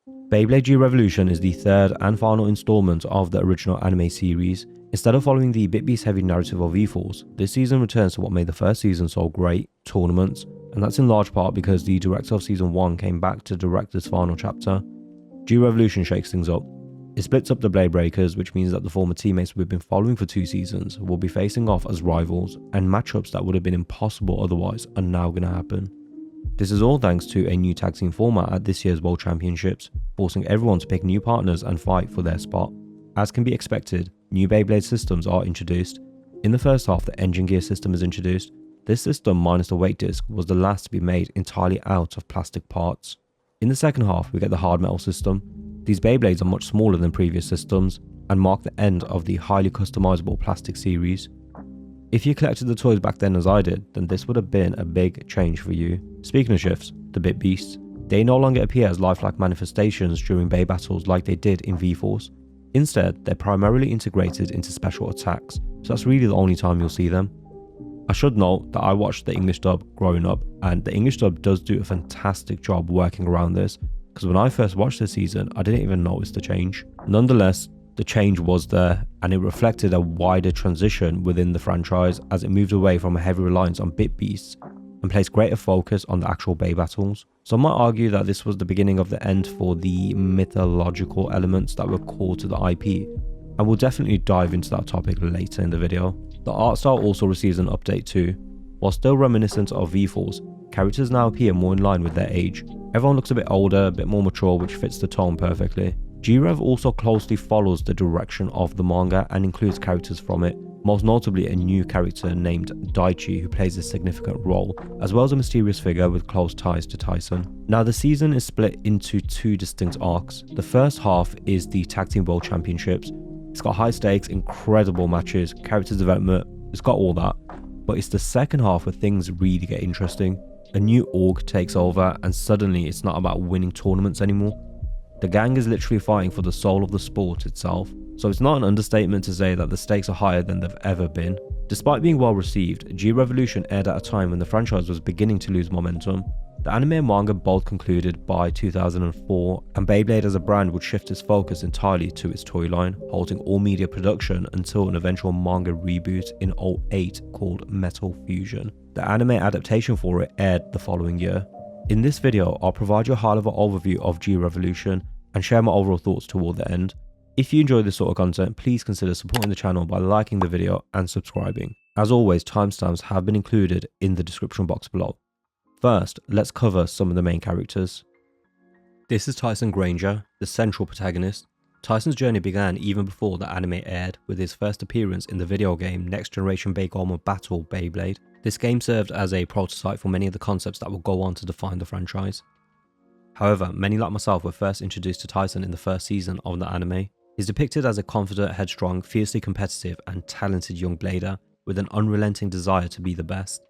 Beyblade G-Revolution is the third and final installment of the original anime series. Instead of following the bit beast heavy narrative of V-Force, this season returns to what made the first season so great, tournaments, and that's in large part because the director of season 1 came back to direct this final chapter. G-Revolution shakes things up. It splits up the Bladebreakers, which means that the former teammates we've been following for 2 seasons will be facing off as rivals, and matchups that would have been impossible otherwise are now going to happen. This is all thanks to a new tag team format at this year's World Championships, forcing everyone to pick new partners and fight for their spot. As can be expected, new Beyblade systems are introduced. In the first half, the engine gear system is introduced. This system, minus the weight disc, was the last to be made entirely out of plastic parts. In the second half, we get the hard metal system. These Beyblades are much smaller than previous systems and mark the end of the highly customizable plastic series. If you collected the toys back then as I did, then this would have been a big change for you. Speaking of shifts, the Bit Beasts, they no longer appear as lifelike manifestations during Bay battles like they did in V-Force. Instead, they're primarily integrated into special attacks, so that's really the only time you'll see them. I should note that I watched the English dub growing up, and the English dub does do a fantastic job working around this, because when I first watched this season, I didn't even notice the change. Nonetheless, the change was there, and it reflected a wider transition within the franchise as it moved away from a heavy reliance on Bit Beasts and placed greater focus on the actual Bay battles. Some might argue that this was the beginning of the end for the mythological elements that were core to the IP, and we'll definitely dive into that topic later in the video. The art style also receives an update too. While still reminiscent of V-Force, characters now appear more in line with their age. Everyone looks a bit older, a bit more mature, which fits the tone perfectly. G-Rev also closely follows the direction of the manga and includes characters from it, most notably a new character named Daichi who plays a significant role, as well as a mysterious figure with close ties to Tyson. Now the season is split into 2 distinct arcs. The first half is the Tag Team World Championships. It's got high stakes, incredible matches, character development, it's got all that. But it's the second half where things really get interesting. A new org takes over and suddenly it's not about winning tournaments anymore. The gang is literally fighting for the soul of the sport itself, so it's not an understatement to say that the stakes are higher than they've ever been. Despite being well received, G-Revolution aired at a time when the franchise was beginning to lose momentum. The anime and manga both concluded by 2004, and Beyblade as a brand would shift its focus entirely to its toy line, halting all media production until an eventual manga reboot in 2008 called Metal Fusion. The anime adaptation for it aired the following year. In this video, I'll provide you a high-level overview of G-Revolution and share my overall thoughts toward the end. If you enjoy this sort of content, please consider supporting the channel by liking the video and subscribing. As always, timestamps have been included in the description box below. First, let's cover some of the main characters. This is Tyson Granger, the central protagonist. Tyson's journey began even before the anime aired, with his first appearance in the video game Next Generation Beyblade Battle Beyblade. This game served as a prototype for many of the concepts that will go on to define the franchise. However, many like myself were first introduced to Tyson in the first season of the anime. He's depicted as a confident, headstrong, fiercely competitive and talented young blader with an unrelenting desire to be the best.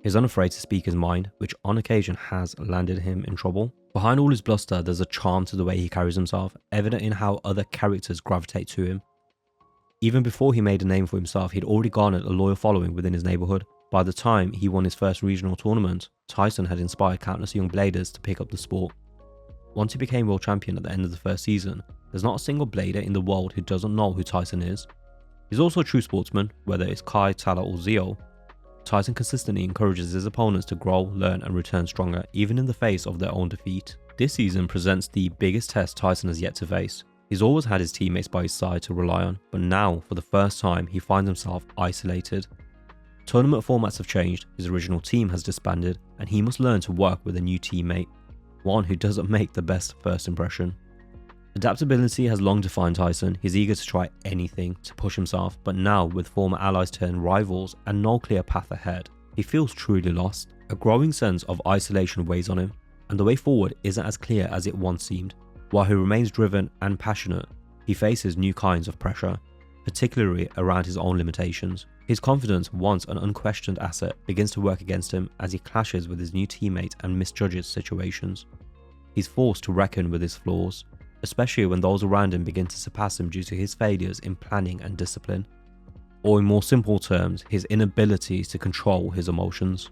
He's unafraid to speak his mind, which on occasion has landed him in trouble. Behind all his bluster, there's a charm to the way he carries himself, evident in how other characters gravitate to him. Even before he made a name for himself, he'd already garnered a loyal following within his neighborhood. By the time he won his first regional tournament, Tyson had inspired countless young bladers to pick up the sport. Once he became world champion at the end of the first season, there's not a single blader in the world who doesn't know who Tyson is. He's also a true sportsman, whether it's Kai, Tala or Zio. Tyson consistently encourages his opponents to grow, learn and return stronger, even in the face of their own defeat. This season presents the biggest test Tyson has yet to face. He's always had his teammates by his side to rely on, but now, for the first time, he finds himself isolated. Tournament formats have changed, his original team has disbanded, and he must learn to work with a new teammate, one who doesn't make the best first impression. Adaptability has long defined Tyson. He's eager to try anything to push himself, but now with former allies turned rivals and no clear path ahead, he feels truly lost. A growing sense of isolation weighs on him, and the way forward isn't as clear as it once seemed. While he remains driven and passionate, he faces new kinds of pressure, particularly around his own limitations. His confidence, once an unquestioned asset, begins to work against him as he clashes with his new teammate and misjudges situations. He's forced to reckon with his flaws, especially when those around him begin to surpass him due to his failures in planning and discipline, or in more simple terms, his inability to control his emotions.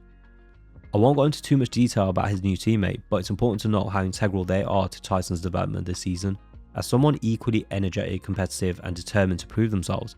I won't go into too much detail about his new teammate, but it's important to note how integral they are to Tyson's development this season. As someone equally energetic, competitive, and determined to prove themselves,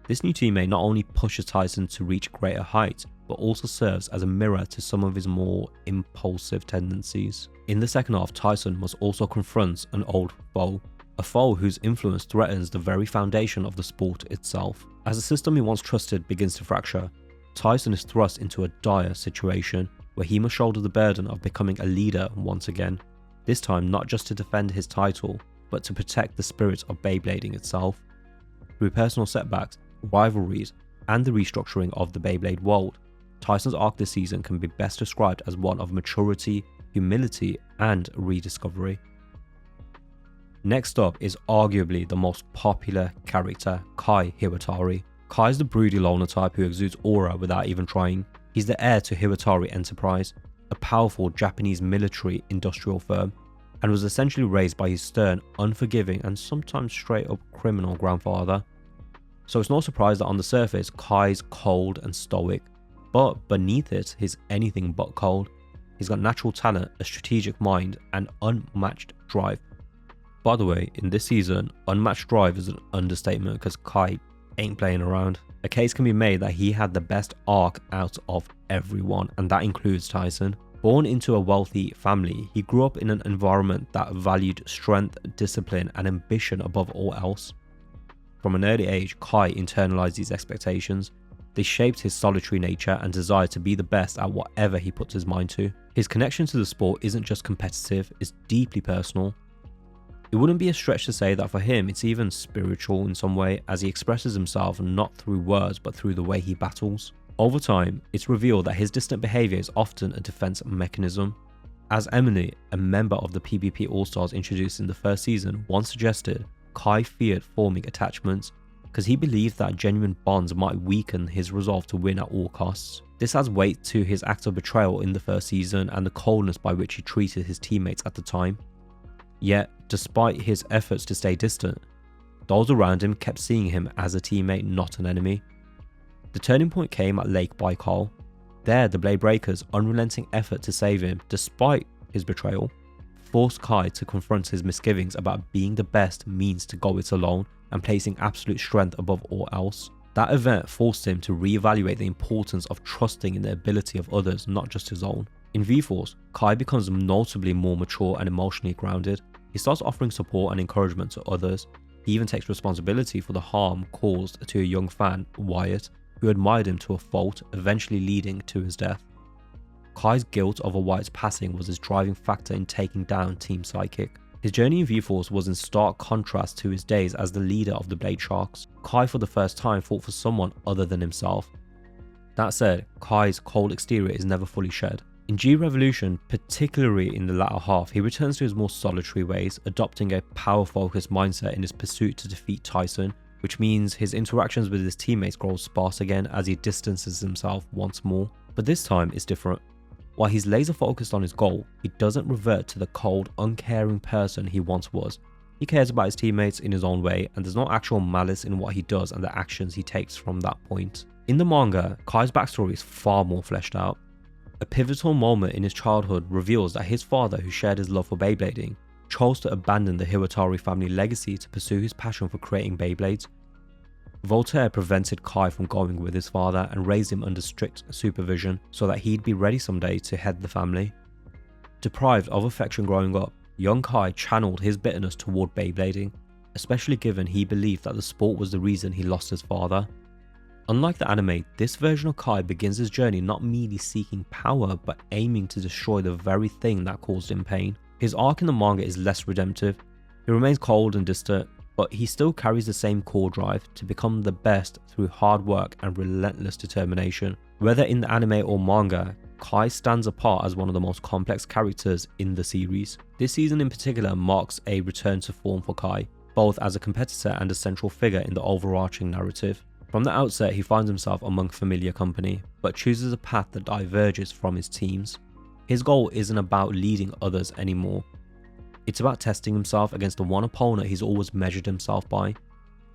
this new teammate not only pushes Tyson to reach greater heights, but also serves as a mirror to some of his more impulsive tendencies. In the second half, Tyson must also confront an old foe, a foe whose influence threatens the very foundation of the sport itself. As the system he once trusted begins to fracture, Tyson is thrust into a dire situation where he must shoulder the burden of becoming a leader once again, this time not just to defend his title, but to protect the spirit of Beyblading itself. Through personal setbacks, rivalries, and the restructuring of the Beyblade world, Tyson's arc this season can be best described as one of maturity, humility, and rediscovery. Next up is arguably the most popular character, Kai Hiwatari. Kai is the broody loner type who exudes aura without even trying. He's the heir to Hiwatari Enterprise, a powerful Japanese military industrial firm, and was essentially raised by his stern, unforgiving, and sometimes straight up criminal grandfather. So it's no surprise that on the surface, Kai's cold and stoic, but beneath it, he's anything but cold. He's got natural talent, a strategic mind, and unmatched drive. By the way, in this season, unmatched drive is an understatement because Kai ain't playing around. A case can be made that he had the best arc out of everyone, and that includes Tyson. Born into a wealthy family, he grew up in an environment that valued strength, discipline, and ambition above all else. From an early age, Kai internalized these expectations. They shaped his solitary nature and desire to be the best at whatever he puts his mind to. His connection to the sport isn't just competitive, it's deeply personal. It wouldn't be a stretch to say that for him it's even spiritual in some way, as he expresses himself not through words but through the way he battles. Over time, it's revealed that his distant behaviour is often a defense mechanism. As Emily, a member of the PvP All-Stars introduced in the first season, once suggested, Kai feared forming attachments because he believed that genuine bonds might weaken his resolve to win at all costs. This adds weight to his act of betrayal in the first season and the coldness by which he treated his teammates at the time. Yet, despite his efforts to stay distant, those around him kept seeing him as a teammate, not an enemy. The turning point came at Lake Baikal. There, the Bladebreakers' unrelenting effort to save him, despite his betrayal, forced Kai to confront his misgivings about being the best means to go it alone and placing absolute strength above all else. That event forced him to reevaluate the importance of trusting in the ability of others, not just his own. In V-Force, Kai becomes notably more mature and emotionally grounded. He starts offering support and encouragement to others. He even takes responsibility for the harm caused to a young fan, Wyatt, who admired him to a fault, eventually leading to his death. Kai's guilt over Wyatt's passing was his driving factor in taking down Team Psychic. His journey in V-Force was in stark contrast to his days as the leader of the Blade Sharks. Kai for the first time fought for someone other than himself. That said, Kai's cold exterior is never fully shed. In G-Revolution, particularly in the latter half, he returns to his more solitary ways, adopting a power-focused mindset in his pursuit to defeat Tyson, which means his interactions with his teammates grow sparse again as he distances himself once more. But this time it's different. While he's laser focused on his goal, he doesn't revert to the cold, uncaring person he once was. He cares about his teammates in his own way, and there's no actual malice in what he does and the actions he takes from that point. In the manga, Kai's backstory is far more fleshed out. A pivotal moment in his childhood reveals that his father, who shared his love for Beyblading, chose to abandon the Hiwatari family legacy to pursue his passion for creating Beyblades. Voltaire prevented Kai from going with his father and raised him under strict supervision so that he'd be ready someday to head the family. Deprived of affection growing up, young Kai channeled his bitterness toward Beyblading, especially given he believed that the sport was the reason he lost his father. Unlike the anime, this version of Kai begins his journey not merely seeking power but aiming to destroy the very thing that caused him pain. His arc in the manga is less redemptive. He remains cold and distant, but he still carries the same core drive to become the best through hard work and relentless determination. Whether in the anime or manga, Kai stands apart as one of the most complex characters in the series. This season in particular marks a return to form for Kai, both as a competitor and a central figure in the overarching narrative. From the outset, he finds himself among familiar company, but chooses a path that diverges from his teams. His goal isn't about leading others anymore. It's about testing himself against the one opponent he's always measured himself by.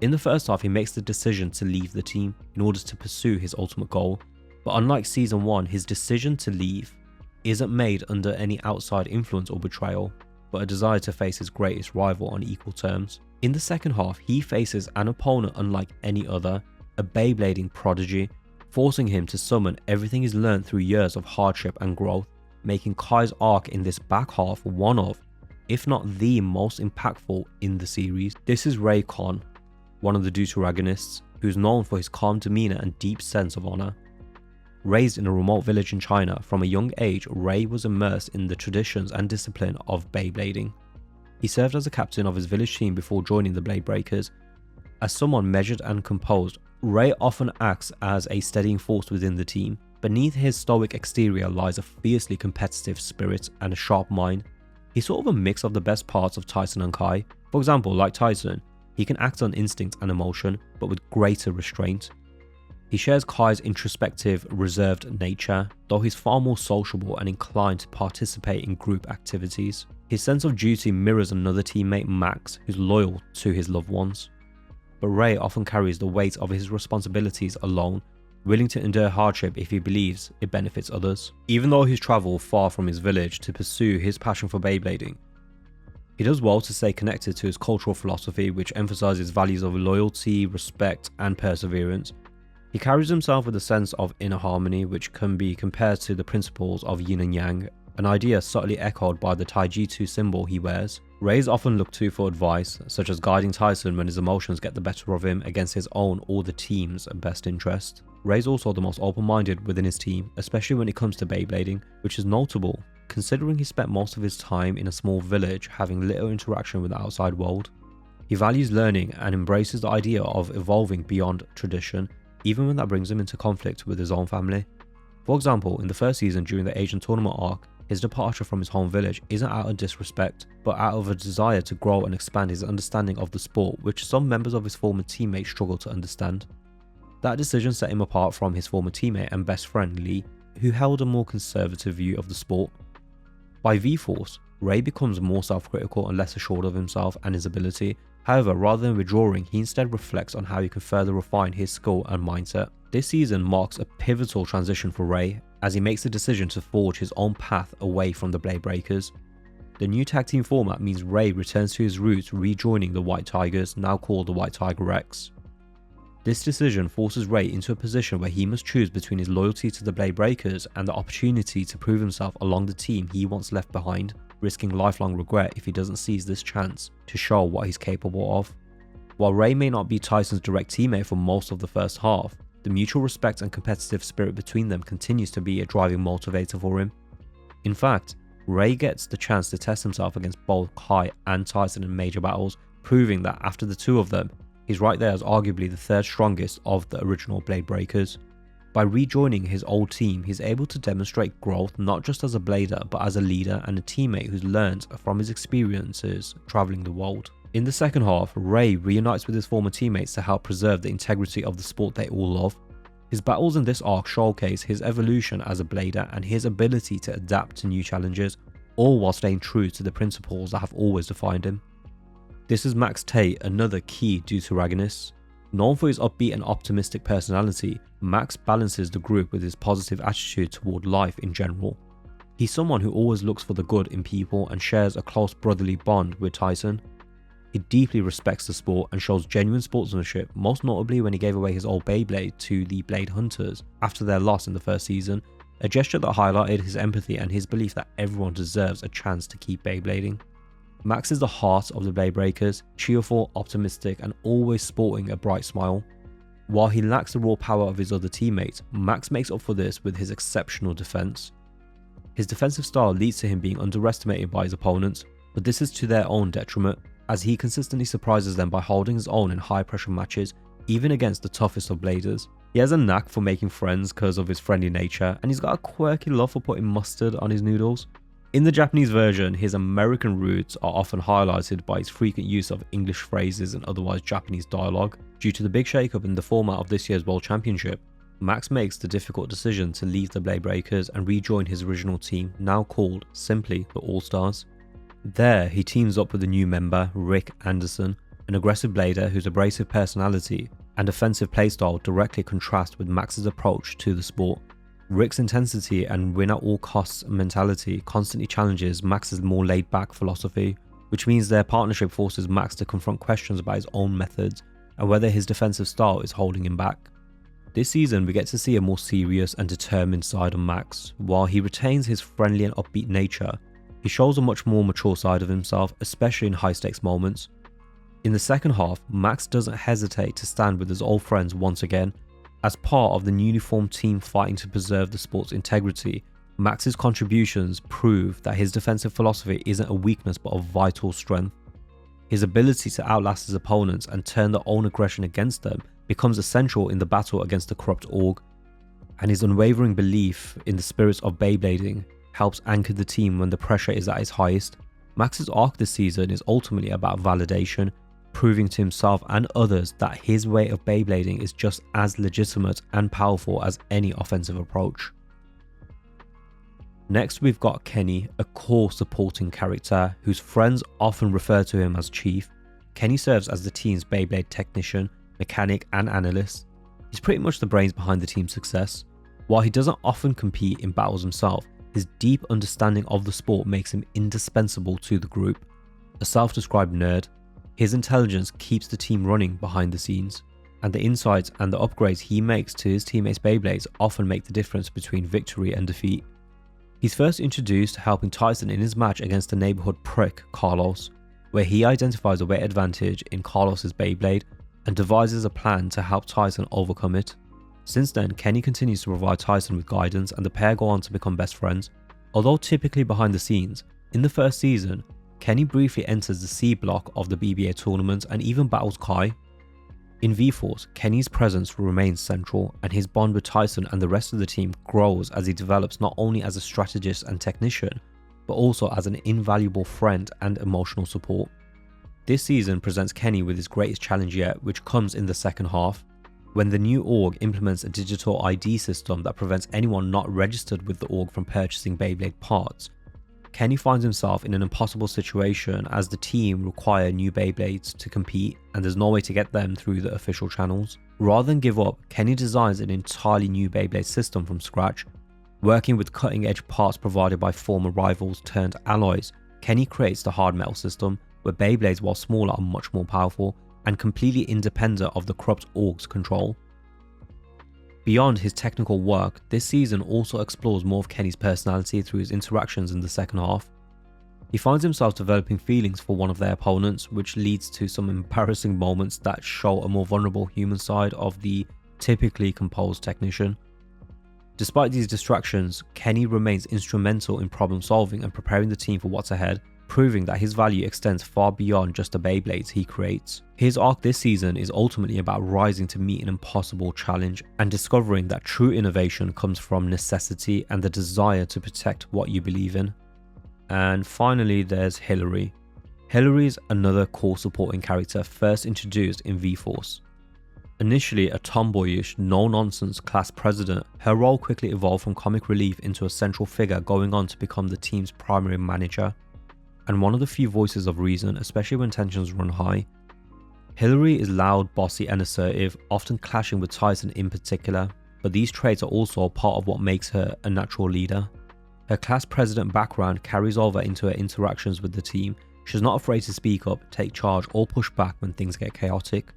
In the first half, he makes the decision to leave the team in order to pursue his ultimate goal. But unlike Season 1, his decision to leave isn't made under any outside influence or betrayal, but a desire to face his greatest rival on equal terms. In the second half, he faces an opponent unlike any other, a Beyblading prodigy, forcing him to summon everything he's learned through years of hardship and growth, making Kai's arc in this back half one of, if not the most impactful in the series. This is Ray Kon, one of the deuteragonists, who's known for his calm demeanor and deep sense of honor. Raised in a remote village in China, from a young age, Ray was immersed in the traditions and discipline of Beyblading. He served as a captain of his village team before joining the Bladebreakers. As someone measured and composed, Ray often acts as a steadying force within the team. Beneath his stoic exterior lies a fiercely competitive spirit and a sharp mind. He's sort of a mix of the best parts of Tyson and Kai. For example, like Tyson, he can act on instinct and emotion, but with greater restraint. He shares Kai's introspective, reserved nature, though he's far more sociable and inclined to participate in group activities. His sense of duty mirrors another teammate, Max, who's loyal to his loved ones. But Ray often carries the weight of his responsibilities alone, willing to endure hardship if he believes it benefits others. Even though he's travelled far from his village to pursue his passion for Beyblading, he does well to stay connected to his cultural philosophy, which emphasises values of loyalty, respect, and perseverance. He carries himself with a sense of inner harmony, which can be compared to the principles of yin and yang, an idea subtly echoed by the Taijutsu symbol he wears. Ray is often looked to for advice, such as guiding Tyson when his emotions get the better of him against his own or the team's best interest. Ray's also the most open-minded within his team, especially when it comes to Beyblading, which is notable considering he spent most of his time in a small village having little interaction with the outside world. He values learning and embraces the idea of evolving beyond tradition, even when that brings him into conflict with his own family. For example, in the first season during the Asian tournament arc, his departure from his home village isn't out of disrespect, but out of a desire to grow and expand his understanding of the sport, which some members of his former teammates struggle to understand. That decision set him apart from his former teammate and best friend Lee, who held a more conservative view of the sport. By V-Force, Ray becomes more self-critical and less assured of himself and his ability. However, rather than withdrawing, he instead reflects on how he can further refine his skill and mindset. This season marks a pivotal transition for Ray, as he makes the decision to forge his own path away from the Bladebreakers. The new tag team format means Ray returns to his roots, rejoining the White Tigers, now called the White Tiger X. This decision forces Ray into a position where he must choose between his loyalty to the Bladebreakers and the opportunity to prove himself along the team he once left behind, risking lifelong regret if he doesn't seize this chance to show what he's capable of. While Ray may not be Tyson's direct teammate for most of the first half, the mutual respect and competitive spirit between them continues to be a driving motivator for him. In fact, Ray gets the chance to test himself against both Kai and Tyson in major battles, proving that after the two of them, he's right there as arguably the third strongest of the original Bladebreakers. By rejoining his old team, he's able to demonstrate growth not just as a blader, but as a leader and a teammate who's learned from his experiences travelling the world. In the second half, Ray reunites with his former teammates to help preserve the integrity of the sport they all love. His battles in this arc showcase his evolution as a blader and his ability to adapt to new challenges, all while staying true to the principles that have always defined him. This is Max Tate, another key deuteragonist. Known for his upbeat and optimistic personality, Max balances the group with his positive attitude toward life in general. He's someone who always looks for the good in people and shares a close brotherly bond with Tyson. He deeply respects the sport and shows genuine sportsmanship, most notably when he gave away his old Beyblade to the Blade Hunters after their loss in the first season, a gesture that highlighted his empathy and his belief that everyone deserves a chance to keep Beyblading. Max is the heart of the Bladebreakers, cheerful, optimistic, and always sporting a bright smile. While he lacks the raw power of his other teammates, Max makes up for this with his exceptional defense. His defensive style leads to him being underestimated by his opponents, but this is to their own detriment, as he consistently surprises them by holding his own in high-pressure matches, even against the toughest of bladers. He has a knack for making friends because of his friendly nature, and he's got a quirky love for putting mustard on his noodles. In the Japanese version, his American roots are often highlighted by his frequent use of English phrases and otherwise Japanese dialogue. Due to the big shake-up in the format of this year's World Championship, Max makes the difficult decision to leave the Bladebreakers and rejoin his original team, now called simply the All-Stars. There, he teams up with a new member, Rick Anderson, an aggressive blader whose abrasive personality and offensive playstyle directly contrast with Max's approach to the sport. Rick's intensity and win at all costs mentality constantly challenges Max's more laid back philosophy, which means their partnership forces Max to confront questions about his own methods and whether his defensive style is holding him back. This season we get to see a more serious and determined side of Max. While he retains his friendly and upbeat nature, he shows a much more mature side of himself, especially in high stakes moments. In the second half, Max doesn't hesitate to stand with his old friends once again. As part of the newly formed team fighting to preserve the sport's integrity, Max's contributions prove that his defensive philosophy isn't a weakness but a vital strength. His ability to outlast his opponents and turn their own aggression against them becomes essential in the battle against the corrupt org, and his unwavering belief in the spirits of Beyblading helps anchor the team when the pressure is at its highest. Max's arc this season is ultimately about validation, proving to himself and others that his way of Beyblading is just as legitimate and powerful as any offensive approach. Next we've got Kenny, a core supporting character whose friends often refer to him as Chief. Kenny serves as the team's Beyblade technician, mechanic and analyst. He's pretty much the brains behind the team's success. While he doesn't often compete in battles himself, his deep understanding of the sport makes him indispensable to the group. A self-described nerd, his intelligence keeps the team running behind the scenes, and the insights and the upgrades he makes to his teammates' Beyblades often make the difference between victory and defeat. He's first introduced helping Tyson in his match against the neighborhood prick Carlos, where he identifies a weight advantage in Carlos's Beyblade and devises a plan to help Tyson overcome it. Since then, Kenny continues to provide Tyson with guidance and the pair go on to become best friends. Although typically behind the scenes, in the first season, Kenny briefly enters the C block of the BBA tournament and even battles Kai. In V-Force, Kenny's presence remains central and his bond with Tyson and the rest of the team grows as he develops not only as a strategist and technician, but also as an invaluable friend and emotional support. This season presents Kenny with his greatest challenge yet, which comes in the second half, when the new org implements a digital ID system that prevents anyone not registered with the org from purchasing Beyblade parts. Kenny finds himself in an impossible situation as the team require new Beyblades to compete and there's no way to get them through the official channels. Rather than give up, Kenny designs an entirely new Beyblade system from scratch. Working with cutting-edge parts provided by former rivals turned alloys, Kenny creates the hard metal system, where Beyblades, while smaller, are much more powerful and completely independent of the corrupt org's control. Beyond his technical work, this season also explores more of Kenny's personality through his interactions in the second half. He finds himself developing feelings for one of their opponents, which leads to some embarrassing moments that show a more vulnerable human side of the typically composed technician. Despite these distractions, Kenny remains instrumental in problem solving and preparing the team for what's ahead, proving that his value extends far beyond just the Beyblades he creates. His arc this season is ultimately about rising to meet an impossible challenge and discovering that true innovation comes from necessity and the desire to protect what you believe in. And finally, there's Hillary. Hillary's another core supporting character first introduced in V-Force. Initially a tomboyish, no-nonsense class president, her role quickly evolved from comic relief into a central figure, going on to become the team's primary manager, and one of the few voices of reason, especially when tensions run high. Hillary is loud, bossy and assertive, often clashing with Tyson in particular, but these traits are also part of what makes her a natural leader. Her class president background carries over into her interactions with the team. She's not afraid to speak up, take charge or push back when things get chaotic.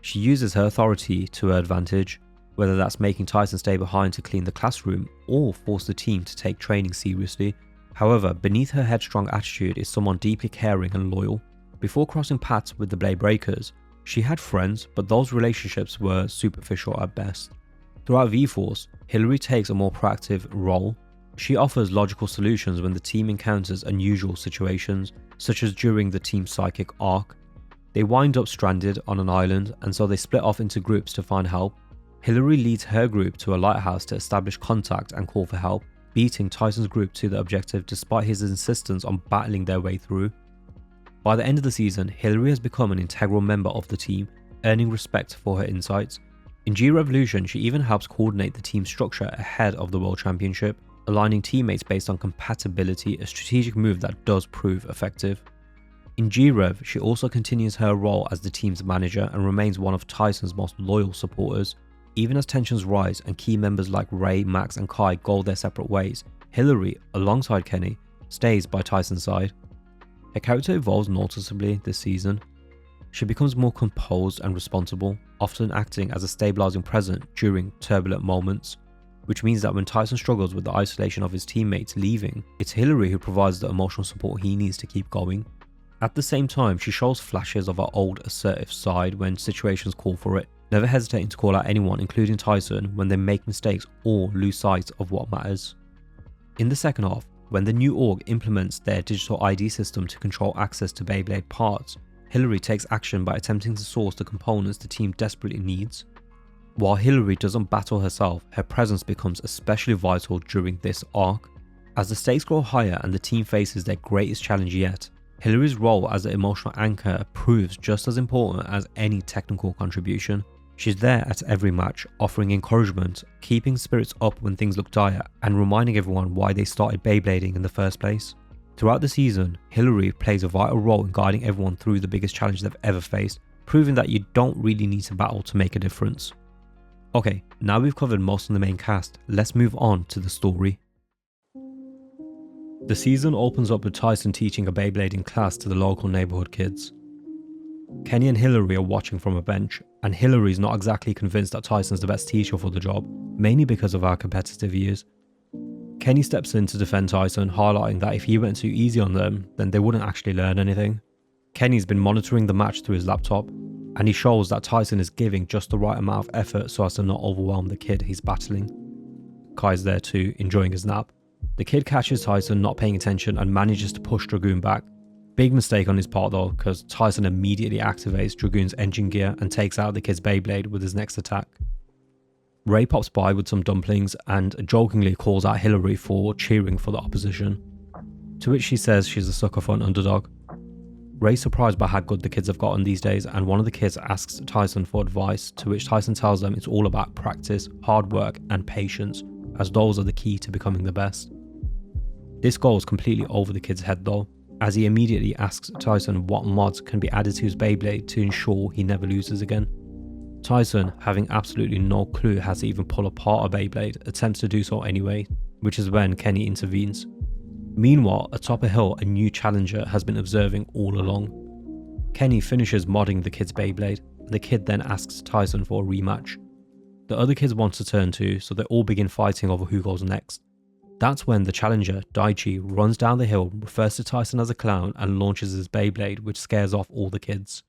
She uses her authority to her advantage, whether that's making Tyson stay behind to clean the classroom or force the team to take training seriously. However, beneath her headstrong attitude is someone deeply caring and loyal. Before crossing paths with the Bladebreakers, she had friends, but those relationships were superficial at best. Throughout V-Force, Hillary takes a more proactive role. She offers logical solutions when the team encounters unusual situations, such as during the team's psychic arc. They wind up stranded on an island, and so they split off into groups to find help. Hillary leads her group to a lighthouse to establish contact and call for help, beating Tyson's group to the objective despite his insistence on battling their way through. By the end of the season, Hillary has become an integral member of the team, earning respect for her insights. In G-Revolution, she even helps coordinate the team structure ahead of the World Championship, aligning teammates based on compatibility, a strategic move that does prove effective. In G-Rev, she also continues her role as the team's manager and remains one of Tyson's most loyal supporters. Even as tensions rise and key members like Ray, Max and Kai go their separate ways, Hillary, alongside Kenny, stays by Tyson's side. Her character evolves noticeably this season. She becomes more composed and responsible, often acting as a stabilizing presence during turbulent moments, which means that when Tyson struggles with the isolation of his teammates leaving, it's Hillary who provides the emotional support he needs to keep going. At the same time, she shows flashes of her old assertive side when situations call for it, never hesitating to call out anyone, including Tyson, when they make mistakes or lose sight of what matters. In the second half, when the new org implements their digital ID system to control access to Beyblade parts, Hillary takes action by attempting to source the components the team desperately needs. While Hillary doesn't battle herself, her presence becomes especially vital during this arc. As the stakes grow higher and the team faces their greatest challenge yet, Hillary's role as an emotional anchor proves just as important as any technical contribution. She's there at every match, offering encouragement, keeping spirits up when things look dire, and reminding everyone why they started Beyblading in the first place. Throughout the season, Hillary plays a vital role in guiding everyone through the biggest challenge they've ever faced, proving that you don't really need to battle to make a difference. Okay, now we've covered most of the main cast, let's move on to the story. The season opens up with Tyson teaching a Beyblading class to the local neighborhood kids. Kenny and Hillary are watching from a bench, and Hillary's not exactly convinced that Tyson's the best teacher for the job, mainly because of how competitive he is. Kenny steps in to defend Tyson, highlighting that if he went too easy on them, then they wouldn't actually learn anything. Kenny's been monitoring the match through his laptop, and he shows that Tyson is giving just the right amount of effort so as to not overwhelm the kid he's battling. Kai's there too, enjoying his nap. The kid catches Tyson not paying attention and manages to push Dragoon back. Big mistake on his part though, because Tyson immediately activates Dragoon's engine gear and takes out the kid's Beyblade with his next attack. Ray pops by with some dumplings and jokingly calls out Hillary for cheering for the opposition, to which she says she's a sucker for an underdog. Ray's surprised by how good the kids have gotten these days, and one of the kids asks Tyson for advice, to which Tyson tells them it's all about practice, hard work and patience, as those are the key to becoming the best. This goes completely over the kid's head though, as he immediately asks Tyson what mods can be added to his Beyblade to ensure he never loses again. Tyson, having absolutely no clue how to even pull apart a Beyblade, attempts to do so anyway, which is when Kenny intervenes. Meanwhile, atop a hill, a new challenger has been observing all along. Kenny finishes modding the kid's Beyblade, and the kid then asks Tyson for a rematch. The other kids want to turn too, so they all begin fighting over who goes next. That's when the challenger, Daichi, runs down the hill, refers to Tyson as a clown, and launches his Beyblade, which scares off all the kids.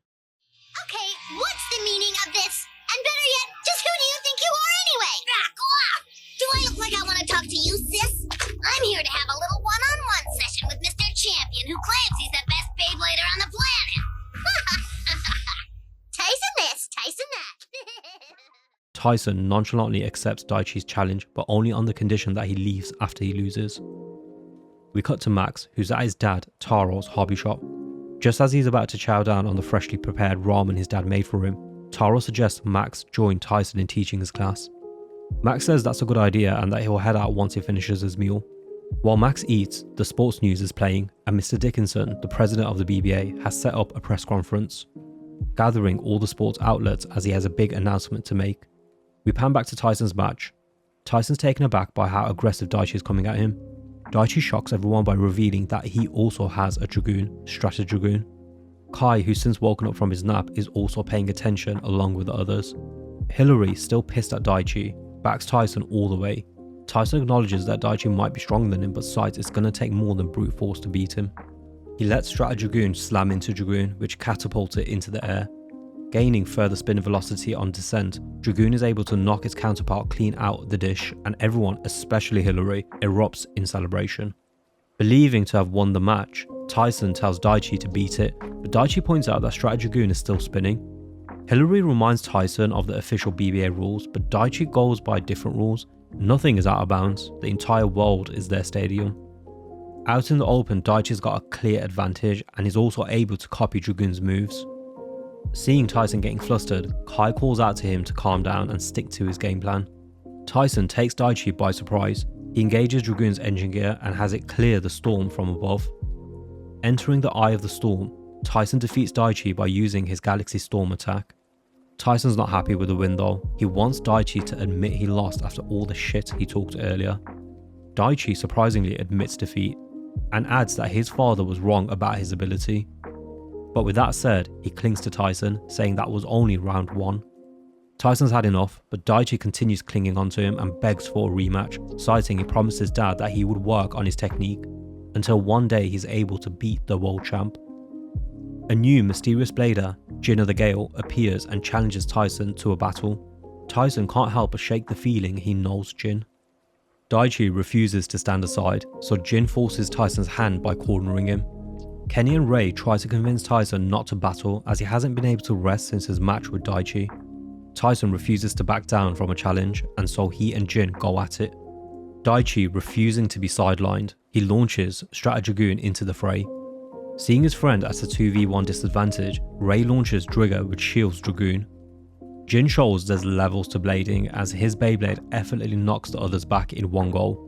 Okay, what's the meaning of this? And better yet, just who do you think you are anyway? Go off! Do I look like I want to talk to you, sis? I'm here to have a little one-on-one session with Mr. Champion, who claims he's the best Beyblader on the planet. Tyson this, Tyson that. Tyson nonchalantly accepts Daichi's challenge, but only on the condition that he leaves after he loses. We cut to Max, who's at his dad, Taro's hobby shop. Just as he's about to chow down on the freshly prepared ramen his dad made for him, Taro suggests Max join Tyson in teaching his class. Max says that's a good idea and that he'll head out once he finishes his meal. While Max eats, the sports news is playing, and Mr. Dickinson, the president of the BBA, has set up a press conference, gathering all the sports outlets as he has a big announcement to make. We pan back to Tyson's match. Tyson's taken aback by how aggressive Daichi is coming at him. Daichi shocks everyone by revealing that he also has a Dragoon, Strata Dragoon. Kai, who's since woken up from his nap, is also paying attention along with the others. Hillary, still pissed at Daichi, backs Tyson all the way. Tyson acknowledges that Daichi might be stronger than him, but decides it's going to take more than brute force to beat him. He lets Strata Dragoon slam into Dragoon, which catapults it into the air. Gaining further spin velocity on descent, Dragoon is able to knock its counterpart clean out the dish, and everyone, especially Hillary, erupts in celebration. Believing to have won the match, Tyson tells Daichi to beat it, but Daichi points out that Strata Dragoon is still spinning. Hillary reminds Tyson of the official BBA rules, but Daichi goes by different rules. Nothing is out of bounds, the entire world is their stadium. Out in the open, Daichi's got a clear advantage and is also able to copy Dragoon's moves. Seeing Tyson getting flustered, Kai calls out to him to calm down and stick to his game plan. Tyson takes Daichi by surprise. He engages Dragoon's engine gear and has it clear the storm from above. Entering the eye of the storm, Tyson defeats Daichi by using his Galaxy Storm attack. Tyson's not happy with the win though. He wants Daichi to admit he lost after all the shit he talked earlier. Daichi surprisingly admits defeat and adds that his father was wrong about his ability. But with that said, he clings to Tyson, saying that was only round 1. Tyson's had enough, but Daichi continues clinging onto him and begs for a rematch, citing he promised his dad that he would work on his technique until one day he's able to beat the world champ. A new mysterious blader, Jin of the Gale, appears and challenges Tyson to a battle. Tyson can't help but shake the feeling he knows Jin. Daichi refuses to stand aside, so Jin forces Tyson's hand by cornering him. Kenny and Ray try to convince Tyson not to battle as he hasn't been able to rest since his match with Daichi. Tyson refuses to back down from a challenge, and so he and Jin go at it. Daichi refusing to be sidelined, he launches Dragoon into the fray. Seeing his friend at a 2v1 disadvantage, Ray launches Drigger which shields Dragoon. Jin shows there's levels to blading as his Beyblade effortlessly knocks the others back in one go.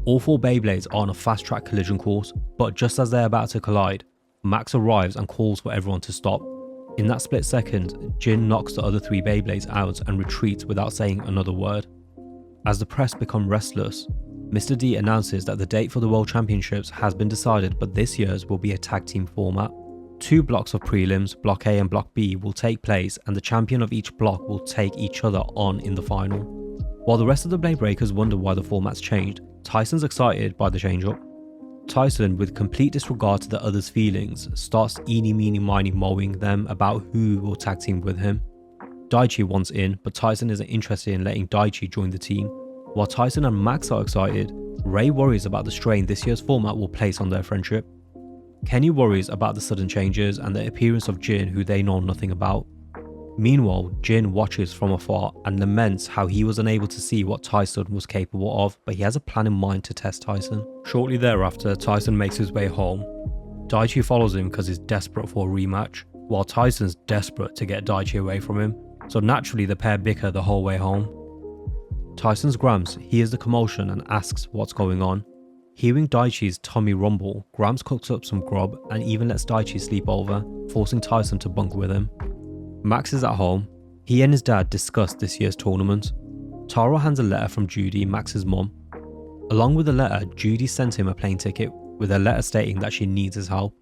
All 4 Beyblades are on a fast track collision course, but just as they're about to collide, Max arrives and calls for everyone to stop. In that split second, Jin knocks the other 3 Beyblades out and retreats without saying another word. As the press become restless, Mr. D announces that the date for the World Championships has been decided, but this year's will be a tag team format. 2 blocks of prelims, Block A and Block B, will take place and the champion of each block will take each other on in the final. While the rest of the Bladebreakers wonder why the format's changed, Tyson's excited by the change-up. Tyson, with complete disregard to the others' feelings, starts eeny meeny miny mowing them about who will tag team with him. Daichi wants in, but Tyson isn't interested in letting Daichi join the team. While Tyson and Max are excited, Ray worries about the strain this year's format will place on their friendship. Kenny worries about the sudden changes and the appearance of Jin, who they know nothing about. Meanwhile, Jin watches from afar and laments how he was unable to see what Tyson was capable of, but he has a plan in mind to test Tyson. Shortly thereafter, Tyson makes his way home. Daichi follows him because he's desperate for a rematch, while Tyson's desperate to get Daichi away from him, so naturally the pair bicker the whole way home. Tyson's Gramps hears the commotion and asks what's going on. Hearing Daichi's Tomy rumble, Gramps cooks up some grub and even lets Daichi sleep over, forcing Tyson to bunk with him. Max is at home. He and his dad discuss this year's tournament. Taro hands a letter from Judy, Max's mum. Along with the letter, Judy sent him a plane ticket with a letter stating that she needs his help.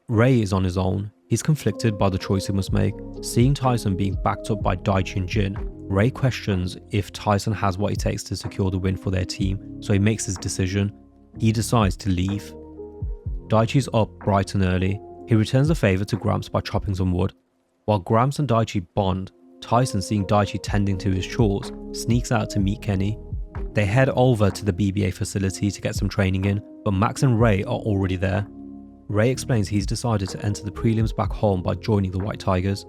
Ray is on his own. He's conflicted by the choice he must make. Seeing Tyson being backed up by Daichi and Jin, Ray questions if Tyson has what it takes to secure the win for their team, so he makes his decision. He decides to leave. Daichi's up bright and early. He returns the favour to Gramps by chopping some wood. While Gramps and Daichi bond, Tyson, seeing Daichi tending to his chores, sneaks out to meet Kenny. They head over to the BBA facility to get some training in, but Max and Ray are already there. Ray explains he's decided to enter the prelims back home by joining the White Tigers.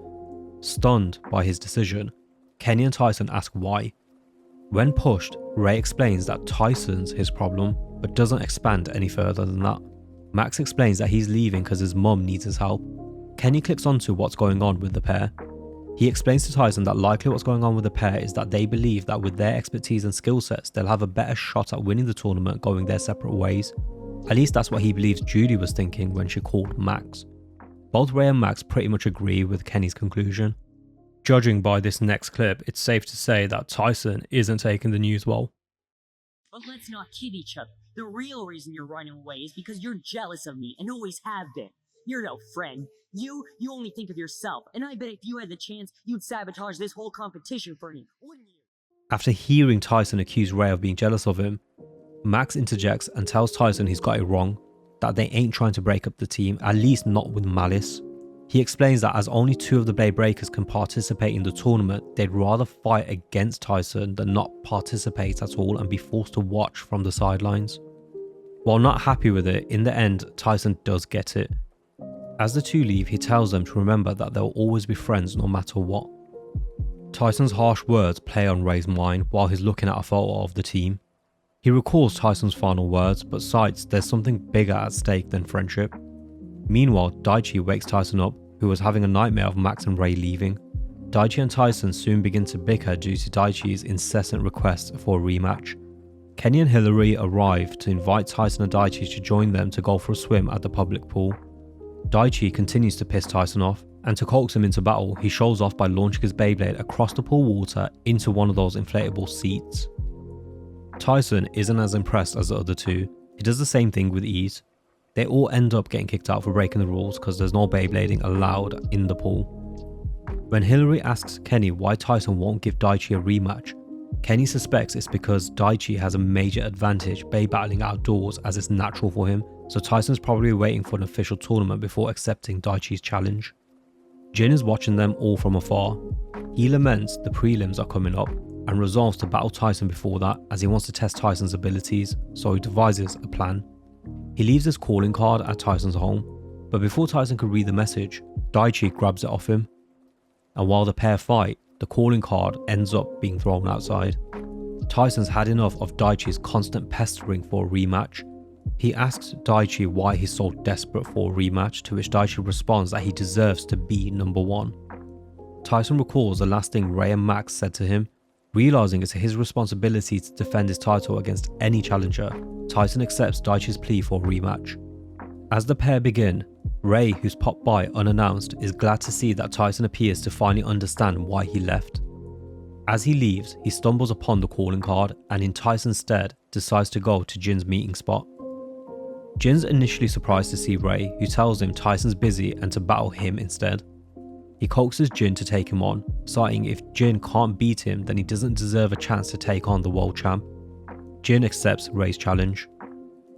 Stunned by his decision, Kenny and Tyson ask why. When pushed, Ray explains that Tyson's his problem, but doesn't expand any further than that. Max explains that he's leaving because his mum needs his help. Kenny clicks onto what's going on with the pair. He explains to Tyson that likely what's going on with the pair is that they believe that with their expertise and skill sets, they'll have a better shot at winning the tournament going their separate ways. At least that's what he believes Judy was thinking when she called Max. Both Ray and Max pretty much agree with Kenny's conclusion. Judging by this next clip, it's safe to say that Tyson isn't taking the news well. But let's not kid each other. The real reason you're running away is because you're jealous of me and always have been. You're no friend. You only think of yourself, and I bet if you had the chance, you'd sabotage this whole competition for me, wouldn't you? After hearing Tyson accuse Ray of being jealous of him, Max interjects and tells Tyson he's got it wrong, that they ain't trying to break up the team, at least not with malice. He explains that as only 2 of the Bladebreakers can participate in the tournament, they'd rather fight against Tyson than not participate at all and be forced to watch from the sidelines. While not happy with it, in the end, Tyson does get it. As the 2 leave, he tells them to remember that they'll always be friends no matter what. Tyson's harsh words play on Ray's mind while he's looking at a photo of the team. He recalls Tyson's final words, but cites there's something bigger at stake than friendship. Meanwhile, Daichi wakes Tyson up, who was having a nightmare of Max and Ray leaving. Daichi and Tyson soon begin to bicker due to Daichi's incessant requests for a rematch. Kenny and Hillary arrive to invite Tyson and Daichi to join them to go for a swim at the public pool. Daichi continues to piss Tyson off and to coax him into battle, he shows off by launching his Beyblade across the pool water into one of those inflatable seats. Tyson isn't as impressed as the other two. He does the same thing with ease. They all end up getting kicked out for breaking the rules because there's no Beyblading allowed in the pool. When Hillary asks Kenny why Tyson won't give Daichi a rematch, Kenny suspects it's because Daichi has a major advantage Bay battling outdoors as it's natural for him, so Tyson's probably waiting for an official tournament before accepting Daichi's challenge. Jin is watching them all from afar. He laments the prelims are coming up and resolves to battle Tyson before that as he wants to test Tyson's abilities, so he devises a plan. He leaves his calling card at Tyson's home, but before Tyson could read the message, Daichi grabs it off him. And while the pair fight, the calling card ends up being thrown outside. Tyson's had enough of Daichi's constant pestering for a rematch. He asks Daichi why he's so desperate for a rematch, to which Daichi responds that he deserves to be number one. Tyson recalls the last thing Ray and Max said to him. Realizing it's his responsibility to defend his title against any challenger, Tyson accepts Daichi's plea for a rematch. As the pair begin, Ray, who's popped by unannounced, is glad to see that Tyson appears to finally understand why he left. As he leaves, he stumbles upon the calling card and in Tyson's stead decides to go to Jin's meeting spot. Jin's initially surprised to see Ray, who tells him Tyson's busy and to battle him instead. He coaxes Jin to take him on, citing if Jin can't beat him then he doesn't deserve a chance to take on the world champ. Jin accepts Ray's challenge.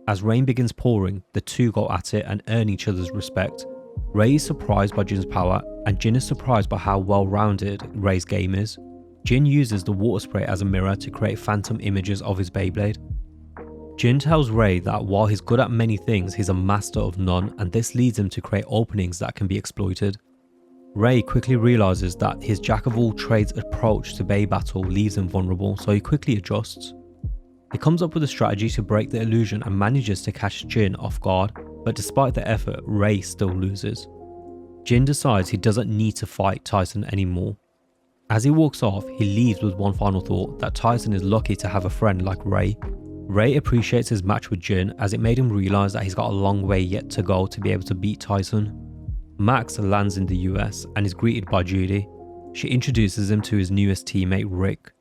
As rain begins pouring, the two go at it and earn each other's respect. Ray is surprised by Jin's power and Jin is surprised by how well-rounded Ray's game is. Jin uses the water spray as a mirror to create phantom images of his Beyblade. Jin tells Ray that while he's good at many things, he's a master of none, and this leads him to create openings that can be exploited. Ray quickly realizes that his jack-of-all-trades approach to Bay battle leaves him vulnerable, so he quickly adjusts. He comes up with a strategy to break the illusion and manages to catch Jin off guard, but despite the effort, Ray still loses. Jin decides he doesn't need to fight Tyson anymore. As he walks off, he leaves with one final thought, that Tyson is lucky to have a friend like Ray. Ray appreciates his match with Jin as it made him realize that he's got a long way yet to go to be able to beat Tyson. Max lands in the US and is greeted by Judy. She introduces him to his newest teammate Rick.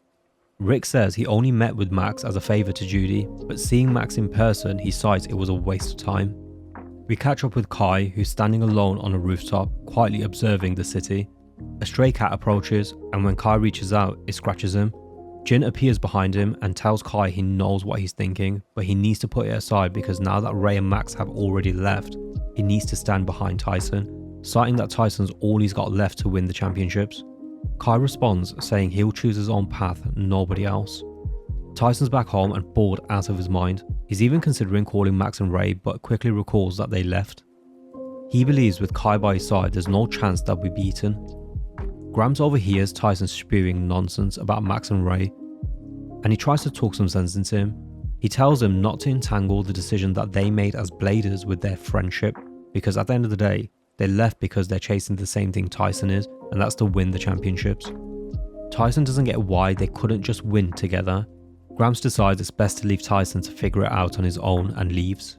Rick says he only met with Max as a favour to Judy, but seeing Max in person, he cites it was a waste of time. We catch up with Kai, who's standing alone on a rooftop, quietly observing the city. A stray cat approaches, and when Kai reaches out, it scratches him. Jin appears behind him and tells Kai he knows what he's thinking, but he needs to put it aside because now that Ray and Max have already left, he needs to stand behind Tyson, citing that Tyson's all he's got left to win the championships. Kai responds, saying he'll choose his own path, nobody else. Tyson's back home and bored out of his mind. He's even considering calling Max and Ray, but quickly recalls that they left. He believes with Kai by his side, there's no chance they'll be beaten. Gramps overhears Tyson spewing nonsense about Max and Ray, and he tries to talk some sense into him. He tells him not to entangle the decision that they made as Bladers with their friendship, because at the end of the day, they left because they're chasing the same thing Tyson is, and that's to win the championships. Tyson doesn't get why they couldn't just win together. Gramps decides it's best to leave Tyson to figure it out on his own and leaves.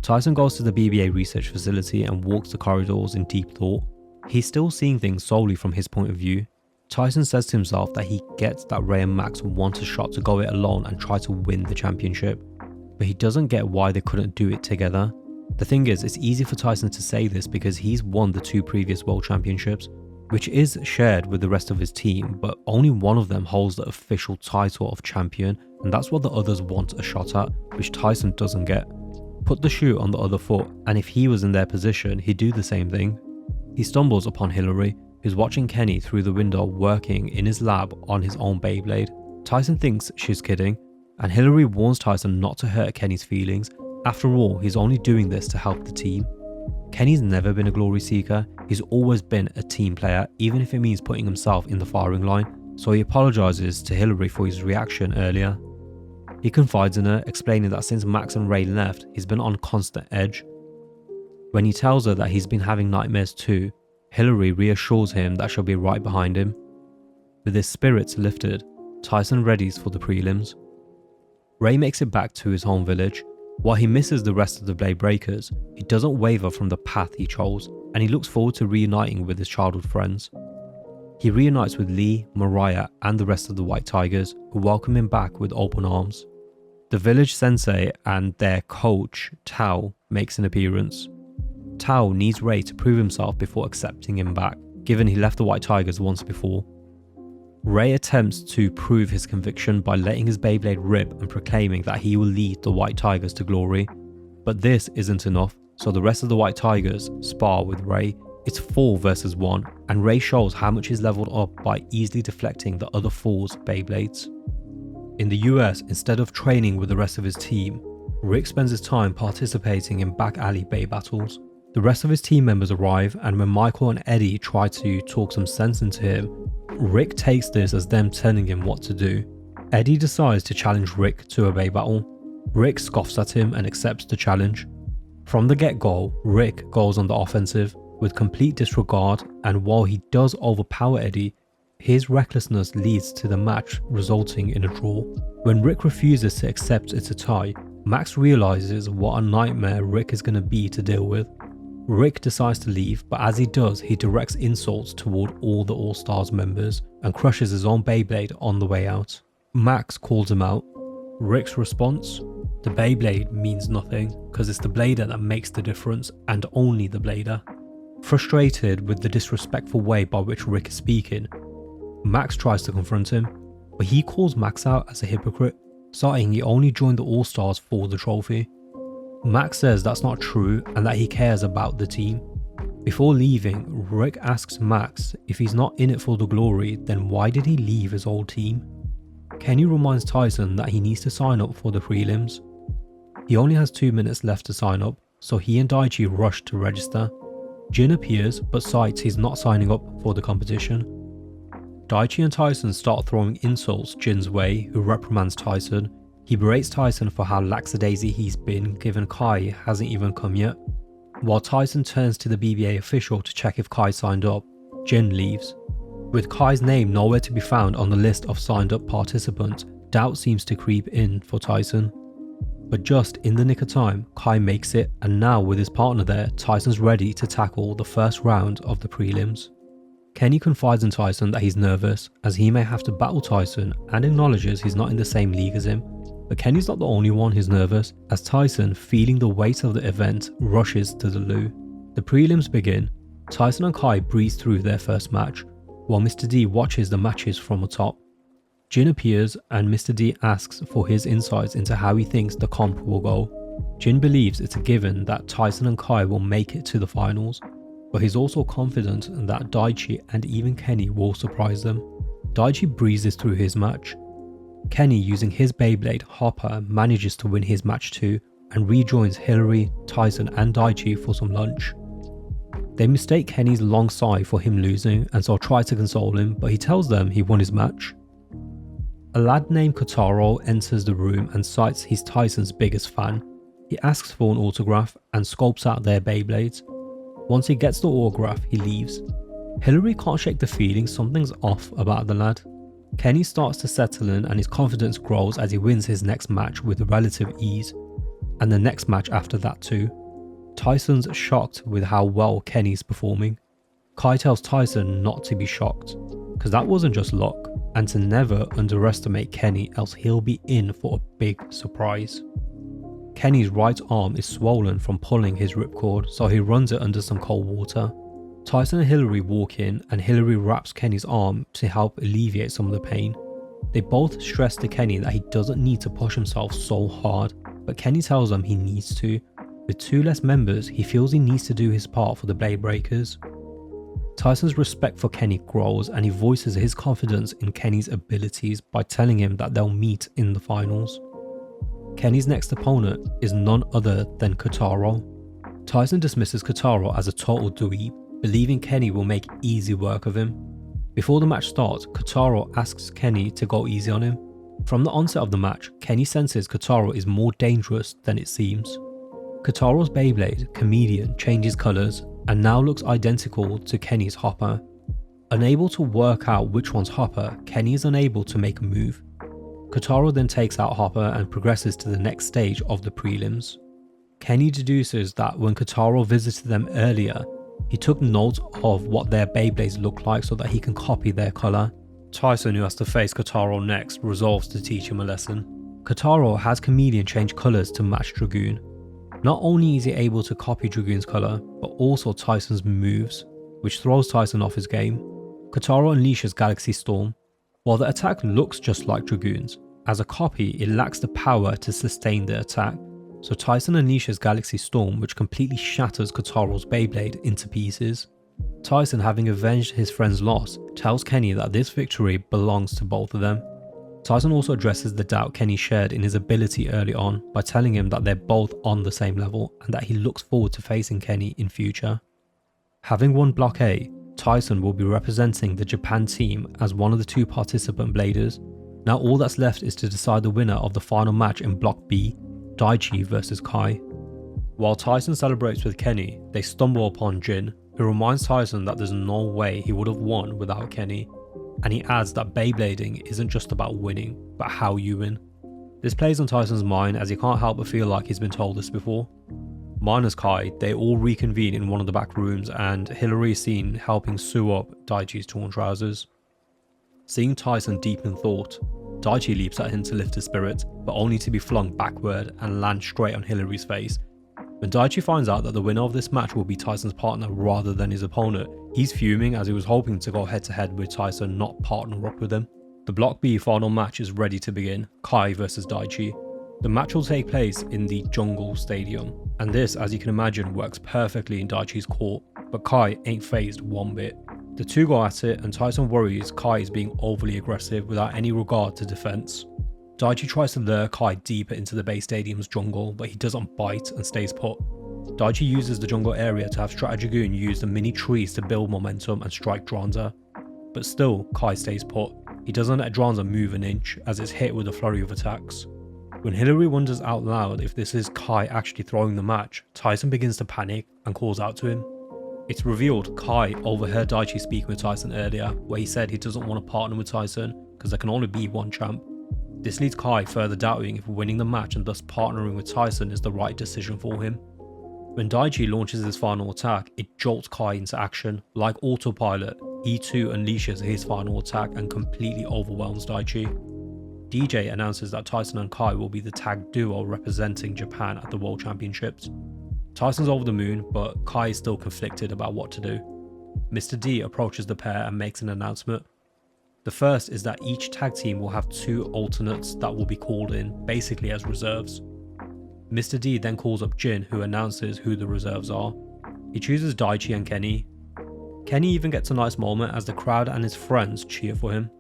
Tyson goes to the BBA research facility and walks the corridors in deep thought. He's still seeing things solely from his point of view. Tyson says to himself that he gets that Ray and Max want a shot to go it alone and try to win the championship, but he doesn't get why they couldn't do it together. The thing is, it's easy for Tyson to say this because he's won the 2 previous world championships, which is shared with the rest of his team, but only one of them holds the official title of champion, and that's what the others want a shot at, which Tyson doesn't get. Put the shoe on the other foot, and if he was in their position, he'd do the same thing. He stumbles upon Hillary, who's watching Kenny through the window working in his lab on his own Beyblade. Tyson thinks she's kidding, and Hillary warns Tyson not to hurt Kenny's feelings. After all, he's only doing this to help the team. Kenny's never been a glory seeker, he's always been a team player, even if it means putting himself in the firing line, so he apologises to Hillary for his reaction earlier. He confides in her, explaining that since Max and Ray left, he's been on constant edge. When he tells her that he's been having nightmares too, Hillary reassures him that she'll be right behind him. With his spirits lifted, Tyson readies for the prelims. Ray makes it back to his home village. While he misses the rest of the Bladebreakers, he doesn't waver from the path he chose, and he looks forward to reuniting with his childhood friends. He reunites with Lee, Mariah, and the rest of the White Tigers, who welcome him back with open arms. The village sensei and their coach, Tao, makes an appearance. Tao needs Ray to prove himself before accepting him back, given he left the White Tigers once before. Ray attempts to prove his conviction by letting his Beyblade rip and proclaiming that he will lead the White Tigers to glory. But this isn't enough, so the rest of the White Tigers spar with Ray. It's 4 versus 1, and Ray shows how much he's leveled up by easily deflecting the other 4's Beyblades. In the US, instead of training with the rest of his team, Rick spends his time participating in back alley Bay battles. The rest of his team members arrive, and when Michael and Eddie try to talk some sense into him, Rick takes this as them telling him what to do. Eddie decides to challenge Rick to a Bay battle. Rick scoffs at him and accepts the challenge. From the get-go, Rick goes on the offensive with complete disregard, and while he does overpower Eddie, his recklessness leads to the match resulting in a draw. When Rick refuses to accept it's a tie, Max realizes what a nightmare Rick is going to be to deal with. Rick decides to leave, but as he does, he directs insults toward all the All-Stars members and crushes his own Beyblade on the way out. Max calls him out. Rick's response? The Beyblade means nothing, because it's the blader that makes the difference, and only the blader. Frustrated with the disrespectful way by which Rick is speaking, Max tries to confront him, but he calls Max out as a hypocrite, citing he only joined the All-Stars for the trophy. Max says that's not true and that he cares about the team. Before leaving, Rick asks Max if he's not in it for the glory, then why did he leave his old team? Kenny reminds Tyson that he needs to sign up for the prelims. He only has 2 minutes left to sign up, so he and Daichi rush to register. Jin appears but cites he's not signing up for the competition. Daichi and Tyson start throwing insults Jin's way, who reprimands Tyson. He berates Tyson for how lackadaisy he's been, given Kai hasn't even come yet. While Tyson turns to the BBA official to check if Kai signed up, Jin leaves. With Kai's name nowhere to be found on the list of signed up participants, doubt seems to creep in for Tyson. But just in the nick of time, Kai makes it, and now with his partner there, Tyson's ready to tackle the first round of the prelims. Kenny confides in Tyson that he's nervous, as he may have to battle Tyson, and acknowledges he's not in the same league as him. But Kenny's not the only one who's nervous, as Tyson, feeling the weight of the event, rushes to the loo. The prelims begin. Tyson and Kai breeze through their first match, while Mr. D watches the matches from atop. Jin appears and Mr. D asks for his insights into how he thinks the comp will go. Jin believes it's a given that Tyson and Kai will make it to the finals, but he's also confident that Daichi and even Kenny will surprise them. Daichi breezes through his match. Kenny, using his Beyblade, Hopper, manages to win his match too and rejoins Hillary, Tyson and Daichi for some lunch. They mistake Kenny's long sigh for him losing and so try to console him, but he tells them he won his match. A lad named Kotaro enters the room and cites he's Tyson's biggest fan. He asks for an autograph and scopes out their Beyblades. Once he gets the autograph, he leaves. Hillary can't shake the feeling something's off about the lad. Kenny starts to settle in and his confidence grows as he wins his next match with relative ease, and the next match after that too. Tyson's shocked with how well Kenny's performing. Kai tells Tyson not to be shocked, because that wasn't just luck, and to never underestimate Kenny, else he'll be in for a big surprise. Kenny's right arm is swollen from pulling his ripcord, so he runs it under some cold water. Tyson and Hillary walk in and Hillary wraps Kenny's arm to help alleviate some of the pain. They both stress to Kenny that he doesn't need to push himself so hard, but Kenny tells them he needs to. With 2 less members, he feels he needs to do his part for the Bladebreakers. Tyson's respect for Kenny grows and he voices his confidence in Kenny's abilities by telling him that they'll meet in the finals. Kenny's next opponent is none other than Kotaro. Tyson dismisses Kotaro as a total dweeb, believing Kenny will make easy work of him. Before the match starts, Kotaro asks Kenny to go easy on him. From the onset of the match, Kenny senses Kotaro is more dangerous than it seems. Kotaro's Beyblade, Comedian, changes colours and now looks identical to Kenny's Hopper. Unable to work out which one's Hopper, Kenny is unable to make a move. Kotaro then takes out Hopper and progresses to the next stage of the prelims. Kenny deduces that when Kotaro visited them earlier, He took note of what their Beyblades look like so that he can copy their colour. Tyson, who has to face Kotaro next, resolves to teach him a lesson. Kotaro has Chameleon change colours to match Dragoon. Not only is he able to copy Dragoon's colour, but also Tyson's moves, which throws Tyson off his game. Kotaro unleashes Galaxy Storm. While the attack looks just like Dragoon's, as a copy it lacks the power to sustain the attack, so Tyson unleashes Galaxy Storm, which completely shatters Kotaro's Beyblade into pieces. Tyson, having avenged his friend's loss, tells Kenny that this victory belongs to both of them. Tyson also addresses the doubt Kenny shared in his ability early on by telling him that they're both on the same level and that he looks forward to facing Kenny in future. Having won Block A, Tyson will be representing the Japan team as one of the 2 participant bladers. Now all that's left is to decide the winner of the final match in Block B, Daichi vs Kai. While Tyson celebrates with Kenny, they stumble upon Jin, who reminds Tyson that there's no way he would have won without Kenny, and he adds that Beyblading isn't just about winning, but how you win. This plays on Tyson's mind as he can't help but feel like he's been told this before. Minus Kai, they all reconvene in one of the back rooms and Hillary is seen helping sew up Daichi's torn trousers. Seeing Tyson deep in thought, Daichi leaps at him to lift his spirits, but only to be flung backward and land straight on Hillary's face. When Daichi finds out that the winner of this match will be Tyson's partner rather than his opponent, he's fuming as he was hoping to go head to head with Tyson, not partner up with him. The Block B final match is ready to begin, Kai vs Daichi. The match will take place in the Jungle Stadium, and this, as you can imagine, works perfectly in Daichi's court, but Kai ain't phased one bit. The 2 go at it and Tyson worries Kai is being overly aggressive without any regard to defense. Daichi tries to lure Kai deeper into the base stadium's jungle, but he doesn't bite and stays put. Daichi uses the jungle area to have Dragoon use the mini trees to build momentum and strike Dranzer. But still, Kai stays put. He doesn't let Dranzer move an inch as it's hit with a flurry of attacks. When Hillary wonders out loud if this is Kai actually throwing the match, Tyson begins to panic and calls out to him. It's revealed Kai overheard Daichi speaking with Tyson earlier, where he said he doesn't want to partner with Tyson because there can only be one champ. This leads Kai further doubting if winning the match and thus partnering with Tyson is the right decision for him. When Daichi launches his final attack, it jolts Kai into action. Like autopilot, he too unleashes his final attack and completely overwhelms Daichi. DJ announces that Tyson and Kai will be the tag duo representing Japan at the World Championships. Tyson's over the moon, but Kai is still conflicted about what to do. Mr. D approaches the pair and makes an announcement. The first is that each tag team will have 2 alternates that will be called in, basically as reserves. Mr. D then calls up Jin, who announces who the reserves are. He chooses Daichi and Kenny. Kenny even gets a nice moment as the crowd and his friends cheer for him.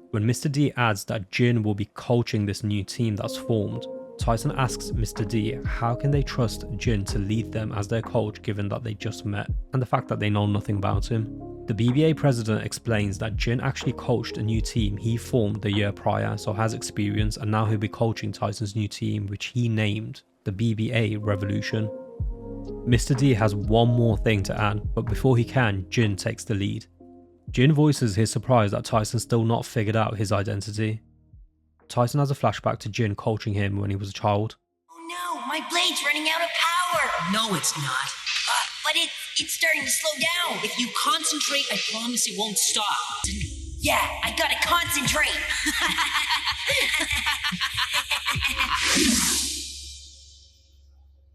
When Mr. D adds that Jin will be coaching this new team that's formed, Tyson asks Mr. D how can they trust Jin to lead them as their coach given that they just met and the fact that they know nothing about him. The BBA president explains that Jin actually coached a new team he formed the year prior, so has experience, and now he'll be coaching Tyson's new team, which he named the BBA Revolution. Mr. D has one more thing to add, but before he can, Jin takes the lead. Jin voices his surprise that Tyson's still not figured out his identity. Tyson has a flashback to Jin coaching him when he was a child. Oh no, my blade's running out of power! No, it's not. But it's starting to slow down. If you concentrate, I promise it won't stop. Yeah, I gotta concentrate.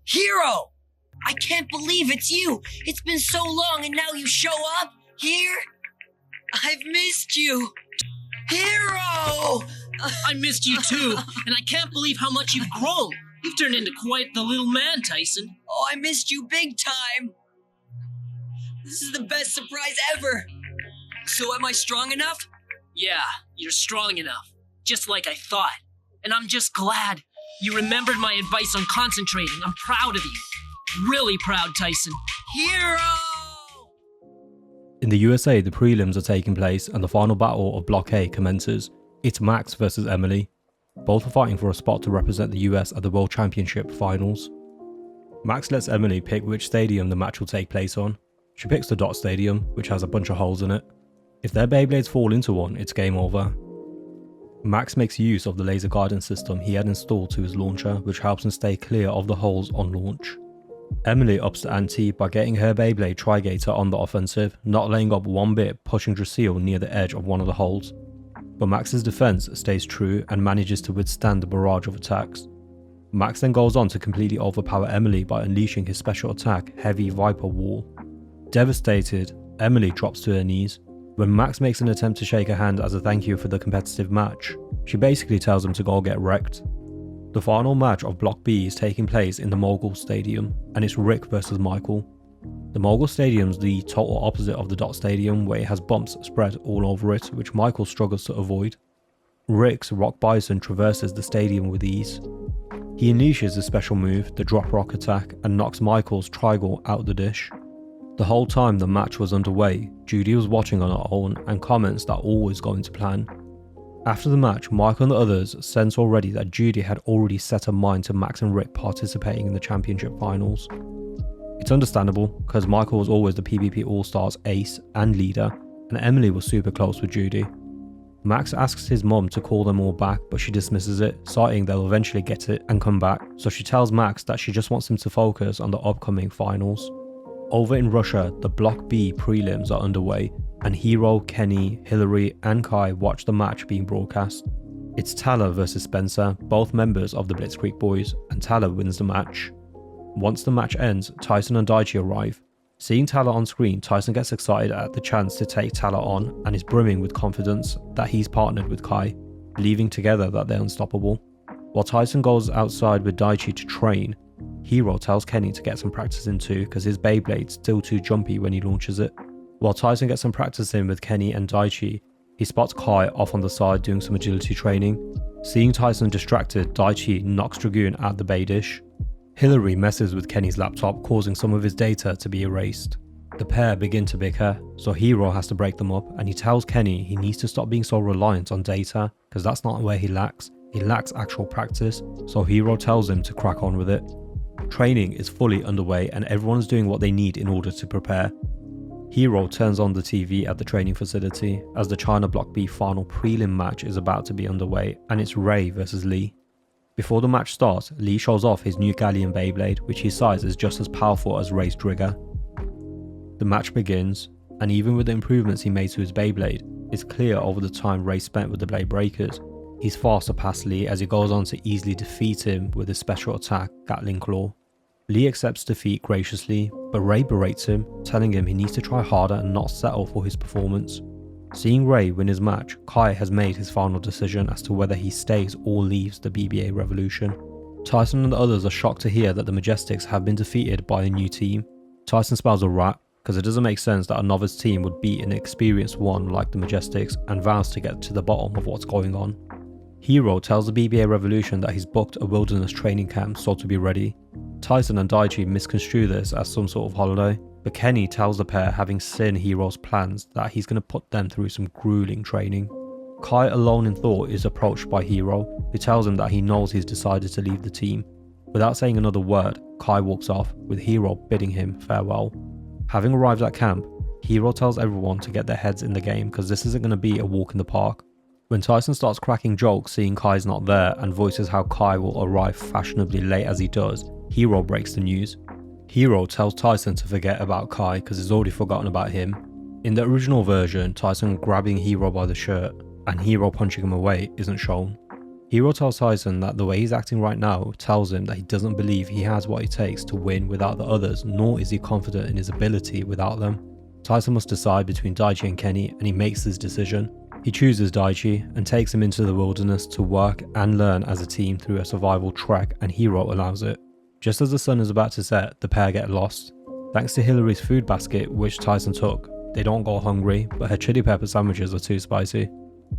Hero! I can't believe it's you. It's been so long and now you show up here? I've missed you. Hero! I missed you too, and I can't believe how much you've grown. You've turned into quite the little man, Tyson. Oh, I missed you big time. This is the best surprise ever. So am I strong enough? Yeah, you're strong enough, just like I thought. And I'm just glad you remembered my advice on concentrating. I'm proud of you. Really proud, Tyson. Hero! In the USA, the prelims are taking place and the final battle of Block A commences. It's Max versus Emily. Both are fighting for a spot to represent the US at the World Championship finals. Max lets Emily pick which stadium the match will take place on. She picks the Dot Stadium, which has a bunch of holes in it. If their Beyblades fall into one, it's game over. Max makes use of the laser guidance system he had installed to his launcher, which helps him stay clear of the holes on launch. Emily ups the ante by getting her Beyblade Trigator on the offensive, not laying up one bit, pushing Dracil near the edge of one of the holes. But Max's defense stays true and manages to withstand the barrage of attacks. Max then goes on to completely overpower Emily by unleashing his special attack, Heavy Viper Wall. Devastated, Emily drops to her knees. When Max makes an attempt to shake her hand as a thank you for the competitive match, she basically tells him to go get wrecked. The final match of Block B is taking place in the Mogul Stadium, and it's Rick versus Michael. The Mogul Stadium is the total opposite of the Dot Stadium, where it has bumps spread all over it, which Michael struggles to avoid. Rick's Rock Bison traverses the stadium with ease. He unleashes his special move, the Drop Rock attack, and knocks Michael's Trigal out the dish. The whole time the match was underway, Judy was watching on her own and comments that all was going to plan. After the match, Michael and the others sense already that Judy had already set her mind to Max and Rick participating in the championship finals. It's understandable, because Michael was always the PvP All-Stars ace and leader, and Emily was super close with Judy. Max asks his mum to call them all back, but she dismisses it, citing they'll eventually get it and come back, so she tells Max that she just wants him to focus on the upcoming finals. Over in Russia, the Block B prelims are underway, and Hero, Kenny, Hillary, and Kai watch the match being broadcast. It's Tyler versus Spencer, both members of the Blitzkrieg Boys, and Tyler wins the match. Once the match ends, Tyson and Daichi arrive. Seeing Tyler on screen, Tyson gets excited at the chance to take Tyler on and is brimming with confidence that he's partnered with Kai, believing together that they're unstoppable. While Tyson goes outside with Daichi to train, Hero tells Kenny to get some practice in too because his Beyblade's still too jumpy when he launches it. While Tyson gets some practice in with Kenny and Daichi, he spots Kai off on the side doing some agility training. Seeing Tyson distracted, Daichi knocks Dragoon out the bay dish. Hillary messes with Kenny's laptop, causing some of his data to be erased. The pair begin to bicker, so Hero has to break them up, and he tells Kenny he needs to stop being so reliant on data because that's not where he lacks actual practice, so Hero tells him to crack on with it. Training is fully underway and everyone is doing what they need in order to prepare. Hero turns on the TV at the training facility as the China Block B final prelim match is about to be underway, and it's Ray versus Lee. Before the match starts, Lee shows off his new Galleon Beyblade, which he cites is just as powerful as Ray's Trigger. The match begins, and even with the improvements he made to his Beyblade, it's clear over the time Ray spent with the Bladebreakers, he's far surpassed Lee as he goes on to easily defeat him with his special attack, Gatling Claw. Lee accepts defeat graciously, but Ray berates him, telling him he needs to try harder and not settle for his performance. Seeing Ray win his match, Kai has made his final decision as to whether he stays or leaves the BBA Revolution. Tyson and the others are shocked to hear that the Majestics have been defeated by a new team. Tyson spells a rat, because it doesn't make sense that a novice team would beat an experienced one like the Majestics, and vows to get to the bottom of what's going on. Hero tells the BBA Revolution that he's booked a wilderness training camp, so to be ready. Tyson and Daichi misconstrue this as some sort of holiday, but Kenny tells the pair, having seen Hero's plans, that he's going to put them through some grueling training. Kai, alone in thought, is approached by Hero, who tells him that he knows he's decided to leave the team. Without saying another word, Kai walks off, with Hero bidding him farewell. Having arrived at camp, Hero tells everyone to get their heads in the game because this isn't going to be a walk in the park. When Tyson starts cracking jokes seeing Kai's not there and voices how Kai will arrive fashionably late as he does, Hero breaks the news. Hero tells Tyson to forget about Kai because he's already forgotten about him. In the original version, Tyson grabbing Hero by the shirt and Hero punching him away isn't shown. Hero tells Tyson that the way he's acting right now tells him that he doesn't believe he has what it takes to win without the others, nor is he confident in his ability without them. Tyson must decide between Daichi and Kenny, and he makes his decision. He chooses Daichi and takes him into the wilderness to work and learn as a team through a survival trek, and Hero allows it. Just as the sun is about to set, the pair get lost. Thanks to Hillary's food basket, which Tyson took, they don't go hungry, but her chili pepper sandwiches are too spicy.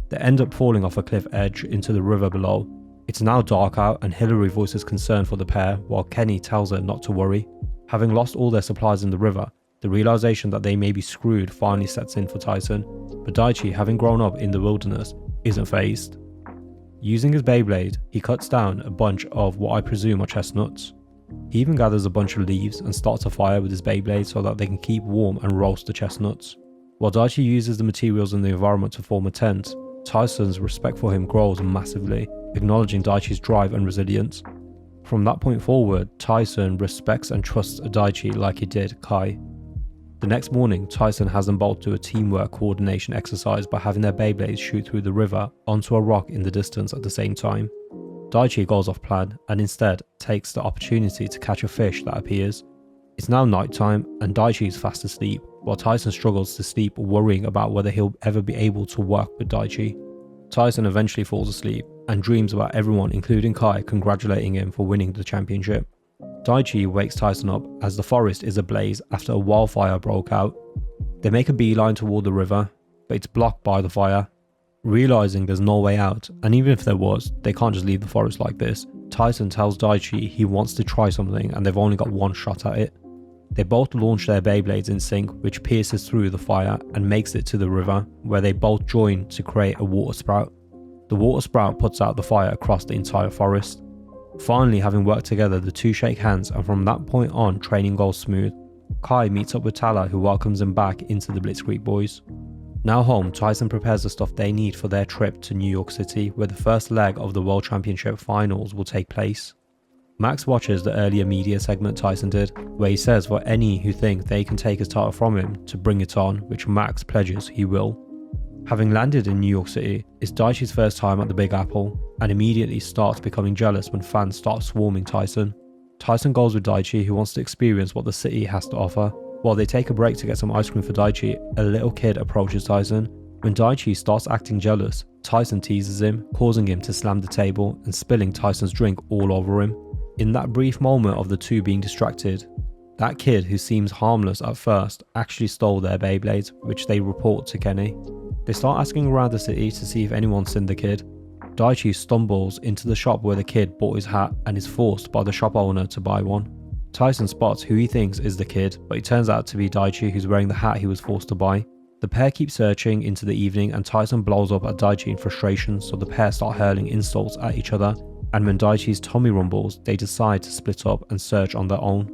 They end up falling off a cliff edge into the river below. It's now dark out and Hillary voices concern for the pair while Kenny tells her not to worry. Having lost all their supplies in the river, the realization that they may be screwed finally sets in for Tyson, but Daichi, having grown up in the wilderness, isn't fazed. Using his Beyblade, he cuts down a bunch of what I presume are chestnuts. He even gathers a bunch of leaves and starts a fire with his Beyblade so that they can keep warm and roast the chestnuts. While Daichi uses the materials in the environment to form a tent, Tyson's respect for him grows massively, acknowledging Daichi's drive and resilience. From that point forward, Tyson respects and trusts Daichi like he did Kai. The next morning, Tyson has them both do a teamwork coordination exercise by having their Beyblades shoot through the river onto a rock in the distance at the same time. Daichi goes off plan and instead takes the opportunity to catch a fish that appears. It's now nighttime and Daichi is fast asleep, while Tyson struggles to sleep, worrying about whether he'll ever be able to work with Daichi. Tyson eventually falls asleep and dreams about everyone, including Kai, congratulating him for winning the championship. Daichi wakes Tyson up as the forest is ablaze after a wildfire broke out. They make a beeline toward the river, but it's blocked by the fire. Realizing there's no way out, and even if there was, they can't just leave the forest like this, Tyson tells Daichi he wants to try something and they've only got one shot at it. They both launch their Beyblades in sync, which pierces through the fire and makes it to the river, where they both join to create a water sprout. The water sprout puts out the fire across the entire forest. Finally, having worked together, the two shake hands, and from that point on, training goes smooth. Kai meets up with Tala, who welcomes him back into the Blitzkrieg Boys. Now home, Tyson prepares the stuff they need for their trip to New York City, where the first leg of the World Championship Finals will take place. Max watches the earlier media segment Tyson did, where he says for any who think they can take his title from him to bring it on, which Max pledges he will. Having landed in New York City, it's Daichi's first time at the Big Apple, and immediately starts becoming jealous when fans start swarming Tyson. Tyson goes with Daichi, who wants to experience what the city has to offer. While they take a break to get some ice cream for Daichi, a little kid approaches Tyson. When Daichi starts acting jealous, Tyson teases him, causing him to slam the table and spilling Tyson's drink all over him. In that brief moment of the two being distracted, that kid, who seems harmless at first, actually stole their Beyblades, which they report to Kenny. They start asking around the city to see if anyone's seen the kid. Daichi stumbles into the shop where the kid bought his hat and is forced by the shop owner to buy one. Tyson spots who he thinks is the kid, but it turns out to be Daichi, who's wearing the hat he was forced to buy. The pair keep searching into the evening and Tyson blows up at Daichi in frustration, so the pair start hurling insults at each other, and when Daichi's Tomy rumbles, they decide to split up and search on their own.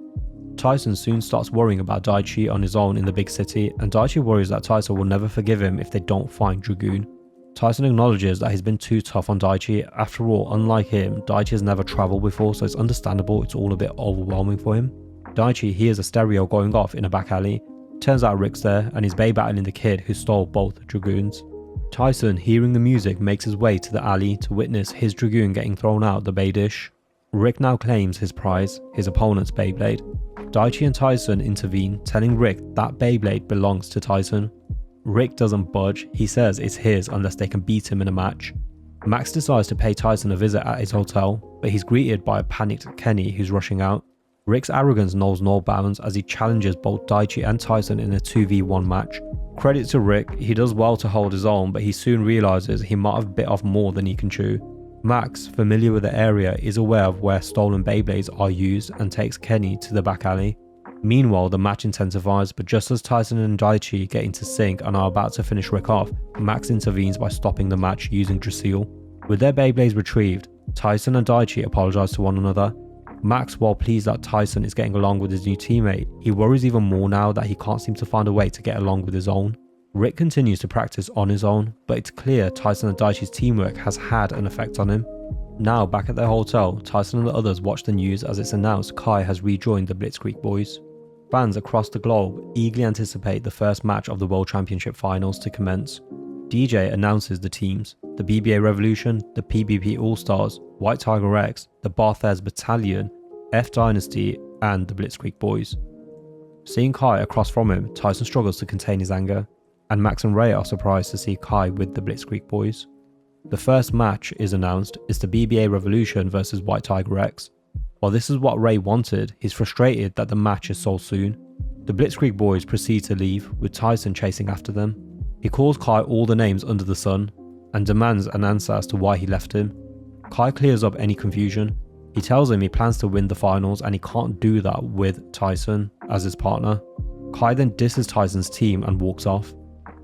Tyson soon starts worrying about Daichi on his own in the big city, and Daichi worries that Tyson will never forgive him if they don't find Dragoon. Tyson acknowledges that he's been too tough on Daichi. After all, unlike him, Daichi has never travelled before, so it's understandable it's all a bit overwhelming for him. Daichi hears a stereo going off in a back alley. Turns out Rick's there and is battling the kid who stole both Dragoons. Tyson, hearing the music, makes his way to the alley to witness his Dragoon getting thrown out the bay dish. Rick now claims his prize, his opponent's Beyblade. Daichi and Tyson intervene, telling Rick that Beyblade belongs to Tyson. Rick doesn't budge, he says it's his unless they can beat him in a match. Max decides to pay Tyson a visit at his hotel, but he's greeted by a panicked Kenny who's rushing out. Rick's arrogance knows no bounds as he challenges both Daichi and Tyson in a 2v1 match. Credit to Rick, he does well to hold his own, but he soon realises he might have bit off more than he can chew. Max, familiar with the area, is aware of where stolen Beyblades are used and takes Kenny to the back alley. Meanwhile, the match intensifies, but just as Tyson and Daichi get into sync and are about to finish Rick off, Max intervenes by stopping the match using Drasil. With their Beyblades retrieved, Tyson and Daichi apologise to one another. Max, while pleased that Tyson is getting along with his new teammate, he worries even more now that he can't seem to find a way to get along with his own. Rick continues to practice on his own, but it's clear Tyson and Daichi's teamwork has had an effect on him. Now, back at their hotel, Tyson and the others watch the news as it's announced Kai has rejoined the Blitzkrieg Boys. Fans across the globe eagerly anticipate the first match of the World Championship Finals to commence. DJ announces the teams: the BBA Revolution, the PBP All-Stars, White Tiger X, the Barthez Battalion, F Dynasty, and the Blitzkrieg Boys. Seeing Kai across from him, Tyson struggles to contain his anger, and Max and Ray are surprised to see Kai with the Blitzkrieg Boys. The first match is announced is the BBA Revolution versus White Tiger X. While this is what Ray wanted, he's frustrated that the match is so soon. The Blitzkrieg Boys proceed to leave, with Tyson chasing after them. He calls Kai all the names under the sun, and demands an answer as to why he left him. Kai clears up any confusion. He tells him he plans to win the finals and he can't do that with Tyson as his partner. Kai then disses Tyson's team and walks off.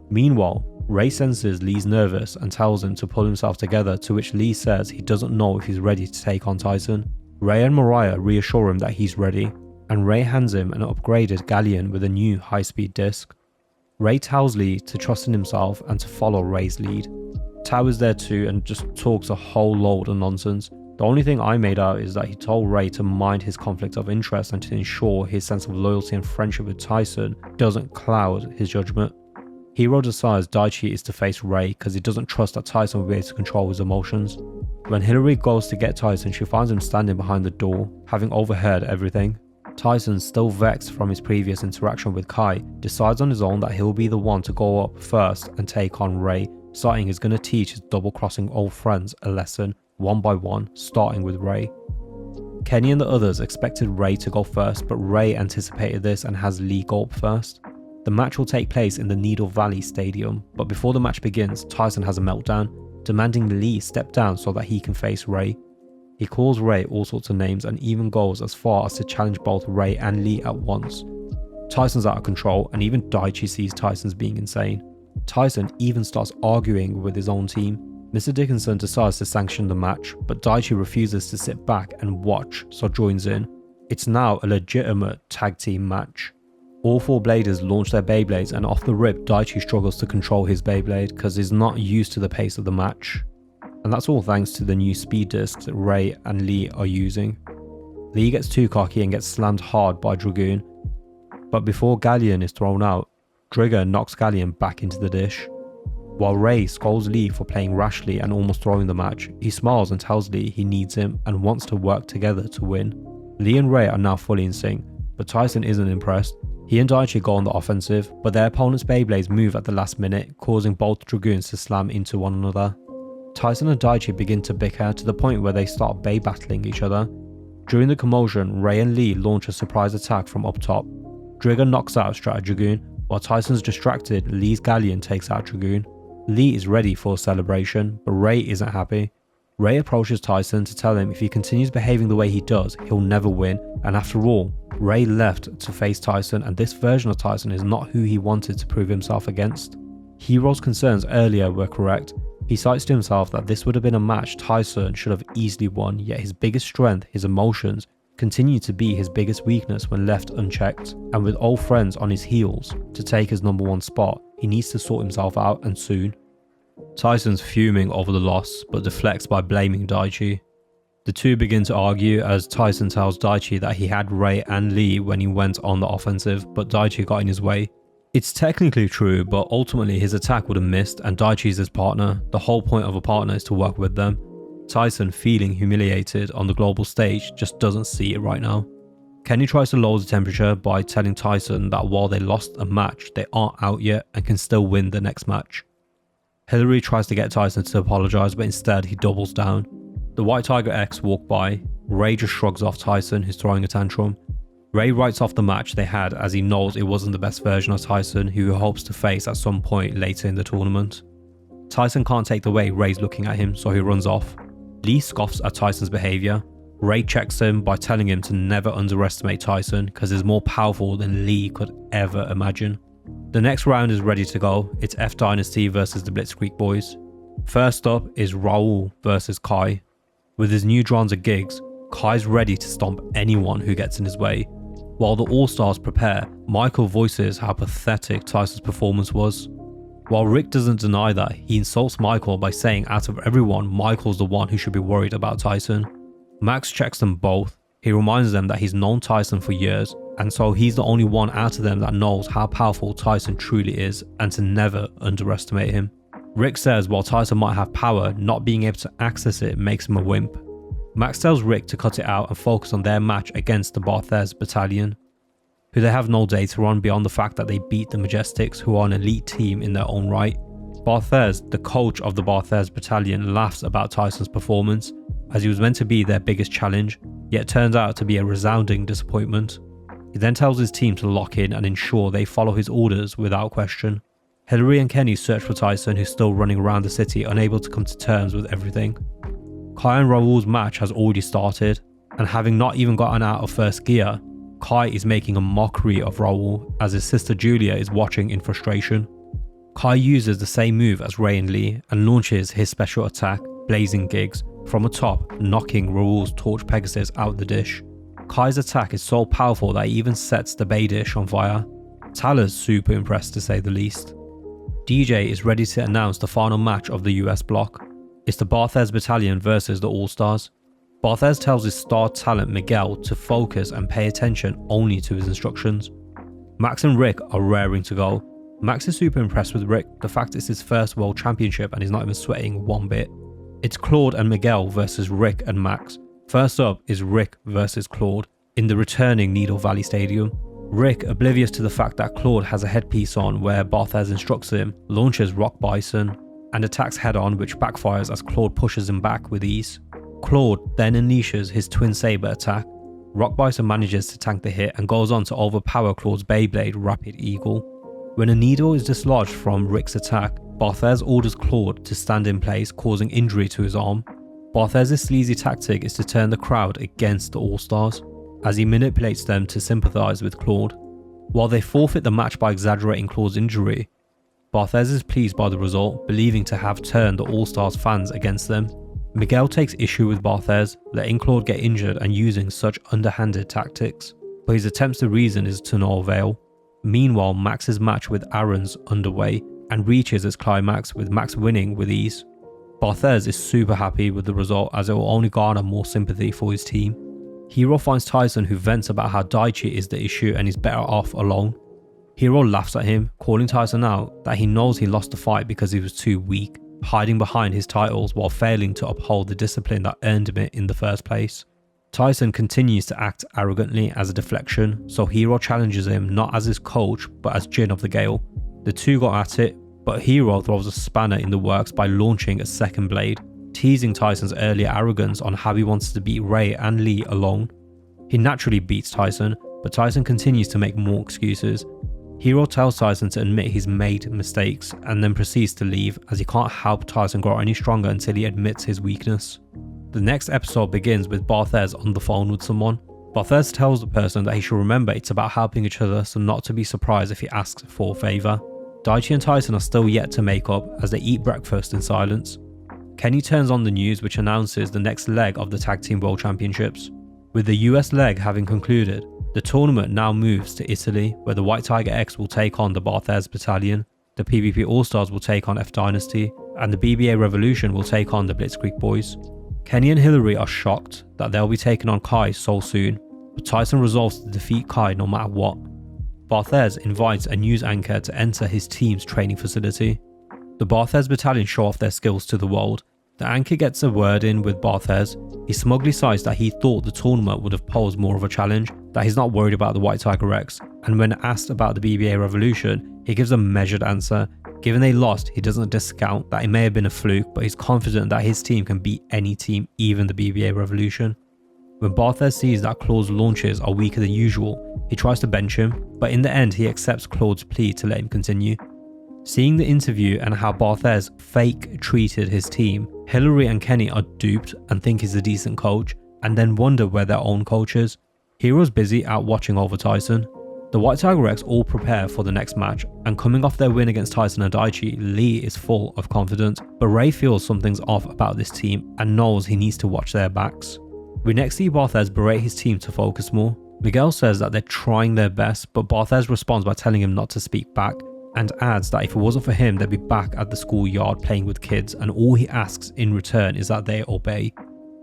Meanwhile, Ray senses Lee's nervous and tells him to pull himself together, to which Lee says he doesn't know if he's ready to take on Tyson. Ray and Mariah reassure him that he's ready, and Ray hands him an upgraded galleon with a new high-speed disc. Ray tells Lee to trust in himself and to follow Ray's lead. Tao is there too and just talks a whole load of nonsense. The only thing I made out is that he told Ray to mind his conflict of interest and to ensure his sense of loyalty and friendship with Tyson doesn't cloud his judgment. Hiro decides Daichi is to face Ray because he doesn't trust that Tyson will be able to control his emotions. When Hillary goes to get Tyson, she finds him standing behind the door, having overheard everything. Tyson, still vexed from his previous interaction with Kai, decides on his own that he'll be the one to go up first and take on Ray, citing he's going to teach his double-crossing old friends a lesson, one by one, starting with Ray. Kenny and the others expected Ray to go first, but Ray anticipated this and has Lee go up first. The match will take place in the Needle Valley Stadium, but before the match begins, Tyson has a meltdown, demanding Lee step down so that he can face Ray. He calls Ray all sorts of names and even goes as far as to challenge both Ray and Lee at once. Tyson's out of control, and even Daichi sees Tyson's being insane. Tyson even starts arguing with his own team. Mr. Dickinson decides to sanction the match, but Daichi refuses to sit back and watch, so joins in. It's now a legitimate tag team match. All four Bladers launch their Beyblades, and off the rip, Daichi struggles to control his Beyblade because he's not used to the pace of the match. And that's all thanks to the new speed discs that Ray and Lee are using. Lee gets too cocky and gets slammed hard by Dragoon, but before Galleon is thrown out, Drigger knocks Galleon back into the dish. While Ray scolds Lee for playing rashly and almost throwing the match, he smiles and tells Lee he needs him and wants to work together to win. Lee and Ray are now fully in sync, but Tyson isn't impressed. He and Daichi go on the offensive, but their opponent's Beyblades move at the last minute, causing both Dragoons to slam into one another. Tyson and Daichi begin to bicker to the point where they start Bay battling each other. During the commotion, Ray and Lee launch a surprise attack from up top. Drigger knocks out Strata Dragoon, while Tyson's distracted, Lee's Galleon takes out Dragoon. Lee is ready for a celebration, but Ray isn't happy. Ray approaches Tyson to tell him if he continues behaving the way he does, he'll never win, and after all, Ray left to face Tyson, and this version of Tyson is not who he wanted to prove himself against. Hiro's concerns earlier were correct. He cites to himself that this would have been a match Tyson should have easily won, yet his biggest strength, his emotions, continue to be his biggest weakness when left unchecked, and with old friends on his heels to take his number one spot, he needs to sort himself out, and soon. Tyson's fuming over the loss, but deflects by blaming Daichi. The two begin to argue as Tyson tells Daichi that he had Ray and Lee when he went on the offensive, but Daichi got in his way. It's technically true, but ultimately his attack would have missed, and Daichi's his partner. The whole point of a partner is to work with them. Tyson, feeling humiliated on the global stage, just doesn't see it right now. Kenny tries to lower the temperature by telling Tyson that while they lost a match, they aren't out yet and can still win the next match. Hillary tries to get Tyson to apologise, but instead he doubles down. The White Tiger X walk by. Ray just shrugs off Tyson, who's throwing a tantrum. Ray writes off the match they had as he knows it wasn't the best version of Tyson, who he hopes to face at some point later in the tournament. Tyson can't take the way Ray's looking at him, so he runs off. Lee scoffs at Tyson's behaviour. Ray checks him by telling him to never underestimate Tyson because he's more powerful than Lee could ever imagine. The next round is ready to go. It's F Dynasty versus the Blitzkrieg Boys. First up is Raul versus Kai. With his new Dranzer gigs, Kai's ready to stomp anyone who gets in his way. While the All-Stars prepare, Michael voices how pathetic Tyson's performance was. While Rick doesn't deny that, he insults Michael by saying out of everyone, Michael's the one who should be worried about Tyson. Max checks them both. He reminds them that he's known Tyson for years, and so he's the only one out of them that knows how powerful Tyson truly is and to never underestimate him. Rick says while Tyson might have power, not being able to access it makes him a wimp. Max tells Rick to cut it out and focus on their match against the Barthez Battalion, who they have no data on beyond the fact that they beat the Majestics, who are an elite team in their own right. Barthez, the coach of the Barthez Battalion, laughs about Tyson's performance, as he was meant to be their biggest challenge, yet turns out to be a resounding disappointment. He then tells his team to lock in and ensure they follow his orders without question. Hillary and Kenny search for Tyson, who's still running around the city, unable to come to terms with everything. Kai and Raul's match has already started, and having not even gotten out of first gear, Kai is making a mockery of Raul as his sister Julia is watching in frustration. Kai uses the same move as Ray and Lee and launches his special attack, Blazing Gigs, from atop, knocking Raul's Torch Pegasus out the dish. Kai's attack is so powerful that he even sets the Bay dish on fire. Tyler's super impressed to say the least. DJ is ready to announce the final match of the US block. It's the Barthez Battalion versus the All-Stars. Barthez tells his star talent Miguel to focus and pay attention only to his instructions. Max and Rick are raring to go. Max is super impressed with Rick, the fact it's his first world championship and he's not even sweating one bit. It's Claude and Miguel versus Rick and Max. First up is Rick versus Claude in the returning Needle Valley Stadium. Rick, oblivious to the fact that Claude has a headpiece on where Barthez instructs him, launches Rock Bison and attacks head on, which backfires as Claude pushes him back with ease. Claude then unleashes his Twin Saber attack. Rock Bison manages to tank the hit and goes on to overpower Claude's Beyblade Rapid Eagle. When a needle is dislodged from Rick's attack, Barthez orders Claude to stand in place, causing injury to his arm. Barthez's sleazy tactic is to turn the crowd against the All-Stars, as he manipulates them to sympathise with Claude. While they forfeit the match by exaggerating Claude's injury, Barthez is pleased by the result, believing to have turned the All-Stars fans against them. Miguel takes issue with Barthez, letting Claude get injured and using such underhanded tactics, but his attempts to reason is to no avail. Meanwhile, Max's match with Aaron's underway and reaches its climax with Max winning with ease. Barthez is super happy with the result as it will only garner more sympathy for his team. Hero finds Tyson, who vents about how Daichi is the issue and he's better off alone. Hero laughs at him, calling Tyson out that he knows he lost the fight because he was too weak, hiding behind his titles while failing to uphold the discipline that earned him it in the first place. Tyson continues to act arrogantly as a deflection, so Hero challenges him not as his coach but as Jin of the Gale. The two got at it, but Hero throws a spanner in the works by launching a second blade, teasing Tyson's earlier arrogance on how he wants to beat Ray and Lee alone. He naturally beats Tyson, but Tyson continues to make more excuses. Hero tells Tyson to admit he's made mistakes and then proceeds to leave, as he can't help Tyson grow any stronger until he admits his weakness. The next episode begins with Barthez on the phone with someone. Barthez tells the person that he should remember it's about helping each other, so not to be surprised if he asks for a favour. Daichi and Tyson are still yet to make up as they eat breakfast in silence. Kenny turns on the news, which announces the next leg of the Tag Team World Championships. With the US leg having concluded, the tournament now moves to Italy, where the White Tiger X will take on the Barthez Battalion, the PvP All-Stars will take on F Dynasty, and the BBA Revolution will take on the Blitzkrieg Boys. Kenny and Hillary are shocked that they'll be taking on Kai so soon, but Tyson resolves to defeat Kai no matter what. Barthez invites a news anchor to enter his team's training facility. The Barthez Battalion show off their skills to the world. The anchor gets a word in with Barthez. He smugly cites that he thought the tournament would have posed more of a challenge, that he's not worried about the White Tiger X, and when asked about the BBA Revolution, he gives a measured answer. Given they lost, he doesn't discount that it may have been a fluke, but he's confident that his team can beat any team, even the BBA Revolution. When Barthez sees that Claude's launches are weaker than usual, he tries to bench him, but in the end he accepts Claude's plea to let him continue. Seeing the interview and how Barthez fake treated his team, Hillary and Kenny are duped and think he's a decent coach, and then wonder where their own coach is. Hero's busy out watching over Tyson. The White Tiger X all prepare for the next match, and coming off their win against Tyson and Daichi, Lee is full of confidence, but Ray feels something's off about this team and knows he needs to watch their backs. We next see Barthez berate his team to focus more. Miguel says that they're trying their best, but Barthez responds by telling him not to speak back, and adds that if it wasn't for him, they'd be back at the schoolyard playing with kids, and all he asks in return is that they obey.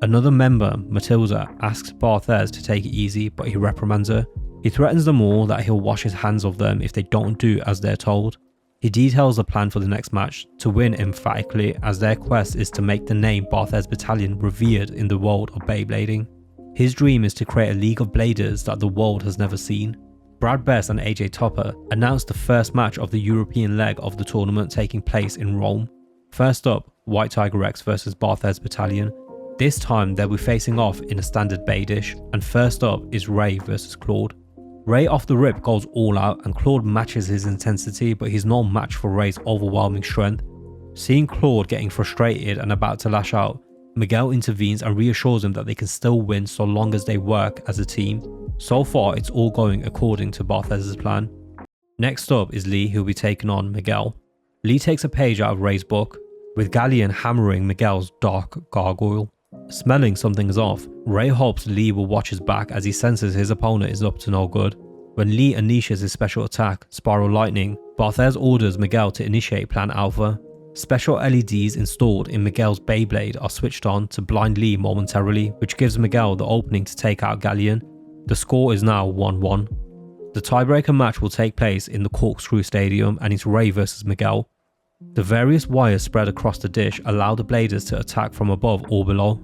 Another member, Matilda, asks Barthez to take it easy, but he reprimands her. He threatens them all that he'll wash his hands of them if they don't do as they're told. He details the plan for the next match to win emphatically, as their quest is to make the name Barthez Battalion revered in the world of Beyblading. His dream is to create a league of bladers that the world has never seen. Brad Best and AJ Topper announced the first match of the European leg of the tournament taking place in Rome. First up, White Tiger X versus Barthez Battalion. This time they'll be facing off in a standard Bay dish, and first up is Ray versus Claude. Ray off the rip goes all out and Claude matches his intensity, but he's no match for Ray's overwhelming strength. Seeing Claude getting frustrated and about to lash out, Miguel intervenes and reassures him that they can still win so long as they work as a team. So far it's all going according to Barthez's plan. Next up is Lee, who'll be taking on Miguel. Lee takes a page out of Ray's book, with Galleon hammering Miguel's dark gargoyle. Smelling something's off, Ray hopes Lee will watch his back as he senses his opponent is up to no good. When Lee unleashes his special attack, Spiral Lightning, Barthez orders Miguel to initiate Plan Alpha. Special LEDs installed in Miguel's Beyblade are switched on to blind Lee momentarily, which gives Miguel the opening to take out Galleon. The score is now 1-1. The tiebreaker match will take place in the Corkscrew Stadium and it's Ray versus Miguel. The various wires spread across the dish allow the bladers to attack from above or below.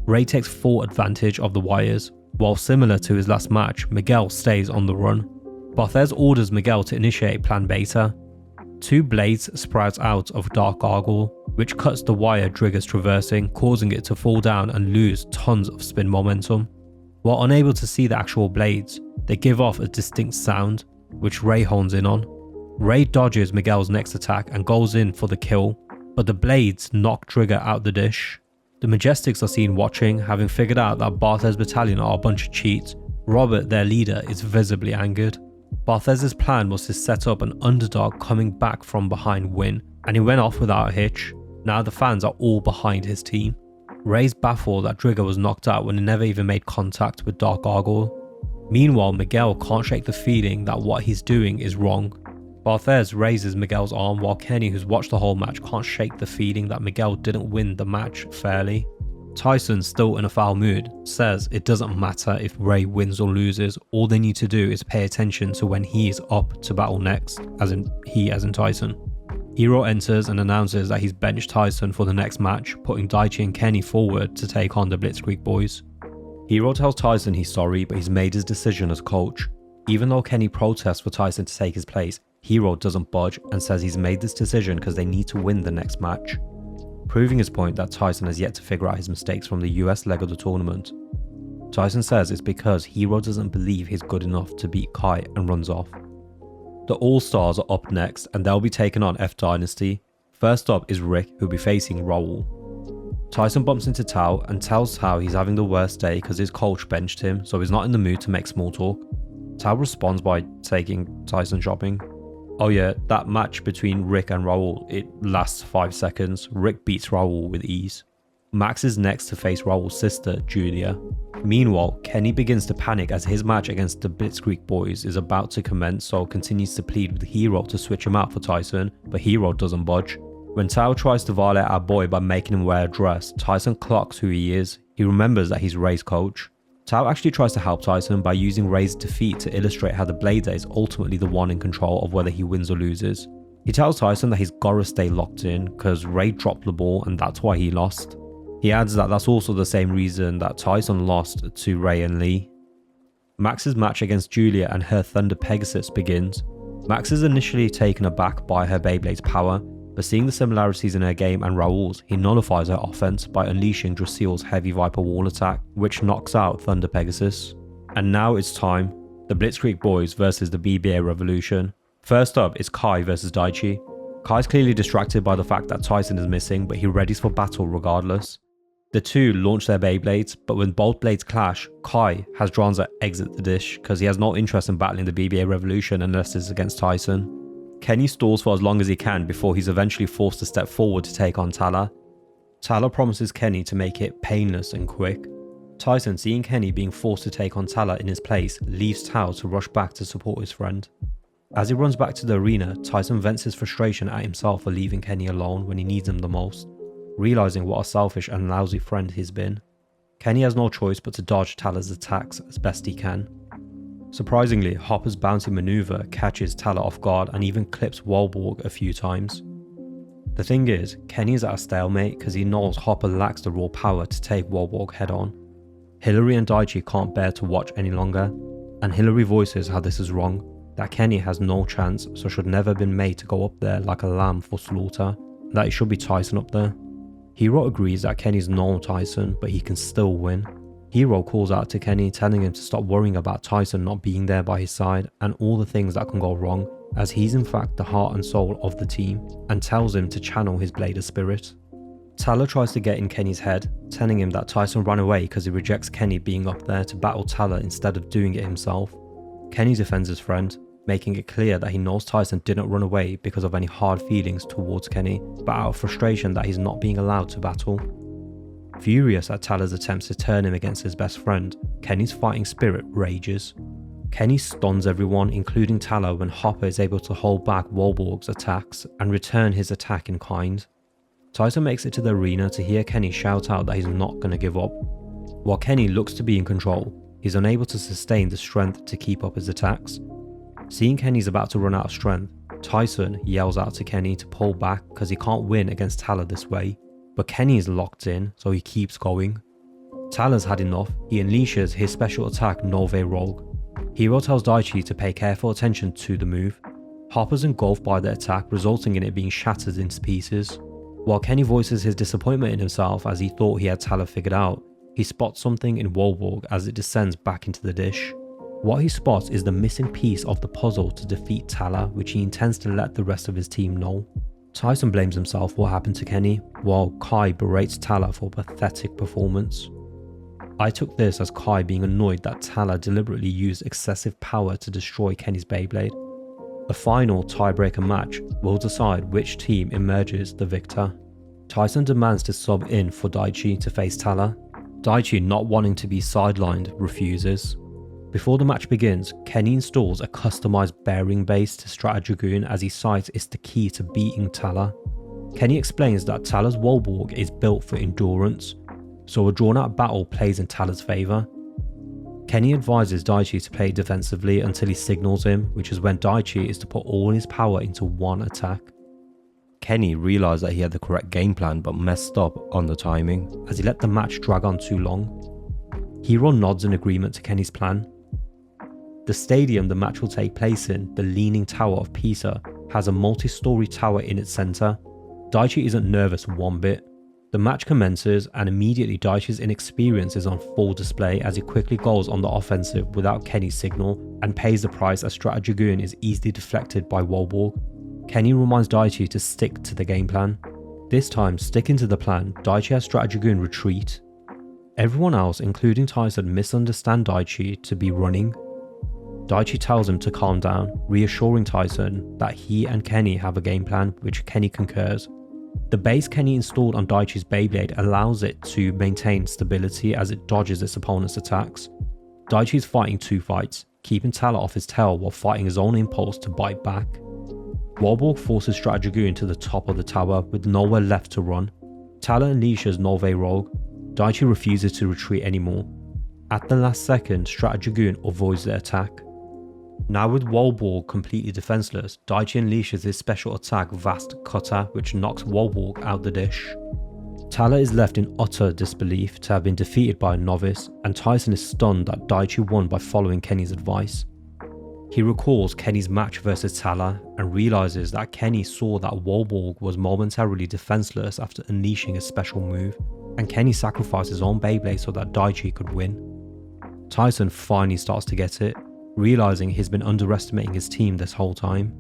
Ray takes full advantage of the wires, while similar to his last match, Miguel stays on the run. Barthez orders Miguel to initiate Plan Beta. 2 blades sprout out of Dark Gargoyle, which cuts the wire Drigger's traversing, causing it to fall down and lose tons of spin momentum. While unable to see the actual blades, they give off a distinct sound, which Ray hones in on. Ray dodges Miguel's next attack and goes in for the kill, but the blades knock Drigger out the dish. The Majestics are seen watching, having figured out that Barthez's battalion are a bunch of cheats. Robert, their leader, is visibly angered. Barthez's plan was to set up an underdog coming back from behind win, and he went off without a hitch. Now the fans are all behind his team. Ray's baffled that Drigger was knocked out when he never even made contact with Dark Gargoyle. Meanwhile, Miguel can't shake the feeling that what he's doing is wrong. Barthez raises Miguel's arm while Kenny, who's watched the whole match, can't shake the feeling that Miguel didn't win the match fairly. Tyson, still in a foul mood, says it doesn't matter if Ray wins or loses, all they need to do is pay attention to when he is up to battle next, as in Tyson. Hero enters and announces that he's benched Tyson for the next match, putting Daichi and Kenny forward to take on the Blitzkrieg boys. Hero tells Tyson he's sorry, but he's made his decision as coach. Even though Kenny protests for Tyson to take his place, Hero doesn't budge and says he's made this decision because they need to win the next match, proving his point that Tyson has yet to figure out his mistakes from the US leg of the tournament. Tyson says it's because Hero doesn't believe he's good enough to beat Kai and runs off. The All-Stars are up next and they'll be taking on F Dynasty. First up is Rick, who'll be facing Raul. Tyson bumps into Tao and tells Tao he's having the worst day because his coach benched him, so he's not in the mood to make small talk. Tao responds by taking Tyson shopping. Oh yeah, that match between Rick and Raul, it lasts 5 seconds. Rick beats Raul with ease. Max is next to face Raul's sister, Julia. Meanwhile, Kenny begins to panic as his match against the Blitzkrieg boys is about to commence, so continues to plead with Hero to switch him out for Tyson, but Hero doesn't budge. When Tao tries to violate our boy by making him wear a dress, Tyson clocks who he is. He remembers that he's Ray's coach. Tao actually tries to help Tyson by using Ray's defeat to illustrate how the Blader is ultimately the one in control of whether he wins or loses. He tells Tyson that he's gotta stay locked in because Ray dropped the ball and that's why he lost. He adds that that's also the same reason that Tyson lost to Ray and Lee. Max's match against Julia and her Thunder Pegasus begins. Max is initially taken aback by her Beyblade's power, but seeing the similarities in her game and Raul's, he nullifies her offense by unleashing Drasil's Heavy Viper wall attack, which knocks out Thunder Pegasus. And now it's time, the Blitzkrieg boys versus the BBA Revolution. First up is Kai versus Daichi. Kai's clearly distracted by the fact that Tyson is missing, but he readies for battle regardless. The two launch their Beyblades, but when both blades clash, Kai has Dranzer exit the dish because he has no interest in battling the BBA Revolution unless it's against Tyson. Kenny stalls for as long as he can before he's eventually forced to step forward to take on Tala. Tala promises Kenny to make it painless and quick. Tyson, seeing Kenny being forced to take on Tala in his place, leaves Tao to rush back to support his friend. As he runs back to the arena, Tyson vents his frustration at himself for leaving Kenny alone when he needs him the most, realizing what a selfish and lousy friend he's been. Kenny has no choice but to dodge Tala's attacks as best he can. Surprisingly, Hopper's bouncy maneuver catches Tala off guard and even clips Wahlborg a few times. The thing is, Kenny is at a stalemate because he knows Hopper lacks the raw power to take Wahlborg head on. Hillary and Daichi can't bear to watch any longer, and Hillary voices how this is wrong, that Kenny has no chance, so should never have been made to go up there like a lamb for slaughter, and that it should be Tyson up there. Hero agrees that Kenny's no Tyson, but he can still win. Hero calls out to Kenny, telling him to stop worrying about Tyson not being there by his side and all the things that can go wrong, as he's in fact the heart and soul of the team, and tells him to channel his Blader spirit. Tala tries to get in Kenny's head, telling him that Tyson ran away because he rejects Kenny being up there to battle Tala instead of doing it himself. Kenny defends his friend, making it clear that he knows Tyson didn't run away because of any hard feelings towards Kenny, but out of frustration that he's not being allowed to battle. Furious at Tala's attempts to turn him against his best friend, Kenny's fighting spirit rages. Kenny stuns everyone, including Tala, when Hopper is able to hold back Wahlborg's attacks and return his attack in kind. Tyson makes it to the arena to hear Kenny shout out that he's not going to give up. While Kenny looks to be in control, he's unable to sustain the strength to keep up his attacks. Seeing Kenny's about to run out of strength, Tyson yells out to Kenny to pull back because he can't win against Tala this way, but Kenny is locked in, so he keeps going. Tala's had enough. He unleashes his special attack Nove Rogue. Hiro tells Daichi to pay careful attention to the move. Hopper's engulfed by the attack, resulting in it being shattered into pieces. While Kenny voices his disappointment in himself as he thought he had Tala figured out, he spots something in Wolborg as it descends back into the dish. What he spots is the missing piece of the puzzle to defeat Tala, which he intends to let the rest of his team know. Tyson blames himself for what happened to Kenny, while Kai berates Tala for a pathetic performance. I took this as Kai being annoyed that Tala deliberately used excessive power to destroy Kenny's Beyblade. A final tiebreaker match will decide which team emerges the victor. Tyson demands to sub in for Daichi to face Tala. Daichi, not wanting to be sidelined, refuses. Before the match begins, Kenny installs a customized bearing base to Dragoon as he cites it's the key to beating Tala. Kenny explains that Tala's Wolborg is built for endurance, so a drawn out battle plays in Tala's favour. Kenny advises Daichi to play defensively until he signals him, which is when Daichi is to put all his power into one attack. Kenny realised that he had the correct game plan but messed up on the timing, as he let the match drag on too long. Hiro nods in agreement to Kenny's plan. The stadium the match will take place in, the Leaning Tower of Pisa, has a multi-storey tower in its centre. Daichi isn't nervous one bit. The match commences and immediately Daichi's inexperience is on full display as he quickly goes on the offensive without Kenny's signal and pays the price as Dragoon is easily deflected by Wolborg. Kenny reminds Daichi to stick to the game plan. This time, sticking to the plan, Daichi has Dragoon retreat. Everyone else, including Tyson, misunderstand Daichi to be running. Daichi tells him to calm down, reassuring Tyson that he and Kenny have a game plan, which Kenny concurs. The base Kenny installed on Daichi's Beyblade allows it to maintain stability as it dodges its opponent's attacks. Daichi is fighting two fights, keeping Tala off his tail while fighting his own impulse to bite back. Wolborg forces Dragoon to the top of the tower with nowhere left to run. Tala unleashes Nove Rogue. Daichi refuses to retreat anymore. At the last second, Dragoon avoids the attack. Now with Wolborg completely defenseless, Daichi unleashes his special attack Vast Cutter, which knocks Wolborg out the dish. Tala is left in utter disbelief to have been defeated by a novice, and Tyson is stunned that Daichi won by following Kenny's advice. He recalls Kenny's match versus Tala and realises that Kenny saw that Wolborg was momentarily defenseless after unleashing a special move, and Kenny sacrificed his own Beyblade so that Daichi could win. Tyson finally starts to get it, realising he's been underestimating his team this whole time.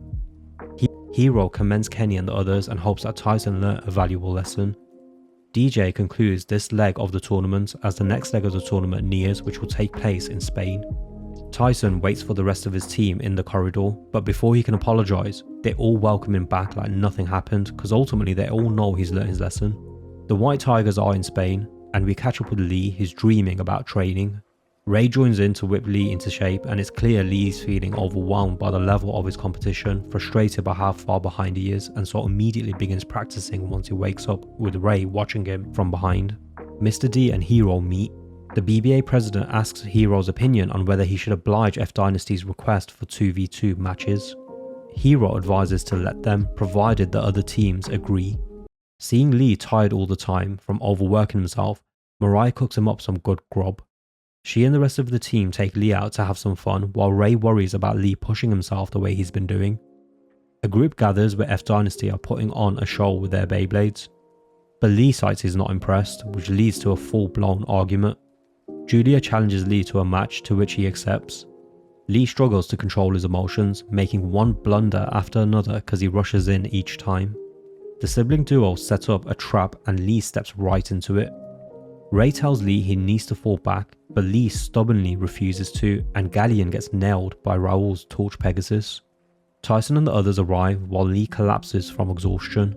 Hiro commends Kenny and the others and hopes that Tyson learnt a valuable lesson. DJ concludes this leg of the tournament as the next leg of the tournament nears, which will take place in Spain. Tyson waits for the rest of his team in the corridor, but before he can apologise, they all welcome him back like nothing happened because ultimately they all know he's learnt his lesson. The White Tigers are in Spain, and we catch up with Lee, who's dreaming about training. Ray joins in to whip Lee into shape, and it's clear Lee's feeling overwhelmed by the level of his competition, frustrated by how far behind he is, and so immediately begins practicing once he wakes up, with Ray watching him from behind. Mr. D and Hiro meet. The BBA president asks Hiro's opinion on whether he should oblige F Dynasty's request for 2v2 matches. Hiro advises to let them, provided the other teams agree. Seeing Lee tired all the time from overworking himself, Mariah cooks him up some good grub. She and the rest of the team take Lee out to have some fun while Ray worries about Lee pushing himself the way he's been doing. A group gathers where F Dynasty are putting on a show with their Beyblades, but Lee cites he's not impressed, which leads to a full-blown argument. Julia challenges Lee to a match, to which he accepts. Lee struggles to control his emotions, making one blunder after another because he rushes in each time. The sibling duo set up a trap and Lee steps right into it. Ray tells Lee he needs to fall back, but Lee stubbornly refuses to, and Galleon gets nailed by Raoul's Torch Pegasus. Tyson and the others arrive while Lee collapses from exhaustion.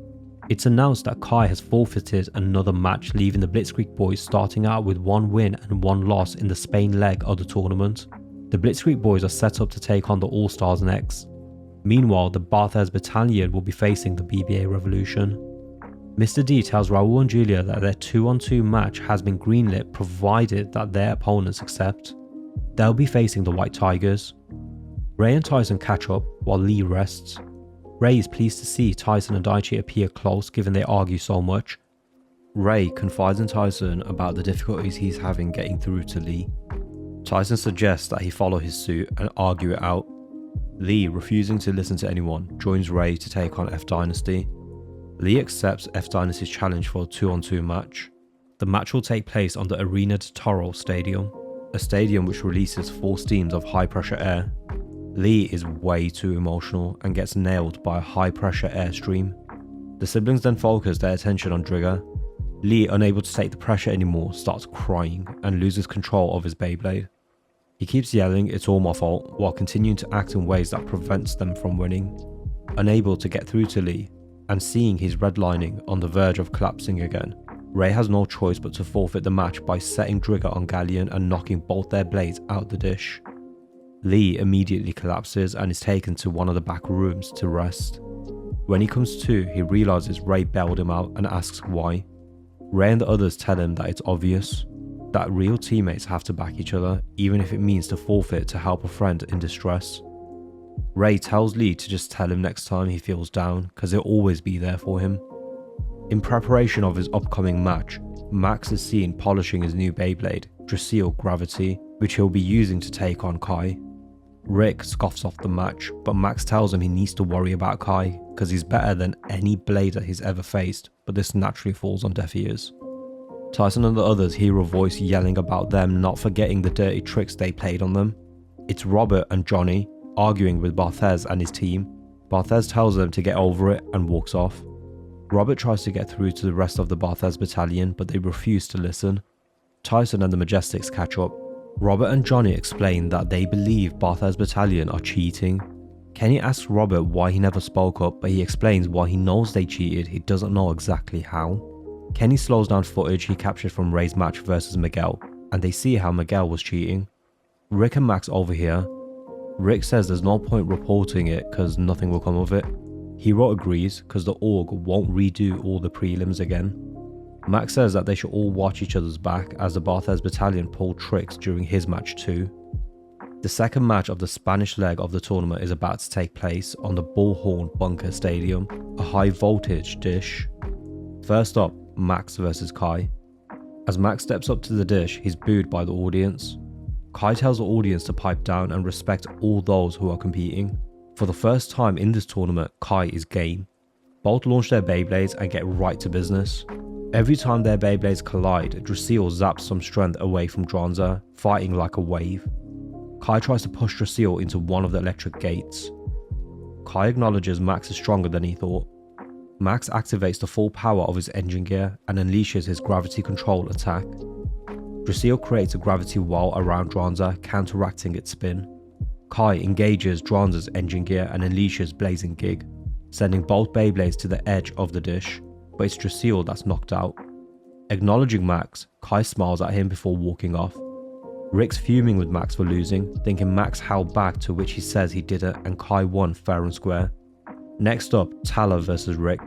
It's announced that Kai has forfeited another match, leaving the Blitzkrieg boys starting out with 1 win and 1 loss in the Spain leg of the tournament. The Blitzkrieg boys are set up to take on the All-Stars next. Meanwhile, the Barthez battalion will be facing the BBA Revolution. Mr. D tells Raul and Julia that their 2-on-2 match has been greenlit provided that their opponents accept. They'll be facing the White Tigers. Ray and Tyson catch up while Lee rests. Ray is pleased to see Tyson and Daichi appear close given they argue so much. Ray confides in Tyson about the difficulties he's having getting through to Lee. Tyson suggests that he follow his suit and argue it out. Lee, refusing to listen to anyone, joins Ray to take on F Dynasty. Lee accepts F Dynasty's challenge for a 2-on-2 match. The match will take place on the Arena de Toro Stadium, a stadium which releases 4 steams of high pressure air. Lee is way too emotional and gets nailed by a high pressure airstream. The siblings then focus their attention on Drigger. Lee, unable to take the pressure anymore, starts crying and loses control of his Beyblade. He keeps yelling "it's all my fault" while continuing to act in ways that prevents them from winning. Unable to get through to Lee, and seeing his redlining on the verge of collapsing again, Ray has no choice but to forfeit the match by setting Drigger on Galleon and knocking both their blades out the dish. Lee immediately collapses and is taken to one of the back rooms to rest. When he comes to, he realizes Ray bailed him out and asks why. Ray and the others tell him that it's obvious, that real teammates have to back each other even if it means to forfeit to help a friend in distress. Ray tells Lee to just tell him next time he feels down because he'll always be there for him. In preparation of his upcoming match, Max is seen polishing his new Beyblade, Dragoon Gravity, which he'll be using to take on Kai. Rick scoffs off the match, but Max tells him he needs to worry about Kai because he's better than any blader he's ever faced, but this naturally falls on deaf ears. Tyson and the others hear a voice yelling about them not forgetting the dirty tricks they played on them. It's Robert and Johnny arguing with Barthez and his team. Barthez tells them to get over it and walks off. Robert tries to get through to the rest of the Barthez battalion, but they refuse to listen. Tyson and the Majestics catch up. Robert and Johnny explain that they believe Barthez battalion are cheating. Kenny asks Robert why he never spoke up, but he explains why he knows they cheated, he doesn't know exactly how. Kenny slows down footage he captured from Ray's match versus Miguel, and they see how Miguel was cheating. Rick and Max overhear. Rick says there's no point reporting it because nothing will come of it. Hero agrees because the org won't redo all the prelims again. Max says that they should all watch each other's back as the Barthez battalion pulled tricks during his match too. The second match of the Spanish leg of the tournament is about to take place on the Bullhorn Bunker Stadium, a high voltage dish. First up, Max versus Kai. As Max steps up to the dish, he's booed by the audience. Kai tells the audience to pipe down and respect all those who are competing. For the first time in this tournament, Kai is game. Both launch their Beyblades and get right to business. Every time their Beyblades collide, Dragoon zaps some strength away from Dranzer, fighting like a wave. Kai tries to push Dragoon into one of the electric gates. Kai acknowledges Max is stronger than he thought. Max activates the full power of his engine gear and unleashes his gravity control attack. Dragoon creates a gravity wall around Dranzer, counteracting its spin. Kai engages Dranzer's engine gear and unleashes Blazing Gig, sending both Beyblades to the edge of the dish, but it's Dragoon that's knocked out. Acknowledging Max, Kai smiles at him before walking off. Rick's fuming with Max for losing, thinking Max held back, to which he says he did it and Kai won fair and square. Next up, Tala versus Rick.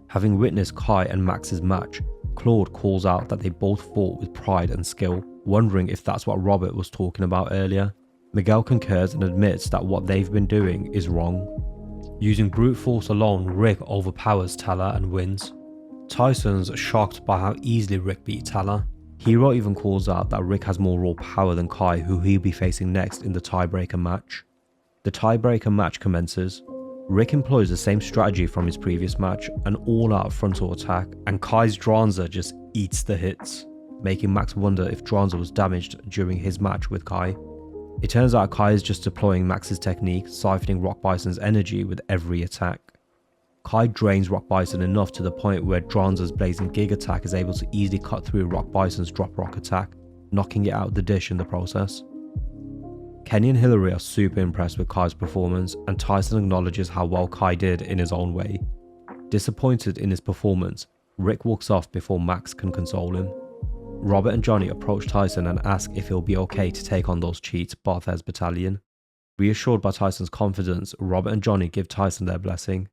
Having witnessed Kai and Max's match, Claude calls out that they both fought with pride and skill, wondering if that's what Robert was talking about earlier. Miguel concurs and admits that what they've been doing is wrong. Using brute force alone, Rick overpowers Tala and wins. Tyson's shocked by how easily Rick beat Tala. Hero even calls out that Rick has more raw power than Kai, who he'll be facing next in the tiebreaker match. The tiebreaker match commences. Rick employs the same strategy from his previous match, an all-out frontal attack, and Kai's Dranzer just eats the hits, making Max wonder if Dranzer was damaged during his match with Kai. It turns out Kai is just deploying Max's technique, siphoning Rock Bison's energy with every attack. Kai drains Rock Bison enough to the point where Dranzer's Blazing Gig attack is able to easily cut through Rock Bison's Drop Rock attack, knocking it out of the dish in the process. Kenny and Hillary are super impressed with Kai's performance, and Tyson acknowledges how well Kai did in his own way. Disappointed in his performance, Rick walks off before Max can console him. Robert and Johnny approach Tyson and ask if he'll be okay to take on those cheats, Barthez battalion. Reassured by Tyson's confidence, Robert and Johnny give Tyson their blessing.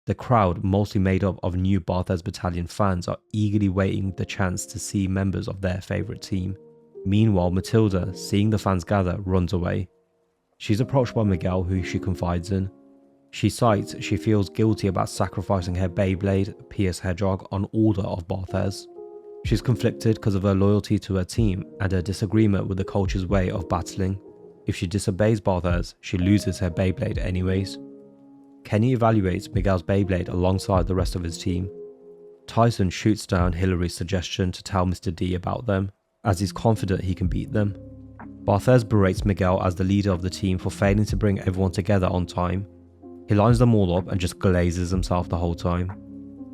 The crowd, mostly made up of new Barthez Battalion fans, are eagerly waiting the chance to see members of their favourite team. Meanwhile, Matilda, seeing the fans gather, runs away. She's approached by Miguel, who she confides in. She cites she feels guilty about sacrificing her Beyblade, Pierce Hedgehog, on order of Barthez. She's conflicted because of her loyalty to her team and her disagreement with the coach's way of battling. If she disobeys Barthez, she loses her Beyblade anyways. Kenny evaluates Miguel's Beyblade alongside the rest of his team. Tyson shoots down Hilary's suggestion to tell Mr. D about them, as he's confident he can beat them. Barthez berates Miguel as the leader of the team for failing to bring everyone together on time. He lines them all up and just glazes himself the whole time.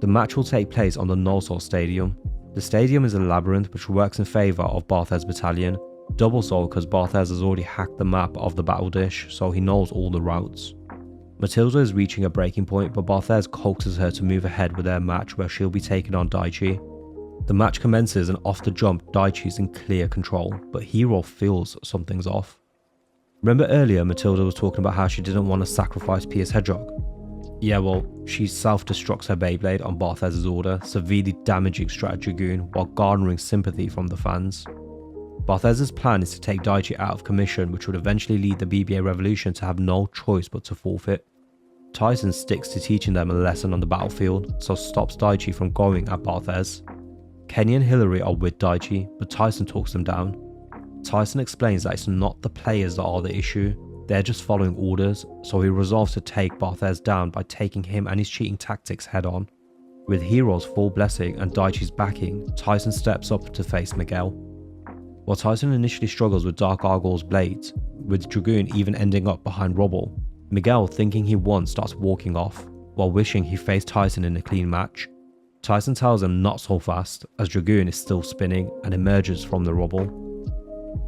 The match will take place on the No-Soul Stadium. The stadium is a labyrinth which works in favour of Barthez Battalion, double so because Barthez has already hacked the map of the battle dish, so he knows all the routes. Matilda is reaching a breaking point, but Barthez coaxes her to move ahead with their match where she'll be taking on Daichi. The match commences and off the jump Daichi's in clear control, but Hero feels something's off. Remember earlier Matilda was talking about how she didn't want to sacrifice Pierce Hedgehog? Yeah, well, she self-destructs her Beyblade on Barthez's order, severely damaging Dragoon while garnering sympathy from the fans. Barthez's plan is to take Daichi out of commission, which would eventually lead the BBA Revolution to have no choice but to forfeit. Tyson sticks to teaching them a lesson on the battlefield, so stops Daichi from going at Barthez. Kenny and Hilary are with Daichi, but Tyson talks them down. Tyson explains that it's not the players that are the issue, they're just following orders, so he resolves to take Barthez down by taking him and his cheating tactics head on. With Hero's full blessing and Daichi's backing, Tyson steps up to face Miguel. While Tyson initially struggles with Dark Argyl's blades, with Dragoon even ending up behind rubble, Miguel, thinking he won, starts walking off, while wishing he faced Tyson in a clean match. Tyson tells him not so fast, as Dragoon is still spinning and emerges from the rubble.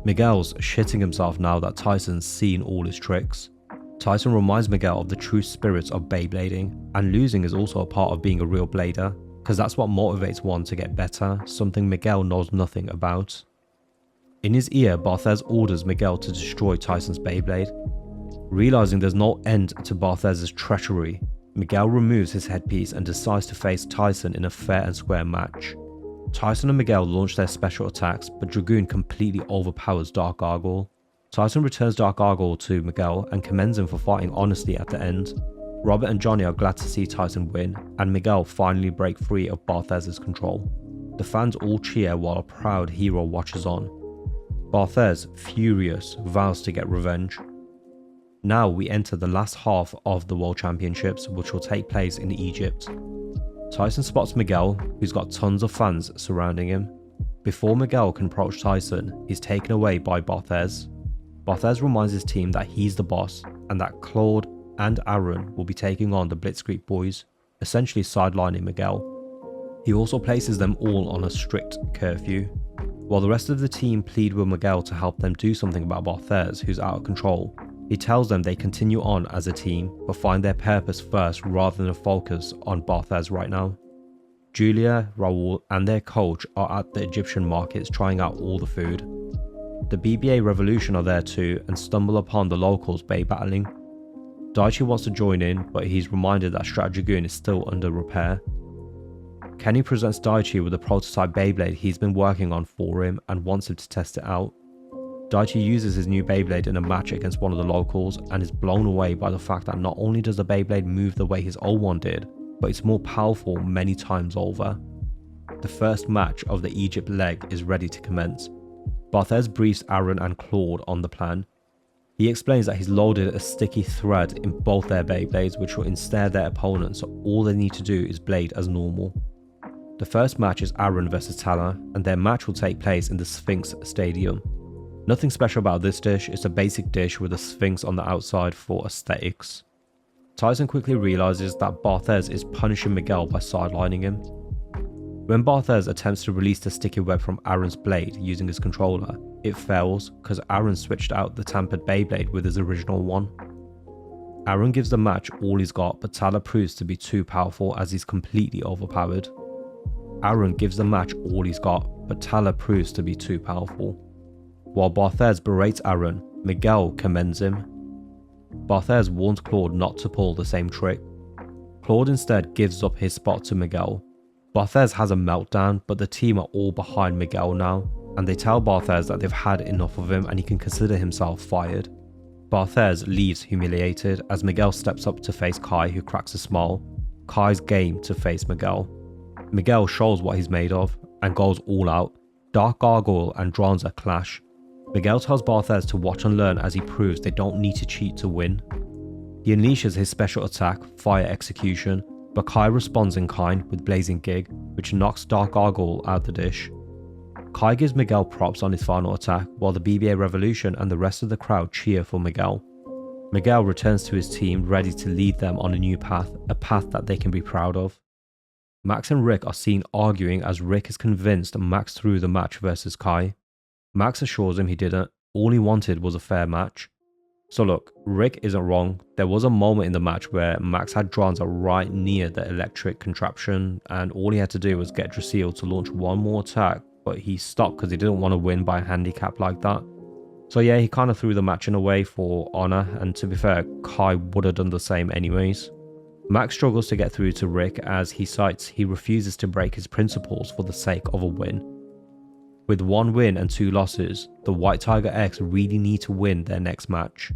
Miguel's shitting himself now that Tyson's seen all his tricks. Tyson reminds Miguel of the true spirit of Beyblading, and losing is also a part of being a real blader, because that's what motivates one to get better, something Miguel knows nothing about. In his ear, Barthez orders Miguel to destroy Tyson's Beyblade. Realizing there's no end to Barthez's treachery, Miguel removes his headpiece and decides to face Tyson in a fair and square match. Tyson and Miguel launch their special attacks, but Dragoon completely overpowers Dark Argyl. Tyson returns Dark Argyl to Miguel and commends him for fighting honestly at the end. Robert and Johnny are glad to see Tyson win, and Miguel finally break free of Barthez's control. The fans all cheer while a proud Hero watches on. Barthez, furious, vows to get revenge. Now we enter the last half of the World Championships, which will take place in Egypt. Tyson spots Miguel, who's got tons of fans surrounding him. Before Miguel can approach Tyson, he's taken away by Barthez. Barthez reminds his team that he's the boss, and that Claude and Aaron will be taking on the Blitzkrieg boys, essentially sidelining Miguel. He also places them all on a strict curfew. While the rest of the team plead with Miguel to help them do something about Barthez, who's out of control, he tells them they continue on as a team, but find their purpose first rather than focus on Barthez right now. Julia, Raoul and their coach are at the Egyptian markets trying out all the food. The BBA Revolution are there too and stumble upon the locals battling. Daichi wants to join in, but he's reminded that Dragoon is still under repair. Kenny presents Daichi with a prototype Beyblade he's been working on for him and wants him to test it out. Daichi uses his new Beyblade in a match against one of the locals and is blown away by the fact that not only does the Beyblade move the way his old one did, but it's more powerful many times over. The first match of the Egypt leg is ready to commence. Barthez briefs Aaron and Claude on the plan. He explains that he's loaded a sticky thread in both their Beyblades which will ensnare their opponents, so all they need to do is blade as normal. The first match is Aaron vs Tala, and their match will take place in the Sphinx Stadium. Nothing special about this dish, it's a basic dish with a sphinx on the outside for aesthetics. Tyson quickly realizes that Barthez is punishing Miguel by sidelining him. When Barthez attempts to release the sticky web from Aaron's blade using his controller, it fails because Aaron switched out the tampered Beyblade with his original one. Aaron gives the match all he's got, but Tala proves to be too powerful as he's completely overpowered. Aaron gives the match all he's got, but Tala proves to be too powerful. While Barthez berates Aaron, Miguel commends him. Barthez warns Claude not to pull the same trick. Claude instead gives up his spot to Miguel. Barthez has a meltdown, but the team are all behind Miguel now, and they tell Barthez that they've had enough of him and he can consider himself fired. Barthez leaves humiliated as Miguel steps up to face Kai, who cracks a smile. Kai's game to face Miguel. Miguel shows what he's made of and goes all out. Dark Gargoyle and Dranzer clash. Miguel tells Barthez to watch and learn as he proves they don't need to cheat to win. He unleashes his special attack, Fire Execution, but Kai responds in kind with Blazing Gig, which knocks Dark Gargoyle out the dish. Kai gives Miguel props on his final attack, while the BBA Revolution and the rest of the crowd cheer for Miguel. Miguel returns to his team ready to lead them on a new path, a path that they can be proud of. Max and Rick are seen arguing as Rick is convinced Max threw the match versus Kai. Max assures him he didn't, all he wanted was a fair match. So look, Rick isn't wrong. There was a moment in the match where Max had Dranzer right near the electric contraption and all he had to do was get Drasil to launch one more attack, but he stopped because he didn't want to win by a handicap like that. So yeah, he kind of threw the match in a way for honor, and to be fair, Kai would have done the same anyways. Max struggles to get through to Rick as he cites he refuses to break his principles for the sake of a win. With 1 win and 2 losses, the White Tiger X really need to win their next match.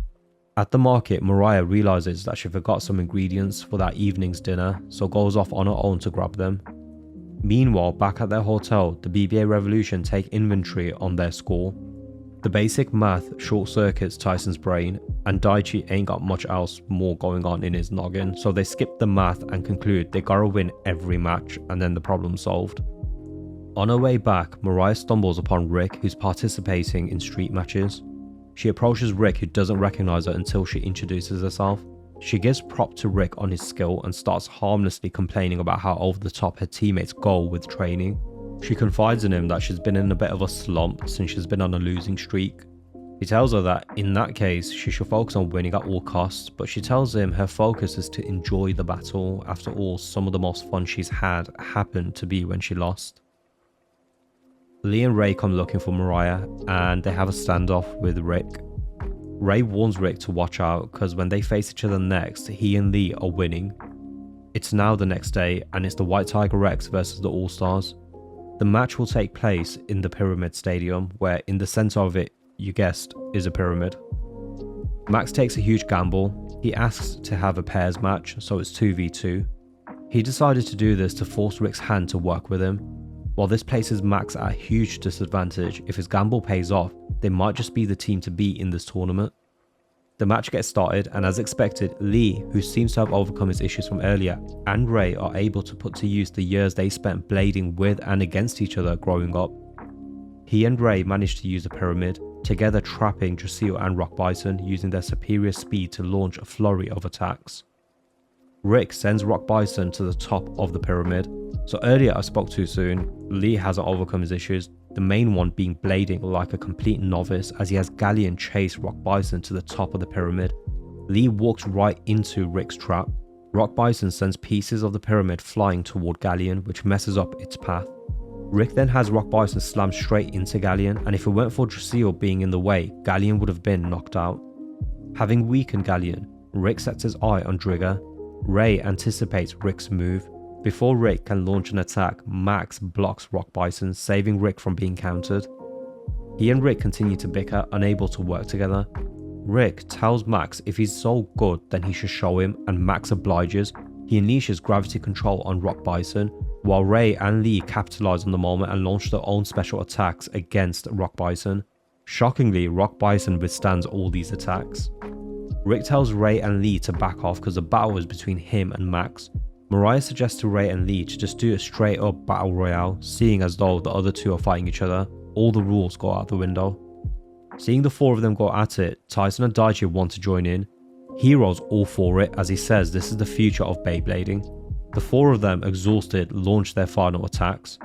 At the market, Mariah realizes that she forgot some ingredients for that evening's dinner, so goes off on her own to grab them. Meanwhile, back at their hotel, the BBA Revolution take inventory on their score. The basic math short circuits Tyson's brain, and Daichi ain't got much else more going on in his noggin, so they skip the math and conclude they gotta win every match and then the problem's solved. On her way back, Mariah stumbles upon Rick, who's participating in street matches. She approaches Rick, who doesn't recognize her until she introduces herself. She gives prop to Rick on his skill and starts harmlessly complaining about how over the top her teammates go with training. She confides in him that she's been in a bit of a slump since she's been on a losing streak. He tells her that in that case she should focus on winning at all costs, but she tells him her focus is to enjoy the battle. After all, some of the most fun she's had happened to be when she lost. Lee and Ray come looking for Mariah and they have a standoff with Rick. Ray warns Rick to watch out because when they face each other next, he and Lee are winning. It's now the next day and it's the White Tiger X versus the All-Stars. The match will take place in the Pyramid Stadium, where in the center of it, you guessed, is a pyramid. Max takes a huge gamble. He asks to have a pairs match, so it's 2v2. He decided to do this to force Rick's hand to work with him. While this places Max at a huge disadvantage, if his gamble pays off, they might just be the team to beat in this tournament. The match gets started, and as expected, Lee, who seems to have overcome his issues from earlier, and Ray are able to put to use the years they spent blading with and against each other growing up. He and Ray manage to use the pyramid, together trapping Drasil and Rock Bison using their superior speed to launch a flurry of attacks. Rick sends Rock Bison to the top of the pyramid. So earlier I spoke too soon. Lee hasn't overcome his issues, the main one being blading like a complete novice as he has Galleon chase Rock Bison to the top of the pyramid. Lee walks right into Rick's trap. Rock Bison sends pieces of the pyramid flying toward Galleon, which messes up its path. Rick then has Rock Bison slam straight into Galleon, and if it weren't for Drasil being in the way, Galleon would have been knocked out. Having weakened Galleon, Rick sets his eye on Drigger. Ray anticipates Rick's move. Before Rick can launch an attack, Max blocks Rock Bison, saving Rick from being countered. He and Rick continue to bicker, unable to work together. Rick tells Max if he's so good then he should show him, and Max obliges. He unleashes gravity control on Rock Bison, while Ray and Lee capitalize on the moment and launch their own special attacks against Rock Bison. Shockingly, Rock Bison withstands all these attacks. Rick tells Ray and Lee to back off because the battle is between him and Max. Mariah suggests to Ray and Lee to just do a straight up battle royale, seeing as though the other two are fighting each other. All the rules go out the window. Seeing the 4 of them go at it, Tyson and Daichi want to join in. Hero's all for it as he says this is the future of Beyblading. The 4 of them, exhausted, launch their final attacks.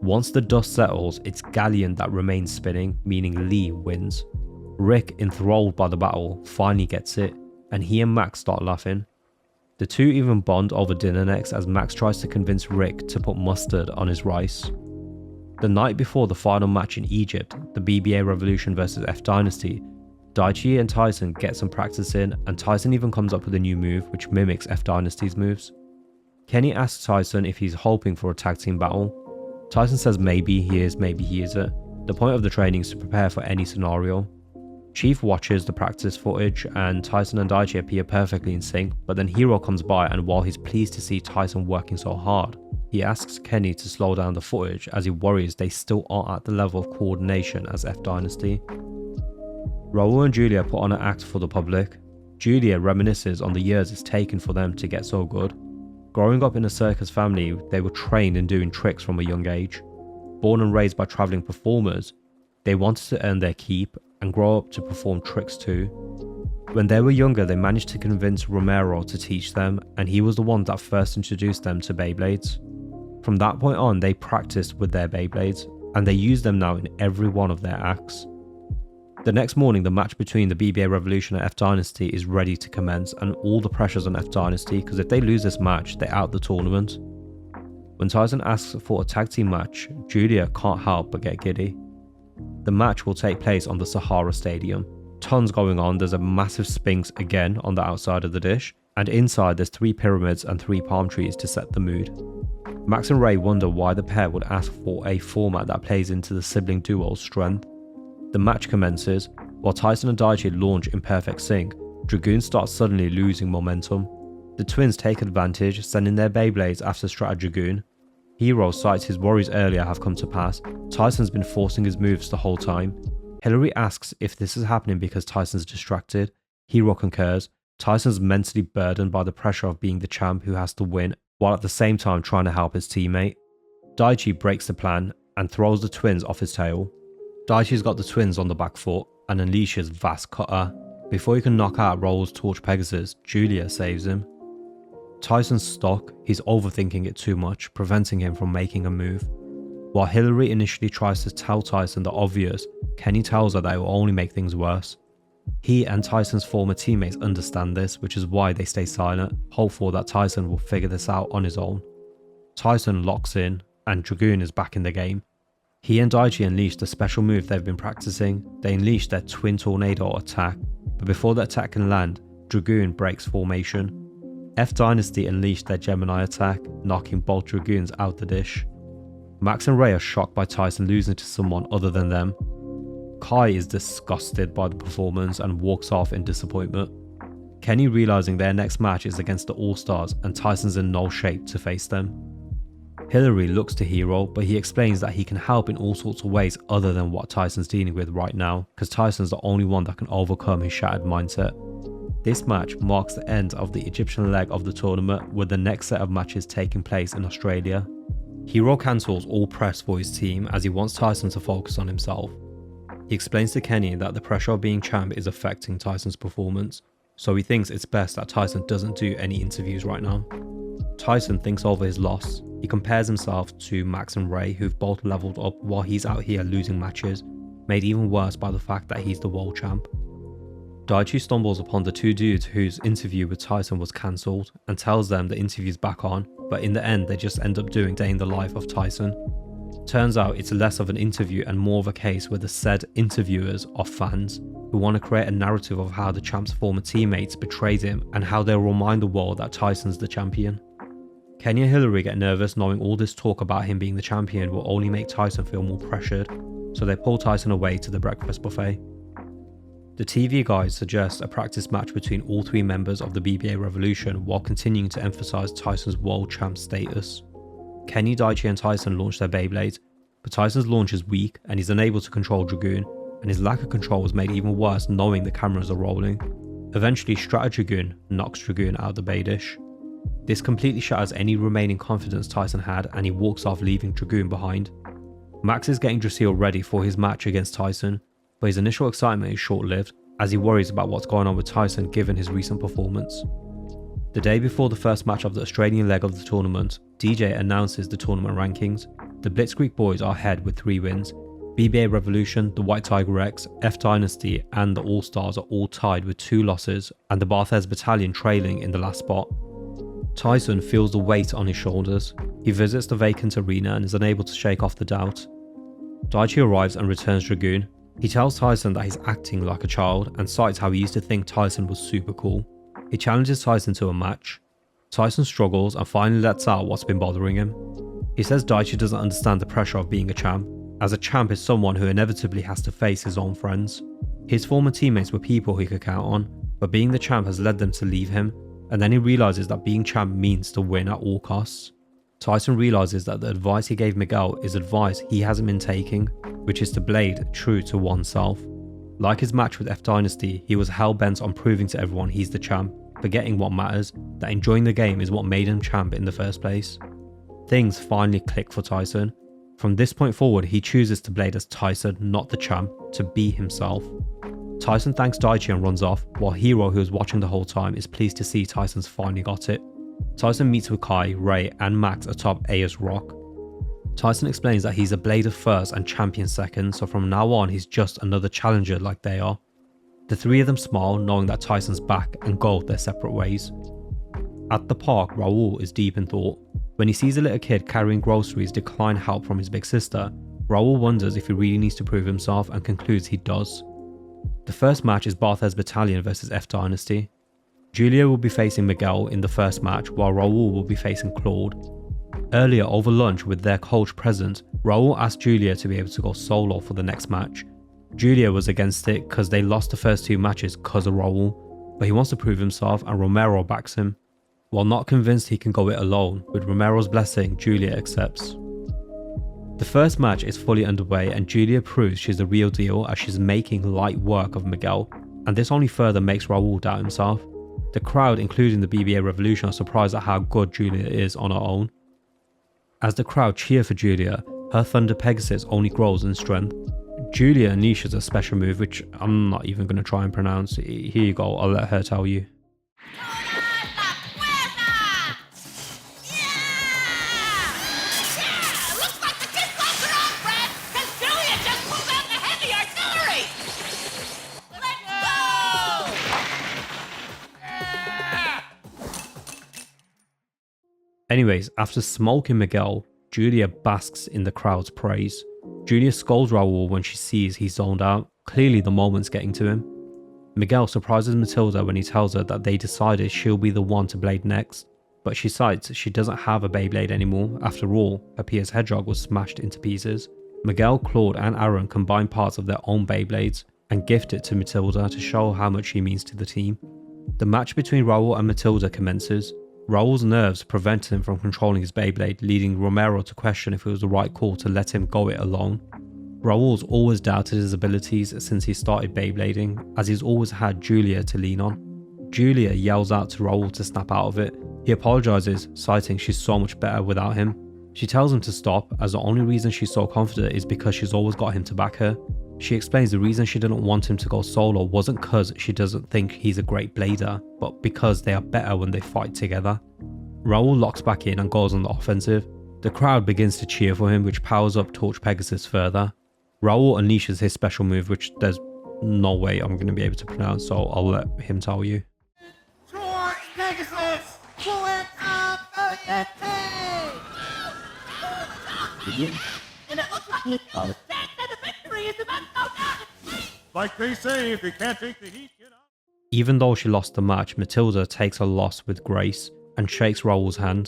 Once the dust settles, it's Galleon that remains spinning, meaning Lee wins. Rick, enthralled by the battle, finally gets it, and he and Max start laughing. The two even bond over dinner next as Max tries to convince Rick to put mustard on his rice. The night before the final match in Egypt, the BBA Revolution vs F Dynasty, Daichi and Tyson get some practice in, and Tyson even comes up with a new move which mimics F Dynasty's moves. Kenny asks Tyson if he's hoping for a tag team battle. Tyson says maybe he is, maybe he isn't. The point of the training is to prepare for any scenario. Chief watches the practice footage and Tyson and Daichi appear perfectly in sync, but then Hiro comes by, and while he's pleased to see Tyson working so hard, he asks Kenny to slow down the footage as he worries they still aren't at the level of coordination as F Dynasty. Raul and Julia put on an act for the public. Julia reminisces on the years it's taken for them to get so good. Growing up in a circus family, they were trained in doing tricks from a young age. Born and raised by travelling performers, they wanted to earn their keep and grow up to perform tricks too. When they were younger, they managed to convince Romero to teach them, and he was the one that first introduced them to Beyblades. From that point on, they practiced with their Beyblades, and they use them now in every one of their acts. The next morning, the match between the BBA Revolution and F Dynasty is ready to commence, and all the pressure's on F Dynasty because if they lose this match, they're out the tournament. When Tyson asks for a tag team match, Julia can't help but get giddy. The match will take place on the Sahara Stadium. Tons going on, there's a massive Sphinx again on the outside of the dish, and inside there's 3 pyramids and 3 palm trees to set the mood. Max and Ray wonder why the pair would ask for a format that plays into the sibling duo's strength. The match commences, while Tyson and Daichi launch in perfect sync, Dragoon starts suddenly losing momentum. The twins take advantage, sending their Beyblades after Dragoon. Hiro cites his worries earlier have come to pass. Tyson's been forcing his moves the whole time. Hillary asks if this is happening because Tyson's distracted. Hiro concurs. Tyson's mentally burdened by the pressure of being the champ who has to win, while at the same time trying to help his teammate. Daichi breaks the plan and throws the twins off his tail. Daichi's got the twins on the back foot and unleashes Vast Cutter. Before he can knock out Raul's Torch Pegasus, Julia saves him. Tyson's stuck, he's overthinking it too much, preventing him from making a move. While Hillary initially tries to tell Tyson the obvious, Kenny tells her that it will only make things worse. He and Tyson's former teammates understand this, which is why they stay silent, hopeful that Tyson will figure this out on his own. Tyson locks in, and Dragoon is back in the game. He and Daichi unleash the special move they've been practicing. They unleash their twin tornado attack, but before the attack can land, Dragoon breaks formation. F Dynasty unleashed their Gemini attack, knocking both Dragoons out the dish. Max and Ray are shocked by Tyson losing to someone other than them. Kai is disgusted by the performance and walks off in disappointment. Kenny realizing their next match is against the All-Stars and Tyson's in no shape to face them. Hillary looks to Hiro, but he explains that he can help in all sorts of ways other than what Tyson's dealing with right now, because Tyson's the only one that can overcome his shattered mindset. This match marks the end of the Egyptian leg of the tournament, with the next set of matches taking place in Australia. Hiro cancels all press for his team as he wants Tyson to focus on himself. He explains to Kenny that the pressure of being champ is affecting Tyson's performance, so he thinks it's best that Tyson doesn't do any interviews right now. Tyson thinks over his loss. He compares himself to Max and Ray, who've both leveled up while he's out here losing matches, made even worse by the fact that he's the world champ. Daichi stumbles upon the 2 dudes whose interview with Tyson was cancelled and tells them the interview's back on, but in the end they just end up doing day in the life of Tyson. Turns out it's less of an interview and more of a case where the said interviewers are fans who want to create a narrative of how the champ's former teammates betrayed him and how they'll remind the world that Tyson's the champion. Kenny and Hillary get nervous knowing all this talk about him being the champion will only make Tyson feel more pressured, so they pull Tyson away to the breakfast buffet. The TV guys suggest a practice match between all 3 members of the BBA Revolution while continuing to emphasize Tyson's world champ status. Kenny, Daichi and Tyson launch their Beyblades, but Tyson's launch is weak and he's unable to control Dragoon, and his lack of control is made even worse knowing the cameras are rolling. Eventually, Dragoon knocks Dragoon out of the Bay dish. This completely shatters any remaining confidence Tyson had and he walks off leaving Dragoon behind. Max is getting Drasil ready for his match against Tyson, but his initial excitement is short-lived as he worries about what's going on with Tyson given his recent performance. The day before the first match of the Australian leg of the tournament, DJ announces the tournament rankings. The Blitzkrieg boys are ahead with 3 wins. BBA Revolution, the White Tiger X, F Dynasty and the All-Stars are all tied with 2 losses and the Barthez Battalion trailing in the last spot. Tyson feels the weight on his shoulders. He visits the vacant arena and is unable to shake off the doubt. Daichi arrives and returns Dragoon. He tells Tyson that he's acting like a child and cites how he used to think Tyson was super cool. He challenges Tyson to a match. Tyson struggles and finally lets out what's been bothering him. He says Daichi doesn't understand the pressure of being a champ, as a champ is someone who inevitably has to face his own friends. His former teammates were people he could count on, but being the champ has led them to leave him, and then he realizes that being champ means to win at all costs. Tyson realizes that the advice he gave Miguel is advice he hasn't been taking, which is to blade true to oneself. Like his match with F Dynasty, he was hell-bent on proving to everyone he's the champ, forgetting what matters, that enjoying the game is what made him champ in the first place. Things finally click for Tyson. From this point forward, he chooses to blade as Tyson, not the champ, to be himself. Tyson thanks Daichi and runs off, while Hiro, who was watching the whole time, is pleased to see Tyson's finally got it. Tyson meets with Kai, Ray and Max atop Aya's rock. Tyson explains that he's a blader first and champion second, so from now on he's just another challenger like they are. The three of them smile, knowing that Tyson's back, and go their separate ways. At the park, Raul is deep in thought. When he sees a little kid carrying groceries decline help from his big sister, Raul wonders if he really needs to prove himself and concludes he does. The first match is Barthez Battalion versus F Dynasty. Julia will be facing Miguel in the first match, while Raul will be facing Claude. Earlier over lunch with their coach present, Raul asked Julia to be able to go solo for the next match. Julia was against it because they lost the first two matches because of Raul, but he wants to prove himself and Romero backs him. While not convinced he can go it alone, with Romero's blessing, Julia accepts. The first match is fully underway and Julia proves she's the real deal as she's making light work of Miguel, and this only further makes Raul doubt himself. The crowd, including the BBA Revolution, are surprised at how good Julia is on her own. As the crowd cheer for Julia, her Thunder Pegasus only grows in strength. Julia unleashes a special move which I'm not even going to try and pronounce. Here you go, I'll let her tell you. Anyways, after smoking Miguel, Julia basks in the crowd's praise. Julia scolds Raul when she sees he's zoned out. Clearly the moment's getting to him. Miguel surprises Matilda when he tells her that they decided she'll be the one to blade next, but she cites she doesn't have a Beyblade anymore. After all, her PS Hedgehog was smashed into pieces. Miguel, Claude and Aaron combine parts of their own Beyblades and gift it to Matilda to show how much she means to the team. The match between Raul and Matilda commences. Raul's nerves prevent him from controlling his Beyblade, leading Romero to question if it was the right call to let him go it alone. Raul's always doubted his abilities since he started Beyblading, as he's always had Julia to lean on. Julia yells out to Raul to snap out of it. He apologizes, citing she's so much better without him. She tells him to stop, as the only reason she's so confident is because she's always got him to back her. She explains the reason she didn't want him to go solo wasn't because she doesn't think he's a great blader, but because they are better when they fight together. Raul locks back in and goes on the offensive. The crowd begins to cheer for him, which powers up Torch Pegasus further. Raul unleashes his special move, which there's no way I'm going to be able to pronounce, so I'll let him tell you. Torch Pegasus! Pull it up! Like they say, if you can't take the heat, get out. Even though she lost the match, Matilda takes her loss with grace and shakes Raul's hand.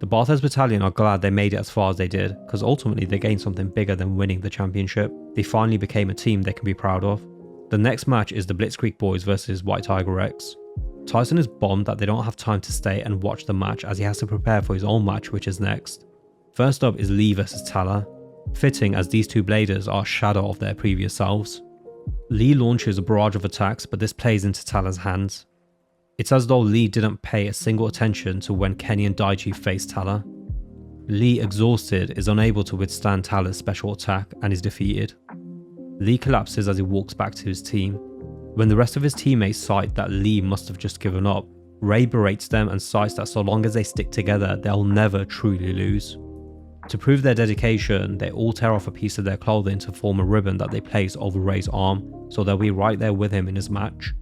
The Barthez Battalion are glad they made it as far as they did, because ultimately they gained something bigger than winning the championship. They finally became a team they can be proud of. The next match is the Blitzkrieg Boys versus White Tiger X. Tyson is bummed that they don't have time to stay and watch the match, as he has to prepare for his own match, which is next. First up is Lee versus Tala, fitting as these two bladers are a shadow of their previous selves. Lee launches a barrage of attacks, but this plays into Tala's hands. It's as though Lee didn't pay a single attention to when Kenny and Daichi faced Tala. Lee, exhausted, is unable to withstand Tala's special attack and is defeated. Lee collapses as he walks back to his team. When the rest of his teammates cite that Lee must have just given up, Ray berates them and cites that so long as they stick together, they'll never truly lose. To prove their dedication, they all tear off a piece of their clothing to form a ribbon that they place over Ray's arm, so they'll be right there with him in his match.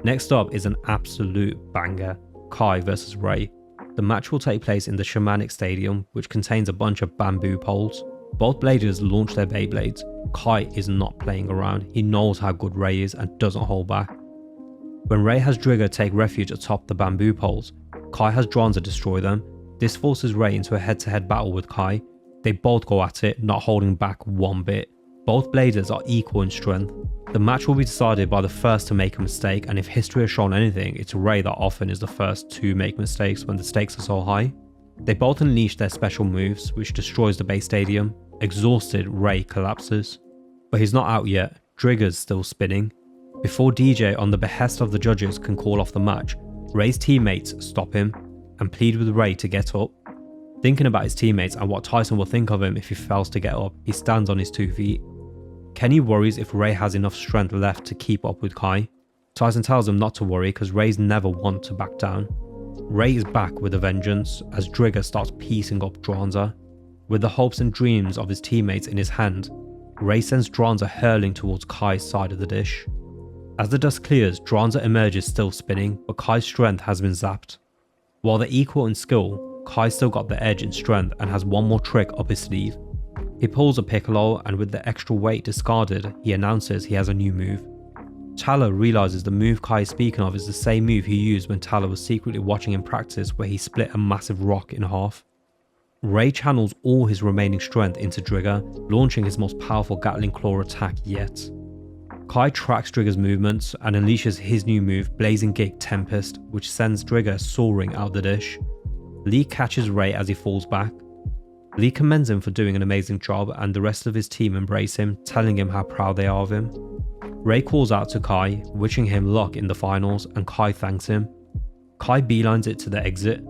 Next up is an absolute banger, Kai versus Ray. The match will take place in the Shamanic Stadium, which contains a bunch of bamboo poles. Both bladers launch their Beyblades. Kai is not playing around, he knows how good Ray is and doesn't hold back. When Ray has Drigger take refuge atop the bamboo poles, Kai has Dranzer destroy them. This forces Ray into a head-to-head battle with Kai. They both go at it, not holding back one bit. Both bladers are equal in strength. The match will be decided by the first to make a mistake, and if history has shown anything, it's Ray that often is the first to make mistakes when the stakes are so high. They both unleash their special moves, which destroys the base stadium. Exhausted, Ray collapses. But he's not out yet. Drigger's still spinning. Before DJ, on the behest of the judges, can call off the match, Ray's teammates stop him and plead with Ray to get up. Thinking about his teammates and what Tyson will think of him if he fails to get up, he stands on his 2 feet. Kenny worries if Ray has enough strength left to keep up with Kai. Tyson tells him not to worry because Ray's never one to back down. Ray is back with a vengeance as Drigger starts piecing up Dranzer. With the hopes and dreams of his teammates in his hand, Ray sends Dranzer hurling towards Kai's side of the dish. As the dust clears, Dranzer emerges still spinning, but Kai's strength has been zapped. While they're equal in skill, Kai still got the edge in strength and has one more trick up his sleeve. He pulls a Piccolo, and with the extra weight discarded, he announces he has a new move. Tala realizes the move Kai is speaking of is the same move he used when Tala was secretly watching him practice, where he split a massive rock in half. Ray channels all his remaining strength into Drigger, launching his most powerful Gatling Claw attack yet. Kai tracks Drigger's movements and unleashes his new move, Blazing Gig Tempest, which sends Drigger soaring out the dish. Lee catches Ray as he falls back. Lee commends him for doing an amazing job, and the rest of his team embrace him, telling him how proud they are of him. Ray calls out to Kai, wishing him luck in the finals, and Kai thanks him. Kai beelines it to the exit.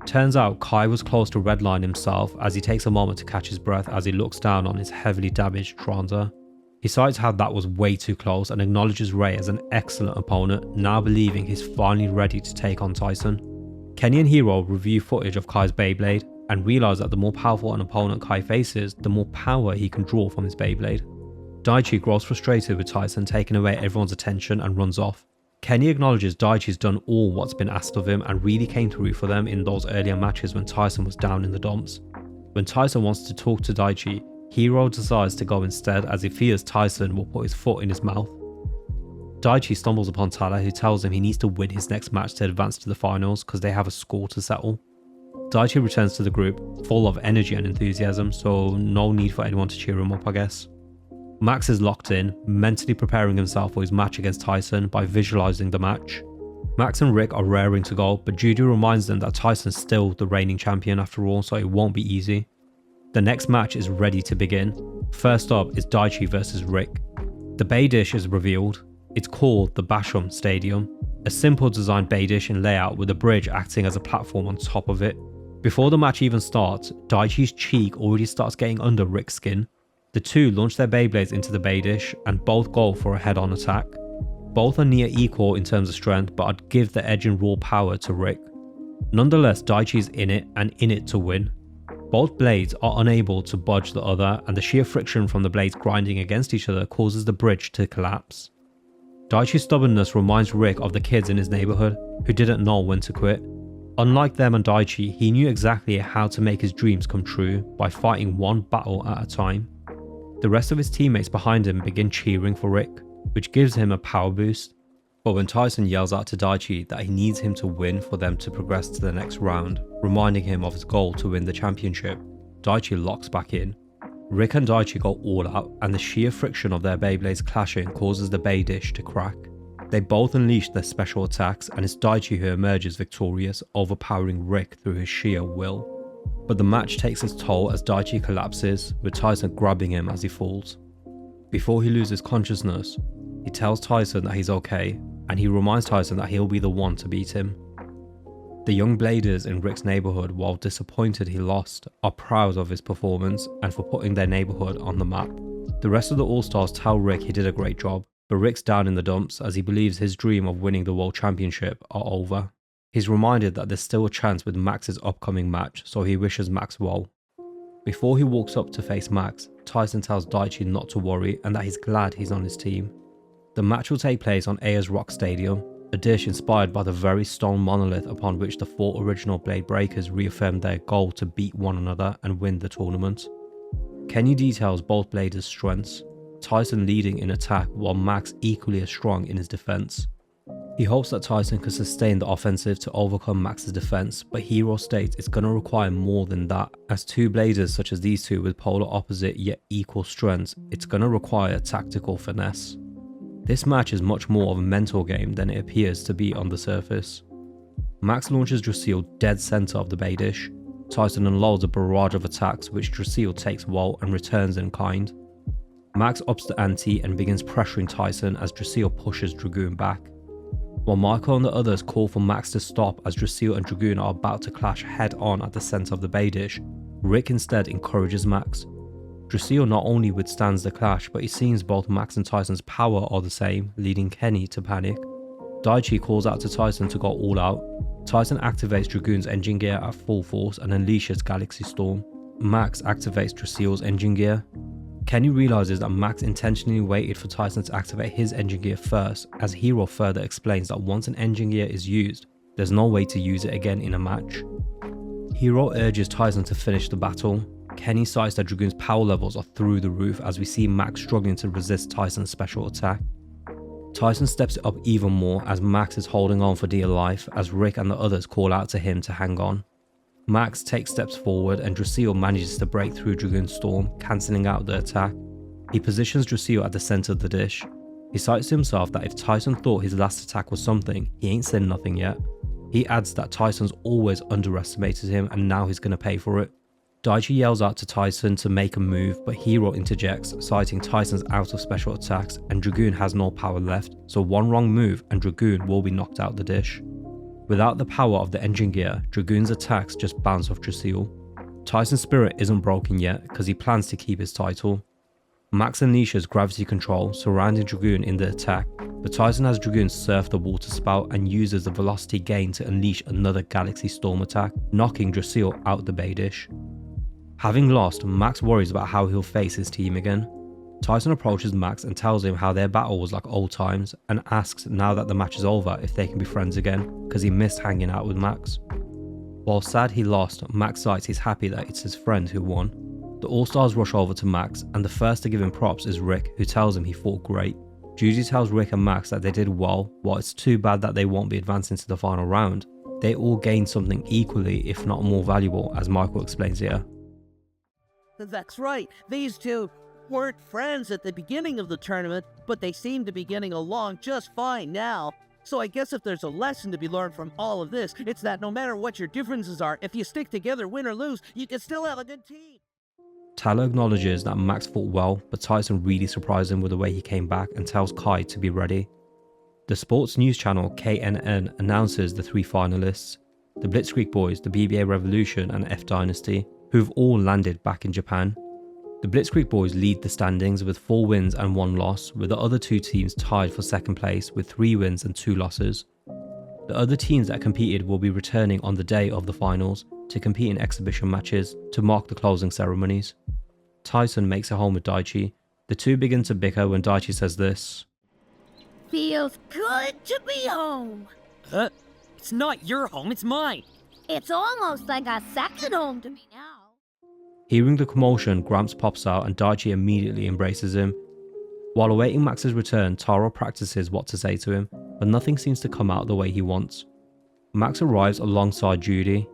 Turns out Kai was close to redline himself as he takes a moment to catch his breath as he looks down on his heavily damaged Dranzer. He cites how that was way too close and acknowledges Ray as an excellent opponent, now believing he's finally ready to take on Tyson. Kenny and Hero review footage of Kai's Beyblade and realise that the more powerful an opponent Kai faces, the more power he can draw from his Beyblade. Daichi grows frustrated with Tyson taking away everyone's attention and runs off. Kenny acknowledges Daichi's done all what's been asked of him and really came through for them in those earlier matches when Tyson was down in the dumps. When Tyson wants to talk to Daichi, Hero decides to go instead as he fears Tyson will put his foot in his mouth. Daichi stumbles upon Tala, who tells him he needs to win his next match to advance to the finals because they have a score to settle. Daichi returns to the group, full of energy and enthusiasm, so no need for anyone to cheer him up, I guess. Max is locked in, mentally preparing himself for his match against Tyson by visualizing the match. Max and Rick are raring to go, but Judy reminds them that Tyson's still the reigning champion after all, so it won't be easy. The next match is ready to begin. First up is Daichi versus Rick. The Bay Dish is revealed. It's called the Basham Stadium, a simple designed Bay Dish in layout with a bridge acting as a platform on top of it. Before the match even starts, Daichi's cheek already starts getting under Rick's skin. The two launch their Beyblades into the Bay Dish and both go for a head-on attack. Both are near equal in terms of strength, but I'd give the edge in raw power to Rick. Nonetheless, Daichi's in it and in it to win. Both blades are unable to budge the other, and the sheer friction from the blades grinding against each other causes the bridge to collapse. Daichi's stubbornness reminds Rick of the kids in his neighborhood who didn't know when to quit. Unlike them and Daichi, he knew exactly how to make his dreams come true by fighting one battle at a time. The rest of his teammates behind him begin cheering for Rick, which gives him a power boost. But when Tyson yells out to Daichi that he needs him to win for them to progress to the next round, reminding him of his goal to win the championship, Daichi locks back in. Rick and Daichi go all out, and the sheer friction of their Beyblades clashing causes the Bay Dish to crack. They both unleash their special attacks, and it's Daichi who emerges victorious, overpowering Rick through his sheer will. But the match takes its toll as Daichi collapses, with Tyson grabbing him as he falls. Before he loses consciousness, he tells Tyson that he's okay, and he reminds Tyson that he'll be the one to beat him. The young bladers in Rick's neighborhood, while disappointed he lost, are proud of his performance and for putting their neighborhood on the map. The rest of the All-Stars tell Rick he did a great job, but Rick's down in the dumps as he believes his dream of winning the World Championship are over. He's reminded that there's still a chance with Max's upcoming match, so he wishes Max well. Before he walks up to face Max, Tyson tells Daichi not to worry and that he's glad he's on his team. The match will take place on Ayers Rock Stadium, a dish inspired by the very stone monolith upon which the 4 original Bladebreakers reaffirmed their goal to beat one another and win the tournament. Kenny details both bladers' strengths, Tyson leading in attack while Max equally as strong in his defense. He hopes that Tyson can sustain the offensive to overcome Max's defense, but Hero states it's going to require more than that. As two bladers such as these two with polar opposite yet equal strengths, it's going to require tactical finesse. This match is much more of a mental game than it appears to be on the surface. Max launches Drasil dead center of the bay dish. Tyson unloads a barrage of attacks which Drasil takes well and returns in kind. Max ups the ante and begins pressuring Tyson as Drasil pushes Dragoon back. While Michael and the others call for Max to stop as Drasil and Dragoon are about to clash head on at the center of the bay dish, Rick instead encourages Max. Drasil not only withstands the clash, but it seems both Max and Tyson's power are the same, leading Kenny to panic. Daichi calls out to Tyson to go all out. Tyson activates Dragoon's engine gear at full force and unleashes Galaxy Storm. Max activates Drasil's engine gear. Kenny realizes that Max intentionally waited for Tyson to activate his engine gear first, as Hero further explains that once an engine gear is used, there's no way to use it again in a match. Hero urges Tyson to finish the battle. Kenny cites that Dragoon's power levels are through the roof as we see Max struggling to resist Tyson's special attack. Tyson steps it up even more as Max is holding on for dear life as Rick and the others call out to him to hang on. Max takes steps forward and Drasil manages to break through Dragoon's storm, cancelling out the attack. He positions Drasil at the centre of the dish. He cites to himself that if Tyson thought his last attack was something, he ain't said nothing yet. He adds that Tyson's always underestimated him and now he's gonna pay for it. Daichi yells out to Tyson to make a move, but Hero interjects, citing Tyson's out of special attacks and Dragoon has no power left, so one wrong move and Dragoon will be knocked out the dish. Without the power of the engine gear, Dragoon's attacks just bounce off Drasil. Tyson's spirit isn't broken yet because he plans to keep his title. Max unleashes gravity control, surrounding Dragoon in the attack, but Tyson has Dragoon surf the water spout and uses the velocity gain to unleash another Galaxy Storm attack, knocking Drasil out the bay dish. Having lost, Max worries about how he'll face his team again. Tyson approaches Max and tells him how their battle was like old times and asks now that the match is over if they can be friends again because he missed hanging out with Max. While sad he lost, Max cites he's happy that it's his friend who won. The All-Stars rush over to Max and the first to give him props is Rick, who tells him he fought great. Judy tells Rick and Max that they did well, while it's too bad that they won't be advancing to the final round. They all gained something equally if not more valuable, as Michael explains here. That's right, these two weren't friends at the beginning of the tournament, but they seem to be getting along just fine now. So I guess if there's a lesson to be learned from all of this, it's that no matter what your differences are, if you stick together, win or lose, you can still have a good team. Tyler acknowledges that Max fought well, but Tyson really surprised him with the way he came back and tells Kai to be ready. The sports news channel KNN announces the three finalists, the Blitzkrieg Boys, the BBA Revolution and F Dynasty, who've all landed back in Japan. The Blitzkrieg Boys lead the standings with 4 wins and 1 loss, with the other 2 teams tied for second place with 3 wins and 2 losses. The other teams that competed will be returning on the day of the finals to compete in exhibition matches to mark the closing ceremonies. Tyson makes it home with Daichi. The two begin to bicker when Daichi says this. Feels good to be home. It's not your home, it's mine. It's almost like a second home to me now. Hearing the commotion, Gramps pops out and Daichi immediately embraces him. While awaiting Max's return, Taro practices what to say to him, but nothing seems to come out the way he wants. Max arrives alongside Judy.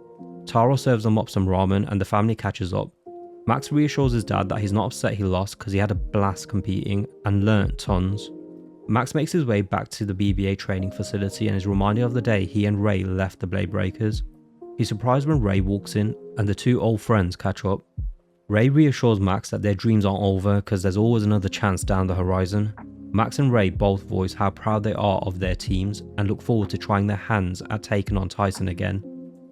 Taro serves them up some ramen and the family catches up. Max reassures his dad that he's not upset he lost because he had a blast competing and learnt tons. Max makes his way back to the BBA training facility and is reminded of the day he and Ray left the Bladebreakers. He's surprised when Ray walks in and the two old friends catch up. Ray reassures Max that their dreams aren't over because there's always another chance down the horizon. Max and Ray both voice how proud they are of their teams and look forward to trying their hands at taking on Tyson again.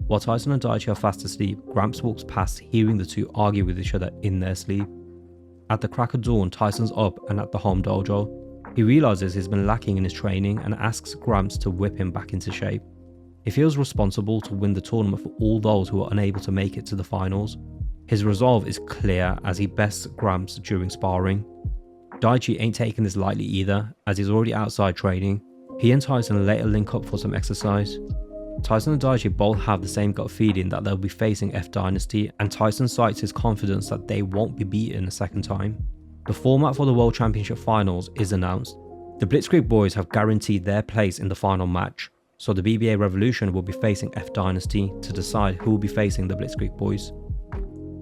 While Tyson and Daichi are fast asleep, Gramps walks past hearing the two argue with each other in their sleep. At the crack of dawn, Tyson's up and at the home dojo. He realizes he's been lacking in his training and asks Gramps to whip him back into shape. He feels responsible to win the tournament for all those who are unable to make it to the finals. His resolve is clear as he bests Gramps during sparring. Daichi ain't taking this lightly either, as he's already outside training. He and Tyson later link up for some exercise. Tyson and Daichi both have the same gut feeling that they'll be facing F Dynasty, and Tyson cites his confidence that they won't be beaten a second time. The format for the World Championship Finals is announced. The Blitzkrieg boys have guaranteed their place in the final match, so the BBA Revolution will be facing F Dynasty to decide who will be facing the Blitzkrieg boys.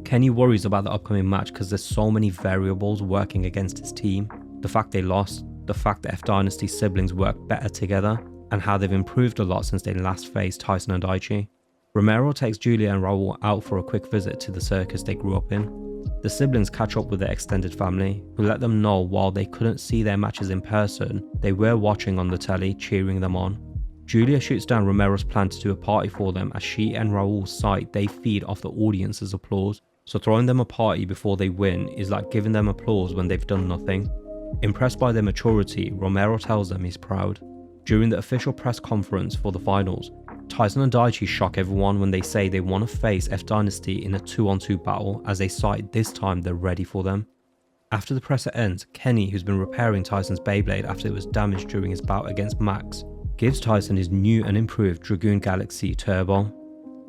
Kenny worries about the upcoming match because there's so many variables working against his team. The fact they lost, the fact that F Dynasty siblings work better together, and how they've improved a lot since they last faced Tyson and Daichi. Romero takes Julia and Raul out for a quick visit to the circus they grew up in. The siblings catch up with their extended family, who let them know while they couldn't see their matches in person, they were watching on the telly, cheering them on. Julia shoots down Romero's plan to do a party for them as she and Raul's sight they feed off the audience's applause, so throwing them a party before they win is like giving them applause when they've done nothing. Impressed by their maturity, Romero tells them he's proud. During the official press conference for the finals, Tyson and Daichi shock everyone when they say they want to face F Dynasty in a 2-on-2 battle as they cite this time they're ready for them. After the presser ends, Kenny, who's been repairing Tyson's Beyblade after it was damaged during his bout against Max, gives Tyson his new and improved Dragoon Galaxy Turbo.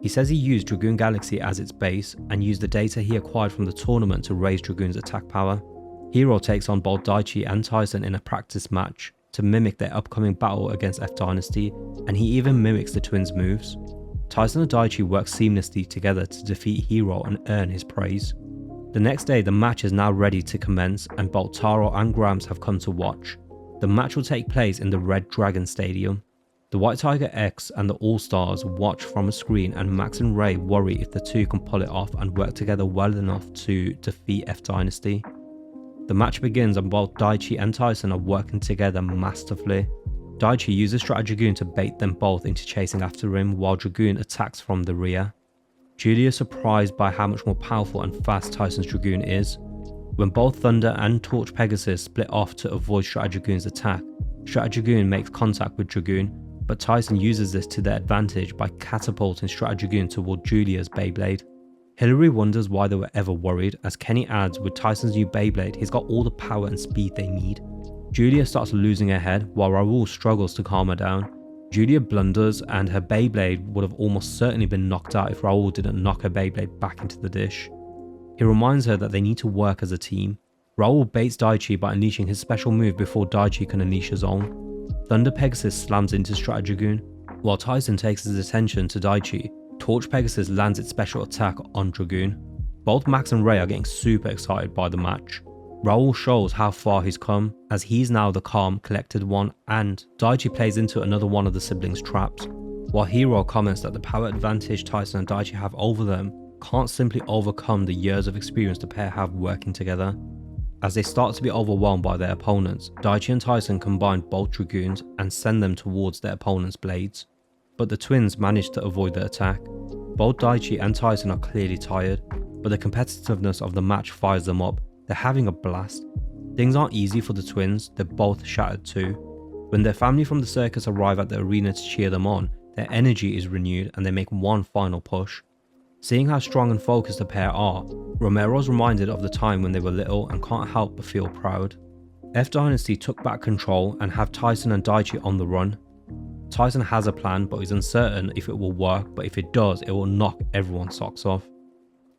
He says he used Dragoon Galaxy as its base and used the data he acquired from the tournament to raise Dragoon's attack power. Hero takes on both Daichi and Tyson in a practice match to mimic their upcoming battle against F Dynasty, and he even mimics the twins' moves. Tyson and Daichi work seamlessly together to defeat Hero and earn his praise. The next day, the match is now ready to commence, and both Taro and Grams have come to watch. The match will take place in the Red Dragon Stadium. The White Tiger X and the All-Stars watch from a screen, and Max and Ray worry if the two can pull it off and work together well enough to defeat F Dynasty. The match begins and both Daichi and Tyson are working together masterfully. Daichi uses Dragoon to bait them both into chasing after him while Dragoon attacks from the rear. Julia is surprised by how much more powerful and fast Tyson's Dragoon is. When both Thunder and Torch Pegasus split off to avoid Dragoon's attack, Dragoon makes contact with Dragoon, but Tyson uses this to their advantage by catapulting Dragoon toward Julia's Beyblade. Hillary wonders why they were ever worried, as Kenny adds with Tyson's new Beyblade he's got all the power and speed they need. Julia starts losing her head while Raul struggles to calm her down. Julia blunders and her Beyblade would have almost certainly been knocked out if Raul didn't knock her Beyblade back into the dish. He reminds her that they need to work as a team. Raul baits Daichi by unleashing his special move before Daichi can unleash his own. Thunder Pegasus slams into Dragoon, while Tyson takes his attention to Daichi. Torch Pegasus lands its special attack on Dragoon. Both Max and Ray are getting super excited by the match. Raul shows how far he's come, as he's now the calm, collected one, and Daichi plays into another one of the siblings' traps, while Hero comments that the power advantage Tyson and Daichi have over them can't simply overcome the years of experience the pair have working together. As they start to be overwhelmed by their opponents, Daichi and Tyson combine both Dragoons and send them towards their opponent's blades. But the twins manage to avoid the attack. Both Daichi and Tyson are clearly tired, but the competitiveness of the match fires them up. They're having a blast. Things aren't easy for the twins, they're both shattered too. When their family from the circus arrive at the arena to cheer them on, their energy is renewed and they make one final push. Seeing how strong and focused the pair are, Romero's reminded of the time when they were little and can't help but feel proud. F Dynasty took back control and have Tyson and Daichi on the run. Tyson has a plan, but is uncertain if it will work, but if it does, it will knock everyone's socks off.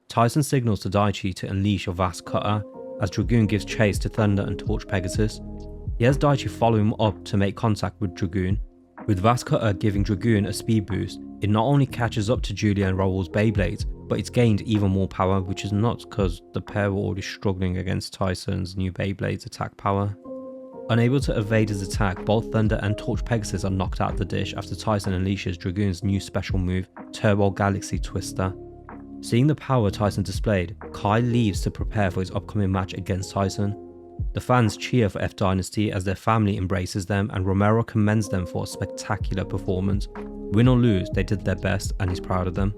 Tyson signals to Daichi to unleash a vast cutter, as Dragoon gives chase to Thunder and Torch Pegasus. He has Daichi follow him up to make contact with Dragoon. With Vast Cutter giving Dragoon a speed boost, it not only catches up to Julia and Raul's Beyblades, but it's gained even more power, which is nuts because the pair were already struggling against Tyson's new Beyblade's attack power. Unable to evade his attack, both Thunder and Torch Pegasus are knocked out of the dish after Tyson unleashes Dragoon's new special move, Turbo Galaxy Twister. Seeing the power Tyson displayed, Kai leaves to prepare for his upcoming match against Tyson. The fans cheer for F Dynasty as their family embraces them, and Romero commends them for a spectacular performance. Win or lose, they did their best and he's proud of them.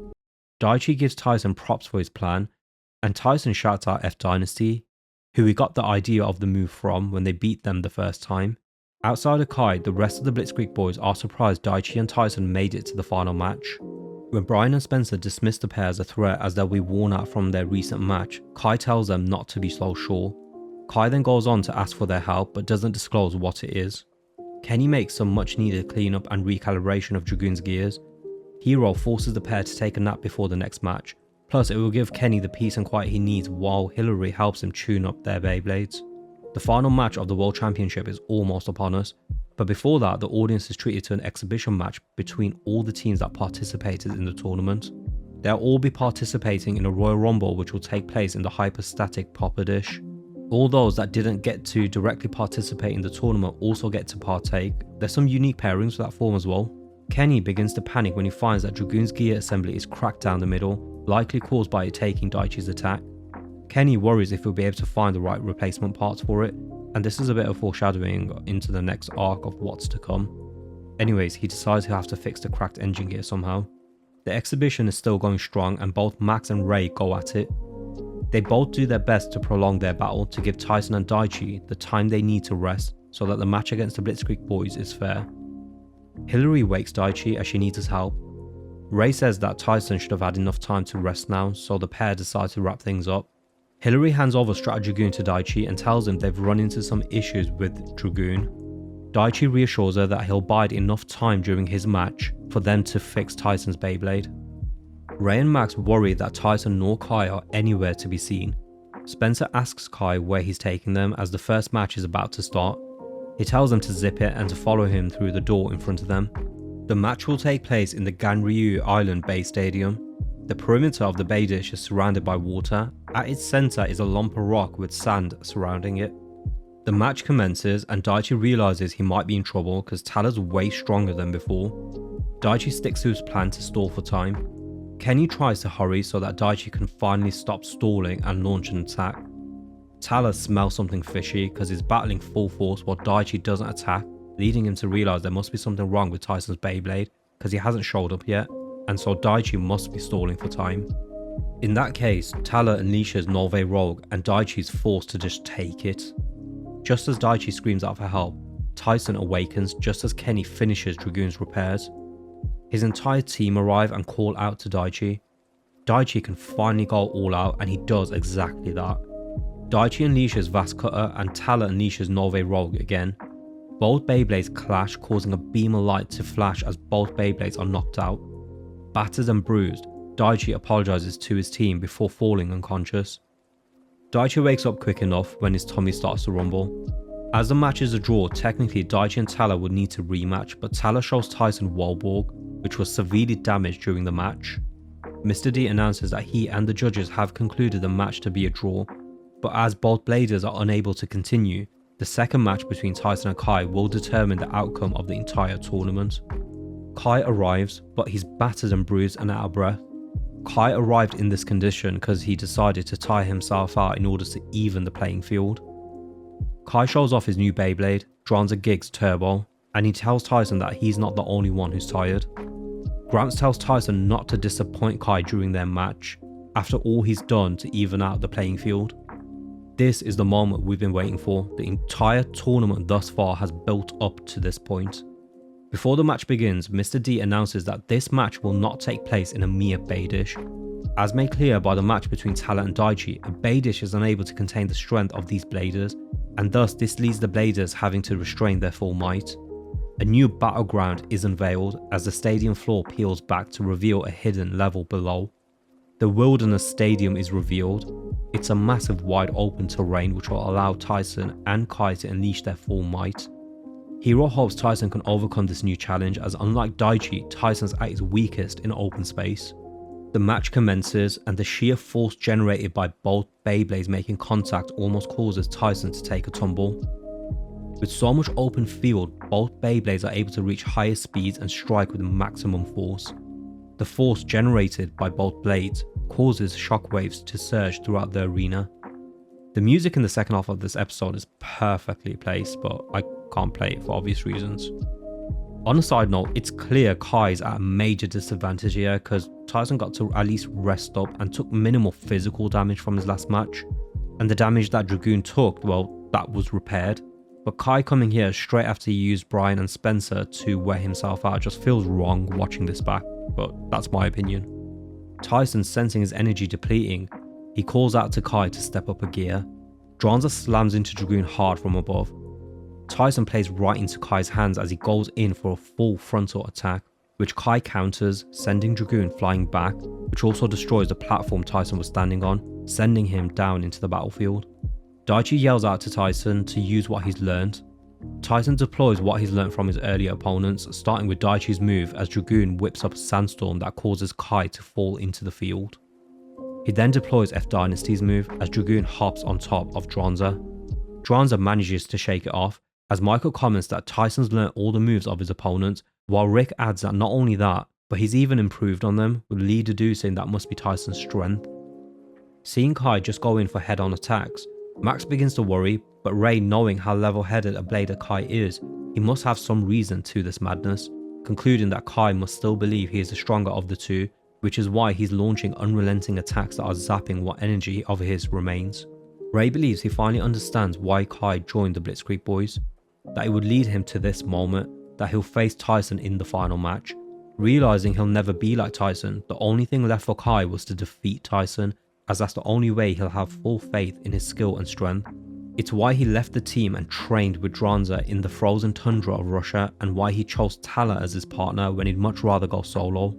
Daichi gives Tyson props for his plan, and Tyson shouts out F Dynasty, who he got the idea of the move from when they beat them the first time. Outside of Kai, the rest of the Blitzkrieg boys are surprised Daichi and Tyson made it to the final match. When Brian and Spencer dismiss the pair as a threat as they'll be worn out from their recent match, Kai tells them not to be so sure. Kai then goes on to ask for their help but doesn't disclose what it is. Kenny makes some much needed cleanup and recalibration of Dragoon's gears. Hero forces the pair to take a nap before the next match, plus it will give Kenny the peace and quiet he needs while Hillary helps him tune up their Beyblades. The final match of the World Championship is almost upon us, but before that, the audience is treated to an exhibition match between all the teams that participated in the tournament. They'll all be participating in a Royal Rumble which will take place in the hyperstatic popper dish. All those that didn't get to directly participate in the tournament also get to partake. There's some unique pairings for that form as well. Kenny begins to panic when he finds that Dragoon's gear assembly is cracked down the middle, likely caused by it taking Daichi's attack. Kenny worries if he'll be able to find the right replacement parts for it, and this is a bit of foreshadowing into the next arc of what's to come. Anyways, he decides he'll have to fix the cracked engine gear somehow. The exhibition is still going strong and both Max and Ray go at it. They both do their best to prolong their battle to give Tyson and Daichi the time they need to rest so that the match against the Blitzkrieg boys is fair. Hillary wakes Daichi as she needs his help. Ray says that Tyson should have had enough time to rest now, so the pair decide to wrap things up. Hillary hands over Dragoon to Daichi and tells him they've run into some issues with Dragoon. Daichi reassures her that he'll bide enough time during his match for them to fix Tyson's Beyblade. Ray and Max worry that Tyson nor Kai are anywhere to be seen. Spencer asks Kai where he's taking them as the first match is about to start. He tells them to zip it and to follow him through the door in front of them. The match will take place in the Ganryu Island Bay Stadium. The perimeter of the bay dish is surrounded by water. At its centre is a lump of rock with sand surrounding it. The match commences and Daichi realises he might be in trouble because Tala's way stronger than before. Daichi sticks to his plan to stall for time. Kenny tries to hurry so that Daichi can finally stop stalling and launch an attack. Tala smells something fishy because he's battling full force while Daichi doesn't attack, leading him to realise there must be something wrong with Tyson's Beyblade because he hasn't showed up yet, and so Daichi must be stalling for time. In that case, Tala unleashes Nolve Rogue and Daichi's forced to just take it. Just as Daichi screams out for help, Tyson awakens just as Kenny finishes Dragoon's repairs. His entire team arrive and call out to Daichi. Daichi can finally go all out and he does exactly that. Daichi unleashes Vast Cutter and Tala unleashes Nolve Rogue again. Both Beyblades clash, causing a beam of light to flash as both Beyblades are knocked out. Battered and bruised, Daichi apologises to his team before falling unconscious. Daichi wakes up quick enough when his tummy starts to rumble. As the match is a draw, technically Daichi and Tala would need to rematch, but Tala shows Tyson Wallborg, which was severely damaged during the match. Mr. D announces that he and the judges have concluded the match to be a draw, but as both bladers are unable to continue, the second match between Tyson and Kai will determine the outcome of the entire tournament. Kai arrives, but he's battered and bruised and out of breath. Kai arrived in this condition because he decided to tire himself out in order to even the playing field. Kai shows off his new Beyblade, Dranzer Gigs Turbo, and he tells Tyson that he's not the only one who's tired. Gramps tells Tyson not to disappoint Kai during their match, after all he's done to even out the playing field. This is the moment we've been waiting for. The entire tournament thus far has built up to this point. Before the match begins, Mr. D announces that this match will not take place in a mere bay dish. As made clear by the match between Tala and Daichi, a bay dish is unable to contain the strength of these bladers, and thus this leaves the bladers having to restrain their full might. A new battleground is unveiled as the stadium floor peels back to reveal a hidden level below. The Wilderness Stadium is revealed. It's a massive wide open terrain which will allow Tyson and Kai to unleash their full might. Hero hopes Tyson can overcome this new challenge as unlike Daichi, Tyson's at his weakest in open space. The match commences and the sheer force generated by both Beyblades making contact almost causes Tyson to take a tumble. With so much open field, both Beyblades are able to reach higher speeds and strike with maximum force. The force generated by both blades causes shockwaves to surge throughout the arena. The music in the second half of this episode is perfectly placed, but I can't play it for obvious reasons. On a side note, it's clear Kai's at a major disadvantage here because Tyson got to at least rest up and took minimal physical damage from his last match. And the damage that Dragoon took, well, that was repaired. But Kai coming here straight after he used Brian and Spencer to wear himself out just feels wrong watching this back, but that's my opinion. Tyson, sensing his energy depleting, he calls out to Kai to step up a gear. Dranzer slams into Dragoon hard from above. Tyson plays right into Kai's hands as he goes in for a full frontal attack, which Kai counters, sending Dragoon flying back, which also destroys the platform Tyson was standing on, sending him down into the battlefield. Daichi yells out to Tyson to use what he's learned. Tyson deploys what he's learned from his earlier opponents, starting with Daichi's move as Dragoon whips up a sandstorm that causes Kai to fall into the field. He then deploys F Dynasty's move as Dragoon hops on top of Dranzer. Dranzer manages to shake it off, as Michael comments that Tyson's learned all the moves of his opponents, while Rick adds that not only that, but he's even improved on them, with Lee deducing that must be Tyson's strength. Seeing Kai just go in for head-on attacks, Max begins to worry, but Ray, knowing how level-headed a blader Kai is, he must have some reason to this madness, concluding that Kai must still believe he is the stronger of the two, which is why he's launching unrelenting attacks that are zapping what energy of his remains. Ray believes he finally understands why Kai joined the Blitzkrieg Boys, that it would lead him to this moment, that he'll face Tyson in the final match. Realizing he'll never be like Tyson, the only thing left for Kai was to defeat Tyson, as that's the only way he'll have full faith in his skill and strength. It's why he left the team and trained with Dranzer in the frozen tundra of Russia, and why he chose Tala as his partner when he'd much rather go solo.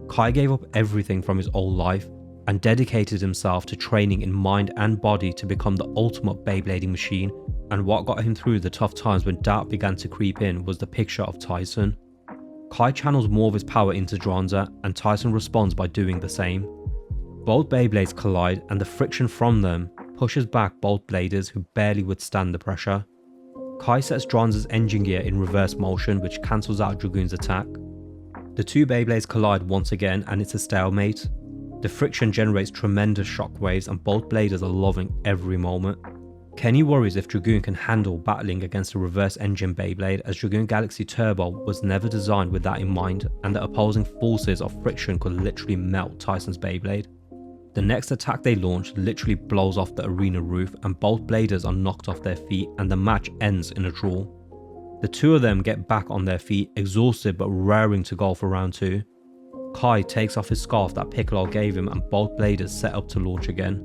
Kai gave up everything from his old life and dedicated himself to training in mind and body to become the ultimate Beyblading machine, and what got him through the tough times when doubt began to creep in was the picture of Tyson. Kai channels more of his power into Dranzer, and Tyson responds by doing the same. Both Beyblades collide, and the friction from them pushes back both bladers, who barely withstand the pressure. Kai sets Dranzer's engine gear in reverse motion, which cancels out Dragoon's attack. The two Beyblades collide once again, and it's a stalemate. The friction generates tremendous shockwaves, and both bladers are loving every moment. Kenny worries if Dragoon can handle battling against a reverse engine Beyblade, as Dragoon Galaxy Turbo was never designed with that in mind, and the opposing forces of friction could literally melt Tyson's Beyblade. The next attack they launch literally blows off the arena roof, and both bladers are knocked off their feet, and the match ends in a draw. The two of them get back on their feet, exhausted but raring to go for round 2. Kai takes off his scarf that Piccolo gave him, and both bladers set up to launch again.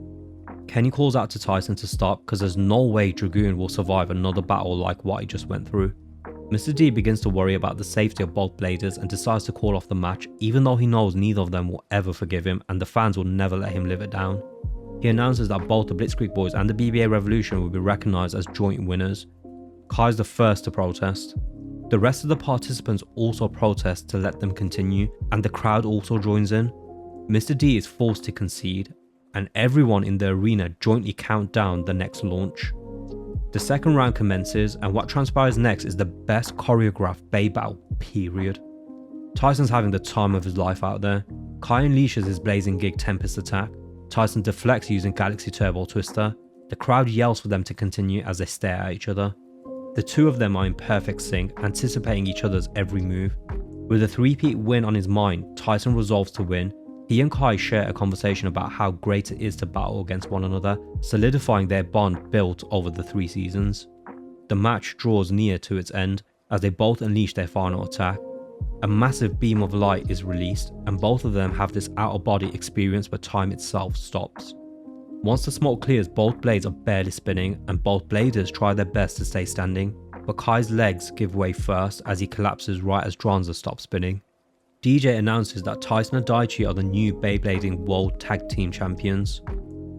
Kenny calls out to Tyson to stop, because there's no way Dragoon will survive another battle like what he just went through. Mr. D begins to worry about the safety of both bladers and decides to call off the match, even though he knows neither of them will ever forgive him and the fans will never let him live it down. He announces that both the Blitzkrieg Boys and the BBA Revolution will be recognised as joint winners. Kai's the first to protest. The rest of the participants also protest to let them continue, and the crowd also joins in. Mr. D is forced to concede, and everyone in the arena jointly count down the next launch. The second round commences, and what transpires next is the best choreographed Bay battle, period. Tyson's having the time of his life out there. Kai unleashes his Blazing Gig Tempest attack. Tyson deflects using Galaxy Turbo Twister. The crowd yells for them to continue as they stare at each other. The two of them are in perfect sync, anticipating each other's every move. With a three-peat win on his mind, Tyson resolves to win. He and Kai share a conversation about how great it is to battle against one another, solidifying their bond built over the 3 seasons. The match draws near to its end as they both unleash their final attack. A massive beam of light is released, and both of them have this out-of-body experience where time itself stops. Once the smoke clears, both blades are barely spinning, and both bladers try their best to stay standing, but Kai's legs give way first as he collapses right as Dranzer stops spinning. DJ announces that Tyson and Daichi are the new Beyblading World Tag Team Champions.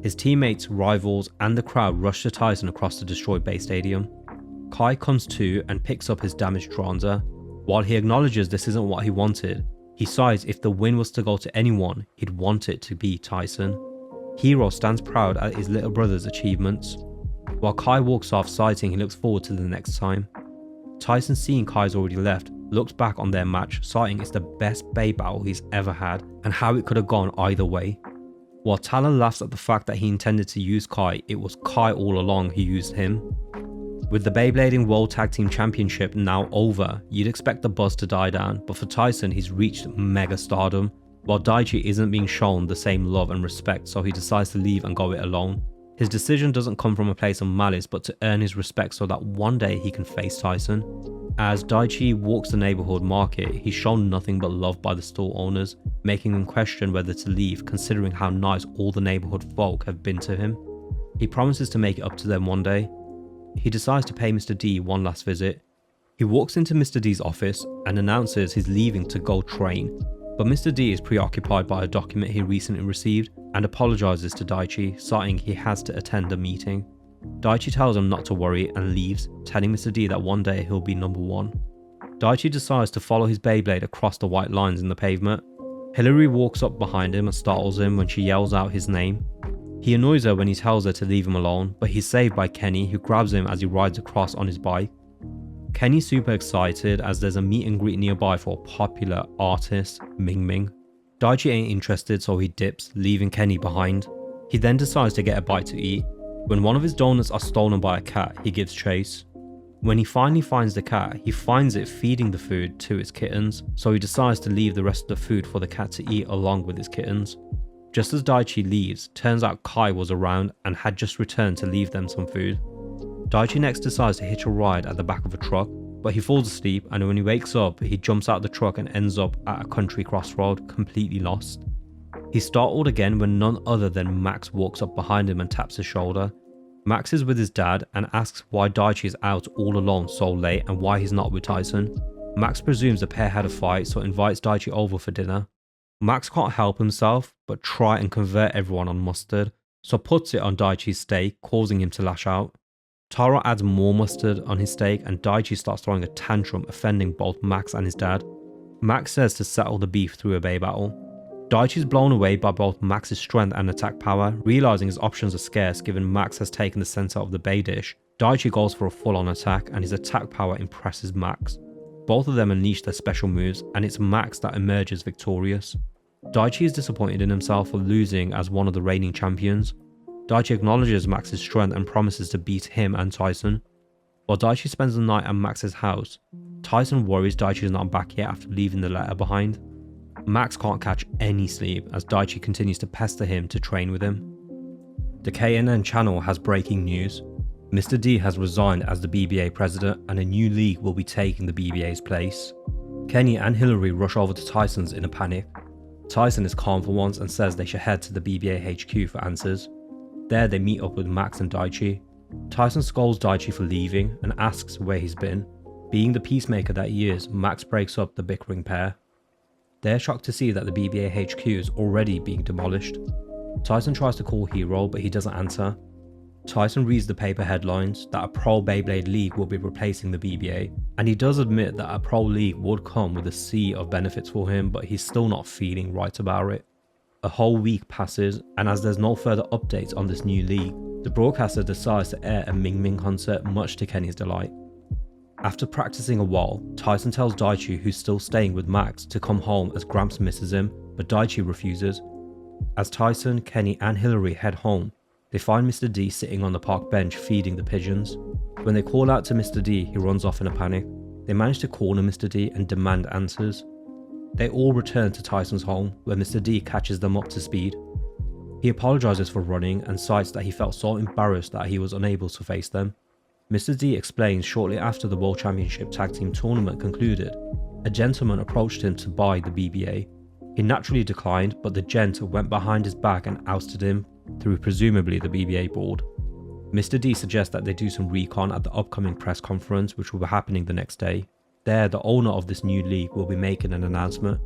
His teammates, rivals, and the crowd rush to Tyson across the destroyed Bay Stadium. Kai comes to and picks up his damaged Dranzer. While he acknowledges this isn't what he wanted, he sighs if the win was to go to anyone, he'd want it to be Tyson. Hero stands proud at his little brother's achievements. While Kai walks off, citing he looks forward to the next time. Tyson, seeing Kai's already left, looks back on their match, citing it's the best Bay battle he's ever had and how it could have gone either way. While Talon laughs at the fact that he intended to use Kai, it was Kai all along who used him. With the Beyblading World Tag Team Championship now over, you'd expect the buzz to die down, but for Tyson he's reached mega stardom, while Daichi isn't being shown the same love and respect, so he decides to leave and go it alone. His decision doesn't come from a place of malice, but to earn his respect so that one day he can face Tyson. As Daichi walks the neighborhood market, he's shown nothing but love by the store owners, making him question whether to leave considering how nice all the neighborhood folk have been to him. He promises to make it up to them one day. He decides to pay Mr. D one last visit. He walks into Mr. D's office and announces he's leaving to go train, but Mr. D is preoccupied by a document he recently received and apologizes to Daichi, citing he has to attend a meeting. Daichi tells him not to worry and leaves, telling Mr. D that one day he'll be number 1. Daichi decides to follow his Beyblade across the white lines in the pavement. Hillary walks up behind him and startles him when she yells out his name. He annoys her when he tells her to leave him alone, but he's saved by Kenny, who grabs him as he rides across on his bike. Kenny's super excited as there's a meet and greet nearby for popular artist Ming Ming. Daichi ain't interested, so he dips, leaving Kenny behind. He then decides to get a bite to eat. When one of his donuts are stolen by a cat, he gives chase. When he finally finds the cat, he finds it feeding the food to its kittens, so he decides to leave the rest of the food for the cat to eat along with his kittens. Just as Daichi leaves, turns out Kai was around and had just returned to leave them some food. Daichi next decides to hitch a ride at the back of a truck, but he falls asleep, and when he wakes up, he jumps out the truck and ends up at a country crossroad, completely lost. He's startled again when none other than Max walks up behind him and taps his shoulder. Max is with his dad and asks why Daichi is out all alone so late and why he's not with Tyson. Max presumes the pair had a fight, so invites Daichi over for dinner. Max can't help himself but try and convert everyone on mustard, so puts it on Daichi's steak, causing him to lash out. Taro adds more mustard on his steak and Daichi starts throwing a tantrum, offending both Max and his dad. Max says to settle the beef through a bay battle. Daichi is blown away by both Max's strength and attack power, realizing his options are scarce given Max has taken the center of the bay dish. Daichi goes for a full-on attack and his attack power impresses Max. Both of them unleash their special moves and it's Max that emerges victorious. Daichi is disappointed in himself for losing as one of the reigning champions. Daichi acknowledges Max's strength and promises to beat him and Tyson. While Daichi spends the night at Max's house, Tyson worries Daichi is not back yet after leaving the letter behind. Max can't catch any sleep as Daichi continues to pester him to train with him. The KNN channel has breaking news. Mr. D has resigned as the BBA president and a new league will be taking the BBA's place. Kenny and Hillary rush over to Tyson's in a panic. Tyson is calm for once and says they should head to the BBA HQ for answers. There they meet up with Max and Daichi. Tyson scolds Daichi for leaving and asks where he's been. Being the peacemaker that he is, Max breaks up the bickering pair. They're shocked to see that the BBA HQ is already being demolished. Tyson tries to call Hero, but he doesn't answer. Tyson reads the paper headlines that a pro Beyblade League will be replacing the BBA, and he does admit that a pro league would come with a sea of benefits for him, but he's still not feeling right about it. A whole week passes, and as there's no further updates on this new league, the broadcaster decides to air a Ming Ming concert, much to Kenny's delight. After practicing a while, Tyson tells Daichi, who's still staying with Max, to come home as Gramps misses him, but Daichi refuses. As Tyson, Kenny and Hillary head home, they find Mr. D sitting on the park bench feeding the pigeons. When they call out to Mr. D, he runs off in a panic. They manage to corner Mr. D and demand answers. They all return to Tyson's home, where Mr. D catches them up to speed. He apologizes for running and cites that he felt so embarrassed that he was unable to face them. Mr. D explains shortly after the World Championship Tag Team Tournament concluded, a gentleman approached him to buy the BBA. He naturally declined, but the gent went behind his back and ousted him through presumably the BBA board. Mr. D suggests that they do some recon at the upcoming press conference which will be happening the next day. There, the owner of this new league will be making an announcement.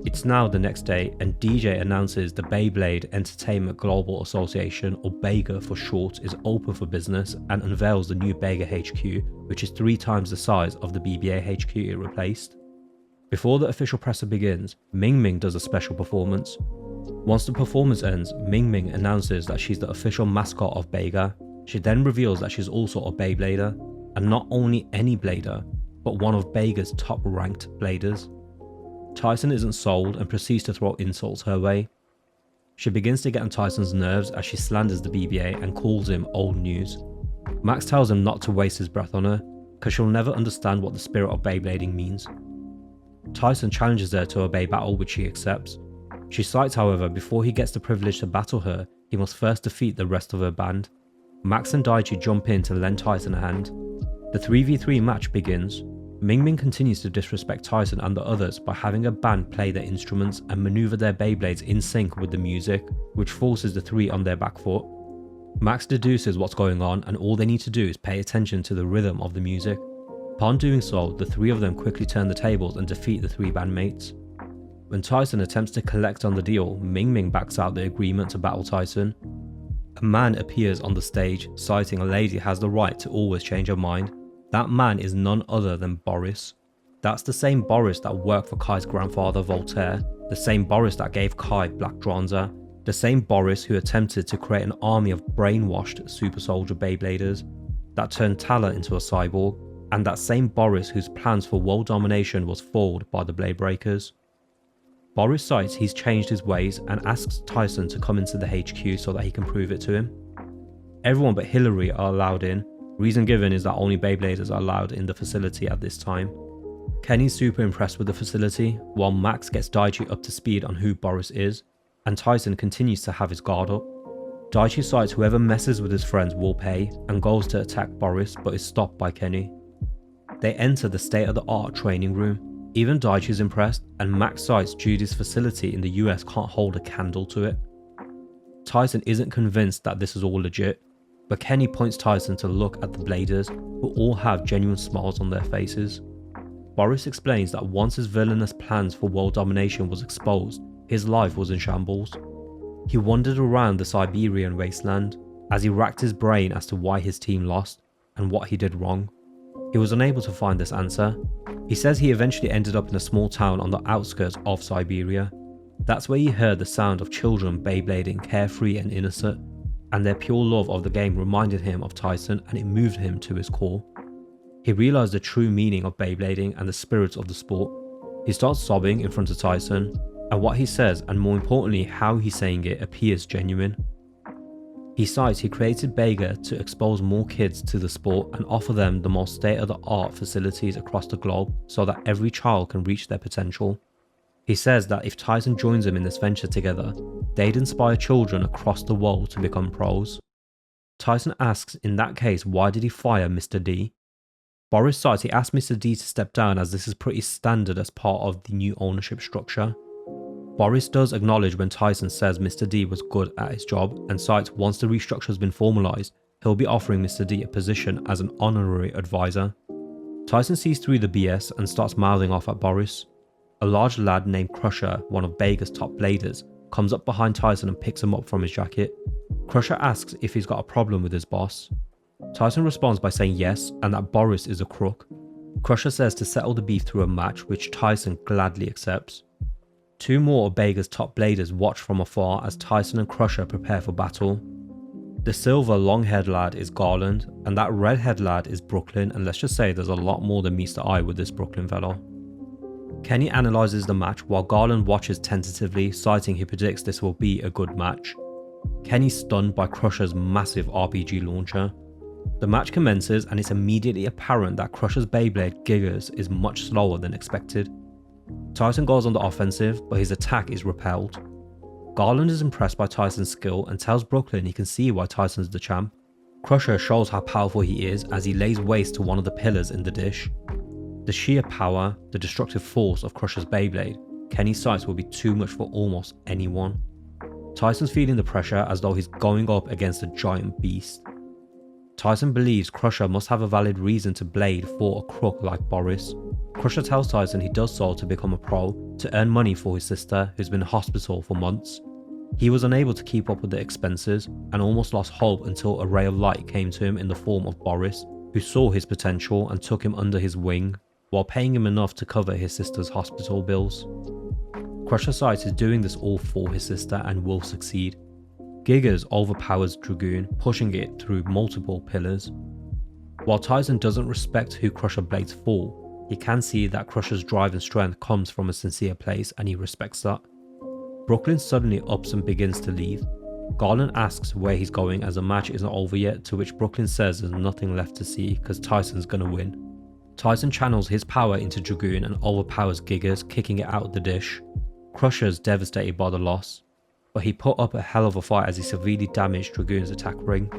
It's now the next day and DJ announces the Beyblade Entertainment Global Association, or BEGA for short, is open for business and unveils the new BEGA HQ, which is 3 times the size of the BBA HQ it replaced. Before the official presser begins, Ming Ming does a special performance. Once the performance ends, Ming Ming announces that she's the official mascot of BEGA. She then reveals that she's also a Beyblader, and not only any blader, but one of BEGA's top ranked bladers. Tyson isn't sold and proceeds to throw insults her way. She begins to get on Tyson's nerves as she slanders the BBA and calls him old news. Max tells him not to waste his breath on her, cause she'll never understand what the spirit of Beyblading means. Tyson challenges her to a Bay battle, which she accepts. She cites, however, before he gets the privilege to battle her, he must first defeat the rest of her band. Max and Daichi jump in to lend Tyson a hand. The 3v3 match begins. Ming Ming continues to disrespect Tyson and the others by having a band play their instruments and maneuver their Beyblades in sync with the music, which forces the 3 on their back foot. Max deduces what's going on and all they need to do is pay attention to the rhythm of the music. Upon doing so, the 3 of them quickly turn the tables and defeat the 3 bandmates. When Tyson attempts to collect on the deal, Ming Ming backs out the agreement to battle Tyson. A man appears on the stage, citing a lady has the right to always change her mind. That man is none other than Boris. That's the same Boris that worked for Kai's grandfather Voltaire, the same Boris that gave Kai Black Dranzer, the same Boris who attempted to create an army of brainwashed super soldier Beybladers that turned Tala into a cyborg, and that same Boris whose plans for world domination was foiled by the Bladebreakers. Boris cites he's changed his ways and asks Tyson to come into the HQ so that he can prove it to him. Everyone but Hillary are allowed in. Reason given is that only Beybladers are allowed in the facility at this time. Kenny's super impressed with the facility, while Max gets Daichi up to speed on who Boris is, and Tyson continues to have his guard up. Daichi cites whoever messes with his friends will pay and goes to attack Boris but is stopped by Kenny. They enter the state-of-the-art training room. Even Daichi is impressed, and Max cites Judy's facility in the US can't hold a candle to it. Tyson isn't convinced that this is all legit, but Kenny points Tyson to look at the Bladers, who all have genuine smiles on their faces. Boris explains that once his villainous plans for world domination was exposed, his life was in shambles. He wandered around the Siberian wasteland as he racked his brain as to why his team lost and what he did wrong. He was unable to find this answer. He says he eventually ended up in a small town on the outskirts of Siberia. That's where he heard the sound of children Beyblading carefree and innocent, and their pure love of the game reminded him of Tyson, and it moved him to his core. He realised the true meaning of Beyblading and the spirit of the sport. He starts sobbing in front of Tyson, and what he says, and more importantly how he's saying it, appears genuine. He cites he created BEGA to expose more kids to the sport and offer them the most state-of-the-art facilities across the globe so that every child can reach their potential. He says that if Tyson joins him in this venture together, they'd inspire children across the world to become pros. Tyson asks in that case why did he fire Mr. D? Boris cites he asked Mr. D to step down as this is pretty standard as part of the new ownership structure. Boris does acknowledge when Tyson says Mr. D was good at his job, and cites once the restructure has been formalised, he'll be offering Mr. D a position as an honorary advisor. Tyson sees through the BS and starts mouthing off at Boris. A large lad named Crusher, one of BEGA's top bladers, comes up behind Tyson and picks him up from his jacket. Crusher asks if he's got a problem with his boss. Tyson responds by saying yes and that Boris is a crook. Crusher says to settle the beef through a match, which Tyson gladly accepts. Two more of BEGA's top bladers watch from afar as Tyson and Crusher prepare for battle. The silver long-haired lad is Garland, and that red-haired lad is Brooklyn, and let's just say there's a lot more than meets the eye with this Brooklyn fellow. Kenny analyses the match while Garland watches tentatively, citing he predicts this will be a good match. Kenny's stunned by Crusher's massive RPG launcher. The match commences and it's immediately apparent that Crusher's Beyblade Gigas is much slower than expected. Tyson goes on the offensive, but his attack is repelled. Garland is impressed by Tyson's skill and tells Brooklyn he can see why Tyson's the champ. Crusher shows how powerful he is as he lays waste to one of the pillars in the dish. The sheer power, the destructive force of Crusher's Beyblade, Kenny cites will be too much for almost anyone. Tyson's feeling the pressure as though he's going up against a giant beast. Tyson believes Crusher must have a valid reason to blade for a crook like Boris. Crusher tells Tyson he does so to become a pro, to earn money for his sister who's been in hospital for months. He was unable to keep up with the expenses and almost lost hope until a ray of light came to him in the form of Boris, who saw his potential and took him under his wing, while paying him enough to cover his sister's hospital bills. Crusher cites is doing this all for his sister and will succeed. Gigas overpowers Dragoon, pushing it through multiple pillars. While Tyson doesn't respect who Crusher blades for, he can see that Crusher's drive and strength comes from a sincere place and he respects that. Brooklyn suddenly ups and begins to leave. Garland asks where he's going as the match isn't over yet, to which Brooklyn says there's nothing left to see because Tyson's gonna win. Tyson channels his power into Dragoon and overpowers Gigas, kicking it out of the dish. Crusher's devastated by the loss, but he put up a hell of a fight as he severely damaged Dragoon's attack ring.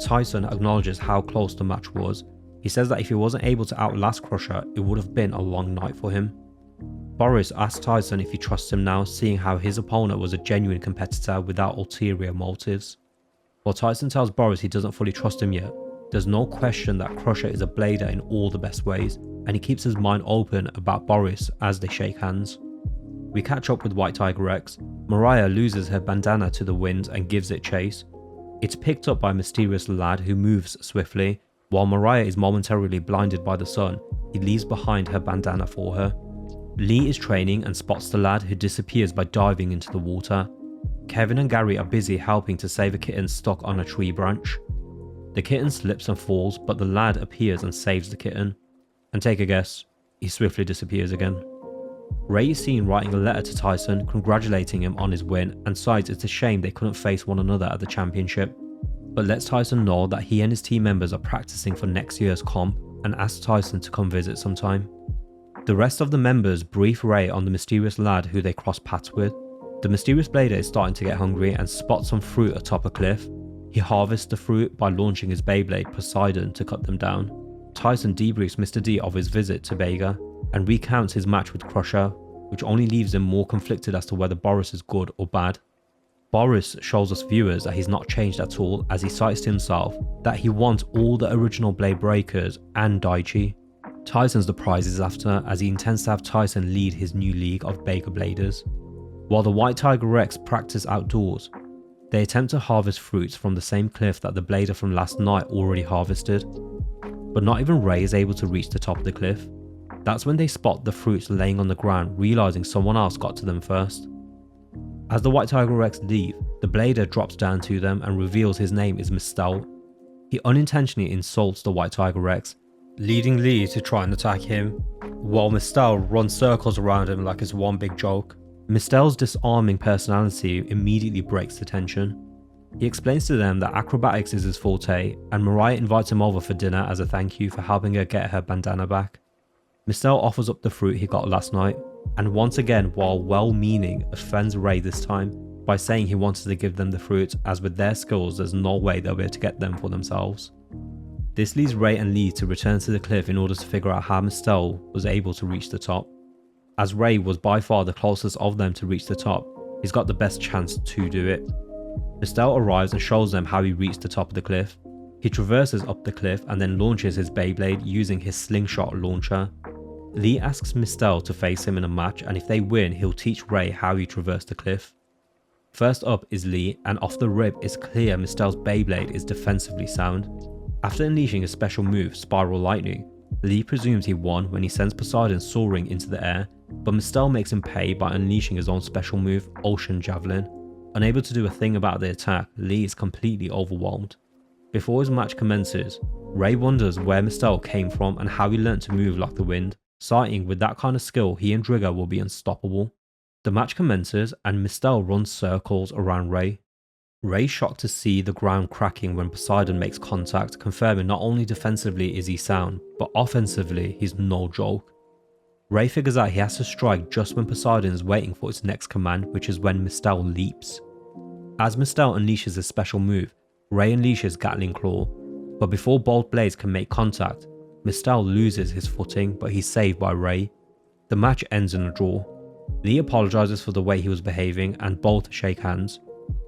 Tyson acknowledges how close the match was. He says that if he wasn't able to outlast Crusher, it would have been a long night for him. Boris asks Tyson if he trusts him now, seeing how his opponent was a genuine competitor without ulterior motives. While Tyson tells Boris he doesn't fully trust him yet, there's no question that Crusher is a blader in all the best ways, and he keeps his mind open about Boris as they shake hands. We catch up with White Tiger X. Mariah loses her bandana to the wind and gives it chase. It's picked up by a mysterious lad who moves swiftly. While Mariah is momentarily blinded by the sun, he leaves behind her bandana for her. Lee is training and spots the lad, who disappears by diving into the water. Kevin and Gary are busy helping to save a kitten stuck on a tree branch. The kitten slips and falls, but the lad appears and saves the kitten. And take a guess, he swiftly disappears again. Ray is seen writing a letter to Tyson congratulating him on his win and cites it's a shame they couldn't face one another at the championship, but lets Tyson know that he and his team members are practicing for next year's comp and asks Tyson to come visit sometime. The rest of the members brief Ray on the mysterious lad who they cross paths with. The mysterious blader is starting to get hungry and spots some fruit atop a cliff. He harvests the fruit by launching his Beyblade Poseidon to cut them down. Tyson debriefs Mr. D of his visit to BEGA and recounts his match with Crusher, which only leaves him more conflicted as to whether Boris is good or bad. Boris shows us viewers that he's not changed at all, as he cites to himself that he wants all the original Bladebreakers and Daichi. Tyson's the prize he's after, as he intends to have Tyson lead his new league of BEGA Bladers. While the White Tiger Rex practice outdoors, they attempt to harvest fruits from the same cliff that the blader from last night already harvested. But not even Ray is able to reach the top of the cliff. That's when they spot the fruits laying on the ground, realizing someone else got to them first. As the White Tiger Rex leave, the blader drops down to them and reveals his name is Mistel. He unintentionally insults the White Tiger Rex, leading Lee to try and attack him, while Mistel runs circles around him like it's one big joke. Mistel's disarming personality immediately breaks the tension. He explains to them that acrobatics is his forte, and Mariah invites him over for dinner as a thank you for helping her get her bandana back. Mistel offers up the fruit he got last night, and once again, while well-meaning, offends Ray this time by saying he wanted to give them the fruit, as with their skills there's no way they'll be able to get them for themselves. This leads Ray and Lee to return to the cliff in order to figure out how Mistel was able to reach the top. As Ray was by far the closest of them to reach the top, he's got the best chance to do it. Mistel arrives and shows them how he reached the top of the cliff. He traverses up the cliff and then launches his Beyblade using his slingshot launcher. Lee asks Mistel to face him in a match, and if they win, he'll teach Ray how he traversed the cliff. First up is Lee, and off the rip it's clear Mistel's Beyblade is defensively sound. After unleashing his special move, Spiral Lightning, Lee presumes he won when he sends Poseidon soaring into the air, but Mistel makes him pay by unleashing his own special move, Ocean Javelin. Unable to do a thing about the attack, Lee is completely overwhelmed. Before his match commences, Ray wonders where Mistel came from and how he learnt to move like the wind, citing with that kind of skill he and Drigger will be unstoppable. The match commences and Mistel runs circles around Ray. Ray's shocked to see the ground cracking when Poseidon makes contact, confirming not only defensively is he sound, but offensively he's no joke. Ray figures out he has to strike just when Poseidon is waiting for its next command, which is when Mistel leaps. As Mistel unleashes his special move, Ray unleashes Gatling Claw, but before both blades can make contact, Mistel loses his footing, but he's saved by Ray. The match ends in a draw. Lee apologizes for the way he was behaving and both shake hands.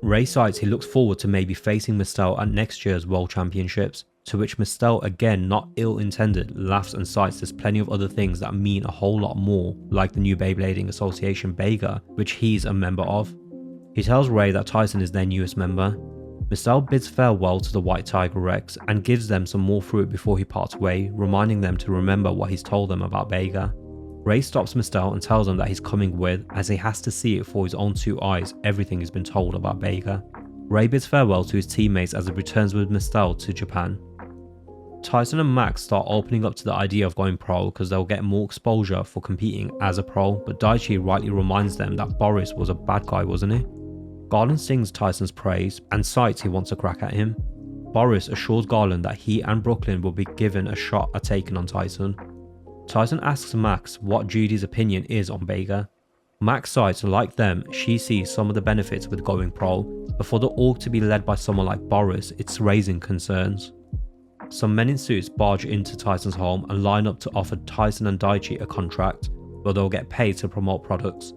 Ray cites he looks forward to maybe facing Mistel at next year's World Championships, to which Mistel, again not ill-intended, laughs and cites there's plenty of other things that mean a whole lot more, like the new Beyblading Association BEGA, which he's a member of. He tells Ray that Tyson is their newest member. Mistel bids farewell to the White Tiger Rex and gives them some more fruit before he parts way, reminding them to remember what he's told them about BEGA. Ray stops Mistel and tells him that he's coming with, as he has to see it for his own two eyes everything he's been told about BEGA. Ray bids farewell to his teammates as he returns with Mistel to Japan. Tyson and Max start opening up to the idea of going pro because they'll get more exposure for competing as a pro, but Daichi rightly reminds them that Boris was a bad guy, wasn't he? Garland sings Tyson's praise and cites he wants a crack at him. Boris assures Garland that he and Brooklyn will be given a shot at taking on Tyson. Tyson asks Max what Judy's opinion is on BEGA. Max cites, like them, she sees some of the benefits with going pro, but for the org to be led by someone like Boris, it's raising concerns. Some men in suits barge into Tyson's home and line up to offer Tyson and Daichi a contract, where they'll get paid to promote products.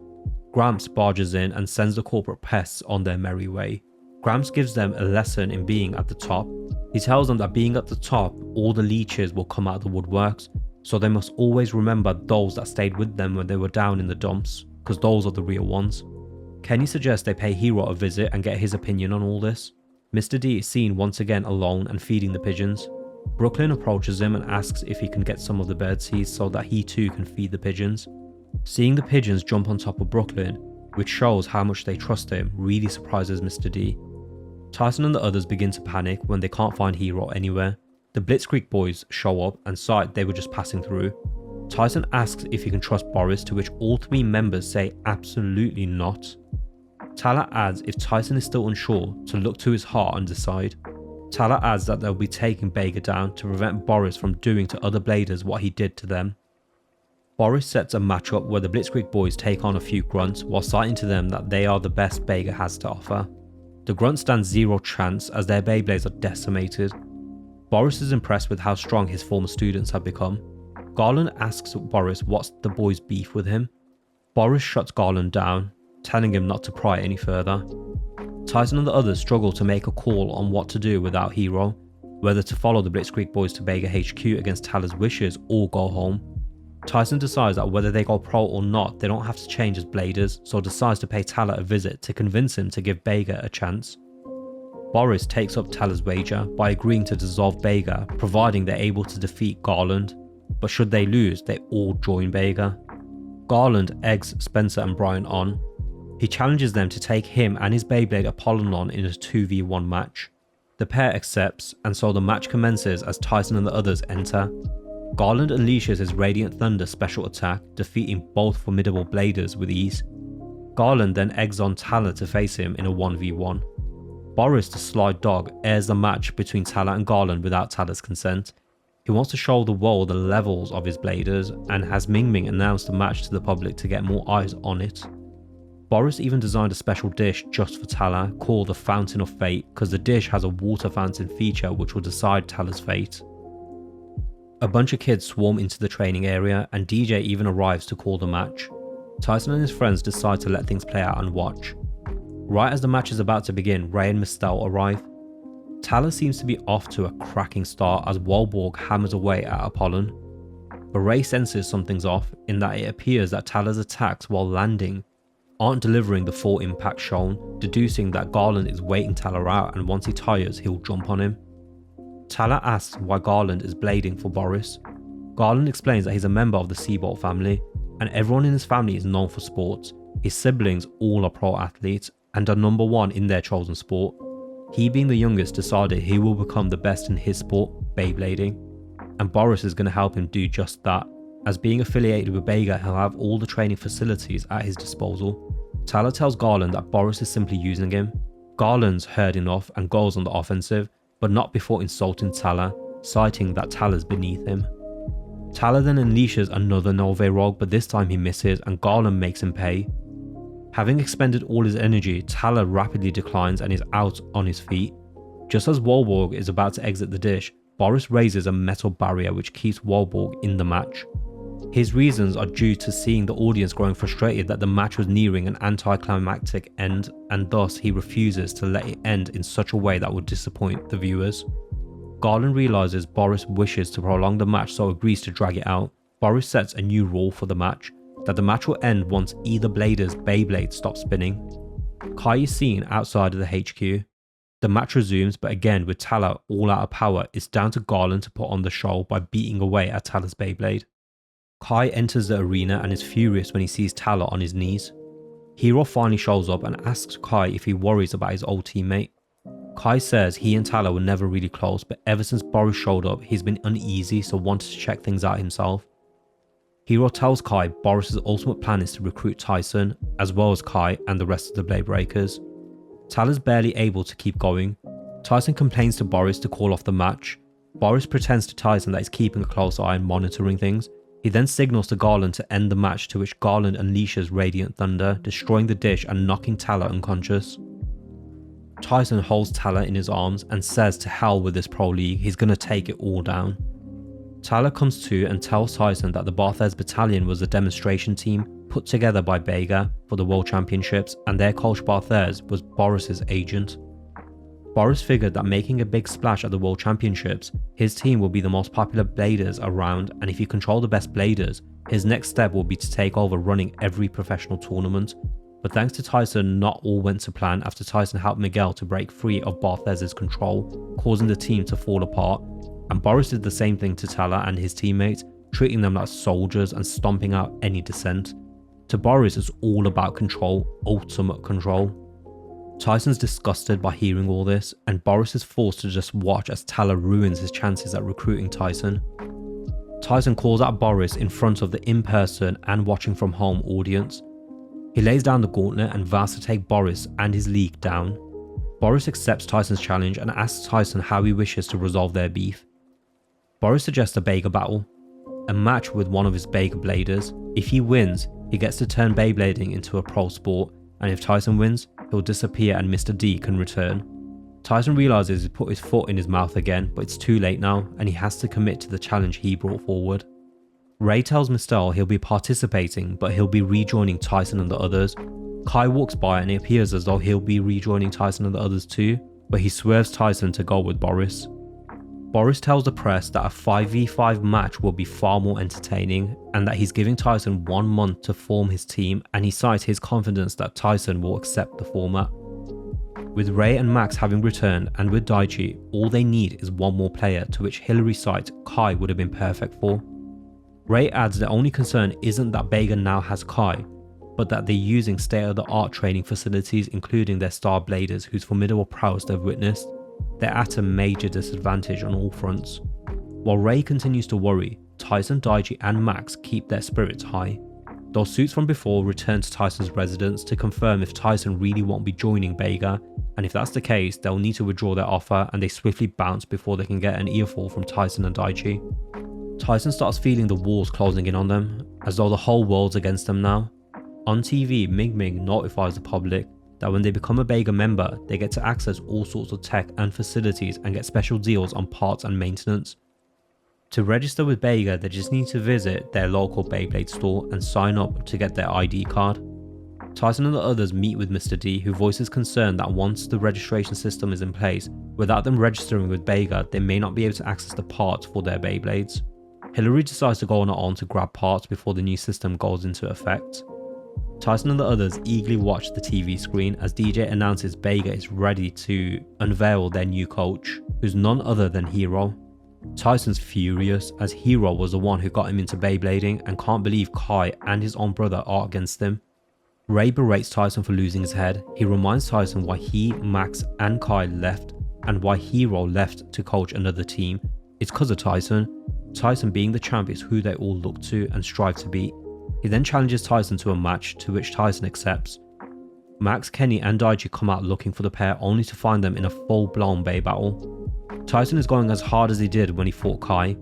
Gramps barges in and sends the corporate pests on their merry way. Gramps gives them a lesson in being at the top. He tells them that being at the top, all the leeches will come out of the woodworks, so they must always remember those that stayed with them when they were down in the dumps, because those are the real ones. Kenny suggests they pay Hero a visit and get his opinion on all this. Mr. D is seen once again alone and feeding the pigeons. Brooklyn approaches him and asks if he can get some of the birdseeds so that he too can feed the pigeons. Seeing the pigeons jump on top of Brooklyn, which shows how much they trust him, really surprises Mr. D. Tyson and the others begin to panic when they can't find Hero anywhere. The Blitzkrieg boys show up and sight they were just passing through. Tyson asks if he can trust Boris, to which all 3 members say absolutely not. Tala adds if Tyson is still unsure to look to his heart and decide. Tala adds that they'll be taking BEGA down to prevent Boris from doing to other Bladers what he did to them. Boris sets a matchup where the Blitzkrieg boys take on a few grunts while citing to them that they are the best BEGA has to offer. The grunts stand 0 chance as their Beyblades are decimated. Boris is impressed with how strong his former students have become. Garland asks Boris what's the boys' beef with him. Boris shuts Garland down, telling him not to pry any further. Tyson and the others struggle to make a call on what to do without Hero, whether to follow the Blitzkrieg boys to BEGA HQ against Tala's wishes or go home. Tyson decides that whether they go pro or not, they don't have to change as Bladers, so decides to pay Tala a visit to convince him to give BEGA a chance. Boris takes up Tala's wager by agreeing to dissolve BEGA, providing they're able to defeat Garland, but should they lose, they all join BEGA. Garland eggs Spencer and Brian on. He challenges them to take him and his Beyblade Apollon on in a 2v1 match. The pair accepts, and so the match commences as Tyson and the others enter. Garland unleashes his Radiant Thunder special attack, defeating both formidable Bladers with ease. Garland then eggs on Tala to face him in a 1v1. Boris, the sly dog, airs the match between Tala and Garland without Tala's consent. He wants to show the world the levels of his Bladers and has Ming Ming announce the match to the public to get more eyes on it. Boris even designed a special dish just for Tala called the Fountain of Fate because the dish has a water fountain feature which will decide Tala's fate. A bunch of kids swarm into the training area and DJ even arrives to call the match. Tyson and his friends decide to let things play out and watch. Right as the match is about to begin, Ray and Mistel arrive. Tala seems to be off to a cracking start as Walborg hammers away at Apollon. But Ray senses something's off in that it appears that Tala's attacks while landing aren't delivering the full impact shown, deducing that Garland is waiting Tala out and once he tires he'll jump on him. Tala asks why Garland is blading for Boris. Garland explains that he's a member of the Seabolt family and everyone in his family is known for sports. His siblings all are pro athletes and are number 1 in their chosen sport. He, being the youngest, decided he will become the best in his sport, Beyblading, and Boris is going to help him do just that. As being affiliated with BEGA, he'll have all the training facilities at his disposal. Tala tells Garland that Boris is simply using him. Garland's heard enough and goes on the offensive, but not before insulting Tala, citing that Tala's beneath him. Tala then unleashes another Nove Rogue, but this time he misses and Garland makes him pay. Having expended all his energy, Tala rapidly declines and is out on his feet. Just as Walborg is about to exit the dish, Boris raises a metal barrier which keeps Walborg in the match. His reasons are due to seeing the audience growing frustrated that the match was nearing an anticlimactic end, and thus he refuses to let it end in such a way that would disappoint the viewers. Garland realizes Boris wishes to prolong the match, so agrees to drag it out. Boris sets a new rule for the match, that the match will end once either Blader's Beyblade stops spinning. Kai is seen outside of the HQ. The match resumes, but again with Tala all out of power, it's down to Garland to put on the show by beating away at Tala's Beyblade. Kai enters the arena and is furious when he sees Tala on his knees. Hero finally shows up and asks Kai if he worries about his old teammate. Kai says he and Tala were never really close, but ever since Boris showed up, he's been uneasy, so wanted to check things out himself. Hero tells Kai Boris's ultimate plan is to recruit Tyson, as well as Kai and the rest of the Bladebreakers. Tala's barely able to keep going. Tyson complains to Boris to call off the match. Boris pretends to Tyson that he's keeping a close eye and monitoring things. He then signals to Garland to end the match, to which Garland unleashes Radiant Thunder, destroying the dish and knocking Tala unconscious. Tyson holds Tala in his arms and says to hell with this pro league, he's gonna take it all down. Tala comes to and tells Tyson that the Barthez Battalion was a demonstration team put together by BEGA for the World Championships, and their coach Barthez was Boris's agent. Boris figured that making a big splash at the World Championships, his team will be the most popular Bladers around, and if he controlled the best Bladers, his next step will be to take over running every professional tournament. But thanks to Tyson, not all went to plan after Tyson helped Miguel to break free of Barthez's control, causing the team to fall apart. And Boris did the same thing to Tala and his teammates, treating them like soldiers and stomping out any dissent. To Boris, it's all about control, ultimate control. Tyson's disgusted by hearing all this, and Boris is forced to just watch as Tala ruins his chances at recruiting Tyson. Tyson calls out Boris in front of the in-person and watching from home audience. He lays down the gauntlet and vows to take Boris and his league down. Boris accepts Tyson's challenge and asks Tyson how he wishes to resolve their beef. Boris suggests a BEGA battle, a match with one of his BEGA bladers. If he wins, he gets to turn Beyblading into a pro sport, and if Tyson wins, he'll disappear and Mr. D can return. Tyson realizes he's put his foot in his mouth again, but it's too late now and he has to commit to the challenge he brought forward. Ray tells Mistel he'll be participating, but he'll be rejoining Tyson and the others. Kai walks by and it appears as though he'll be rejoining Tyson and the others too, but he swerves Tyson to go with Boris. Boris tells the press that a 5v5 match will be far more entertaining and that he's giving Tyson 1 month to form his team, and he cites his confidence that Tyson will accept the format. With Ray and Max having returned and with Daichi, all they need is one more player, to which Hillary cites Kai would have been perfect for. Ray adds their only concern isn't that BEGA now has Kai, but that they're using state-of-the-art training facilities including their star bladers whose formidable prowess they've witnessed. They're at a major disadvantage on all fronts. While Ray continues to worry, Tyson, Daichi and Max keep their spirits high. Those suits from before return to Tyson's residence to confirm if Tyson really won't be joining BEGA, and if that's the case, they'll need to withdraw their offer and they swiftly bounce before they can get an earful from Tyson and Daichi. Tyson starts feeling the walls closing in on them, as though the whole world's against them now. On TV, Ming Ming notifies the public that when they become a BEGA member, they get to access all sorts of tech and facilities and get special deals on parts and maintenance. To register with BEGA, they just need to visit their local Beyblade store and sign up to get their ID card. Tyson and the others meet with Mr. D, who voices concern that once the registration system is in place, without them registering with BEGA, they may not be able to access the parts for their Beyblades. Hillary decides to go on her own to grab parts before the new system goes into effect. Tyson and the others eagerly watch the TV screen as DJ announces BEGA is ready to unveil their new coach, who's none other than Hero. Tyson's furious as Hero was the one who got him into Beyblading and can't believe Kai and his own brother are against him. Ray berates Tyson for losing his head. He reminds Tyson why he, Max and Kai left and why Hero left to coach another team. It's because of Tyson. Tyson being the champ is who they all look to and strive to beat. He then challenges Tyson to a match, to which Tyson accepts. Max, Kenny and Daichi come out looking for the pair only to find them in a full-blown Bay battle. Tyson is going as hard as he did when he fought Kai.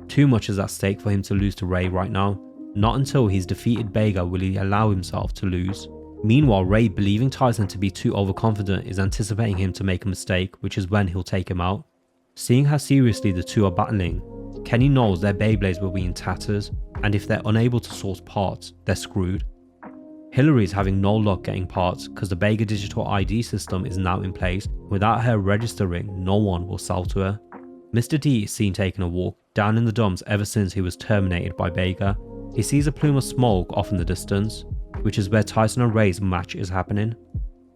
Too much is at stake for him to lose to Ray right now. Not until he's defeated BEGA will he allow himself to lose. Meanwhile, Ray, believing Tyson to be too overconfident, is anticipating him to make a mistake, which is when he'll take him out. Seeing how seriously the two are battling, Kenny knows their Beyblades will be in tatters, and if they're unable to source parts, they're screwed. Hillary is having no luck getting parts because the BEGA digital ID system is now in place. Without her registering, no one will sell to her. Mr. D is seen taking a walk down in the dumps ever since he was terminated by BEGA. He sees a plume of smoke off in the distance, which is where Tyson and Ray's match is happening.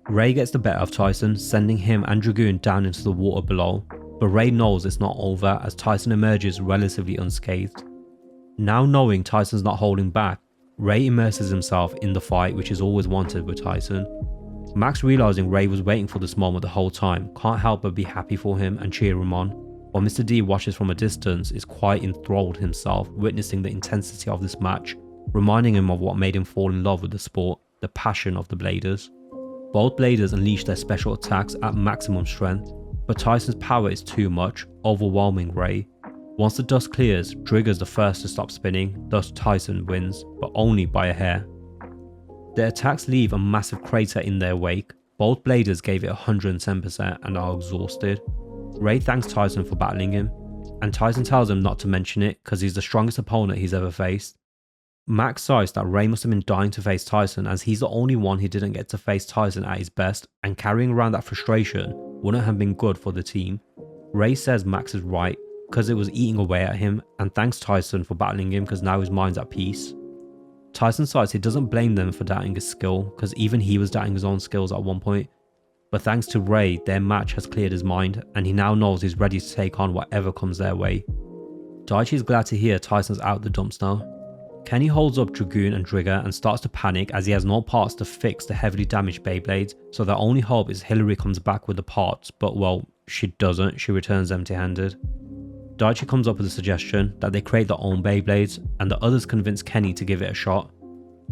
Ray gets the better of Tyson, sending him and Dragoon down into the water below, but Ray knows it's not over as Tyson emerges relatively unscathed. Now knowing Tyson's not holding back, Ray immerses himself in the fight, which is always wanted with Tyson. Max, realizing Ray was waiting for this moment the whole time, can't help but be happy for him and cheer him on, while Mr. D watches from a distance is quite enthralled himself, witnessing the intensity of this match, reminding him of what made him fall in love with the sport, the passion of the bladers. Both bladers unleash their special attacks at maximum strength, but Tyson's power is too much, overwhelming Ray. Once the dust clears, Trigger's the first to stop spinning, thus Tyson wins, but only by a hair. Their attacks leave a massive crater in their wake. Both bladers gave it 110% and are exhausted. Ray thanks Tyson for battling him, and Tyson tells him not to mention it because he's the strongest opponent he's ever faced. Max cites that Ray must have been dying to face Tyson as he's the only one who didn't get to face Tyson at his best, and carrying around that frustration wouldn't have been good for the team. Ray says Max is right because it was eating away at him, and thanks Tyson for battling him because now his mind's at peace. Tyson cites he doesn't blame them for doubting his skill, because even he was doubting his own skills at one point. But thanks to Ray, their match has cleared his mind, and he now knows he's ready to take on whatever comes their way. Daichi is glad to hear Tyson's out the dumps now. Kenny holds up Dragoon and Trigger and starts to panic as he has no parts to fix the heavily damaged Beyblades, so their only hope is Hillary comes back with the parts, but well, she doesn't, she returns empty-handed. Daichi comes up with a suggestion that they create their own Beyblades, and the others convince Kenny to give it a shot.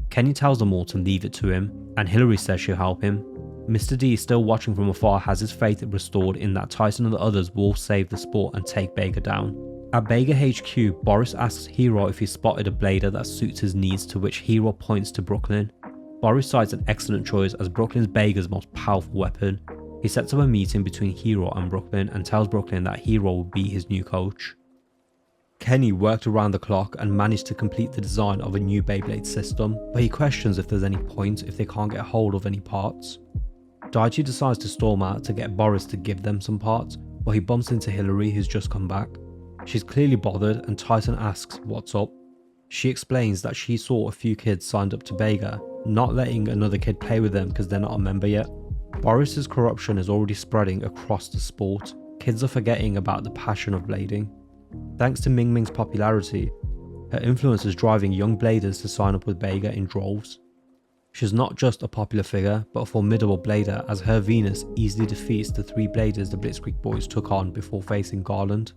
Kenny tells them all to leave it to him, and Hillary says she'll help him. Mr. D, still watching from afar, has his faith restored in that Tyson and the others will save the sport and take BEGA down. At BEGA HQ, Boris asks Hero if he spotted a blader that suits his needs, to which Hero points to Brooklyn. Boris cites an excellent choice as Brooklyn's BEGA's most powerful weapon. He sets up a meeting between Hero and Brooklyn and tells Brooklyn that Hero will be his new coach. Kenny worked around the clock and managed to complete the design of a new Beyblade system, but he questions if there's any point if they can't get hold of any parts. Daichi decides to storm out to get Boris to give them some parts, but he bumps into Hillary, who's just come back. She's clearly bothered, and Tyson asks what's up. She explains that she saw a few kids signed up to BEGA, not letting another kid play with them because they're not a member yet. Boris's corruption is already spreading across the sport. Kids are forgetting about the passion of blading. Thanks to Ming Ming's popularity, her influence is driving young bladers to sign up with BEGA in droves. She's not just a popular figure, but a formidable blader, as her Venus easily defeats the 3 bladers the Blitzkrieg boys took on before facing Garland.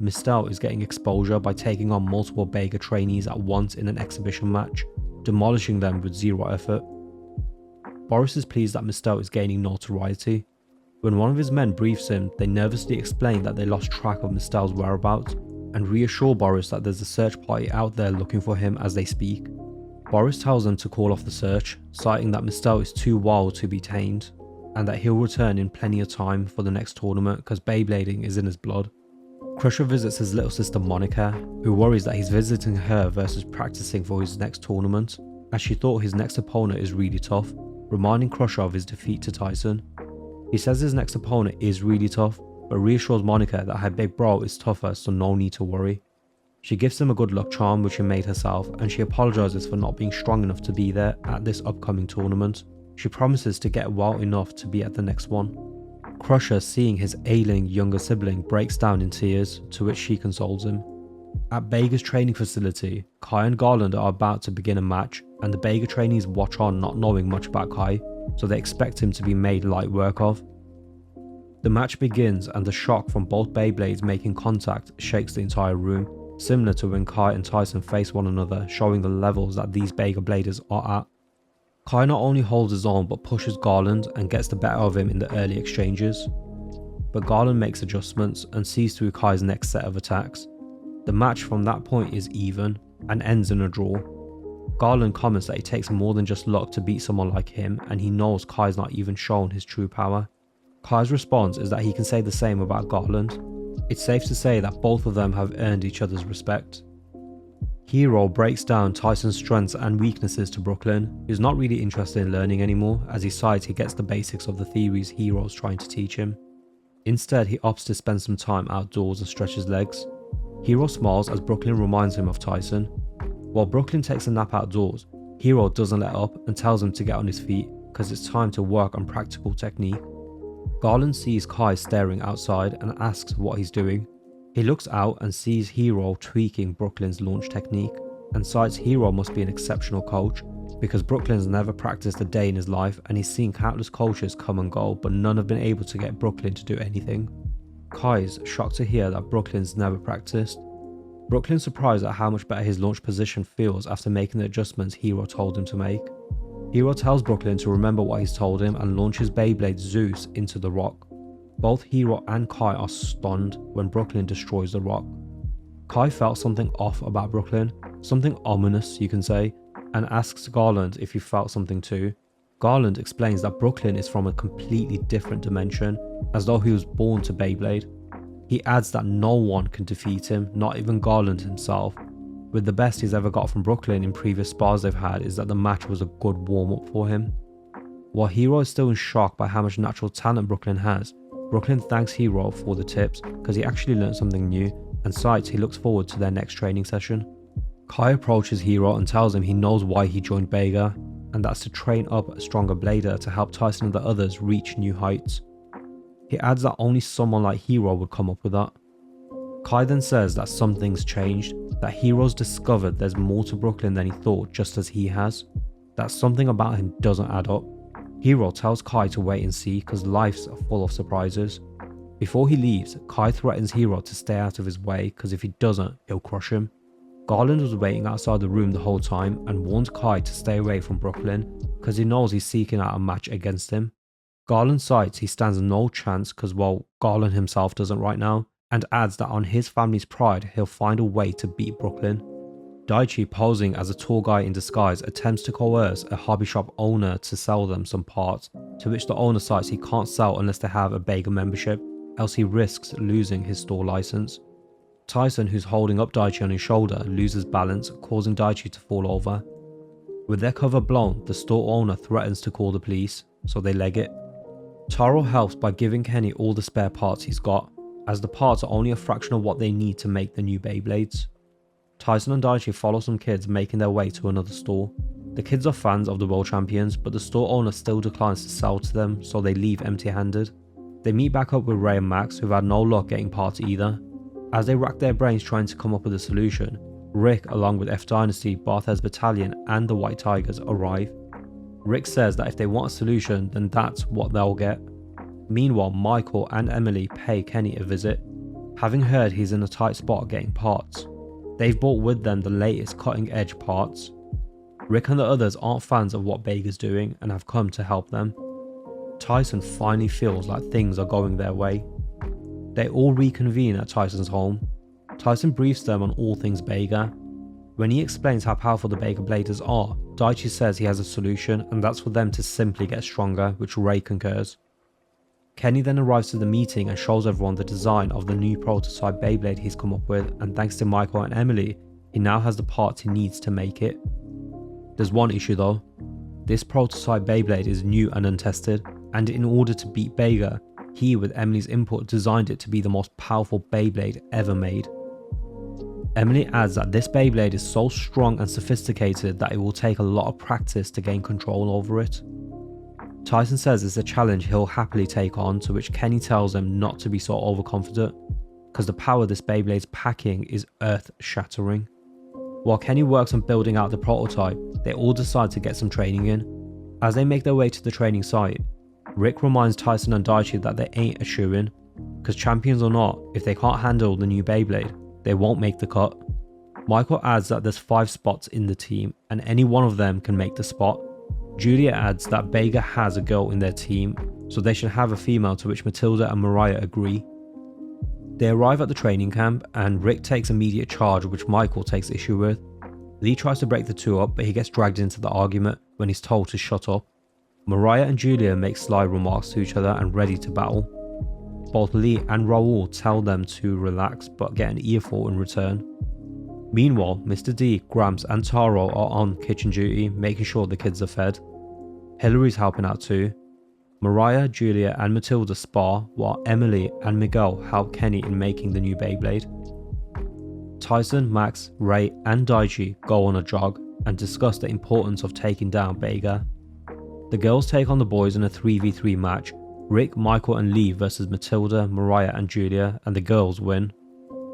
Mistel is getting exposure by taking on multiple BEGA trainees at once in an exhibition match, demolishing them with zero effort. Boris is pleased that Mistel is gaining notoriety. When one of his men briefs him, they nervously explain that they lost track of Mistel's whereabouts and reassure Boris that there's a search party out there looking for him as they speak. Boris tells them to call off the search, citing that Mistel is too wild to be tamed, and that he'll return in plenty of time for the next tournament because Beyblading is in his blood. Crusher visits his little sister Monica, who worries that he's visiting her versus practicing for his next tournament, as she thought his next opponent is really tough, reminding Crusher of his defeat to Tyson. He says his next opponent is really tough, but reassures Monica that her big bro is tougher, so no need to worry. She gives him a good luck charm which she made herself, and she apologises for not being strong enough to be there at this upcoming tournament. She promises to get well enough to be at the next one. Crusher, seeing his ailing younger sibling, breaks down in tears, to which she consoles him. At BEGA's training facility, Kai and Garland are about to begin a match, and the BEGA trainees watch on, not knowing much about Kai, so they expect him to be made light work of. The match begins, and the shock from both Beyblades making contact shakes the entire room, similar to when Kai and Tyson face one another, showing the levels that these BEGA bladers are at. Kai not only holds his own but pushes Garland and gets the better of him in the early exchanges. But Garland makes adjustments and sees through Kai's next set of attacks. The match from that point is even and ends in a draw. Garland comments that it takes more than just luck to beat someone like him, and he knows Kai's not even shown his true power. Kai's response is that he can say the same about Garland. It's safe to say that both of them have earned each other's respect. Hero breaks down Tyson's strengths and weaknesses to Brooklyn, who's not really interested in learning anymore, as he cites he gets the basics of the theories Hero's trying to teach him. Instead, he opts to spend some time outdoors and stretch his legs. Hero smiles as Brooklyn reminds him of Tyson. While Brooklyn takes a nap outdoors, Hero doesn't let up and tells him to get on his feet because it's time to work on practical technique. Garland sees Kai staring outside and asks what he's doing. He looks out and sees Hero tweaking Brooklyn's launch technique, and cites Hero must be an exceptional coach because Brooklyn's never practiced a day in his life and he's seen countless coaches come and go, but none have been able to get Brooklyn to do anything. Kai's shocked to hear that Brooklyn's never practiced. Brooklyn's surprised at how much better his launch position feels after making the adjustments Hero told him to make. Hero tells Brooklyn to remember what he's told him and launches Beyblade Zeus into the rock. Both Hero and Kai are stunned when Brooklyn destroys the rock. Kai felt something off about Brooklyn, something ominous you can say, and asks Garland if he felt something too. Garland explains that Brooklyn is from a completely different dimension, as though he was born to Beyblade. He adds that no one can defeat him, not even Garland himself, with the best he's ever got from Brooklyn in previous spars they've had is that the match was a good warm-up for him. While Hero is still in shock by how much natural talent Brooklyn has, Brooklyn thanks Hero for the tips because he actually learned something new and cites he looks forward to their next training session. Kai approaches Hiro and tells him he knows why he joined BEGA, and that's to train up a stronger blader to help Tyson and the others reach new heights. He adds that only someone like Hiro would come up with that. Kai then says that something's changed, that Hiro's discovered there's more to Brooklyn than he thought, just as he has, that something about him doesn't add up. Hiro tells Kai to wait and see because life's full of surprises. Before he leaves, Kai threatens Hiro to stay out of his way because if he doesn't, he'll crush him. Garland was waiting outside the room the whole time and warns Kai to stay away from Brooklyn because he knows he's seeking out a match against him. Garland cites he stands no chance because, well, Garland himself doesn't right now, and adds that on his family's pride he'll find a way to beat Brooklyn. Daichi, posing as a tour guy in disguise, attempts to coerce a hobby shop owner to sell them some parts, to which the owner cites he can't sell unless they have a BEGA membership, else he risks losing his store license. Tyson, who's holding up Daichi on his shoulder, loses balance, causing Daichi to fall over. With their cover blown, the store owner threatens to call the police, so they leg it. Taro helps by giving Kenny all the spare parts he's got, as the parts are only a fraction of what they need to make the new Beyblades. Tyson and Daichi follow some kids making their way to another store. The kids are fans of the world champions, but the store owner still declines to sell to them, so they leave empty-handed. They meet back up with Ray and Max, who've had no luck getting parts either. As they rack their brains trying to come up with a solution, Rick, along with F Dynasty, Barthez Battalion and the White Tigers arrive. Rick says that if they want a solution, then that's what they'll get. Meanwhile, Michael and Emily pay Kenny a visit, having heard he's in a tight spot getting parts. They've brought with them the latest cutting edge parts. Rick and the others aren't fans of what BEGA's doing and have come to help them. Tyson finally feels like things are going their way. They all reconvene at Tyson's home. Tyson briefs them on all things BEGA. When he explains how powerful the BEGA bladers are, Daichi says he has a solution, and that's for them to simply get stronger, which Ray concurs. Kenny then arrives to the meeting and shows everyone the design of the new prototype Beyblade he's come up with, and thanks to Michael and Emily, he now has the parts he needs to make it. There's one issue though. This prototype Beyblade is new and untested, and in order to beat BEGA, he, with Emily's input, designed it to be the most powerful Beyblade ever made. Emily adds that this Beyblade is so strong and sophisticated that it will take a lot of practice to gain control over it. Tyson says it's a challenge he'll happily take on, to which Kenny tells him not to be so overconfident, because the power this Beyblade's packing is earth-shattering. While Kenny works on building out the prototype, they all decide to get some training in. As they make their way to the training site, Rick reminds Tyson and Daichi that they ain't a shoo-in, because champions or not, if they can't handle the new Beyblade, they won't make the cut. Michael adds that there's 5 spots in the team, and any one of them can make the spot. Julia adds that BEGA has a girl in their team, so they should have a female, to which Matilda and Mariah agree. They arrive at the training camp, and Rick takes immediate charge, which Michael takes issue with. Lee tries to break the two up, but he gets dragged into the argument when he's told to shut up. Mariah and Julia make sly remarks to each other and ready to battle. Both Lee and Raoul tell them to relax but get an earful in return. Meanwhile, Mr. D, Gramps and Taro are on kitchen duty, making sure the kids are fed. Hillary's helping out too. Mariah, Julia and Matilda spar, while Emily and Miguel help Kenny in making the new Beyblade. Tyson, Max, Ray and Daichi go on a jog and discuss the importance of taking down BEGA. The girls take on the boys in a 3v3 match, Rick, Michael and Lee versus Matilda, Mariah and Julia, and the girls win.